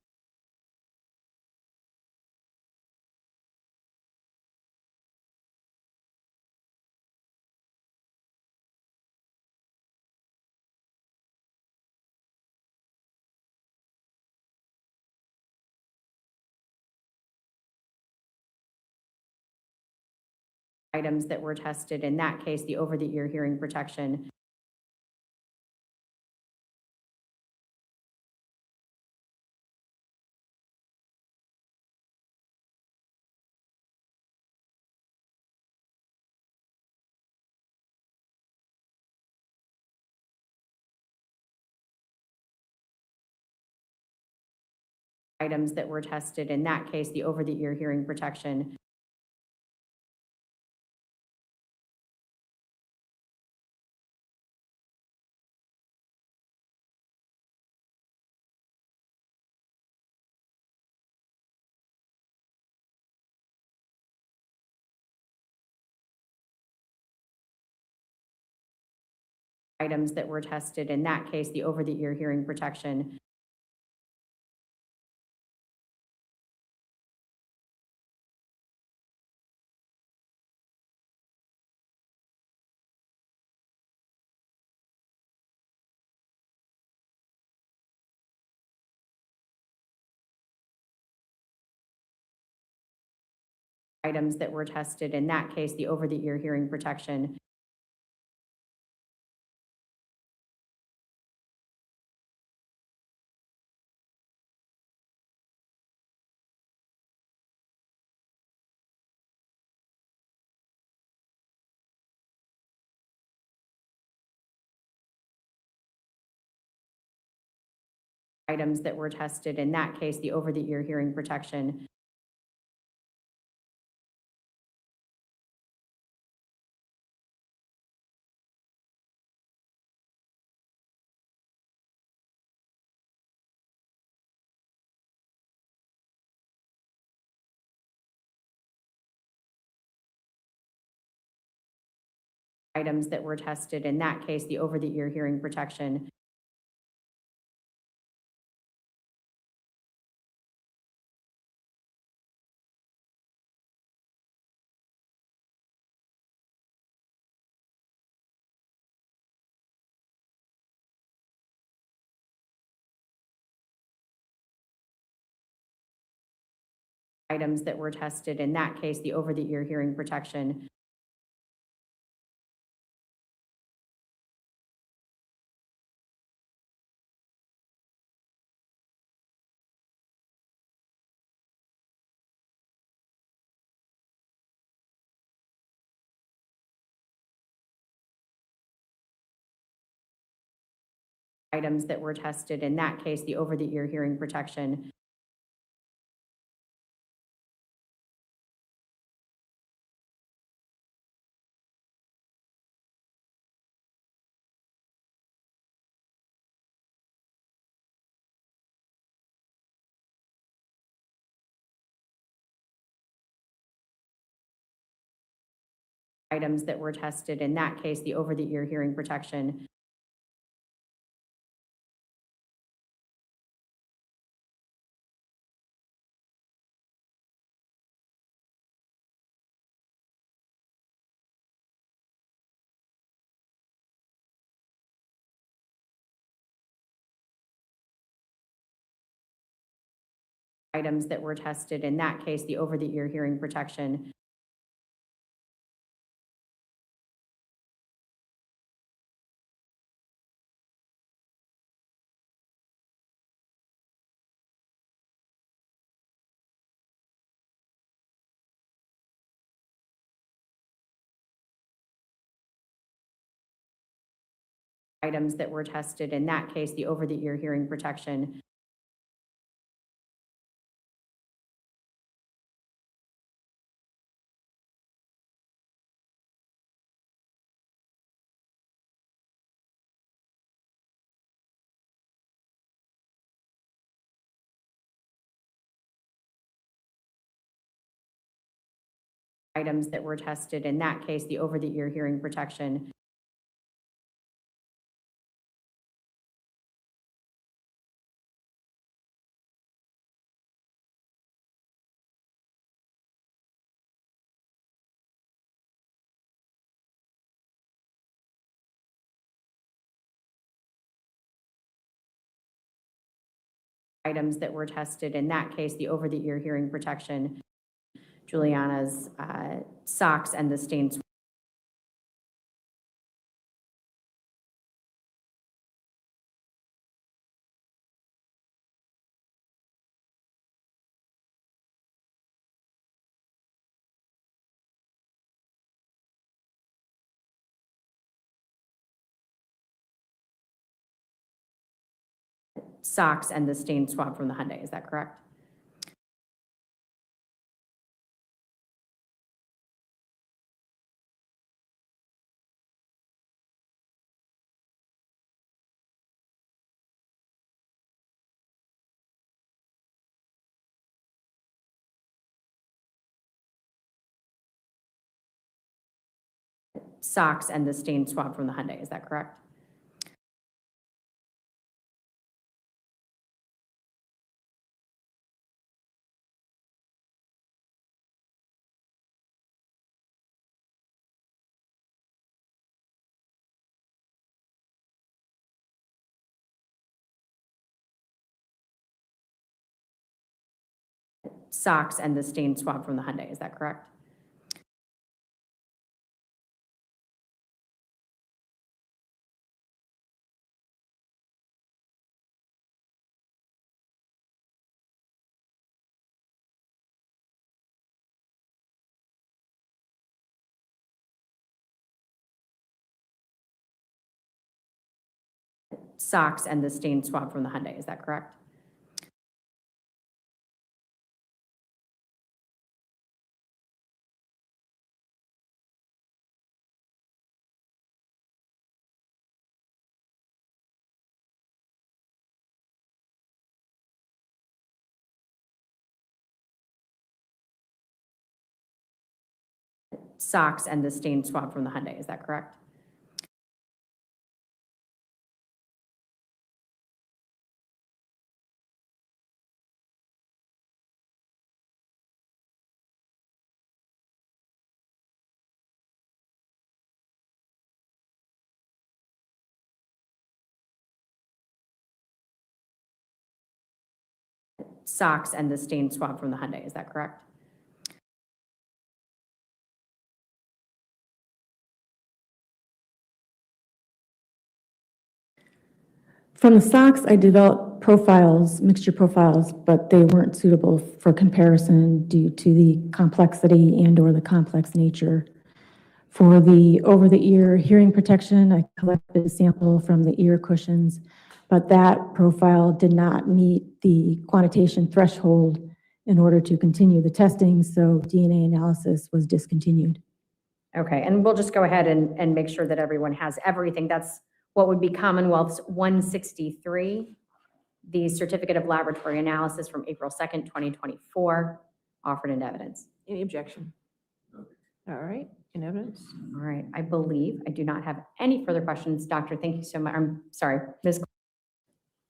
Items that were tested in that case, the over-the-ear hearing protection. Items that were tested in that case, the over-the-ear hearing protection.
items that were tested. In that case, the over-the-ear hearing protection. Items that were tested. In that case, the over-the-ear hearing protection. Items that were tested. In that case, the over-the-ear hearing protection. Items that were tested. In that case, the over-the-ear hearing protection. Items that were tested. In that case, the over-the-ear hearing protection. Items that were tested. In that case, the over-the-ear hearing protection. Items that were tested. In that case, the over-the-ear hearing protection. Items that were tested. In that case, the over-the-ear hearing protection. Items that were tested. In that case, the over-the-ear hearing protection. Items that were tested. In that case, the over-the-ear hearing protection. Items that were tested. In that case, the over-the-ear hearing protection. Juliana's socks and the stains. Socks and the stain swab from the Hyundai. Is that correct? Socks and the stain swab from the Hyundai. Is that correct?
socks and the stain swab from the Hyundai, is that correct? Socks and the stain swab from the Hyundai, is that correct? Socks and the stain swab from the Hyundai, is that correct? Socks and the stain swab from the Hyundai, is that correct?
From the socks, I developed profiles, mixture profiles, but they weren't suitable for comparison due to the complexity and/or the complex nature. For the over-the-ear hearing protection, I collected a sample from the ear cushions, but that profile did not meet the quantitation threshold in order to continue the testing, so DNA analysis was discontinued.
Okay, and we'll just go ahead and make sure that everyone has everything. That's what would be Commonwealth's 163, the Certificate of Laboratory Analysis from April 2nd, 2024, offered in evidence.
Any objection? All right, in evidence.
All right, I believe I do not have any further questions. Doctor, thank you so much. I'm sorry, Ms.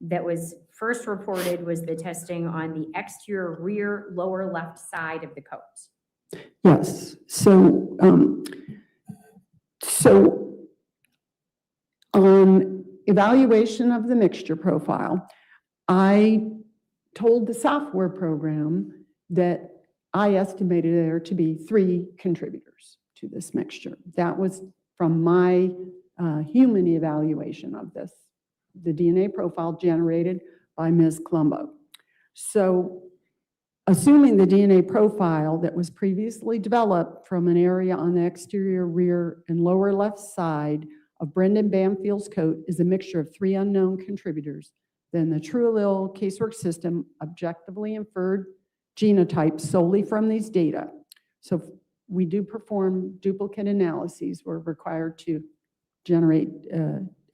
That was first reported was the testing on the exterior rear lower left side of the coat.
Yes, so, on evaluation of the mixture profile, I told the software program that I estimated there to be 3 contributors to this mixture. That was from my human evaluation of this, the DNA profile generated by Ms. Colombo. So assuming the DNA profile that was previously developed from an area on the exterior rear and lower left side of Brendan Banfield's coat is a mixture of 3 unknown contributors, then the TrueAllele casework system objectively inferred genotypes solely from these data. So we do perform duplicate analyses. We're required to generate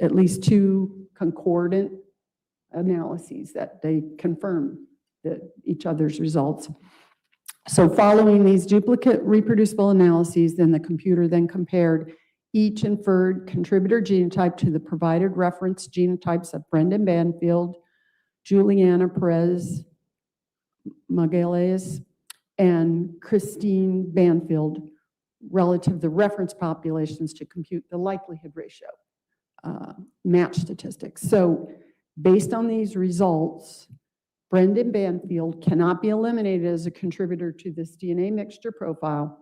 at least 2 concordant analyses that they confirm each other's results. So following these duplicate reproducible analyses, then the computer then compared each inferred contributor genotype to the provided reference genotypes of Brendan Banfield, Juliana Magalhaes, and Christine Banfield relative to the reference populations to compute the likelihood ratio, match statistics. So based on these results, Brendan Banfield cannot be eliminated as a contributor to this DNA mixture profile,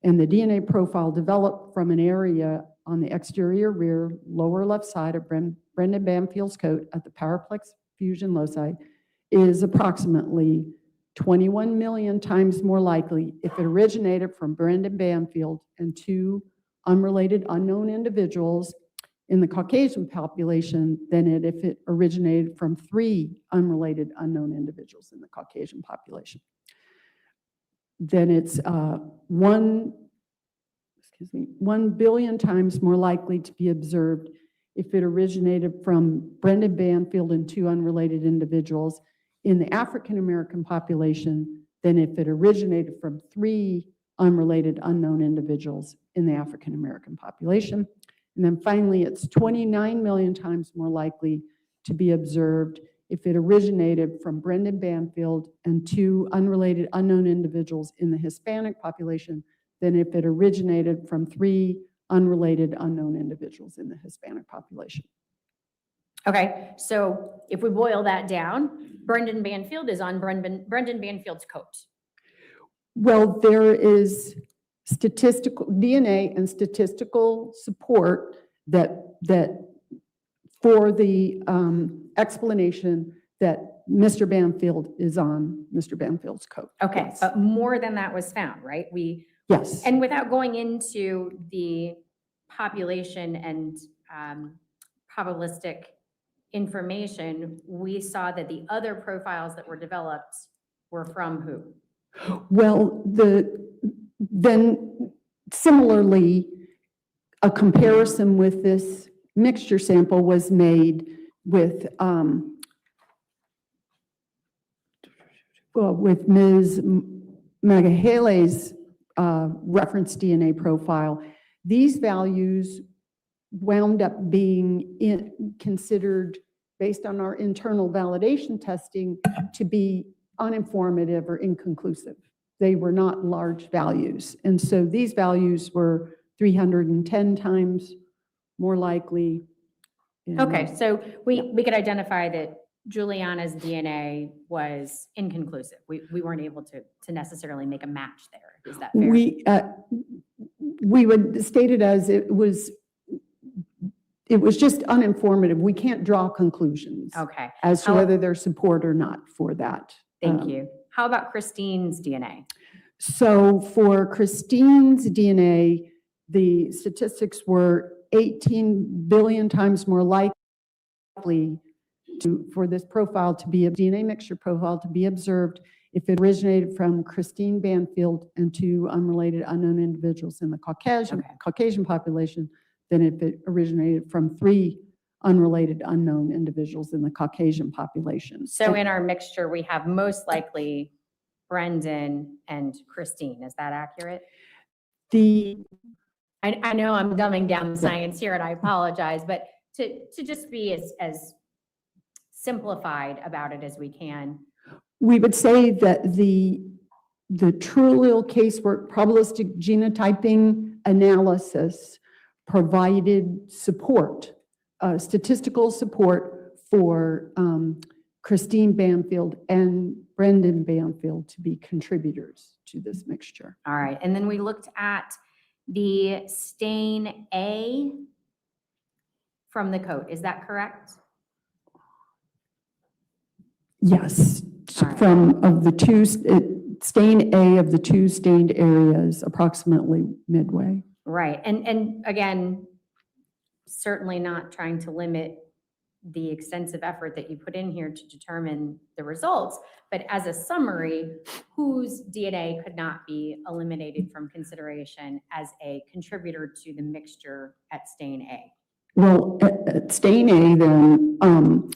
and the DNA profile developed from an area on the exterior rear lower left side of Brendan Banfield's coat at the Powerplex fusion loci is approximately 21 million times more likely if it originated from Brendan Banfield and 2 unrelated unknown individuals in the Caucasian population than if it originated from 3 unrelated unknown individuals in the Caucasian population. Then it's 1 billion times more likely to be observed if it originated from Brendan Banfield and 2 unrelated individuals in the African American population than if it originated from 3 unrelated unknown individuals in the African American population. And then finally, it's 29 million times more likely to be observed if it originated from Brendan Banfield and 2 unrelated unknown individuals in the Hispanic population than if it originated from 3 unrelated unknown individuals in the Hispanic population.
Okay, so if we boil that down, Brendan Banfield is on Brendan Banfield's coat.
Well, there is statistical, DNA and statistical support that for the explanation that Mr. Banfield is on Mr. Banfield's coat.
Okay,
Yes.
but more than that was found, right?
Yes.
And without going into the population and probabilistic information, we saw that the other profiles that were developed were from who?
Well, then similarly, a comparison with this mixture sample was made with Ms. Magalhaes' reference DNA profile. These values wound up being considered, based on our internal validation testing, to be uninformative or inconclusive. They were not large values. And so these values were 310 times more likely.
Okay, so we could identify that Juliana's DNA was inconclusive. We weren't able to necessarily make a match there. Is that fair?
We would state it as it was just uninformative. We can't draw conclusions
Okay,
as to
How-
whether there's support or not for that.
thank you. How about Christine's DNA?
So for Christine's DNA, the statistics were 18 billion times more likely for this profile to be a DNA mixture profile to be observed if it originated from Christine Banfield and two unrelated unknown individuals in the Caucasian population than if it originated from three unrelated unknown individuals in the Caucasian population.
So in our mixture, we have most likely Brendan and Christine. Is that accurate? I know I'm dumbing down the science here and I apologize, but to just be as simplified about it as we can.
We would say that the true allele casework probabilistic genotyping analysis provided support, statistical support for Christine Banfield and Brendan Banfield to be contributors to this mixture.
All right, and then we looked at the stain A from the coat. Is that correct?
Yes,
All right.
from of the two, stain A of the two stained areas, approximately midway.
Right, and again, certainly not trying to limit the extensive effort that you put in here to determine the results, but as a summary, whose DNA could not be eliminated from consideration as a contributor to the mixture at stain A?
Well, at stain A then,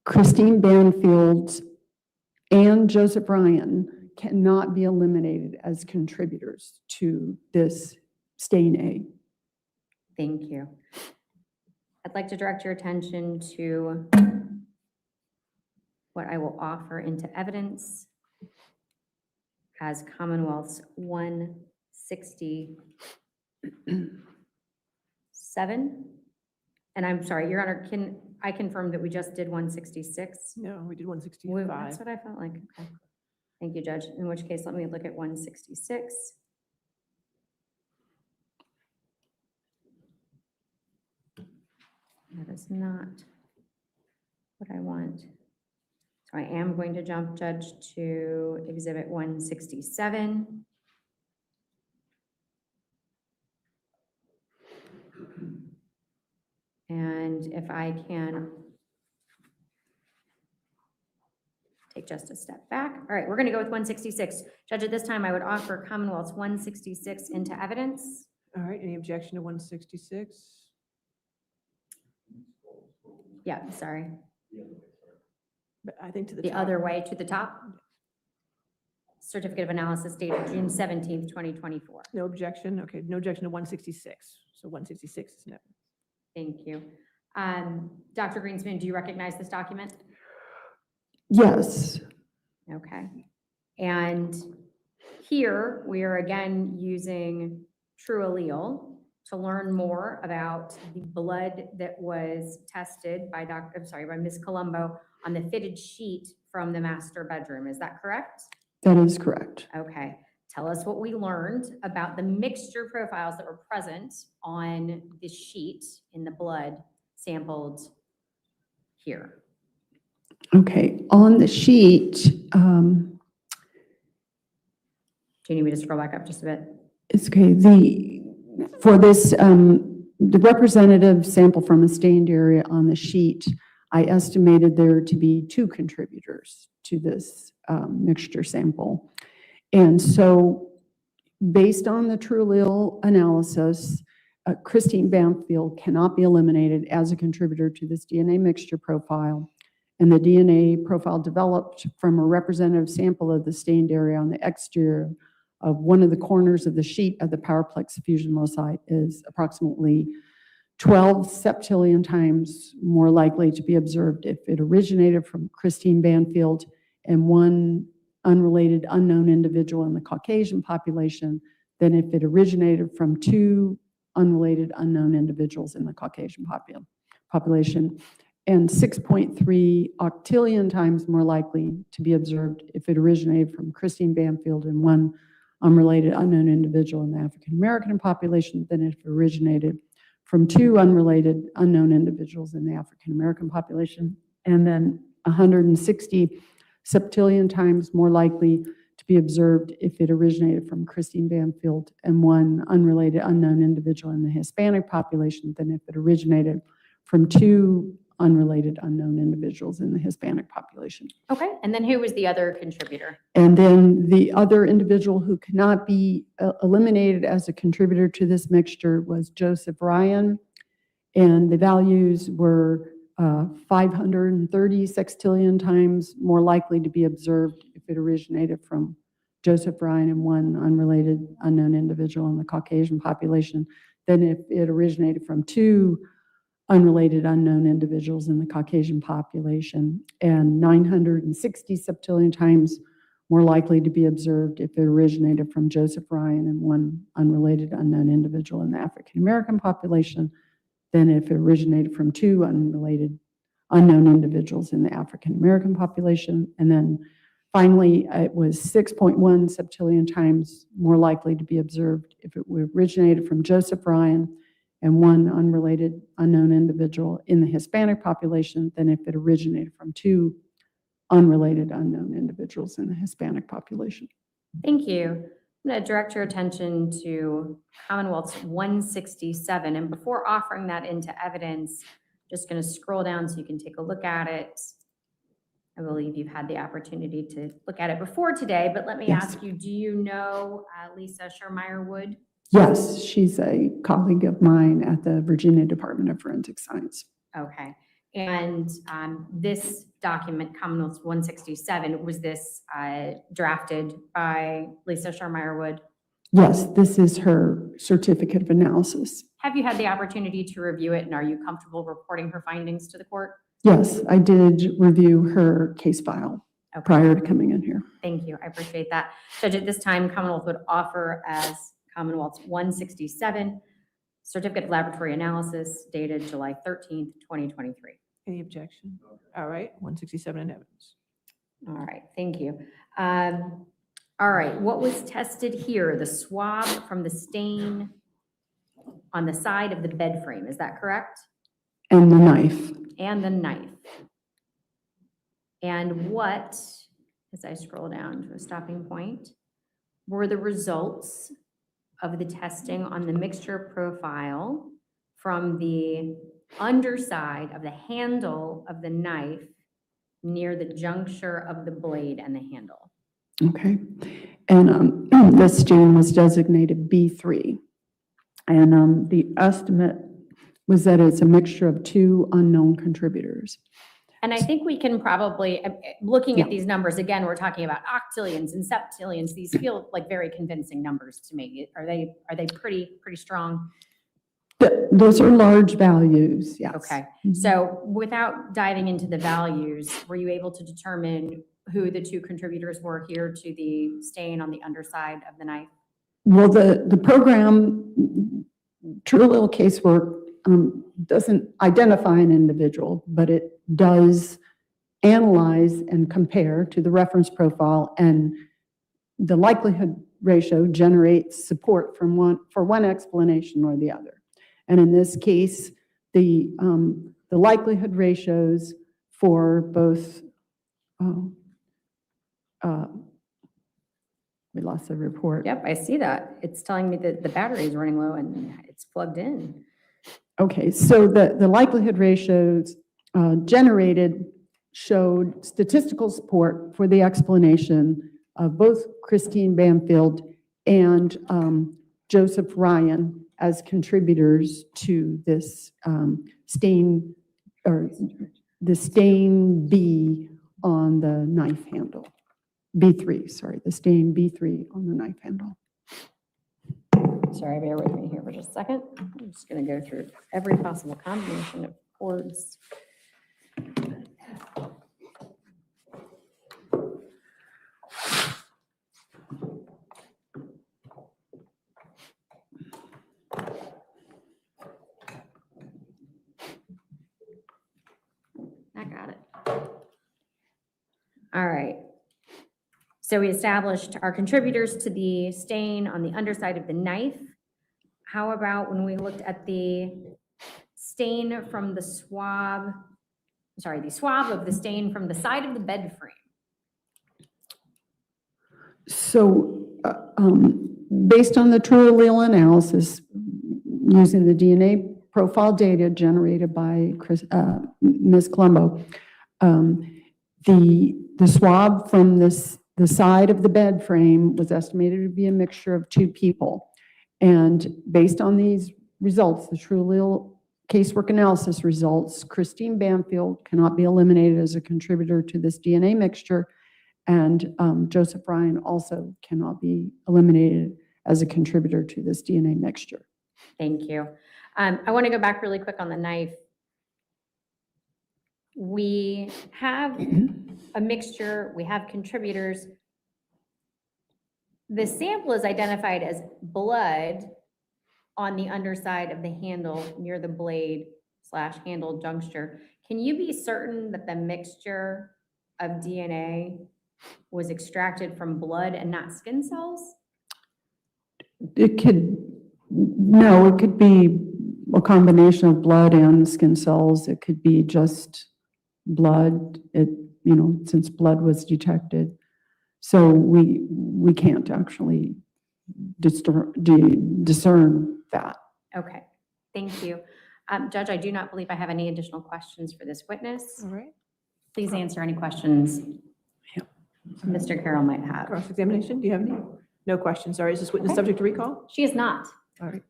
Christine Banfield and Joseph Ryan cannot be eliminated as contributors to this stain A.
Thank you. I'd like to direct your attention to what I will offer into evidence as Commonwealth's 167. And I'm sorry, Your Honor, can I confirm that we just did 166?
No, we did
Well,
165.
that's what I felt like. Okay. Thank you, Judge. In which case, let me look at 166. That is not what I want. So I am going to jump, Judge, to Exhibit 167. And if I can take just a step back. All right, we're going to go with 166. Judge, at this time, I would offer Commonwealth's 166 into evidence.
All right, any objection to 166?
Yeah, sorry.
But I think to the
The
top.
other way to the top. Certificate of analysis dated June 17th, 2024.
No objection, okay, no objection to 166. So 166 is no.
Thank you. Dr. Greenspan, do you recognize this document?
Yes.
Okay. And here we are again using true allele to learn more about the blood that was tested by by Ms. Colombo on the fitted sheet from the master bedroom. Is that correct?
That is correct.
Okay. tell us what we learned about the mixture profiles that were present on the sheet in the blood sampled here.
Okay, on the sheet,
Do you need me to scroll back up just a bit?
it's okay, for this, the representative sample from a stained area on the sheet, I estimated there to be 2 contributors to this mixture sample. And so based on the TrueLil analysis, Christine Banfield cannot be eliminated as a contributor to this DNA mixture profile. And the DNA profile developed from a representative sample of the stained area on the exterior of one of the corners of the sheet of the Powerplex fusion loci is approximately 12 septillion times more likely to be observed if it originated from Christine Banfield and one unrelated unknown individual in the Caucasian population than if it originated from 2 unrelated unknown individuals in the Caucasian population, and 6.3 octillion times more likely to be observed if it originated from Christine Banfield and one unrelated unknown individual in the African American population than if it originated from 2 unrelated unknown individuals in the African American population, and then 160 septillion times more likely to be observed if it originated from Christine Banfield and one unrelated unknown individual in the Hispanic population than if it originated from 2 unrelated unknown individuals in the Hispanic population.
Okay, and then who was the other contributor?
And then the other individual who cannot be eliminated as a contributor to this mixture was Joseph Ryan, and the values were 530 sextillion times more likely to be observed if it originated from Joseph Ryan and one unrelated unknown individual in the Caucasian population than if it originated from 2 unrelated unknown individuals in the Caucasian population, and 960 septillion times more likely to be observed if it originated from Joseph Ryan and one unrelated unknown individual in the African American population than if it originated from 2 unrelated unknown individuals in the African American population. And then finally, it was 6.1 septillion times more likely to be observed if it originated from Joseph Ryan and one unrelated unknown individual in the Hispanic population than if it originated from 2 unrelated unknown individuals in the Hispanic population.
Thank you. I'm going to direct your attention to Commonwealth's 167. And before offering that into evidence, just going to scroll down so you can take a look at it. I believe you've had the opportunity to look at it before today, but let me
Yes.
ask you, do you know Lisa Schermeyer-Wood?
Yes, she's a colleague of mine at the Virginia Department of Forensic Science.
Okay. And this document, Commonwealth's 167, was this drafted by Lisa Schermeyer-Wood?
Yes, this is her certificate of analysis.
Have you had the opportunity to review it, and are you comfortable reporting her findings to the court?
Yes, I did review her case file
Okay.
prior to coming in here.
Thank you. I appreciate that. Judge, at this time, Commonwealth would offer as Commonwealth's 167, certificate of laboratory analysis dated July 13th, 2023.
Any objection? All right, 167 in evidence.
All right, thank you. All right, what was tested here? The swab from the stain on the side of the bed frame, is that correct?
And the knife.
And the knife. And what, as I scroll down to a stopping point, were the results of the testing on the mixture profile from the underside of the handle of the knife near the juncture of the blade and the handle?
Okay. And this stain was designated B3. And the estimate was that it's a mixture of 2 unknown contributors.
And I think we can probably, looking at
Yeah.
these numbers, again, we're talking about octillions and septillions. These feel like very convincing numbers to me. Are they pretty strong?
Those are large values, yes.
Okay.
Mhm.
So without diving into the values, were you able to determine who the 2 contributors were here to the stain on the underside of the knife?
Well, the program, TrueLil casework, doesn't identify an individual, but it does analyze and compare to the reference profile, and the likelihood ratio generates support for one explanation or the other. And in this case, the likelihood ratios for both, we lost the report.
Yep, I see that. It's telling me that the battery is running low and it's plugged in.
Okay, so the likelihood ratios generated showed statistical support for the explanation of both Christine Banfield and Joseph Ryan as contributors to this stain, or the stain B on the knife handle. B3, sorry, the stain B3 on the knife handle.
Sorry, bear with me here for just a second. I'm just going to go through every possible combination of chords. I got it. All right. So we established our contributors to the stain on the underside of the knife. How about when we looked at the stain from the swab, sorry, the swab of the stain from the side of the bed frame?
So based on the true allele analysis, using the DNA profile data generated by Ms. Colombo, the swab from the side of the bed frame was estimated to be a mixture of two people. And based on these results, the true allele casework analysis results, Christine Banfield cannot be eliminated as a contributor to this DNA mixture, and Joseph Ryan also cannot be eliminated as a contributor to this DNA mixture.
Thank you. I want to go back really quick on the knife. We have a mixture, we have contributors. The sample is identified as blood on the underside of the handle near the blade / handle juncture. Can you be certain that the mixture of DNA was extracted from blood and not skin cells?
It could be a combination of blood and skin cells. It could be just blood, since blood was detected. So we can't actually discern that.
Okay, thank you. Judge, I do not believe I have any additional questions for this witness.
All right.
Please answer any questions Mr. Carroll might have.
Cross-examination, do you have any? No questions. All right, is this witness subject to recall?
She is not.
All right.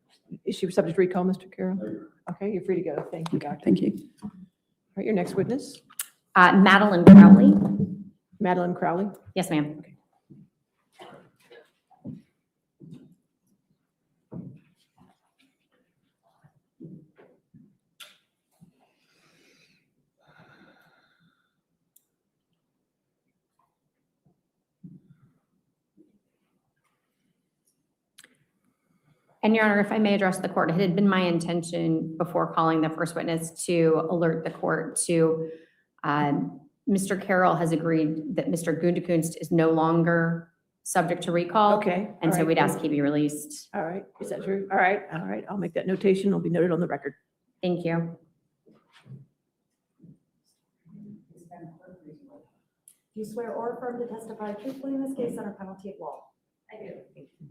Is she subject to recall, Mr. Carroll? Okay, you're free to go. Thank you, Doctor.
Thank you.
All right, your next witness,
Madeline Crowley.
Madeline Crowley.
Yes, ma'am. And Your Honor, if I may address the court, it had been my intention before calling the first witness to alert the court to Mr. Carroll has agreed that Mr. Gundekunst is no longer subject to recall.
Okay.
And
all
so
right,
we'd ask he be released.
All right, is that true? All right, all right. I'll make that notation. It'll be noted on the record.
Thank you.
Do you swear or affirm to testify truthfully in this case under penalty of law? I do. Thank you.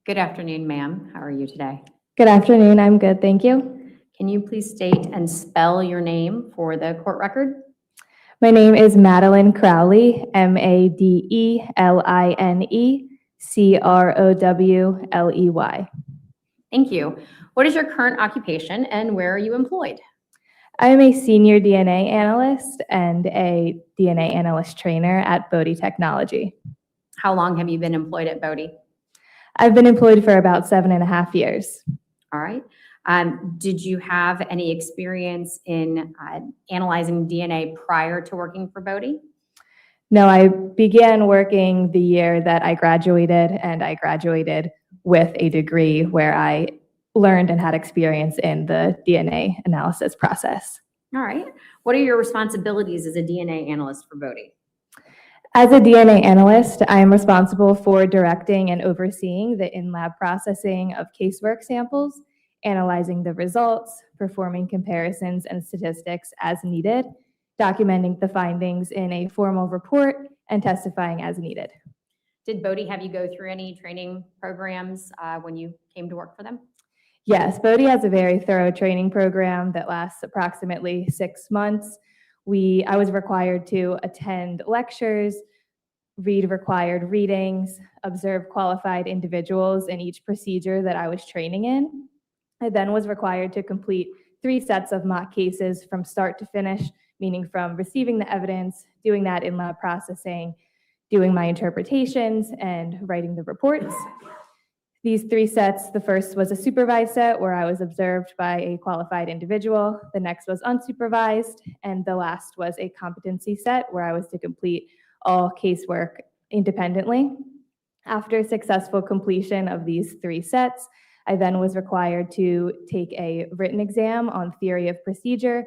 Good afternoon, ma'am. How are you today?
Good afternoon. I'm good, thank you.
Can you please state and spell your name for the court record?
My name is Madeline Crowley, Madeline
Thank you. What is your current occupation and where are you employed?
I am a senior DNA analyst and a DNA analyst trainer at Bodie Technology.
How long have you been employed at Bodie?
I've been employed for about 7.5 years.
All right. Did you have any experience in analyzing DNA prior to working for Bodie?
No, I began working the year that I graduated, and I graduated with a degree where I learned and had experience in the DNA analysis process.
All right. What are your responsibilities as a DNA analyst for Bodie?
As a DNA analyst, I am responsible for directing and overseeing the in-lab processing of casework samples, analyzing the results, performing comparisons and statistics as needed, documenting the findings in a formal report, and testifying as needed.
Did Bodie have you go through any training programs when you came to work for them?
Yes, Bodie has a very thorough training program that lasts approximately 6 months. I was required to attend lectures, read required readings, observe qualified individuals in each procedure that I was training in. I then was required to complete 3 sets of mock cases from start to finish, meaning from receiving the evidence, doing that in lab processing, doing my interpretations, and writing the reports. These 3 sets, the first was a supervised set where I was observed by a qualified individual. The next was unsupervised, and the last was a competency set where I was to complete all casework independently. After successful completion of these 3 sets, I then was required to take a written exam on theory of procedure,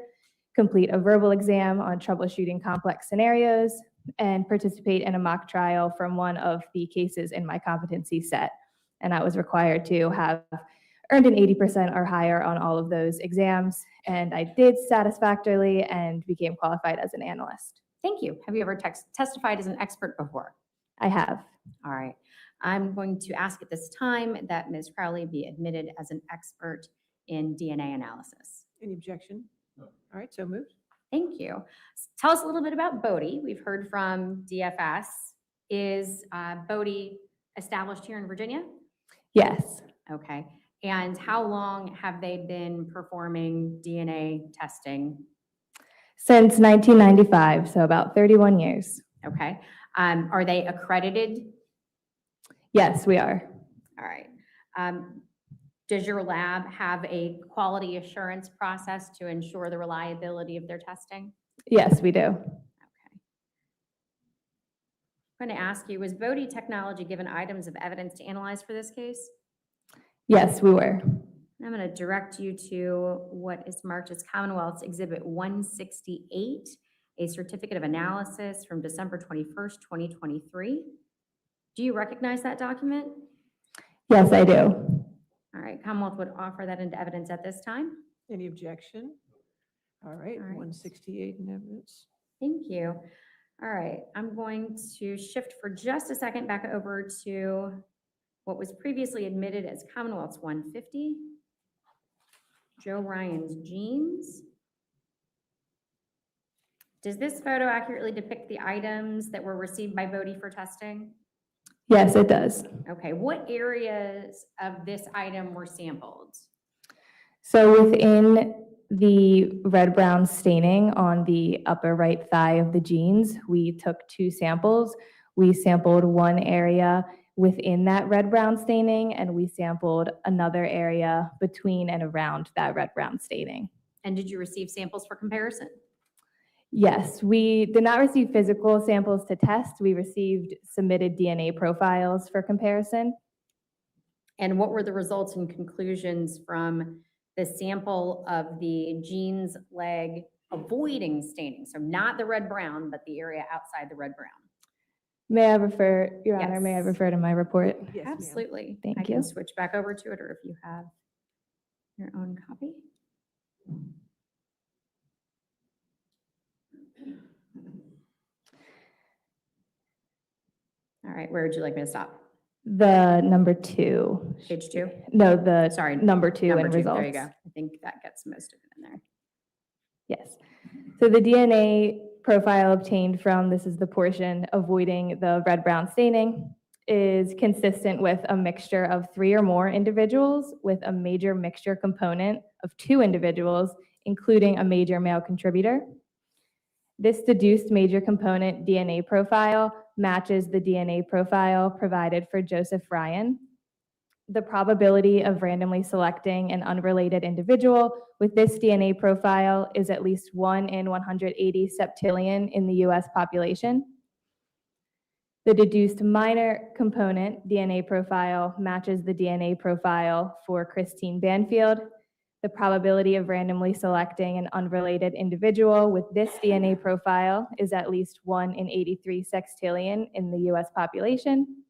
complete a verbal exam on troubleshooting complex scenarios, and participate in a mock trial from one of the cases in my competency set. And I was required to have earned an 80% or higher on all of those exams, and I did satisfactorily and became qualified as an analyst.
Thank you. Have you ever testified as an expert before?
I have.
All right. I'm going to ask at this time that Ms. Crowley be admitted as an expert in DNA analysis.
Any objection? No. All right, so moved.
Thank you. Tell us a little bit about Bodie. We've heard from DFS. Is Bodie established here in Virginia?
Yes.
Okay. And how long have they been performing DNA testing?
Since 1995, so about 31 years.
Okay. Are they accredited?
Yes, we are.
All right. Does your lab have a quality assurance process to ensure the reliability of their testing?
Yes, we do.
Okay. I'm going to ask you, was Bodie Technology given items of evidence to analyze for this case?
Yes, we were.
I'm going to direct you to what is marked as Commonwealth's Exhibit 168, a certificate of analysis from December 21st, 2023. Do you recognize that document?
Yes, I do.
All right, Commonwealth would offer that into evidence at this time.
Any objection? All right,
All right.
168 in evidence.
Thank you. All right, I'm going to shift for just a second back over to what was previously admitted as Commonwealth's 150, Joe Ryan's jeans. Does this photo accurately depict the items that were received by Bodie for testing?
Yes, it does.
Okay, what areas of this item were sampled?
So within the red-brown staining on the upper right thigh of the jeans, we took 2 samples. We sampled one area within that red-brown staining, and we sampled another area between and around that red-brown staining.
And did you receive samples for comparison?
Yes, we did not receive physical samples to test. We received submitted DNA profiles for comparison.
And what were the results and conclusions from the sample of the jeans leg avoiding staining? So not the red-brown, but the area outside the red-brown.
May I refer, Your Honor, may I
Yes.
refer to my report?
Yes, ma'am.
Absolutely.
Thank
I can
you.
switch back over to it, or if you have your own copy. All right, where would you like me to stop?
The number 2.
Page 2?
No, the
Sorry,
number 2
Number
and
2,
results.
there you go. I think that gets most of it in there.
Yes. So the DNA profile obtained from, this is the portion avoiding the red-brown staining, is consistent with a mixture of 3 or more individuals with a major mixture component of 2 individuals, including a major male contributor. This deduced major component DNA profile matches the DNA profile provided for Joseph Ryan. The probability of randomly selecting an unrelated individual with this DNA profile is at least 1 in 180 septillion in the US population. The deduced minor component DNA profile matches the DNA profile for Christine Banfield. The probability of randomly selecting an unrelated individual with this DNA profile is at least 1 in 83 sextillion in the US population.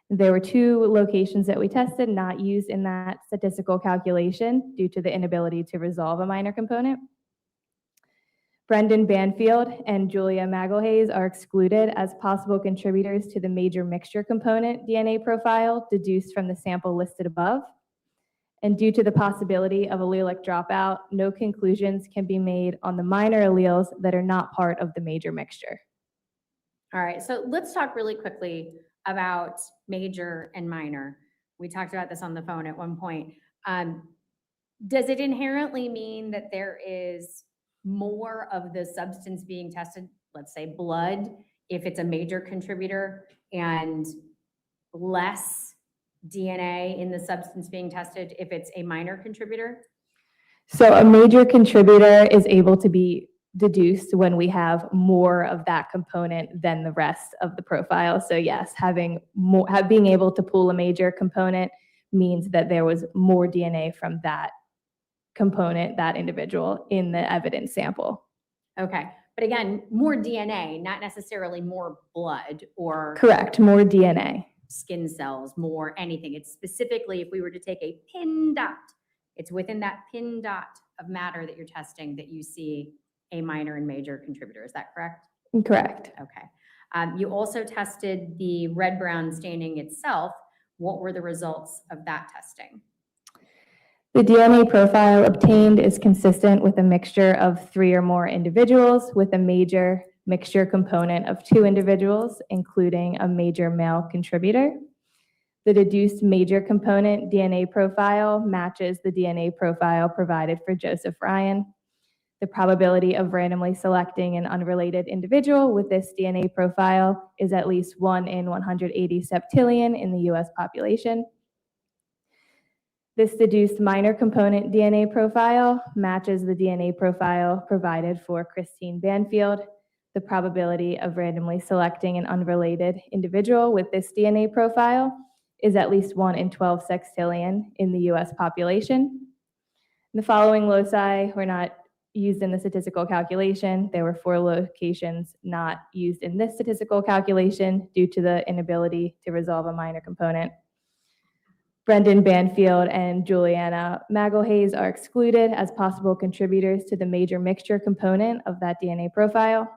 There were 2 locations that we tested not used in that statistical calculation due to the inability to resolve a minor component. Brendan Banfield and Julia Magalhaes are excluded as possible contributors to the major mixture component DNA profile deduced from the sample listed above. And due to the possibility of allelic dropout, no conclusions can be made on the minor alleles that are not part of the major mixture.
All right, so let's talk really quickly about major and minor. We talked about this on the phone at one point. Does it inherently mean that there is more of the substance being tested, let's say blood, if it's a major contributor, and less DNA in the substance being tested if it's a minor contributor?
So a major contributor is able to be deduced when we have more of that component than the rest of the profile. So yes, being able to pull a major component means that there was more DNA from that component, that individual, in the evidence sample.
Okay, but again, more DNA, not necessarily more blood or
Correct, more DNA.
skin cells, more anything. It's specifically, if we were to take a pin dot, it's within that pin dot of matter that you're testing that you see a minor and major contributor. Is that correct?
Correct.
Okay. You also tested the red-brown staining itself. What were the results of that testing?
The DNA profile obtained is consistent with a mixture of 3 or more individuals with a major mixture component of 2 individuals, including a major male contributor. The deduced major component DNA profile matches the DNA profile provided for Joseph Ryan. The probability of randomly selecting an unrelated individual with this DNA profile is at least 1 in 180 septillion in the US population. This deduced minor component DNA profile matches the DNA profile provided for Christine Banfield. The probability of randomly selecting an unrelated individual with this DNA profile is at least 1 in 12 sextillion in the US population. The following loci were not used in the statistical calculation. There were 4 locations not used in this statistical calculation due to the inability to resolve a minor component. Brendan Banfield and Juliana Magalhaes are excluded as possible contributors to the major mixture component of that DNA profile.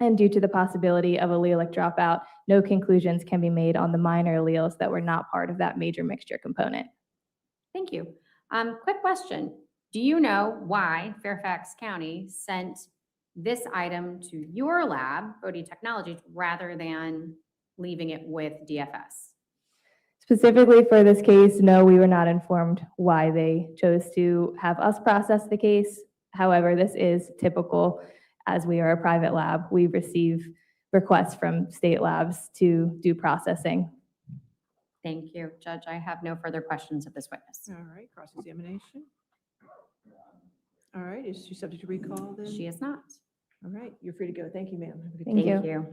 And due to the possibility of allelic dropout, no conclusions can be made on the minor alleles that were not part of that major mixture component.
Thank you. Quick question. Do you know why Fairfax County sent this item to your lab, Bodie Technologies, rather than leaving it with DFS?
Specifically for this case, no, we were not informed why they chose to have us process the case. However, this is typical as we are a private lab. We receive requests from state labs to do processing.
Thank you, Judge. I have no further questions of this witness.
All right, cross-examination. All right, is she subject to recall then?
She is not.
All right, you're free to go. Thank you, ma'am. Have a good
Thank
day.
Thank you.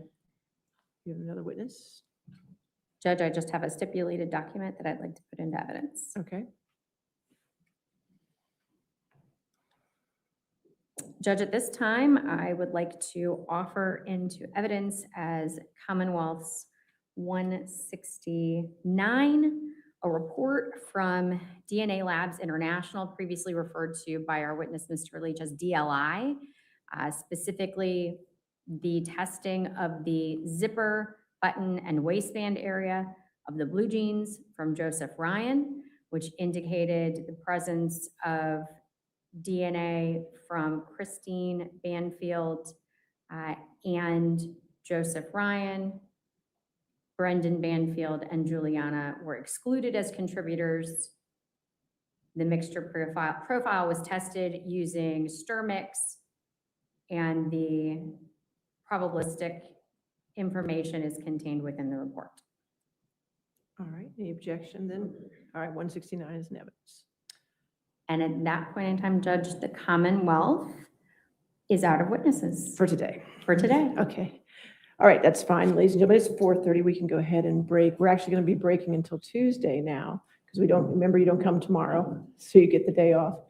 You have another witness?
Judge, I just have a stipulated document that I'd like to put into evidence.
Okay.
Judge, at this time, I would like to offer into evidence as Commonwealth's 169, a report from DNA Labs International, previously referred to by our witness, Mr. Leach, as DLI, specifically the testing of the zipper, button, and waistband area of the blue jeans from Joseph Ryan, which indicated the presence of DNA from Christine Banfield and Joseph Ryan. Brendan Banfield and Juliana were excluded as contributors. The mixture profile was tested using StirMix, and the probabilistic information is contained within the report.
All right, any objection then? All right, 169 is in evidence.
And at that point in time, Judge, the Commonwealth is out of witnesses
For today.
for today.
Okay. All right, that's fine, ladies and gentlemen. It's 4:30. We can go ahead and break. We're actually going to be breaking until Tuesday now because remember, you don't come tomorrow, so you get the day off.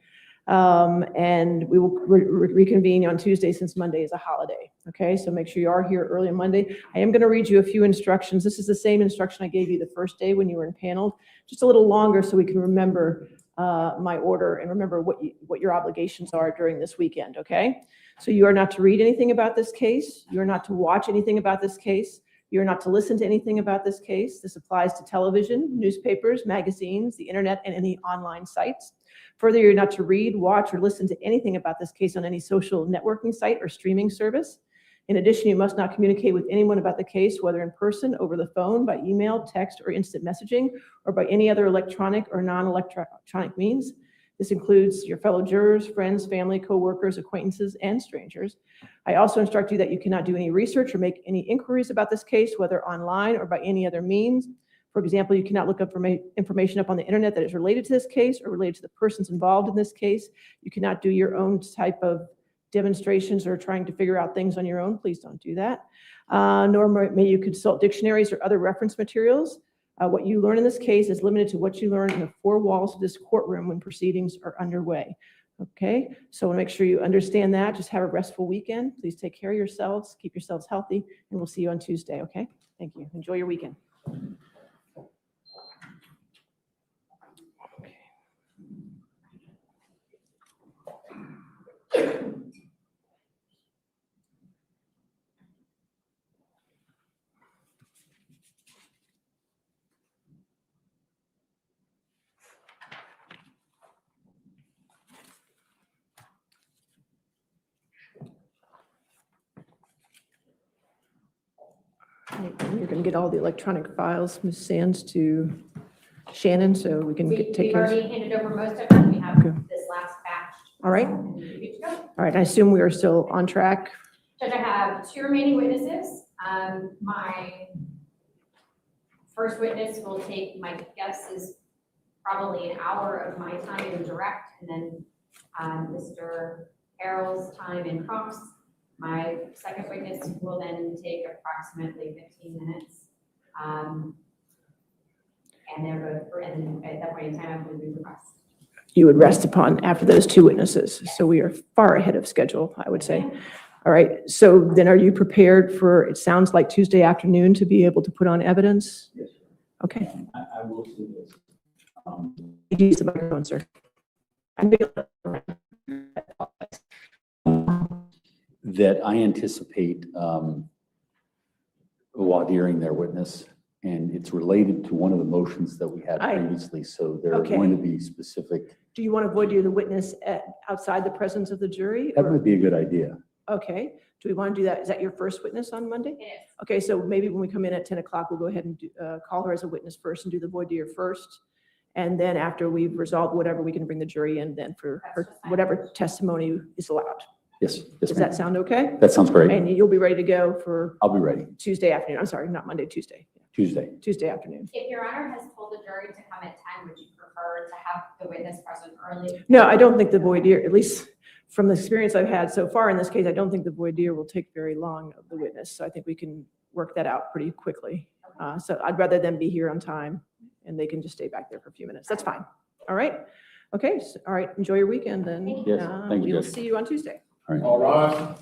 And we will reconvene on Tuesday since Monday is a holiday. Okay, so make sure you are here early on Monday. I am going to read you a few instructions. This is the same instruction I gave you the first day when you were impaneled, just a little longer so we can remember my order and remember what your obligations are during this weekend. Okay, so you are not to read anything about this case. You are not to watch anything about this case. You are not to listen to anything about this case. This applies to television, newspapers, magazines, the internet, and any online sites. Further, you're not to read, watch, or listen to anything about this case on any social networking site or streaming service. In addition, you must not communicate with anyone about the case, whether in person, over the phone, by email, text, or instant messaging, or by any other electronic or non-electronic means. This includes your fellow jurors, friends, family, coworkers, acquaintances, and strangers. I also instruct you that you cannot do any research or make any inquiries about this case, whether online or by any other means. For example, you cannot look up information up on the internet that is related to this case or related to the persons involved in this case. You cannot do your own type of demonstrations or trying to figure out things on your own. Please don't do that. Nor may you consult dictionaries or other reference materials. What you learn in this case is limited to what you learn in the four walls of this courtroom when proceedings are underway. Okay, so I want to make sure you understand that. Just have a restful weekend. Please take care of yourselves, keep yourselves healthy, and we'll see you on Tuesday. Okay, thank you. Enjoy your weekend. You're going to get all the electronic files, Ms. Sands, to Shannon, so we can take
We've
care of.
already handed over most of them. We have
Okay.
this last batch.
All right.
And you're good to go.
All right, I assume we are still on track.
Judge, I have two remaining witnesses. My first witness will take, my guess is probably an hour of my time in direct, and then Mr. Errol's time in cross. My second witness will then take approximately 15 minutes. And they're both, and at that point in time, I believe we request.
You would rest upon after those two witnesses. So we are far ahead of schedule, I would say. All right, so then are you prepared for, it sounds like Tuesday afternoon, to be able to put on evidence?
Yes.
Okay.
I will say this.
Use the microphone, sir.
That I anticipate wadirring their witness, and it's related to one of the motions that we had previously, so there are
Okay.
going to be specific.
Do you want to avoid the witness outside the presence of the jury?
That
or-
might be a good idea.
Okay, do we want to do that? Is that your first witness on Monday?
It is.
Okay, so maybe when we come in at 10 o'clock, we'll go ahead and call her as a witness first and do the voir dire first. And then after we've resolved whatever, we can bring the jury in then for her, whatever testimony is allowed.
Yes, yes,
Does
ma'am.
that sound okay?
That sounds great.
And you'll be ready to go for
I'll be ready.
Tuesday afternoon. I'm sorry, not Monday, Tuesday.
Tuesday.
Tuesday afternoon.
If Your Honor has told the jury to come at 10, would you prefer to have the witness present early?
No, I don't think the voir dire, at least from the experience I've had so far in this case, I don't think the voir dire will take very long of the witness. So I think we can work that out pretty quickly. So I'd rather them be here on time and they can just stay back there for a few minutes. That's fine. All right. Okay. All right. Enjoy your weekend then.
Yes, thank you,
We will
Judge.
see you on Tuesday.
All right.
All right.